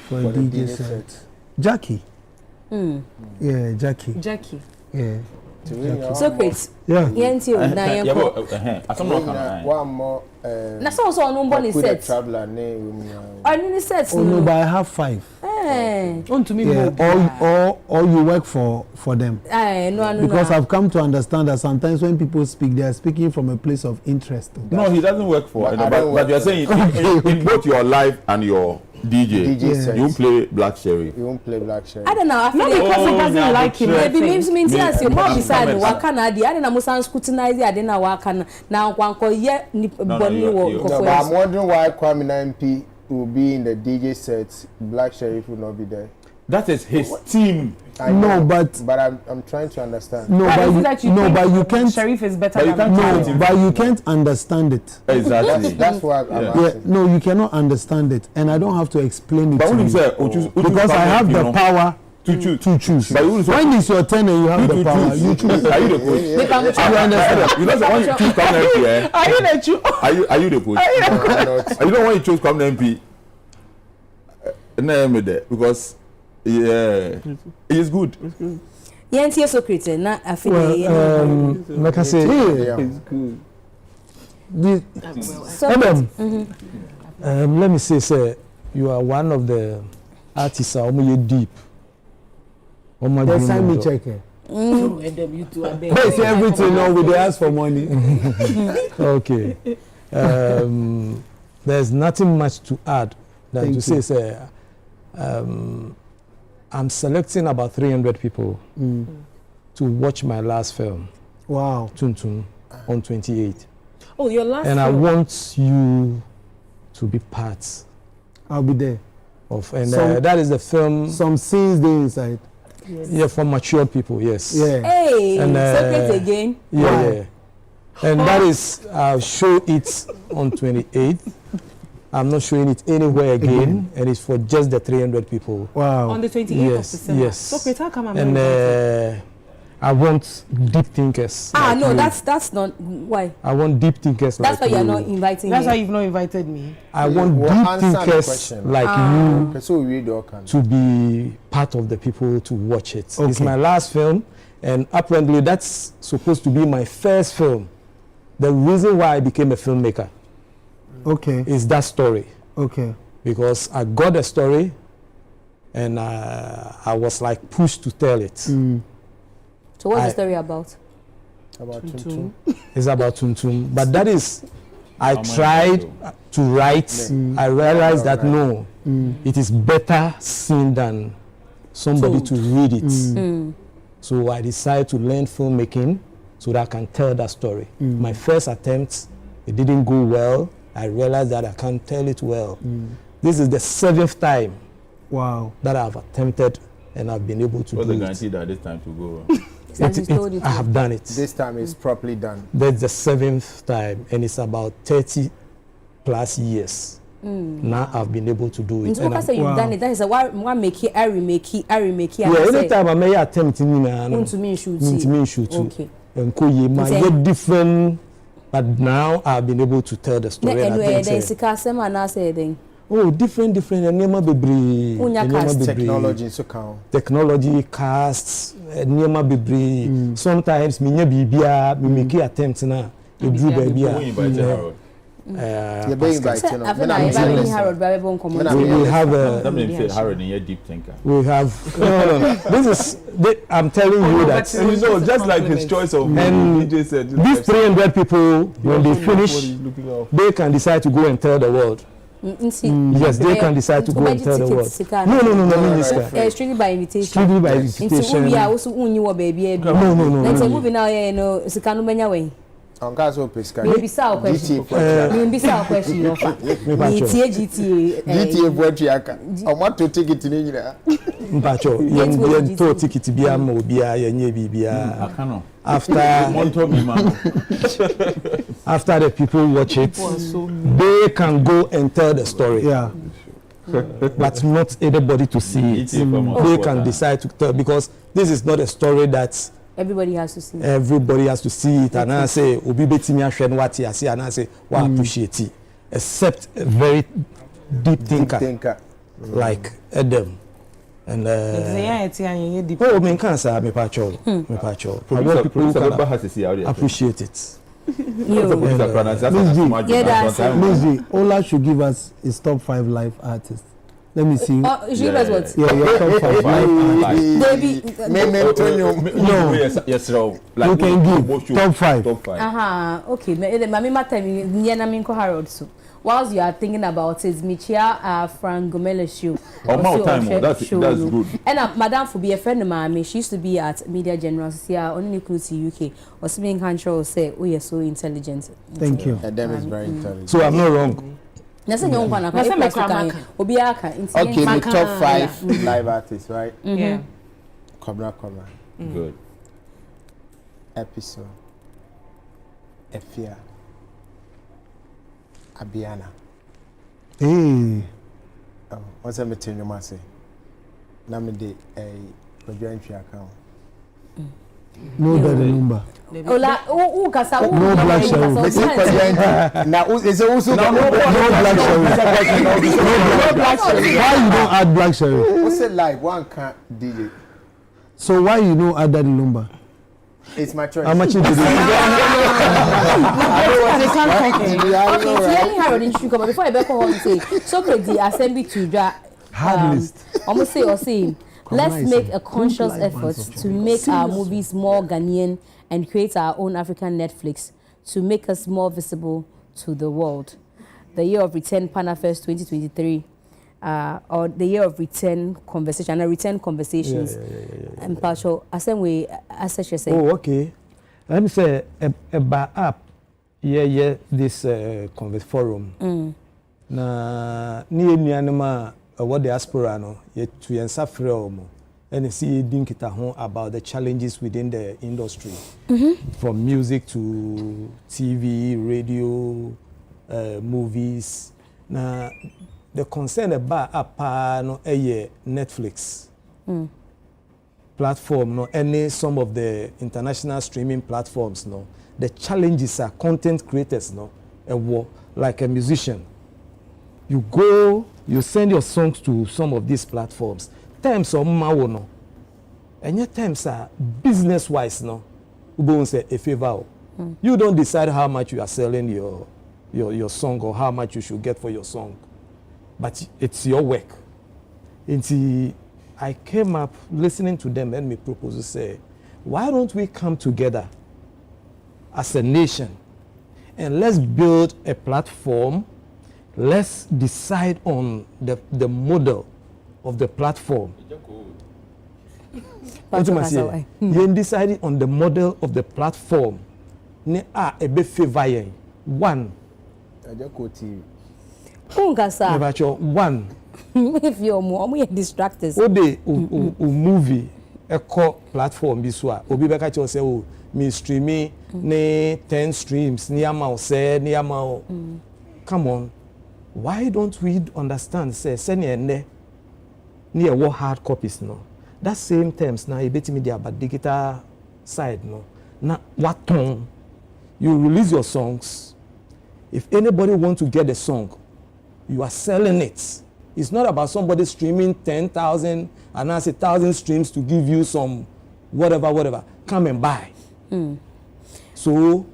S3: For a DJ set. Jackie. Yeah, Jackie. Yeah.
S1: Secrets.
S3: Yeah.
S11: One more.
S1: That's also on one set.
S11: Traveler name.
S1: I need sets.
S3: Oh no, but I have 5.
S16: On to me.
S3: Yeah, or you work for them.
S1: No.
S3: Because I've come to understand that sometimes when people speak, they are speaking from a place of interest.
S13: No, he doesn't work for. But you're saying in both your live and your DJ
S11: yes.
S13: You won't play Black Sheriff.
S11: You won't play Black Sheriff.
S1: I don't know.
S16: No, because he doesn't like him.
S1: Maybe means yes, you more beside Wakana. I don't know. Musan scrutinize. I don't know Wakana. Now Kwanko ye ni boni wo.
S11: No, but I'm wondering why Kwamina MP will be in the DJ set. Black Sheriff will not be there.
S13: That is his team.
S3: But
S11: I'm trying to understand.
S3: But you can't.
S16: Sheriff is better than
S3: but you can't understand it.
S13: Exactly.
S11: That's what I'm asking.
S3: No, you cannot understand it, and I don't have to explain it.
S13: But
S3: to you. Because I have the power to choose. But when it's your turn and you have the power, you choose.
S13: Are you the coach?
S3: You understand?
S13: You know, when you choose Kwamina MP,
S16: are you the coach?
S13: Are you the coach? You don't want to choose Kwamina MP. No, because. Yeah, it's good. It's good.
S1: Yeah, it's so critical. Na after
S3: like I say,
S11: it's
S3: good. Let me say, you are one of the artists who deep. Next time me check it. It's everything now with the ask for money. Okay. There's nothing much to add than to say, I'm selecting about 300 people to watch my last film.
S1: Wow.
S3: Tuntun on 28.
S16: Oh, your last
S3: and
S16: film.
S3: I want you to be part.
S1: I'll be there.
S3: Of that is the film.
S1: Some scenes there inside.
S3: Yes. Yeah, for mature people, yes.
S1: Yeah. Hey, separate again.
S3: Yeah. And that is, I'll show it on 28th. I'm not showing it anywhere again, and it's for just the 300 people.
S1: Wow.
S16: On the 28th of December.
S3: Yes.
S16: So, Peter, come
S3: and I want deep thinkers.
S1: Like no, that's not why.
S3: I want deep thinkers.
S1: That's
S3: like
S1: why you're not inviting me.
S16: That's why you've not invited me.
S3: I want deep thinkers like you to be part of the people to watch it. Okay. It's my last film, and apparently that's supposed to be my first film. The reason why I became a filmmaker. Okay. Is that story. Okay. Because I got a story and I was like pushed to tell it.
S1: So what's the story about?
S11: About Tum.
S3: It's about Tum. But that is, I tried to write. I realized that no, it is better seen than somebody to read it. So I decided to learn filmmaking so that I can tell that story. My first attempt, it didn't go well. I realized that I can't tell it well. This is the 7th time that I've attempted and I've been able to do it.
S13: What's the guarantee that this time to go?
S3: I have done it.
S11: This time it's properly done.
S3: That's the 7th time, and it's about 30 plus years. Now I've been able to do it.
S1: So because you've done it, that is a one make it, I remake it.
S3: Yeah, anytime I may attempt
S1: to me shoot.
S3: Okay. And different. But now I've been able to tell the story. Different.
S11: Technology so count.
S3: Technology casts. Sometimes me make attempts na. You do baby.
S11: We have
S13: Harold in your deep thinker.
S3: We have this is I'm telling you that
S13: just like his choice of
S3: and
S13: DJ said,
S3: these 300 people when they finish they can decide to go and tell the world. Yes, they can decide to go and tell the world. No.
S1: Strictly by invitation.
S3: Strictly by invitation.
S1: No.
S11: On caso pesca.
S1: Maybe so question. Maybe so question offer.
S11: GTA Boachiaka. I want to take it in here.
S14: Mpacho, yen to ticket bia ma obia yenye bibia.
S13: Akano.
S14: After after the people watch it, they can go and tell the story.
S3: Yeah.
S14: But not everybody to see it. They can decide to tell, because this is not a story that
S1: everybody has to see.
S14: Everybody has to see it, and I say obi betimi ahwe no what I see, and I say we appreciate it, except a very deep thinker. Like Adam. And oh, me cancer, me pacho. I want people to appreciate it.
S3: Mzgee, Ola should give us his top 5 live artists. Let me see.
S1: Give us what?
S3: Yeah, your top 5 live artists.
S14: No.
S13: Yes, no.
S3: You can give top 5.
S1: Okay. Mami mata mi na mi Harold so. Whilst you are thinking about it, Michia Frank Gomele show.
S13: That's good.
S1: And Madame for be a friend of mine, she used to be at Media General only close to UK. Or being control say, oh, you're so intelligent.
S3: Thank you.
S11: Adam is very intelligent.
S14: So I'm not wrong.
S11: Okay, the top 5 live artists, right?
S1: Yeah.
S11: Cobra.
S13: Good.
S11: Episode. Efia. Abiana.
S3: Hey.
S11: What's that meeting you must say? Namide a joint account.
S3: No better number.
S1: Ola, no
S3: black sherry.
S11: Now, is also
S3: no black sherry. Why you don't add black sherry?
S11: What's it like? One can't DJ.
S3: So why you don't add that number?
S11: It's my choice.
S3: How much you did?
S1: But before I back home say, so the assembly to
S3: hard list.
S1: Almost say or say, let's make a conscious effort to make our movies more Ghanaian and create our own African Netflix to make us more visible to the world. The year of return Panafest 2023. Or the year of return conversation and return conversations. And partial, same way as such as
S14: oh, okay. Let me say about app. This forum. Na ni anima what diaspora no ye to ensafre omo. And see dinkita hon about the challenges within the industry. From music to TV, radio, movies. Na the concern about no Netflix platform no any some of the international streaming platforms no the challenges are content creators no like a musician you send your songs to some of these platforms terms of mawo no and your terms are business wise no you go and say a favor you don't decide how much you are selling your song or how much you should get for your song. But it's your work. And I came up listening to them and me propose to say, why don't we come together as a nation and let's build a platform. Let's decide on the model of the platform. What you say? You decide on the model of the platform. Ne a be favor one. One.
S1: If you're more distracted.
S14: Movie echo platform biswa. Obi beka cho say oh me streaming ne 10 streams ni ama say ni ama. Come on. Why don't we understand say senior ne near what hard copies no. That same terms now you bet me there but digital side no. Now what tone you release your songs. If anybody wants to get a song, you are selling it. It's not about somebody streaming 10,000 and that's 1,000 streams to give you some whatever. Come and buy. So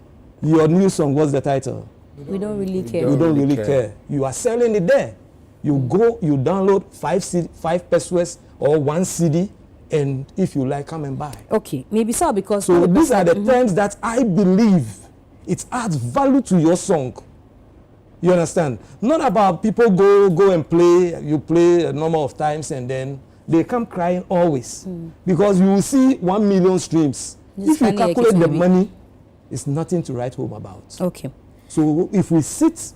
S14: your new song, what's the title?
S1: We don't really care.
S14: You don't really care. You are selling it there. You go, you download 5 pesos or 1 CD, and if you like, come and buy.
S1: Okay, maybe so because.
S14: So these are the terms that I believe it adds value to your song. You understand? Not about people go and play. You play a number of times and then they come crying always because you will see 1 million streams. If you calculate the money it's nothing to write home about.
S1: Okay.
S14: So if we sit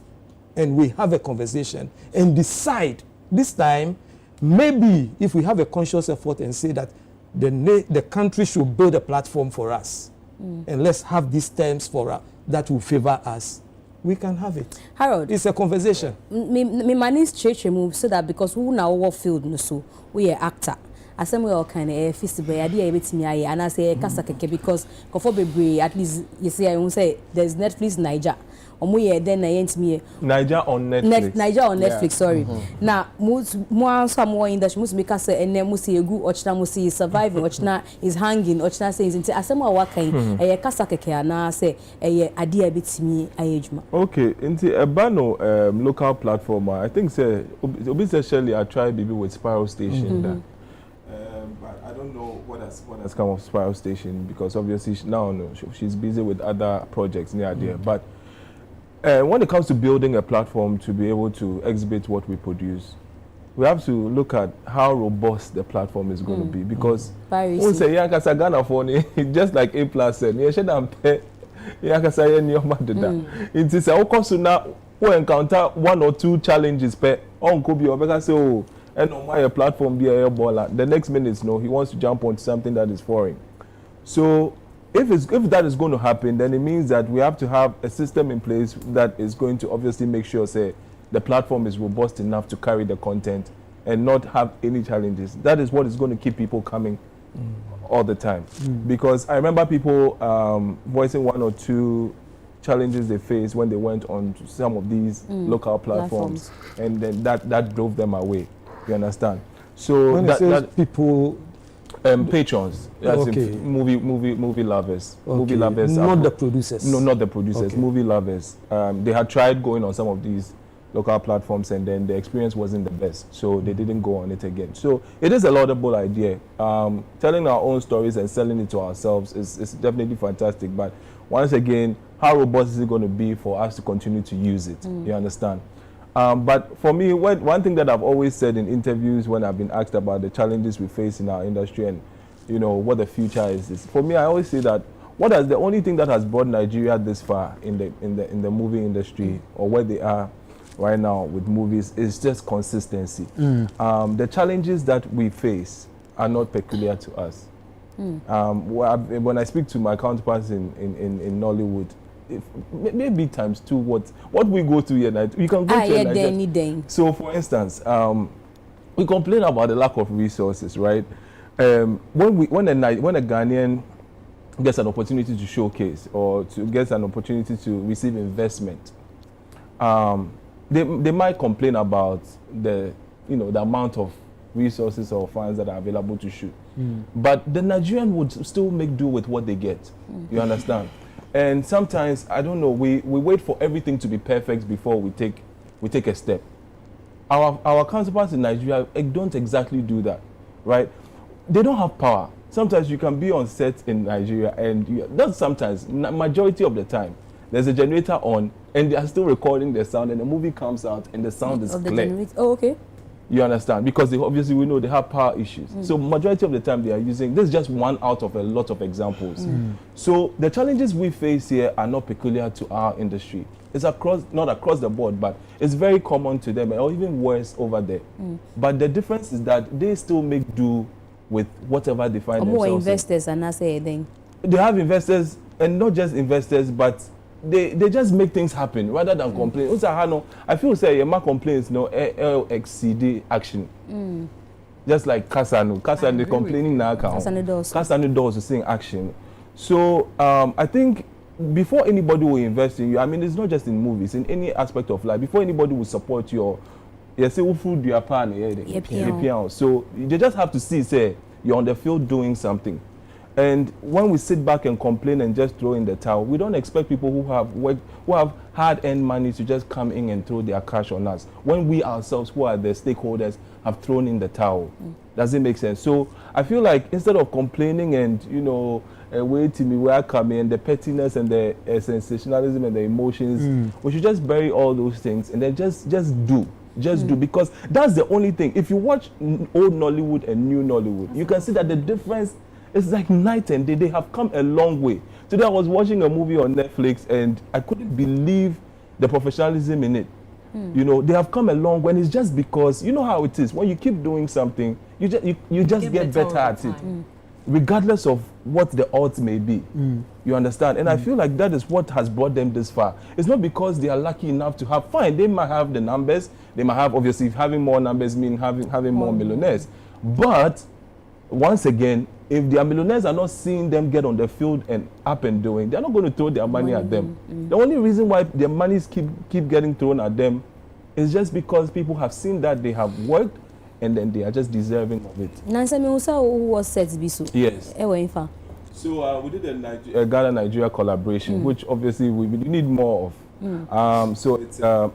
S14: and we have a conversation and decide this time, maybe if we have a conscious effort and say that the country should build a platform for us, and let's have these terms for us that will favor us, we can have it.
S1: Harold,
S14: it's a conversation.
S1: Me man is change move so that because we now work field no so we are actor. Asem we all kind of festival idea betimi aye and I say kasa keke because kofo bebre at least you see I won't say there's Netflix Niger. Omo then na yentimi
S15: Niger on Netflix.
S1: Niger on Netflix, sorry. Now more some in that must make us and then must egu ochna must surviving ochna is hanging ochna says into asem wa wakan e kasa keke na say e idea betimi aye juma.
S15: Okay, into a bano local platform I think say especially I try maybe with Spiral Station that but I don't know what has come of Spiral Station because obviously now she's busy with other projects near there. But when it comes to building a platform to be able to exhibit what we produce, we have to look at how robust the platform is going to be because we say Ghana for just like A+ said, it is a course now we encounter 1 or 2 challenges per on could be say oh and on my platform be a baller. The next minute, no, he wants to jump onto something that is foreign. So if that is going to happen, then it means that we have to have a system in place that is going to obviously make sure, say, the platform is robust enough to carry the content and not have any challenges. That is what is going to keep people coming all the time. Because I remember people voicing 1 or 2 challenges they faced when they went on to some of these local platforms, and then that drove them away. You understand? So
S14: when that people,
S15: patrons, okay. movie lovers,
S14: okay.
S15: Movie lovers,
S14: not the producers.
S15: No, not the producers.
S14: Okay.
S15: Movie lovers. They had tried going on some of these local platforms, and then the experience wasn't the best, so they didn't go on it again. So it is a laudable idea. Telling our own stories and selling it to ourselves is definitely fantastic. But once again, how robust is it going to be for us to continue to use it? You understand? But for me, one thing that I've always said in interviews when I've been asked about the challenges we face in our industry and what the future is for me, I always say that the only thing that has brought Nigeria this far in the movie industry or where they are right now with movies is just consistency. The challenges that we face are not peculiar to us. When I speak to my counterparts in Nollywood, maybe times 2 what we go through here, you can go to Nigeria. So for instance, we complain about the lack of resources, right? When a Ghanaian gets an opportunity to showcase or to get an opportunity to receive investment, they might complain about the amount of resources or funds that are available to shoot. But the Nigerian would still make do with what they get. You understand? And sometimes, I don't know, we wait for everything to be perfect before we take a step. Our counterparts in Nigeria don't exactly do that, right? They don't have power. Sometimes you can be on set in Nigeria and not sometimes, majority of the time, there's a generator on and they are still recording the sound and the movie comes out and the sound is clear.
S1: Oh, okay.
S15: You understand? Because obviously we know they have power issues. So majority of the time they are using, this is just one out of a lot of examples. So the challenges we face here are not peculiar to our industry. It's not across the board, but it's very common to them or even worse over there. But the difference is that they still make do with whatever they find themselves
S1: more investors and that's anything.
S15: They have investors and not just investors, but they just make things happen rather than complain. I feel say my complaints exceed action. Just like Kasano, they complaining now. Kasano does saying action. So I think before anybody will invest in you, I mean it's not just in movies, in any aspect of life. Before anybody will support you, so you just have to see say you're on the field doing something. And when we sit back and complain and just throw in the towel, we don't expect people who have hard-earned money to just come in and throw their cash on us. When we ourselves, who are the stakeholders, have thrown in the towel. Does it make sense? So I feel like instead of complaining and, waiting me where I come in, the pettiness and the sensationalism and the emotions, we should just bury all those things and then just do. Just do, because that's the only thing. If you watch old Nollywood and new Nollywood, you can see that the difference It's like night and day. They have come a long way. Today I was watching a movie on Netflix and I couldn't believe the professionalism in it. You know, they have come a long way, and it's just because, you know how it is. When you keep doing something, you just get better at it. Regardless of what the odds may be. You understand? And I feel like that is what has brought them this far. It's not because they are lucky enough to have, fine, they might have the numbers, they might have, obviously, having more numbers mean having more millionaires. But, once again, if their millionaires are not seeing them get on the field and up and doing, they're not going to throw their money at them. The only reason why their monies keep getting thrown at them is just because people have seen that they have worked and then they are just deserving of it.
S1: Nancy Musa was set to be so.
S15: Yes. So we did a Ghana-Nigeria collaboration, which obviously we need more of. So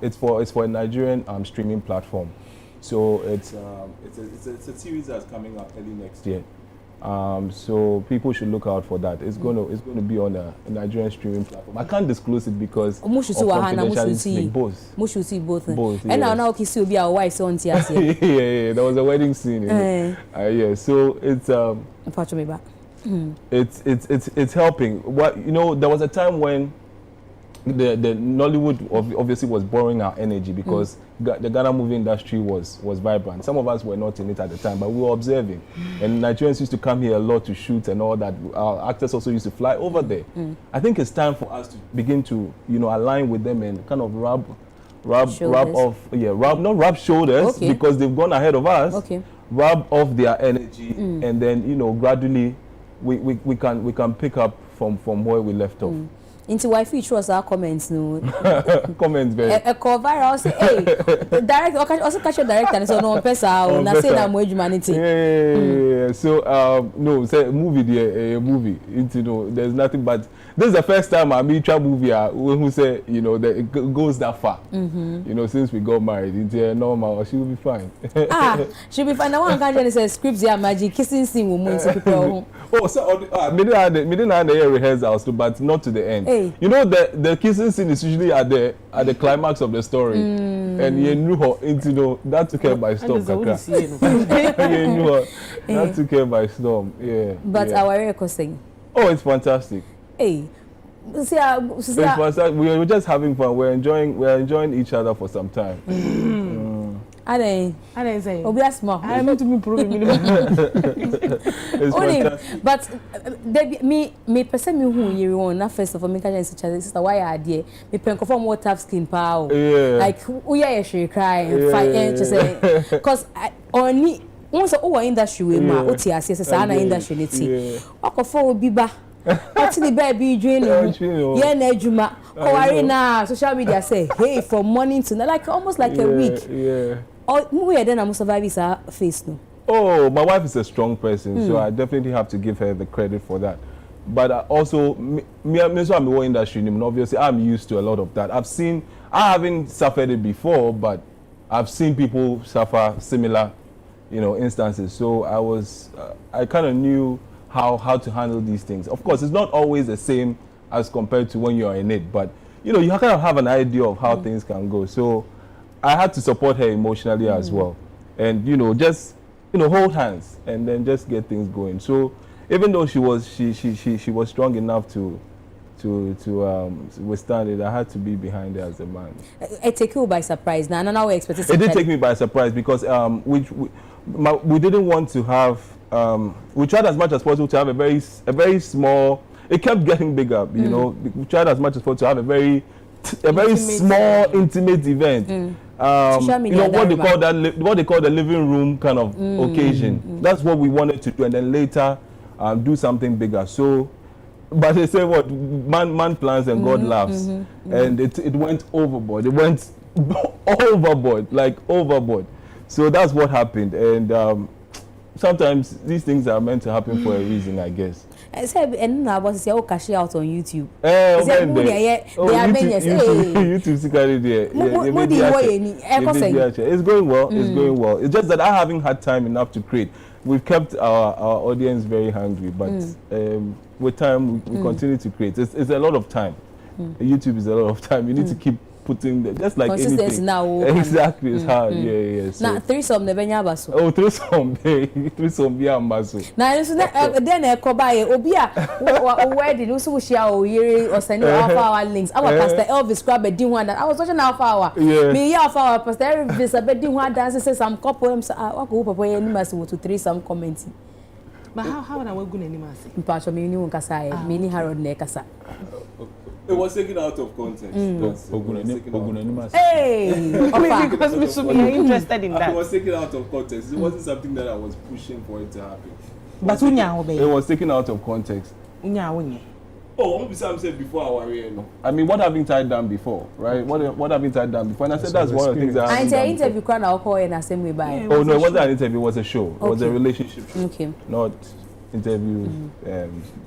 S15: it's for a Nigerian streaming platform. So it's a series that's coming up early next year. So people should look out for that. It's going to be on a Nigerian streaming platform. I can't disclose it because of confidentiality. Both.
S1: And now Kisi will be our wife, so on TRC.
S15: Yeah, there was a wedding scene. Yeah, so it's helping. What, you know, there was a time when the Nollywood obviously was borrowing our energy because the Ghana movie industry was vibrant. Some of us were not in it at the time, but we were observing. And Nigerians used to come here a lot to shoot and all that. Our actors also used to fly over there. I think it's time for us to begin to, you know, align with them and kind of rub shoulders because they've gone ahead of us. Rub off their energy, and then, you know, gradually we can pick up from where we left off.
S1: Into wife we trust our comments no
S15: comments very
S1: a cover viral say hey direct also catch your director and so no person na say na more humanity.
S15: So no, say movie there a movie into no, there's nothing but this is the first time I meet a movie who say, you know, that it goes that far. You know, since we got married, it's normal, she will be fine.
S1: She'll be fine. Now one can say scripts here magic kissing scene with people.
S15: Oh, so me didn't have the rehearsals too, but not to the end. Hey. You know the kissing scene is usually at the climax of the story, and you knew her into that took her by storm. You knew her that took her by storm. Yeah.
S1: But our record saying.
S15: Oh, it's fantastic.
S1: Hey.
S15: It's fantastic. We were just having fun. We're enjoying each other for some time.
S1: I didn't say. Obi asma.
S16: I meant to be proving.
S1: But me person me who you want na first of all me can say sister why are there me pen confirm what tough skin power. Like we are she cry fight just say cause only once our industry we ma oti asese sa na industry neti. Akofo obi ba what's the baby doing? Yeah, Nejuma. Kowari na social media say, hey, from morning to night, like almost like a week. Oh, we then I'm surviving her face no.
S15: Oh, my wife is a strong person, so I definitely have to give her the credit for that. But also, me so I'm in industry, and obviously I'm used to a lot of that. I haven't suffered it before, but I've seen people suffer similar, you know, instances. So I kind of knew how to handle these things. Of course, it's not always the same as compared to when you're in it, but you know, you kind of have an idea of how things can go. So I had to support her emotionally as well, and you know, just hold hands and then just get things going. So even though she was strong enough to withstand it, I had to be behind her as a man.
S1: It took you by surprise. Now we expected.
S15: It did take me by surprise because we didn't want to have. We tried as much as possible to have a very small. It kept getting bigger, you know. We tried as much as possible to have a very small, intimate event. You know what they call the living room kind of occasion. That's what we wanted to do, and then later do something bigger. So, but they say what man plans and God laughs, and it went overboard. It went overboard. So that's what happened, and. Sometimes these things are meant to happen for a reason, I guess.
S1: I said, and now I was say, cash out on YouTube.
S15: It's going well. It's going well. It's just that I haven't had time enough to create. We've kept our audience very hungry, but with time we continue to create. It's a lot of time. YouTube is a lot of time. You need to keep putting there, just like
S1: consistency
S15: anything.
S1: now.
S15: Exactly, it's hard. Yeah.
S1: So, now threesome never baso.
S15: Oh, threesome be ambaso.
S1: Now then ekobaye obia wedding so we share o yere or send off our links. Our Pastor Elvis grab a din one that I was watching Alpha Hour. Me Alpha Hour Pastor Elvis a bed din one dance say some couple am go papa any maso to threesome commenting.
S16: But how would I go any maso?
S1: Mpacho me ni won kasa e me ni Harold na kasa.
S15: It was taken out of context.
S1: Hey,
S16: because we should be interested in that.
S15: It was taken out of context. It wasn't something that I was pushing for it to happen.
S16: But
S15: it was taken out of context. Oh, I'm saying before our no. I mean, what have been tied down before, right? What have been tied down before? And I said that's one of the things that happened.
S1: I interview crowd alcohol in the same way by.
S15: Oh no, it wasn't an interview. It was a show. It was a relationship show.
S1: Okay.
S15: Not interview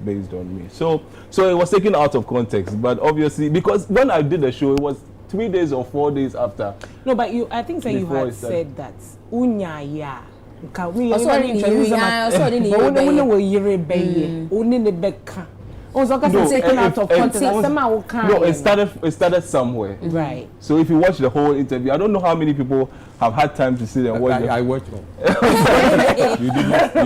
S15: based on me. So it was taken out of context. But obviously, because when I did the show, it was 3 days or 4 days after.
S16: No, but I think that you had said that. Unya
S15: No, it started somewhere.
S16: Right.
S15: So if you watch the whole interview, I don't know how many people have had time to sit and watch it.
S13: I watched it. You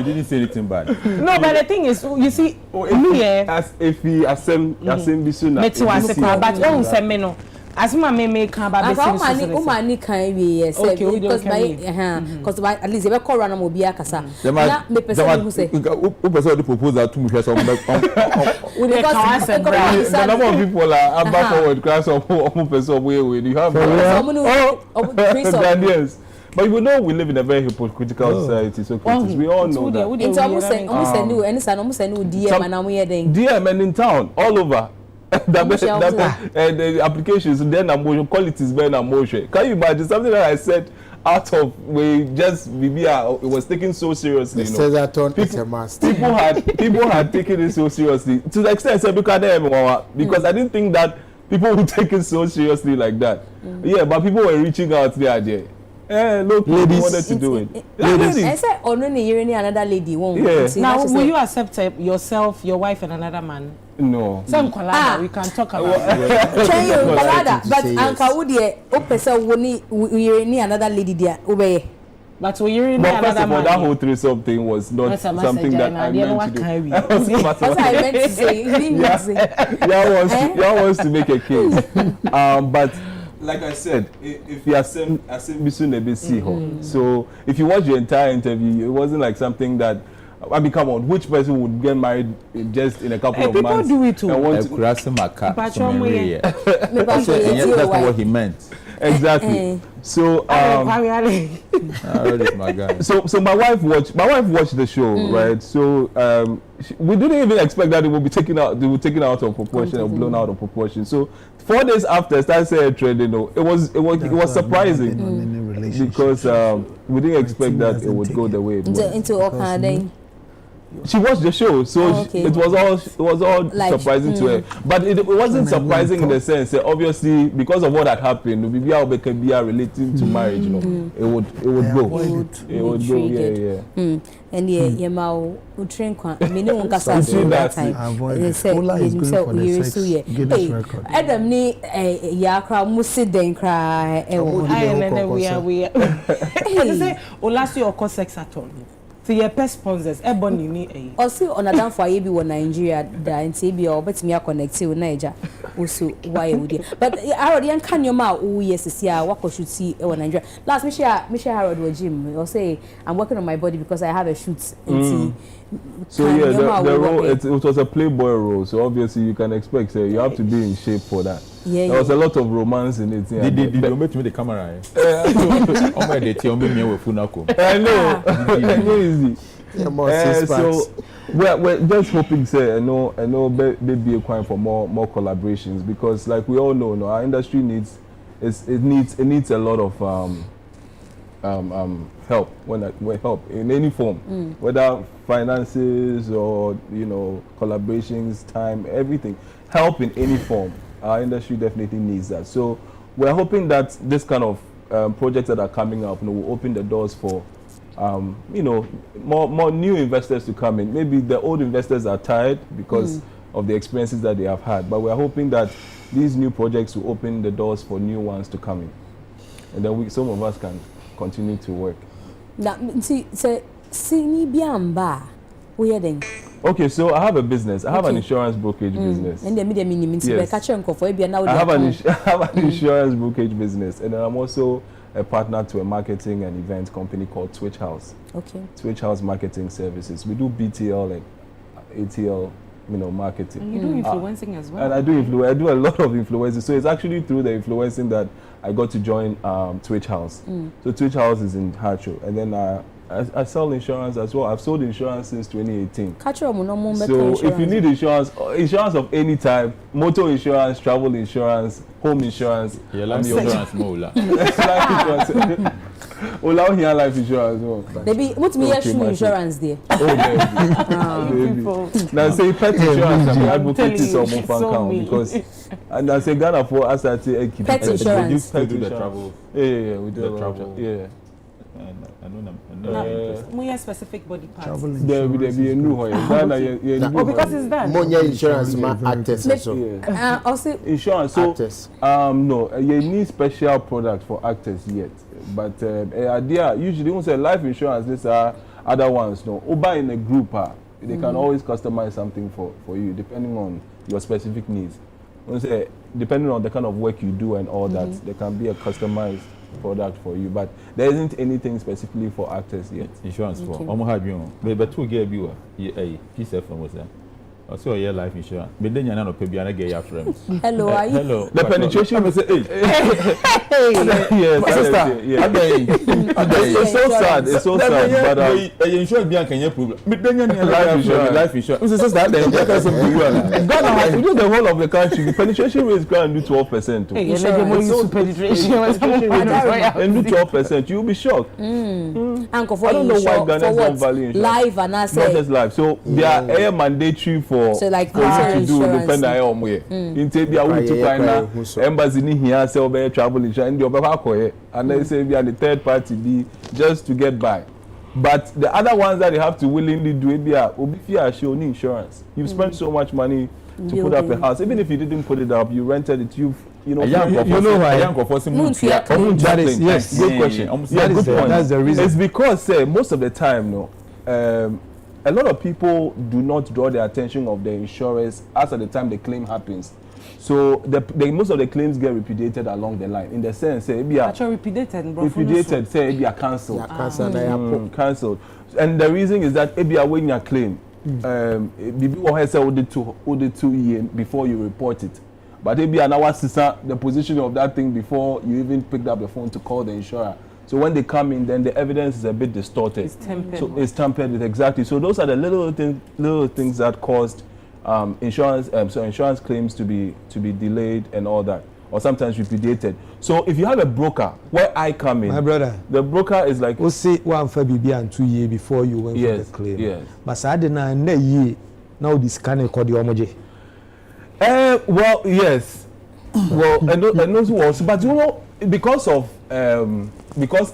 S13: didn't say anything bad.
S16: No, but the thing is, you see,
S15: as if he asem bisuna.
S16: As my me can ba be
S1: umani kan we say because by at least we call run am obi akasa na me person who say
S13: who person the proposal to me hwe so
S15: the number of people are back forward class of person we you have Ghanaians. But you know we live in a very hypocritical society, so we all know that.
S1: Into almost new and it's almost a new DM and I'm here then.
S15: DM and in town all over. The applications then emotion qualities better than emotion. Can you imagine something that I said out of we just it was taken so seriously?
S11: People
S15: had taken it so seriously to the extent that because I didn't think that people would take it so seriously like that. Yeah, but people were reaching out there. Look, ladies wanted to do it.
S1: Ladies. I said, another lady won't.
S15: Yeah.
S16: Now, will you accept yourself, your wife, and another man?
S15: No.
S16: Some collada, we can talk about
S1: but Uncle Woody, we another lady there.
S16: But we're
S15: first of all, that whole threesome thing was not something that I meant to do.
S1: That's what I meant to say.
S15: Y'all wants to make a case. But like I said, if you assume so if you watch the entire interview, it wasn't like something that I mean, come on, which person would get married just in a couple of months?
S16: People do it too.
S13: That's not what he meant.
S15: Exactly. So so my wife watched the show, right? So we didn't even expect that it would be taken out. They were taken out of proportion or blown out of proportion. So 4 days after, started trending. It was surprising because we didn't expect that it would go the way it went. She watched the show, so it was all like, surprising to her. But it wasn't surprising in the sense that obviously because of what had happened, relating to marriage, you know, it would go. It would go, yeah.
S1: And train that time.
S3: Ola is going for the sex Guinness record.
S1: Adam ni yakra musi den cry.
S16: We are. Say Ola see your sex at all. So your pet sponsors, ebony ni.
S1: Also, on a damn for you be Nigeria, the NTB or bet me a connect with Niger. Also, why would you? But I already can your mouth. Oh yes, yeah. What should see on Nigeria? Last Michelle Harold was Jim. Or say I'm working on my body because I have a shoot.
S15: So yeah, the role it was a Playboy role. So obviously you can expect you have to be in shape for that.
S1: Yeah,
S15: there was a lot of romance in it.
S13: Did you make me the camera?
S15: I know. Easy. So we're just hoping, say, I know, maybe a time for more collaborations because, like we all know, our industry needs a lot of help help in any form, whether finances or collaborations, time, everything. Help in any form. Our industry definitely needs that. So we're hoping that this kind of projects that are coming up will open the doors for more new investors to come in. Maybe the old investors are tired because of the experiences that they have had, but we're hoping that these new projects will open the doors for new ones to come in, and then some of us can continue to work.
S1: Now, see biamba,
S15: okay, so I have a business. I have an insurance brokerage business.
S1: And
S15: yes. I have an insurance brokerage business, and then I'm also a partner to a marketing and event company called Twitch House.
S1: Okay.
S15: Twitch House Marketing Services. We do BTL and ATL, marketing.
S16: And you do influencing as well.
S15: And I do a lot of influencing. So it's actually through the influencing that I got to join Twitch House. So Twitch House is in Hacho, and then I sell insurance as well. I've sold insurance since 2018. So if you need insurance of any type, motor insurance, travel insurance, home insurance,
S13: life insurance,
S15: life insurance. Ola here life insurance.
S1: Maybe what me shoe insurance there.
S15: Oh baby. Now say pet insurance, I'm advocating some account because and I say Ghana for us at
S1: pet insurance.
S13: We do the travel.
S15: Yeah, we do the travel. Yeah.
S13: I know them.
S16: More specific body parts.
S15: There be a new one.
S16: Oh, because it's that.
S11: More insurance, actors.
S1: Also
S15: insurance. So
S11: actors.
S15: No, you need special product for actors yet. But idea usually when say life insurance, these are other ones. No, Uber in a group, they can always customize something for you depending on your specific needs. When say depending on the kind of work you do and all that, there can be a customized product for you, but there isn't anything specifically for actors yet.
S13: Insurance for but two get you piece from was also your life insurance. But then you're not pay and get your friends.
S1: Hello, are you?
S13: Hello.
S15: The penetration was
S1: Hey.
S15: Yes, it's so sad. It's so sad. But
S13: insurance be can you problem. But then you're
S15: life insurance. It's that then Ghana has to do the whole of the country. The penetration rate is going to do 12%.
S16: Penetration
S15: and do 12%. You'll be shocked.
S1: Uncle, for
S15: I don't know why Ghana don't value insurance.
S1: Live and I say
S15: not just live. So they are mandatory for
S1: so like
S15: for you to do depend on where in Tebia we to find embassy ni here say obey travel insurance and the obey and they say we are the third party be just to get by. But the other ones that they have to willingly do it, obi fear show insurance. You've spent so much money to put up a house. Even if you didn't put it up, you rented it. You know
S13: why?
S15: That is yes. Good question. Yeah, good point. That's the reason. It's because most of the time, a lot of people do not draw the attention of the insurers as at the time the claim happens. So most of the claims get repudiated along the line. In the sense, say, repudiated, say, it be cancelled. Cancelled. And the reason is that it be when you claim, before you report it. But it be an hour the position of that thing before you even picked up the phone to call the insurer. So when they come in, then the evidence is a bit distorted.
S16: It's tampered.
S15: So it's tampered with, exactly. So those are the little things that caused insurance claims to be delayed and all that, or sometimes repudiated. So if you have a broker, where I come in,
S14: my brother,
S15: the broker is like,
S14: we'll say 1 for BB and 2 years before you went for the claim.
S15: Yes.
S14: But I didn't know ye now this can call the omoje.
S15: Well, yes. Well, and those also, but you know, because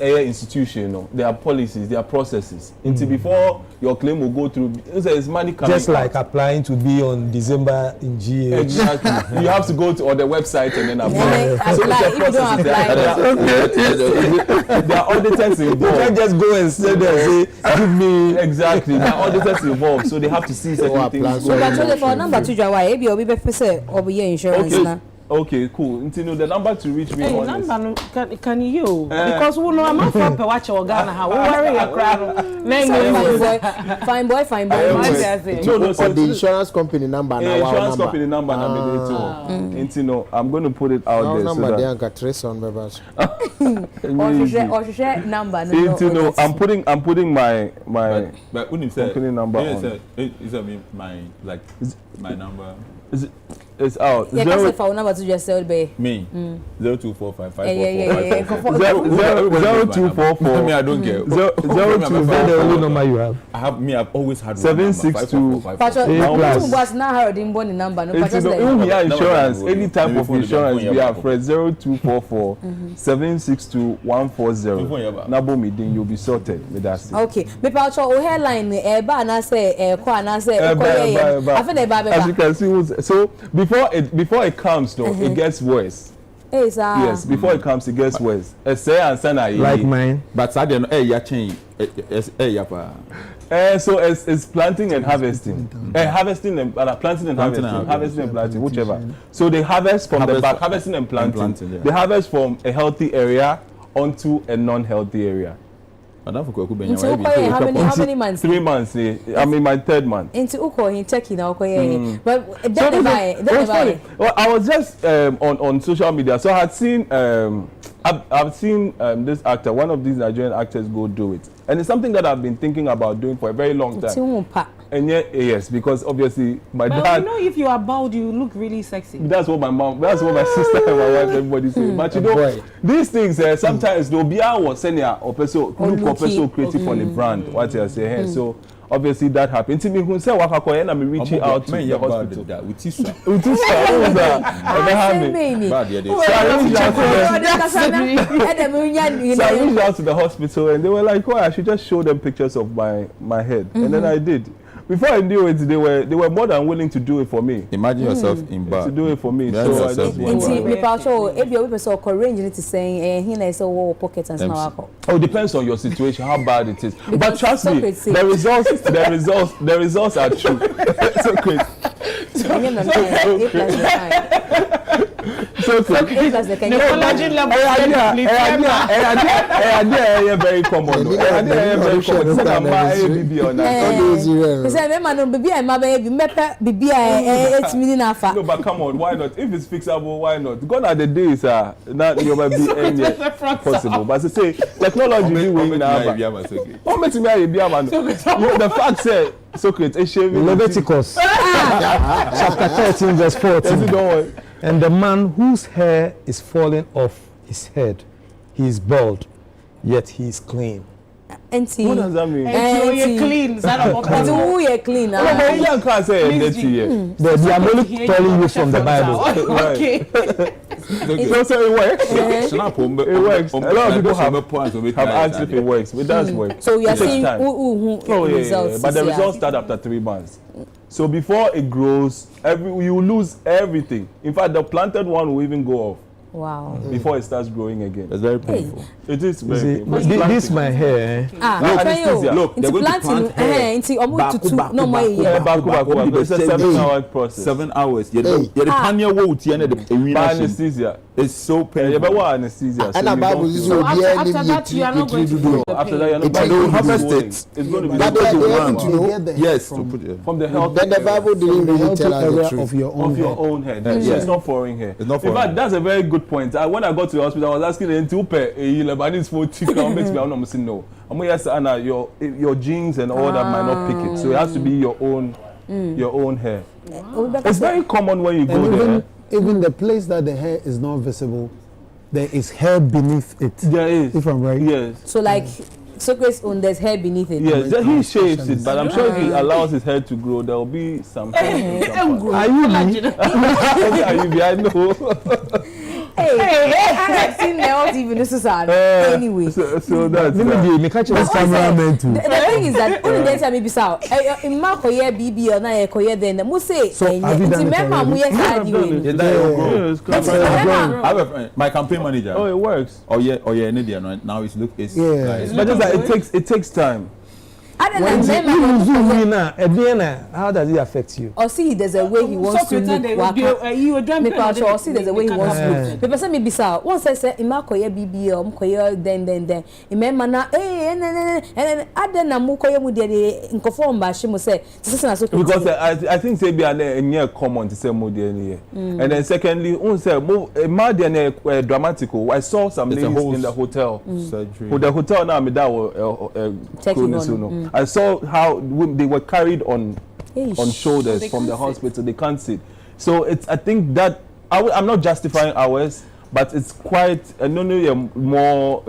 S15: a institution, there are policies, there are processes. Until before your claim will go through, there's money coming.
S14: Just like applying to be on December in GH.
S15: Exactly. You have to go to the website and then apply. So there are auditors involved.
S14: You can't just go and say there, say, give me.
S15: Exactly. There are auditors involved, so they have to see certain things.
S1: So that's for number 2, why be obi be say obi insurance na.
S15: Okay, cool. Until the number to reach me on is...
S16: Number, can you? Because we know I'm not for to watch your Ghana. How worry your crowd.
S1: Fine boy.
S11: No, the insurance company number.
S15: The insurance company number. Until I'm going to put it out there.
S11: Number there got trace on
S1: or share number.
S15: Until I'm putting my company number on.
S13: My number.
S15: It's out.
S1: Yeah, that's the phone number to just sell be.
S13: Me. 0245
S15: 0244.
S13: Me, I don't care.
S14: 02. That's the only number you have.
S13: I've always had
S15: 762.
S1: Was now heard in born number. No,
S15: insurance. Any type of insurance we have. 0244 762 140. Nabo me then you'll be sorted with that.
S1: Okay. Me pa cho o hairline e ba na say e kwa na say e I feel
S15: as you can see, so before it comes, though, it gets worse. Yes, before it comes, it gets worse.
S14: Like mine.
S13: But I don't know.
S15: So it's planting and harvesting. Harvesting and planting and harvesting. Harvesting and planting, whichever. So they harvest from the back, harvesting and planting. They harvest from a healthy area onto a non-healthy area.
S1: How many months?
S15: 3 months. I'm in my 3rd month.
S1: Into Uko in Turkey now. But
S15: well, I was just on social media, so I had seen I've seen this actor, one of these Nigerian actors, go do it, and it's something that I've been thinking about doing for a very long time. And yes, because obviously my dad.
S16: You know, if you are bald, you look really sexy.
S15: That's what my mom, that's what my sister and my wife, everybody say. But you know, these things sometimes they'll be our senior or person creative for the brand. What you say, so obviously that happened. To me, who say wakakoye and I'm reaching out to the hospital. So I reached out to the hospital and they were like, "Oh, I should just show them pictures of my head," and then I did. Before I knew it, they were more than willing to do it for me.
S13: Imagine yourself in bar.
S15: To do it for me. So I just
S1: if you're people arrange it to saying he knows all pockets and small.
S15: Oh, depends on your situation, how bad it is. But trust me, the results are true. So crazy. Very common. No, but come on, why not? If it's fixable, why not? Gone are the days, not you might be any possible. But to say technology, the fact said, Socrates,
S14: Leviticus chapter 13, verse 14. And the man whose hair is falling off his head, he is bald, yet he is clean.
S15: What does that mean?
S16: You're clean.
S1: You're clean.
S14: They are only telling you from the Bible.
S16: Okay.
S15: So it works. It works. A lot of people have asked if it works. It does work.
S1: So you are seeing
S15: results. But the results start after 3 months. So before it grows, you lose everything. In fact, the planted one will even go off.
S1: Wow.
S15: Before it starts growing again.
S13: It's very painful.
S15: It is very painful.
S14: This my hair.
S15: Look,
S1: they're going to plant hair. It's a
S15: 7-hour process.
S13: 7 hours. Anesthesia. It's so painful.
S15: Anesthesia.
S16: So after that, you are not going to do it.
S15: After that, you're not
S13: going to harvest it.
S15: It's going to be
S13: yes.
S15: From the health.
S11: Then the Bible didn't really tell us the truth
S15: of your own head. It's not foreign hair. In fact, that's a very good point. When I got to the hospital, I was asking them to pay Lebanese for chicken. Makes me no. I'm going to say, Anna, your genes and all that might not pick it. So it has to be your own hair. Wow. It's very common when you go there.
S3: Even the place that the hair is not visible, there is hair beneath it.
S15: There is.
S3: If I'm right.
S15: Yes.
S1: So like Socrates there's hair beneath it.
S15: Yes, he shaves it, but I'm sure if he allows his hair to grow, there will be some.
S3: Are you me?
S15: I know.
S1: Hey, I have seen nails even this is anyway.
S15: So that's
S3: the
S1: thing is that only then time maybe so in Marco yeah BB or na koye then the say
S3: so have you done
S13: my campaign manager.
S15: Oh, it works.
S13: Oh yeah, now it's
S15: but just that it takes time.
S14: How does it affect you?
S1: Or see, there's a way he wants to look. Or see, there's a way he wants to look. The person may be so. Once I say, "Imakoye BB or Mkoye," then. Remember now, and then Mukoye would inconform by she must say.
S15: Because I think they be a near common to say more than and then secondly, say more than dramatical. I saw some ladies in the hotel. With the hotel now, I saw how they were carried on shoulders from the hospital. They can't sit. So I think that I'm not justifying ours, but it's quite more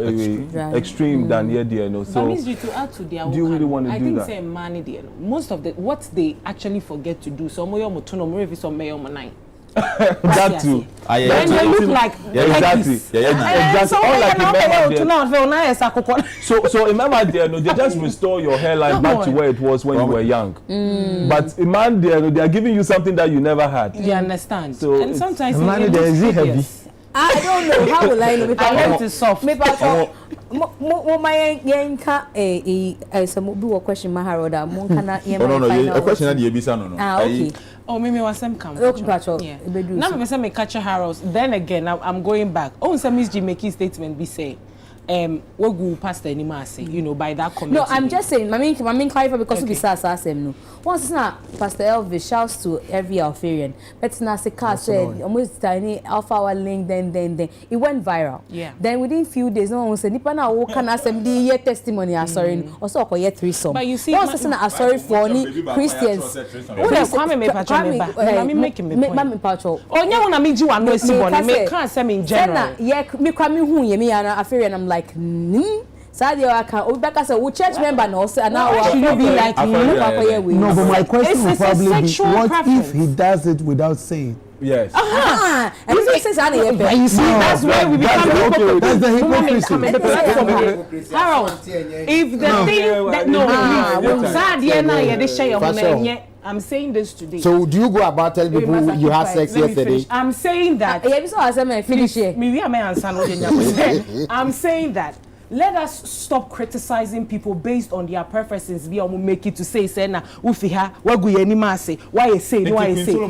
S15: extreme than here. So
S16: to add to their
S15: do you really want to do that?
S16: I think most of what they actually forget to do. So
S15: That too.
S16: Then they look like
S15: exactly.
S16: So
S15: remember they just restore your hairline back to where it was when you were young. But man, they are giving you something that you never had.
S16: You understand?
S15: So
S16: and sometimes
S3: is it heavy?
S1: I don't know how will I know.
S16: I learned to soft.
S1: Me pa my yenka some do a question Maharoda mon kana
S13: no a question that you be no.
S1: Okay.
S16: Oh, me was some come.
S1: Yeah.
S16: Now me say me catch Harold. Then again, I'm going back. Oh, some Mzgee making statement be say what go pastor anymore say, you know, by that committee.
S1: No, I'm just saying, I mean clarify because we say no. Once na Pastor Elvis shouts to every Alfarian, but na se car said almost tiny alpha link then it went viral.
S16: Yeah.
S1: Then within few days no one said nipa na wo can assembly year testimony sorry also ko year threesome.
S16: But you see
S1: once na sorry for any Christians.
S16: Who dey come me patcho me ba. I mean make me point.
S1: Me patcho.
S16: Onya wona me ji wano esiboni me can say me in general.
S1: Yeah, me kwa me hu ye me na Alfarian I'm like Sadio aka Obaka say we church member no say now
S16: should you be like
S3: no, but my question would probably be what
S16: preference.
S3: if he does it without saying?
S15: Yes.
S1: And you say
S16: you see that's where we become hypocrites.
S3: That's the hypocrisy.
S16: Harold, if the thing that I'm saying this today.
S11: So do you go about telling people you had sex yesterday?
S16: I'm saying that. I'm saying that. Let us stop criticizing people based on their preferences. We will make it to say, "Sena, ufiha, wagu yeni mase, why you say, why you say." No.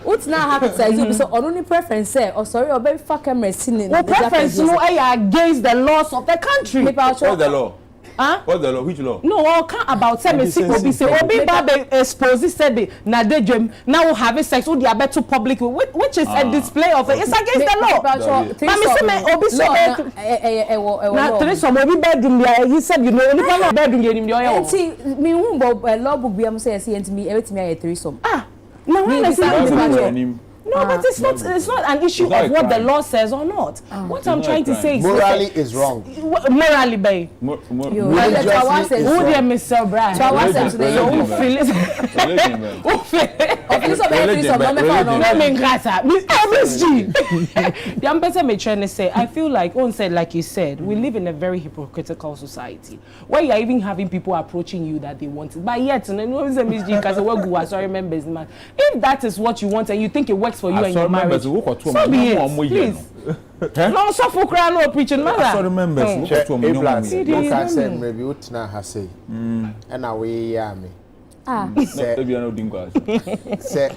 S1: What's now happening? So, only preference say, oh sorry, or baby fuck camera seen.
S16: Well, preference no, I against the laws of the country.
S15: What's the law?
S16: Huh?
S15: What's the law? Which law?
S16: No, all can about say obi babe expose said na de dwem now we have sex with the better public which is a display of it. It's against the law. Mama say me obi so na three some obi bedroom there he said you know only one bedroom there nim there.
S1: See me hu law book bi am say enti me ebetimi aye three some.
S16: Now when I say no, but it's not an issue of what the law says or not. What I'm trying to say is
S11: morally is wrong.
S16: Morally, babe.
S11: Religiously
S16: is wrong. Who dear Mr. Brad? I feel like Owen said, like you said, we live in a very hypocritical society where you're even having people approaching you that they want it. But yet, if that is what you want and you think it works for you and your marriage, so be it, please. No, so for crying no preaching, man.
S15: I remember.
S11: You can say maybe Utna has say, and away me. Say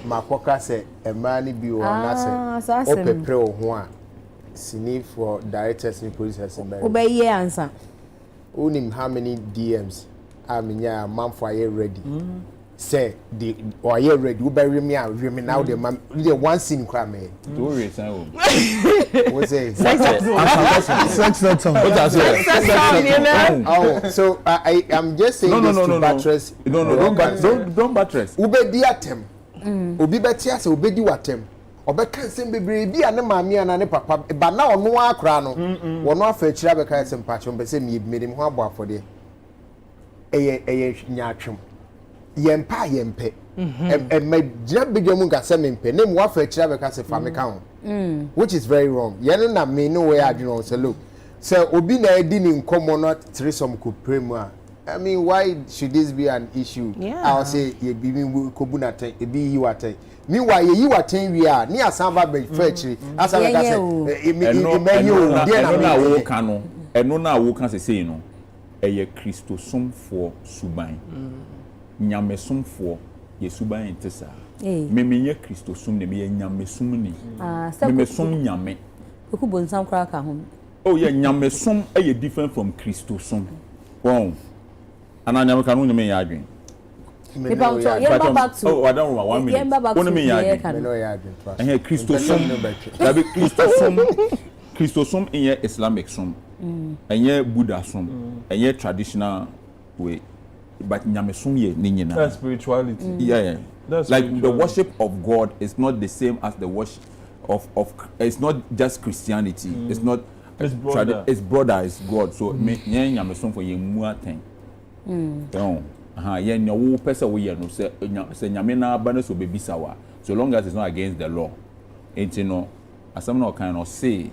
S11: Makoka say a man be on say open pro one. Sini for directors and police and
S1: obey answer.
S11: Unim how many DMs? I mean, yeah, man for you ready. Say the or you ready? You bury me out. You now the man. The one scene crime. What's it?
S3: Sex song.
S11: Oh, so I am just saying this to buttress.
S15: Don't buttress.
S11: Ube di atem. Obi betia se obe di watem. Obe kan sem bebre bi ane maami ana ne papa. Ba na ono akra no. Wono afa chira be kan sem pacho be se mi medim ho abo afode. Eye nyaatwem. Yempe me jina bidwa mu ngase mempe ne mu afa akira be ka se fa me ka ho which is very wrong yen na me no way adweno say look say obi na edi ni nkomo no threesome ko premu I mean why should this be an issue I will say ye bi mi kobu na ten e bi yi waten mi wa ye yi waten wi a ni asamba be fa akiri asamba ka say me
S15: na wo ka no eno na wo ka say no eye Christosomfo suban nyamesomfo yesuban entesa memenye Christosum ne me nyamesum ni memesom nyame
S1: okubon sam kra ka ho
S15: oh yeah nyamesum e different from Christosum wow ana nyame ka no nyame ya adwen oh I don't know 1 minute one me ya adwen Christosum in Islamic sum enye Buddha sum enye traditional way but nyamesum ye ni nyina that's spirituality yeah that's like the worship of God is not the same as the worship of it's not just Christianity it's not
S13: It's broader. It's broader. It's God. So me nyame som for ye mu aten. Yen no wo pesa wo ye no se nyame na ba no so be bisawa. So long as it's not against the law. Ain't no asam no kind of say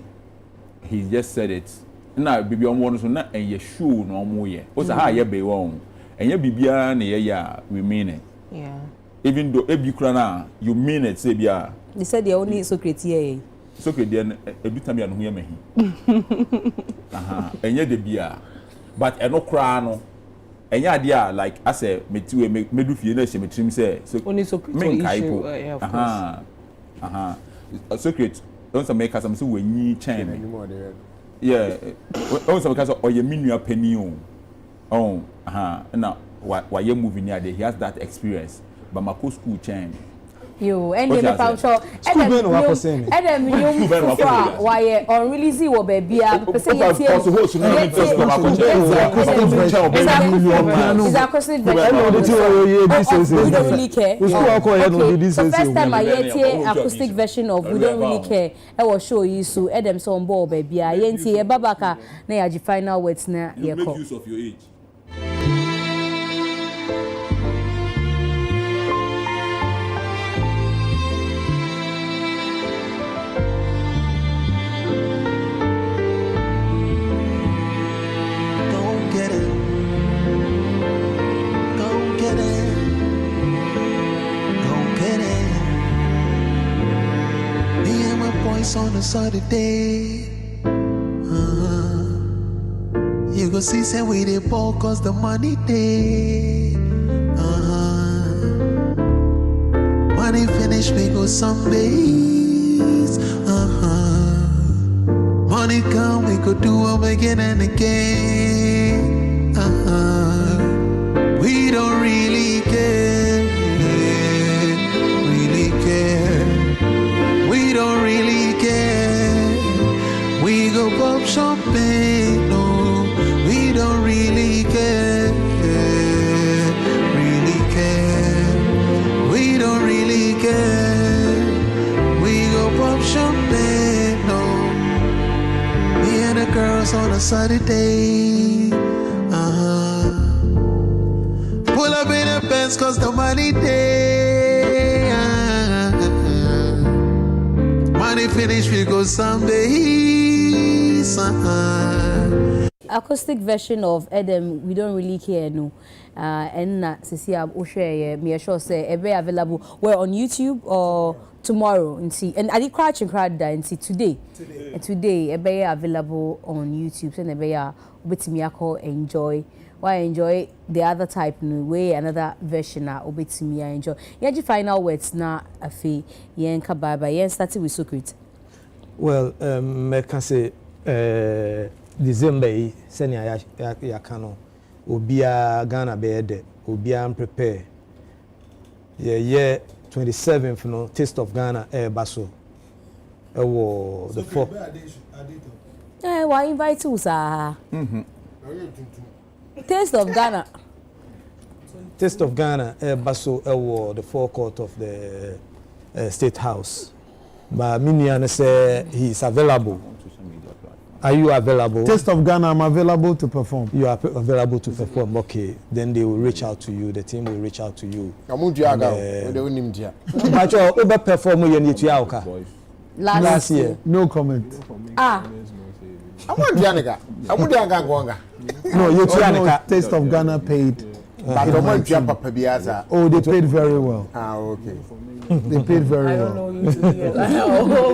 S13: he just said it. Na bibi omo no so na enye show no omo ye. O say ha ye be won. Enye bibia na ye ya we mean it.
S16: Yeah.
S13: Even though ebi kura na you mean it say bia.
S1: They said they only Socrates here.
S13: Socrates then edu time ya no ye mehi. Enye de bia. But eno kura no enye ade like I say metiwe medu fie na shemetrim say so
S16: only Socrates issue. Yeah, of course.
S13: Socrates don't some make us some we ni chain. Yeah. On some case or ye minua penny on. Now why you moving here he has that experience. But my school chain.
S1: You and the poucho and then you why on release you baby person you see is a question we don't really care. So first time I hear acoustic version of we don't really care I will show you so Adam so on board baby I yenti e babaka na ya final words na ye
S13: make use of your age.
S9: On a Saturday, you go see say we dey ball cause the money day. Money finish we go some days. Money come we go do them again and again. We don't really care, really care. We don't really care. We go pop champagne, no. We don't really care, really care. We don't really care. We go pop champagne, no. Me and the girls on a Saturday, pull up in the Benz cause the money day. Money finish, we go somedays.
S1: Acoustic version of Adam, we don't really care, no. And Cecilia O'Shea, me sure say, be available. We're on YouTube or tomorrow, and see. And I did crouch and crowd that and see today. And today, be available on YouTube. So be with me, enjoy. Why enjoy the other type no way another version na obeti me enjoy. Yaji final words na afi yen ka bye bye yen starting with Socrates.
S14: Well, me can say December seni ya kano obia Ghana be de obia prepare. Yeah 27th no Taste of Ghana baso. The 4.
S1: Why invite you sir? Taste of Ghana.
S14: Taste of Ghana, Baso, the forecourt of the State House. But Minian say he's available. Are you available?
S3: Taste of Ghana, I'm available to perform.
S14: You are available to perform. Okay, then they will reach out to you. The team will reach out to you.
S1: Last
S3: year. No comment.
S14: No, you
S3: Taste of Ghana paid. Oh, they paid very well.
S11: Okay.
S3: They paid very well. They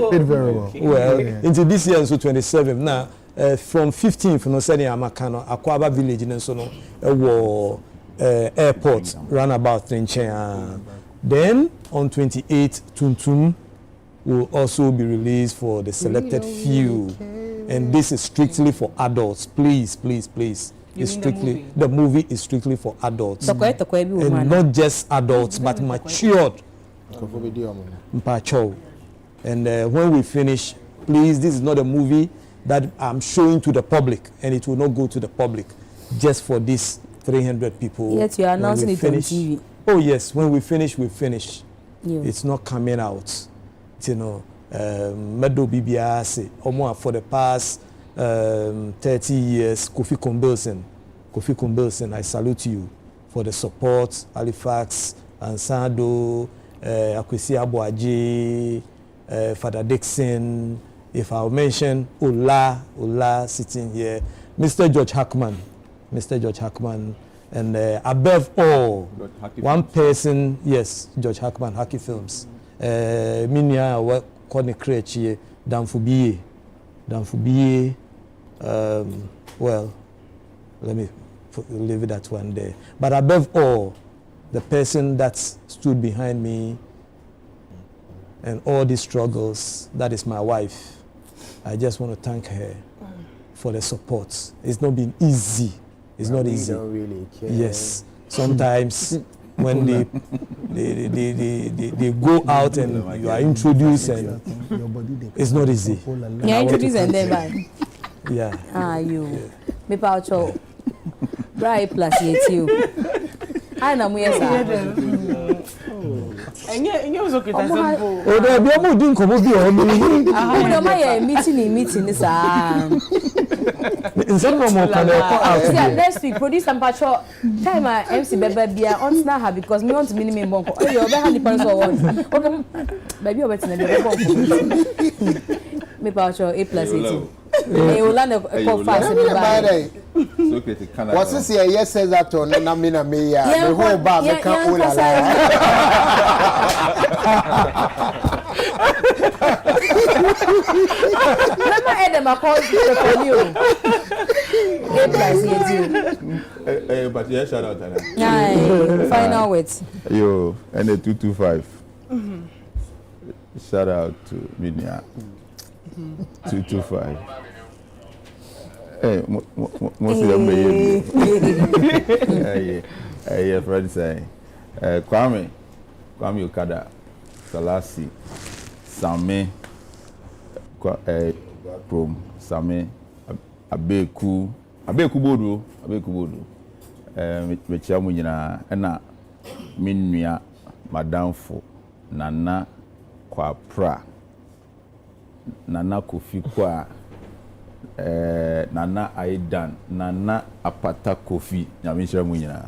S3: paid very well.
S14: Well, into this year, so 27. Now, from 15th, no sending Amakano, Akwaba village, and so no, airport, roundabout Trenchen. Then on 28th, Tuntum will also be released for the selected few. And this is strictly for adults. Please, please, please. It's strictly the movie is strictly for adults. And not just adults, but matured. And when we finish, please, this is not a movie that I'm showing to the public, and it will not go to the public just for these 300 people.
S1: Yes, you are announcing it on TV.
S14: Oh yes, when we finish, we finish.
S1: Yeah.
S14: It's not coming out, you know. Medo BBA say, for the past 30 years, Kofi Kumbilson, I salute you for the support. Halifax, Ansado, Akwesi Abuaji, Father Dixon. If I'll mention Ola sitting here, Mr. George Hackman, and above all, one person, yes, George Hackman, Haki Films. Minya wa kone krechi Damfubiye. Well, let me leave it at one day. But above all, the person that stood behind me and all these struggles, that is my wife. I just want to thank her for the support. It's not been easy. It's not easy.
S11: Don't really care.
S14: Yes. Sometimes when they go out and you are introduced and it's not easy.
S1: Yeah, introduced and then bye.
S14: Yeah.
S1: You. Me paucho. Bright plus you. I know me yes.
S16: Enye was okay that
S14: oh, there be omo din komo bi o mi.
S1: No my meeting is
S14: in some more can out.
S1: Next week produce some patrol time MC Bebe bia on na her because me want minimum bonko. Oh you be hand the person one. Okay. Baby obet na be bonko. Me patrol A plus 18. Eh Olanda ko fast be bye.
S11: What's this here? Yes, says that on Namina Mia. The whole bar make up all
S1: Remember Adam I called for you. A plus 18.
S13: But yeah, shout out Anna.
S1: Yeah, final words.
S13: Yo, and the 225. Shout out to Minya. 225. Hey, most of them yeah, friend say, Kwame Okada, Salasi, Same, Prom, Same, Abeku Bodo, Mechamu nyina, ena Minua, Madamfo, Nana Kwapra, Nana Kofi Kwa. Nana Aidan, Nana Apata Kofi, Yamisha Munya.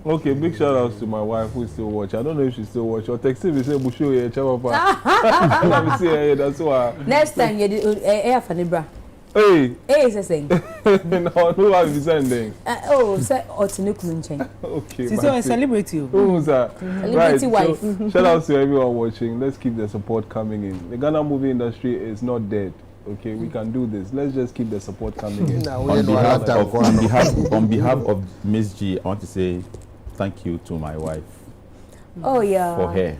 S15: Okay, big shout outs to my wife who still watch. I don't know if she still watch. Or text me say Bushu here, Chabapa. That's why.
S1: Next time you air for the bra.
S15: Hey,
S1: is a thing.
S15: No, who have you sending?
S1: Oh, say Otinukunchen.
S15: Okay.
S16: She's a celebrity.
S15: Who's that?
S1: Celebrity wife.
S15: So, shout out to everyone watching. Let's keep the support coming in. The Ghana movie industry is not dead. Okay, we can do this. Let's just keep the support coming in.
S13: On behalf of Mzgee, I want to say thank you to my wife.
S1: Oh yeah.
S13: For her.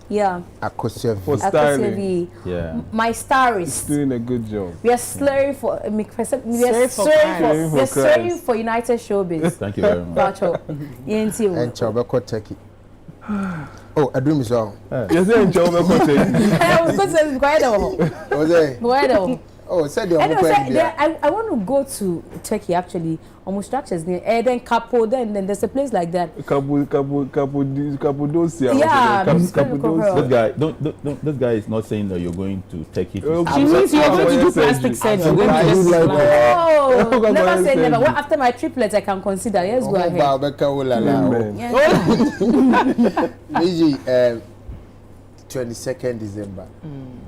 S1: Yeah.
S15: For styling.
S13: Yeah.
S1: My stylist.
S15: Doing a good job.
S1: We are slurring for United Showbiz.
S13: Thank you very much.
S11: And Chobeko Turkey. Oh, a dream is on.
S15: Yes, and Chobeko Turkey.
S1: I was going to say quite
S11: oh, said you
S1: I want to go to Turkey actually. Almost structures near then Capo, then there's a place like that.
S15: Cappadocia.
S1: Yeah,
S13: this guy this guy is not saying that you're going to Turkey.
S16: She means you're going to do plastic surgery.
S1: Oh, never say never. Well, after my triplets I can consider. Yes, go ahead.
S11: Mzgee, 22nd December.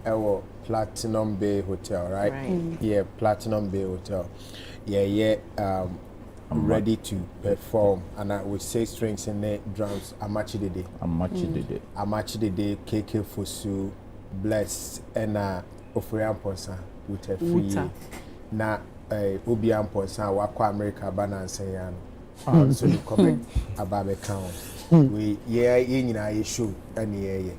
S11: Our Platinum Bay Hotel, right? Yeah, Platinum Bay Hotel. Yeah. I'm ready to perform, and I with 6 strings and 8 drums. Amachi the day. KK Fosu, Bless, and Ofurian Ponsa with a free. Na Obian Ponsa, Wako America Balance and so you comment about the count. We in show and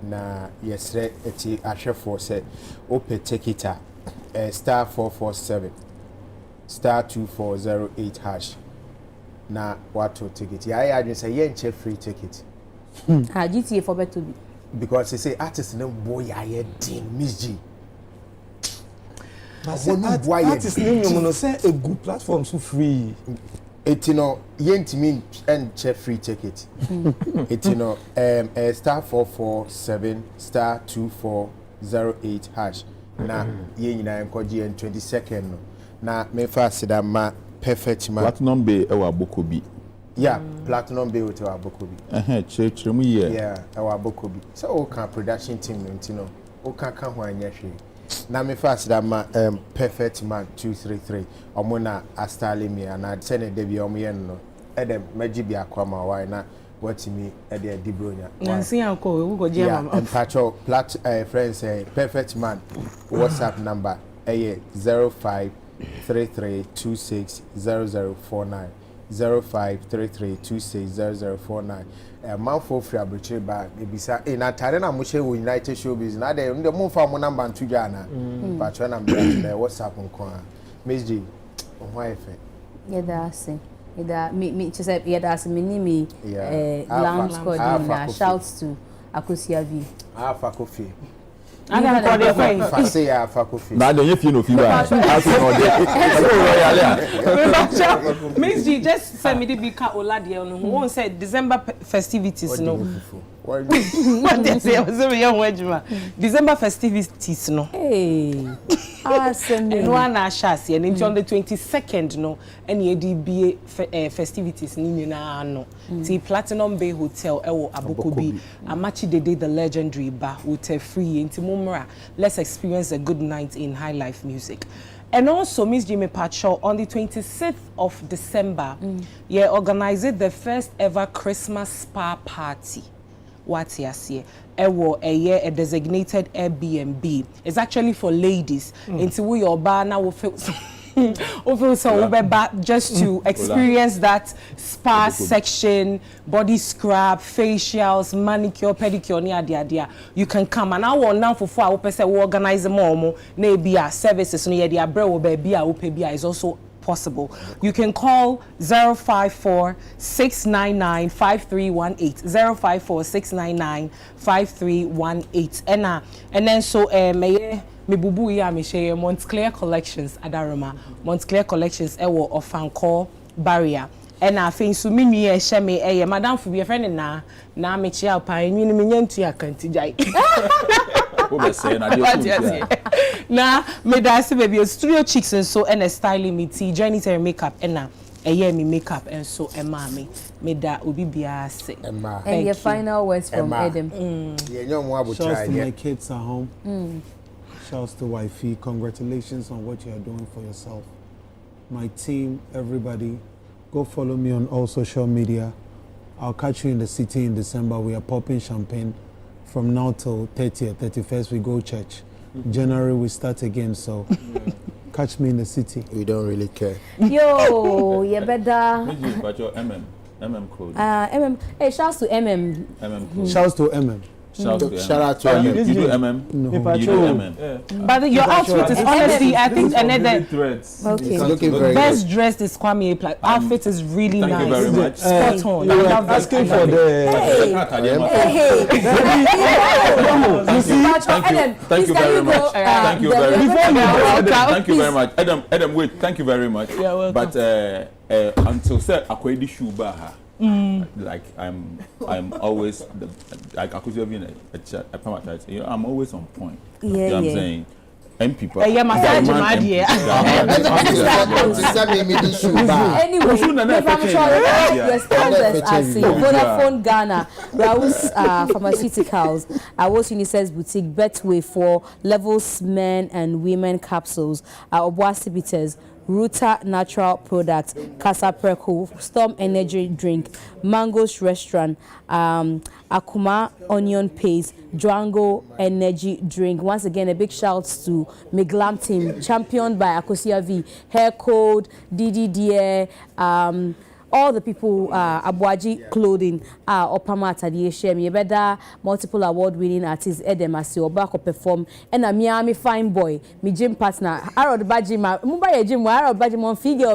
S11: na yesterday eti ahwe for say open ticket star 447 star 2408 hash na what to ticket I just say yen free ticket
S1: GTA for better be
S11: because they say artist no boy I din Mzgee
S14: artist name you say a good platform so free
S11: It's yentimi and check free ticket. It's star 447 star 2408 hash. Na yena enkoji en 22nd no. Na me fast that ma perfect man.
S13: Platinum Bay ewa Bokobi.
S11: Yeah, Platinum Bay with our Bokobi.
S13: Chemu ye.
S11: Yeah, our Bokobi. So o kan production team no o kan ho anya hwe. Na me fast that ma perfect man 233. Omo na astale me na sene de bi omo ye no. Edem maji bi akwama why na what me e de dibronya.
S16: Nansi anko we go je mama.
S11: And patcho plat friends perfect man WhatsApp number 0533260049 0533260049 man for free abriche ba ebisa na tare na mo she wo United Showbiz na de mo fa mo number ntudwa na patcho number na WhatsApp nko a Mzgee ho efe
S1: Ida me just said that's me glam squad na shouts to Akosia V.
S11: Fakofi.
S16: Adam call the friend.
S11: Fase ya Fakofi.
S13: Na dey you no fit buy. As no dey.
S16: Mzgee just send me the big car Olade no. Who said December festivities no. What they say so we young wejuma. December festivities no.
S1: Hey.
S16: And one ashasi and on the 22nd no any DBA festivities ni na no. The Platinum Bay Hotel ewo Abokobi. Amachi Dede the legendary bar hotel free into Mumra. Let's experience a good night in high life music. And also Mzgee Mepacho on the 26th of December, organized the first ever Christmas spa party. What's here? A designated Airbnb. It's actually for ladies. Until we your bar now will feel so back just to experience that spa section, body scrub, facials, manicure, pedicure, dia. You can come and I want now for 4 hours we organize them all. Maybe our services no dia bro baby is also possible. You can call 054-699-5318 054-699-5318 and then so me bubu ya me share Montclair Collections adaroma Montclair Collections ewo Ofanko barrier and I think so me she me madam for be a friend na me chia pa nwi me nyantu akanti jai na me da se baby studio chicks and so and styling me tea journey makeup and na me makeup and so me da obi bia say
S1: and your final words from Adam.
S3: Shouts to my kids at home. Shouts to wifey. Congratulations on what you are doing for yourself. My team, everybody, go follow me on all social media. I'll catch you in the city in December. We are popping champagne from now till 30th, 31st. We go church. January we start again. So catch me in the city.
S11: We don't really care.
S1: Yo, you better.
S13: But your MM code.
S1: Hey, shouts to MM.
S3: Shouts to MM.
S11: Shout out to
S13: you do MM?
S3: No.
S13: You do MM.
S16: But your outfit is honestly, I think, another.
S1: Okay.
S11: It's looking very
S16: best
S11: good.
S16: dressed is Kwame. Outfit is really
S13: Thank
S16: nice.
S13: you very much.
S16: Spot on.
S3: You were asking for the.
S13: Thank you very much. Thank you very much. Thank you very much. Adam, wait. Thank you very much.
S16: You're welcome.
S13: But until said akwedi shuba. Like I'm always like I could have been I'm always on point.
S1: Yeah,
S13: you know what I'm saying? And people.
S16: Yeah, massage my dear.
S1: Anyway, I'm sure your sponsors are saying Vodafone Ghana, Raus Pharmaceuticals, Awos Unisex Boutique, Betway for Levels Men and Women Capsules, Obwasi Bitters, Ruta Natural Products, Casa Preco, Storm Energy Drink, Mango's Restaurant, Akuma Onion Paste, Django Energy Drink. Once again, a big shout to Miglam Team, championed by Akosia V, Hair Code, DDDA, all the people, Abuaji Clothing, Opamata, the Shem, Yebeda, multiple award-winning artist, Edem Asi, Obako perform, and a Miami fine boy, my gym partner, Harold Bajima, Mumbai gym, Harold Bajima, figure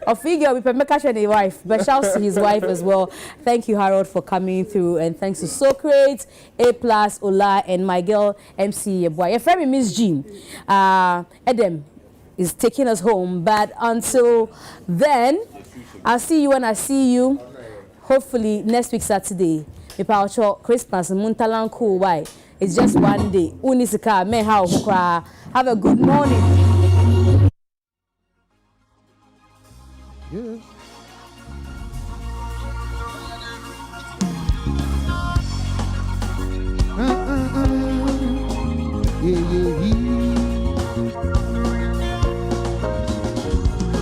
S1: or figure with Pemekash wife, but shouts to his wife as well. Thank you, Harold, for coming through, and thanks to Socrates, A+, Ola, and my girl, MC, your boy. Your friend, Mzgee, Edem is taking us home, but until then, I'll see you when I see you. Hopefully next week Saturday. If I watch Christmas, Muntalan cool. Why? It's just one day. Unisika, me how have a good morning.
S9: Yeah.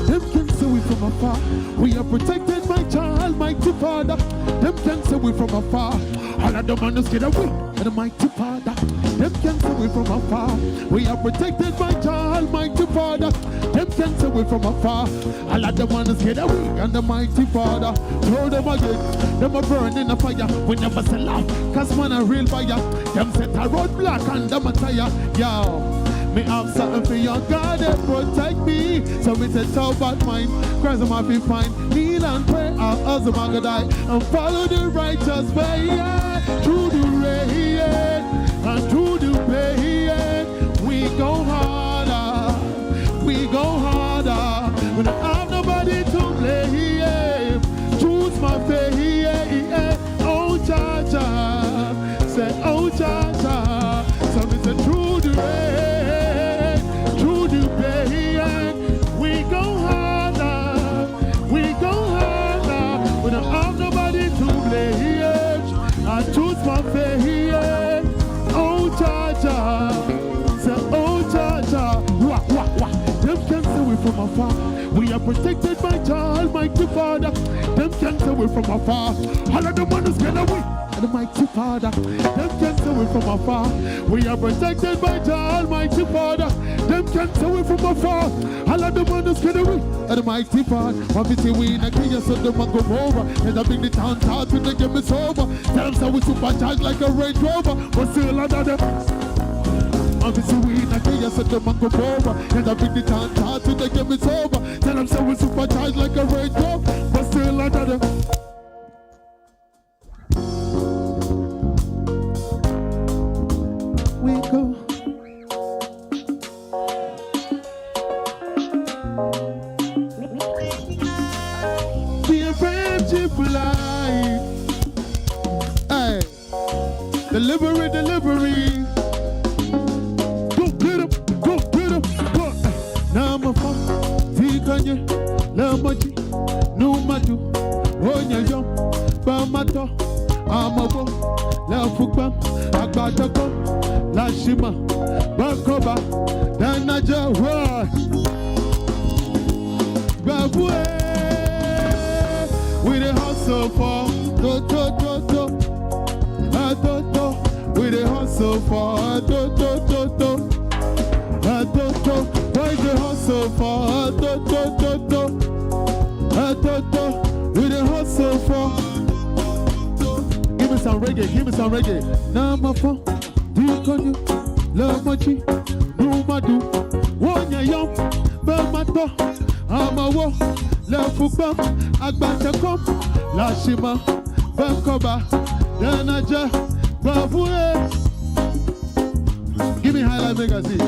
S9: Them can say we from afar. We are protected by Jah Almighty Father. Them can say we from afar. All of them on us get away. And the mighty Father. Them can say we from afar. We are protected by Jah Almighty Father. Them can say we from afar. All of them on us get away. And the mighty Father. Throw them again. Them are burning a fire. We never sell out. Cause man a real fire. Them set a roadblock and them a tire. Yo. Me have something for your God that protect me. So me say so bad mind. Christ I might be fine. Kneel and pray. Our husband gonna die. And follow the righteous way. Yeah. Through the rain. And through the pain. We go harder. We go harder. We don't have nobody to blame. Choose my faith. Oh, Jah Jah. Say, oh, Jah Jah. So me say through the rain. Choose my faith, oh Jah Jah, say oh Jah Jah, wah wah wah. Them can say we from afar. We are protected by Jah Almighty Father. Them can say we from afar. All of the ones get away. The mighty Father, them can say we from afar. We are protected by Jah Almighty Father. Them can say we from afar. All of the ones get away. The mighty Father, when we say we in a Kenya, so them a go over. And I bring the town out to the game is over. Tell them say we supercharged like a Range Rover, but still under them. When we say we in a Kenya, so them a go over. And I bring the town out to the game is over. Tell them say we supercharged like a Range Rover, but still under them. We go. Be a friendship life. Hey, delivery. Go get him. Go. Now my phone, Tikanye, Lamaji, Numadu, Onya Yom, Bamato, Amabo, La Fukbam, Agbadako, La Shima, Bankoba, Danaja, Babue, with a hustle for do, with a hustle for do, why the hustle for do, with a hustle for. Give me some reggae. Now my phone, Tikanye, Lamaji, Numadu, Onya Yom, Bamato, Amawo, La Fukbam, Agbatakom, La Shima, Bankoba, Danaja, Babue. Give me Highlight Magazine.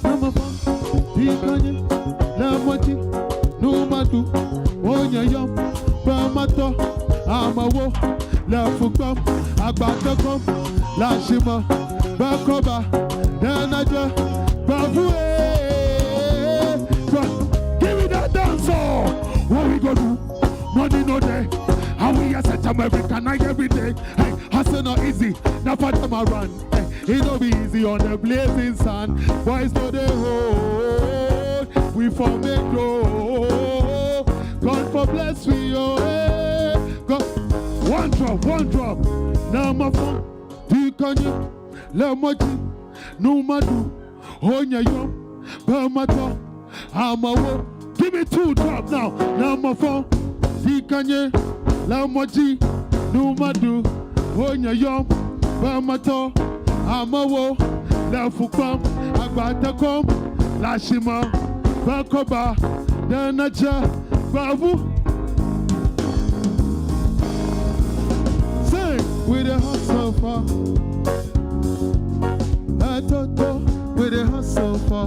S9: Nama Tikanye, Lamaji, Numadu, Onya Yom, Bamato, Amawo, La Fukbam, Agbatakom, La Shima, Bankoba, Danaja, Babue. Give me that dancer. What we gonna do? Money no day. How we are set American night every day. Hey, hustle not easy. Now for them I run. Hey, it no be easy on the blazing sun. Boys no they hold. We for make grow. God for bless we oh. Hey. God. One drop. Now my phone. Tikanye, Lamaji, Numadu, Onya Yom, Bamato, Amawo. Give me 2 drop now. Now my phone. Tikanye, Lamaji, Numadu, Onya Yom, Bamato, Amawo, La Fukbam, Agbatakom, La Shima, Bankoba, Danaja, Babu. Sing with a hustle for. With a hustle for.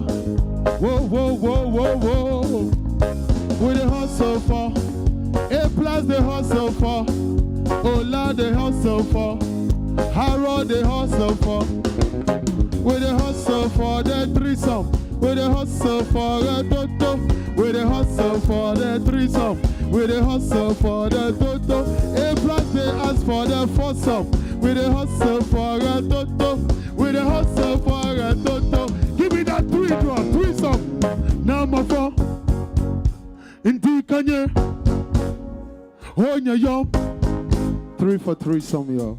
S9: Whoa.
S7: We the hustle for. A plus the hustle for. Ola the hustle for. Harold the hustle for. We the hustle for the threesome. We the hustle for the toto. We the hustle for the threesome. We the hustle for the toto. A plus they ask for the foursome. We the hustle for the toto. We the hustle for the toto. Give me that threesome. Number 4. Inti kanye. Honya yo. 3 for threesome yo.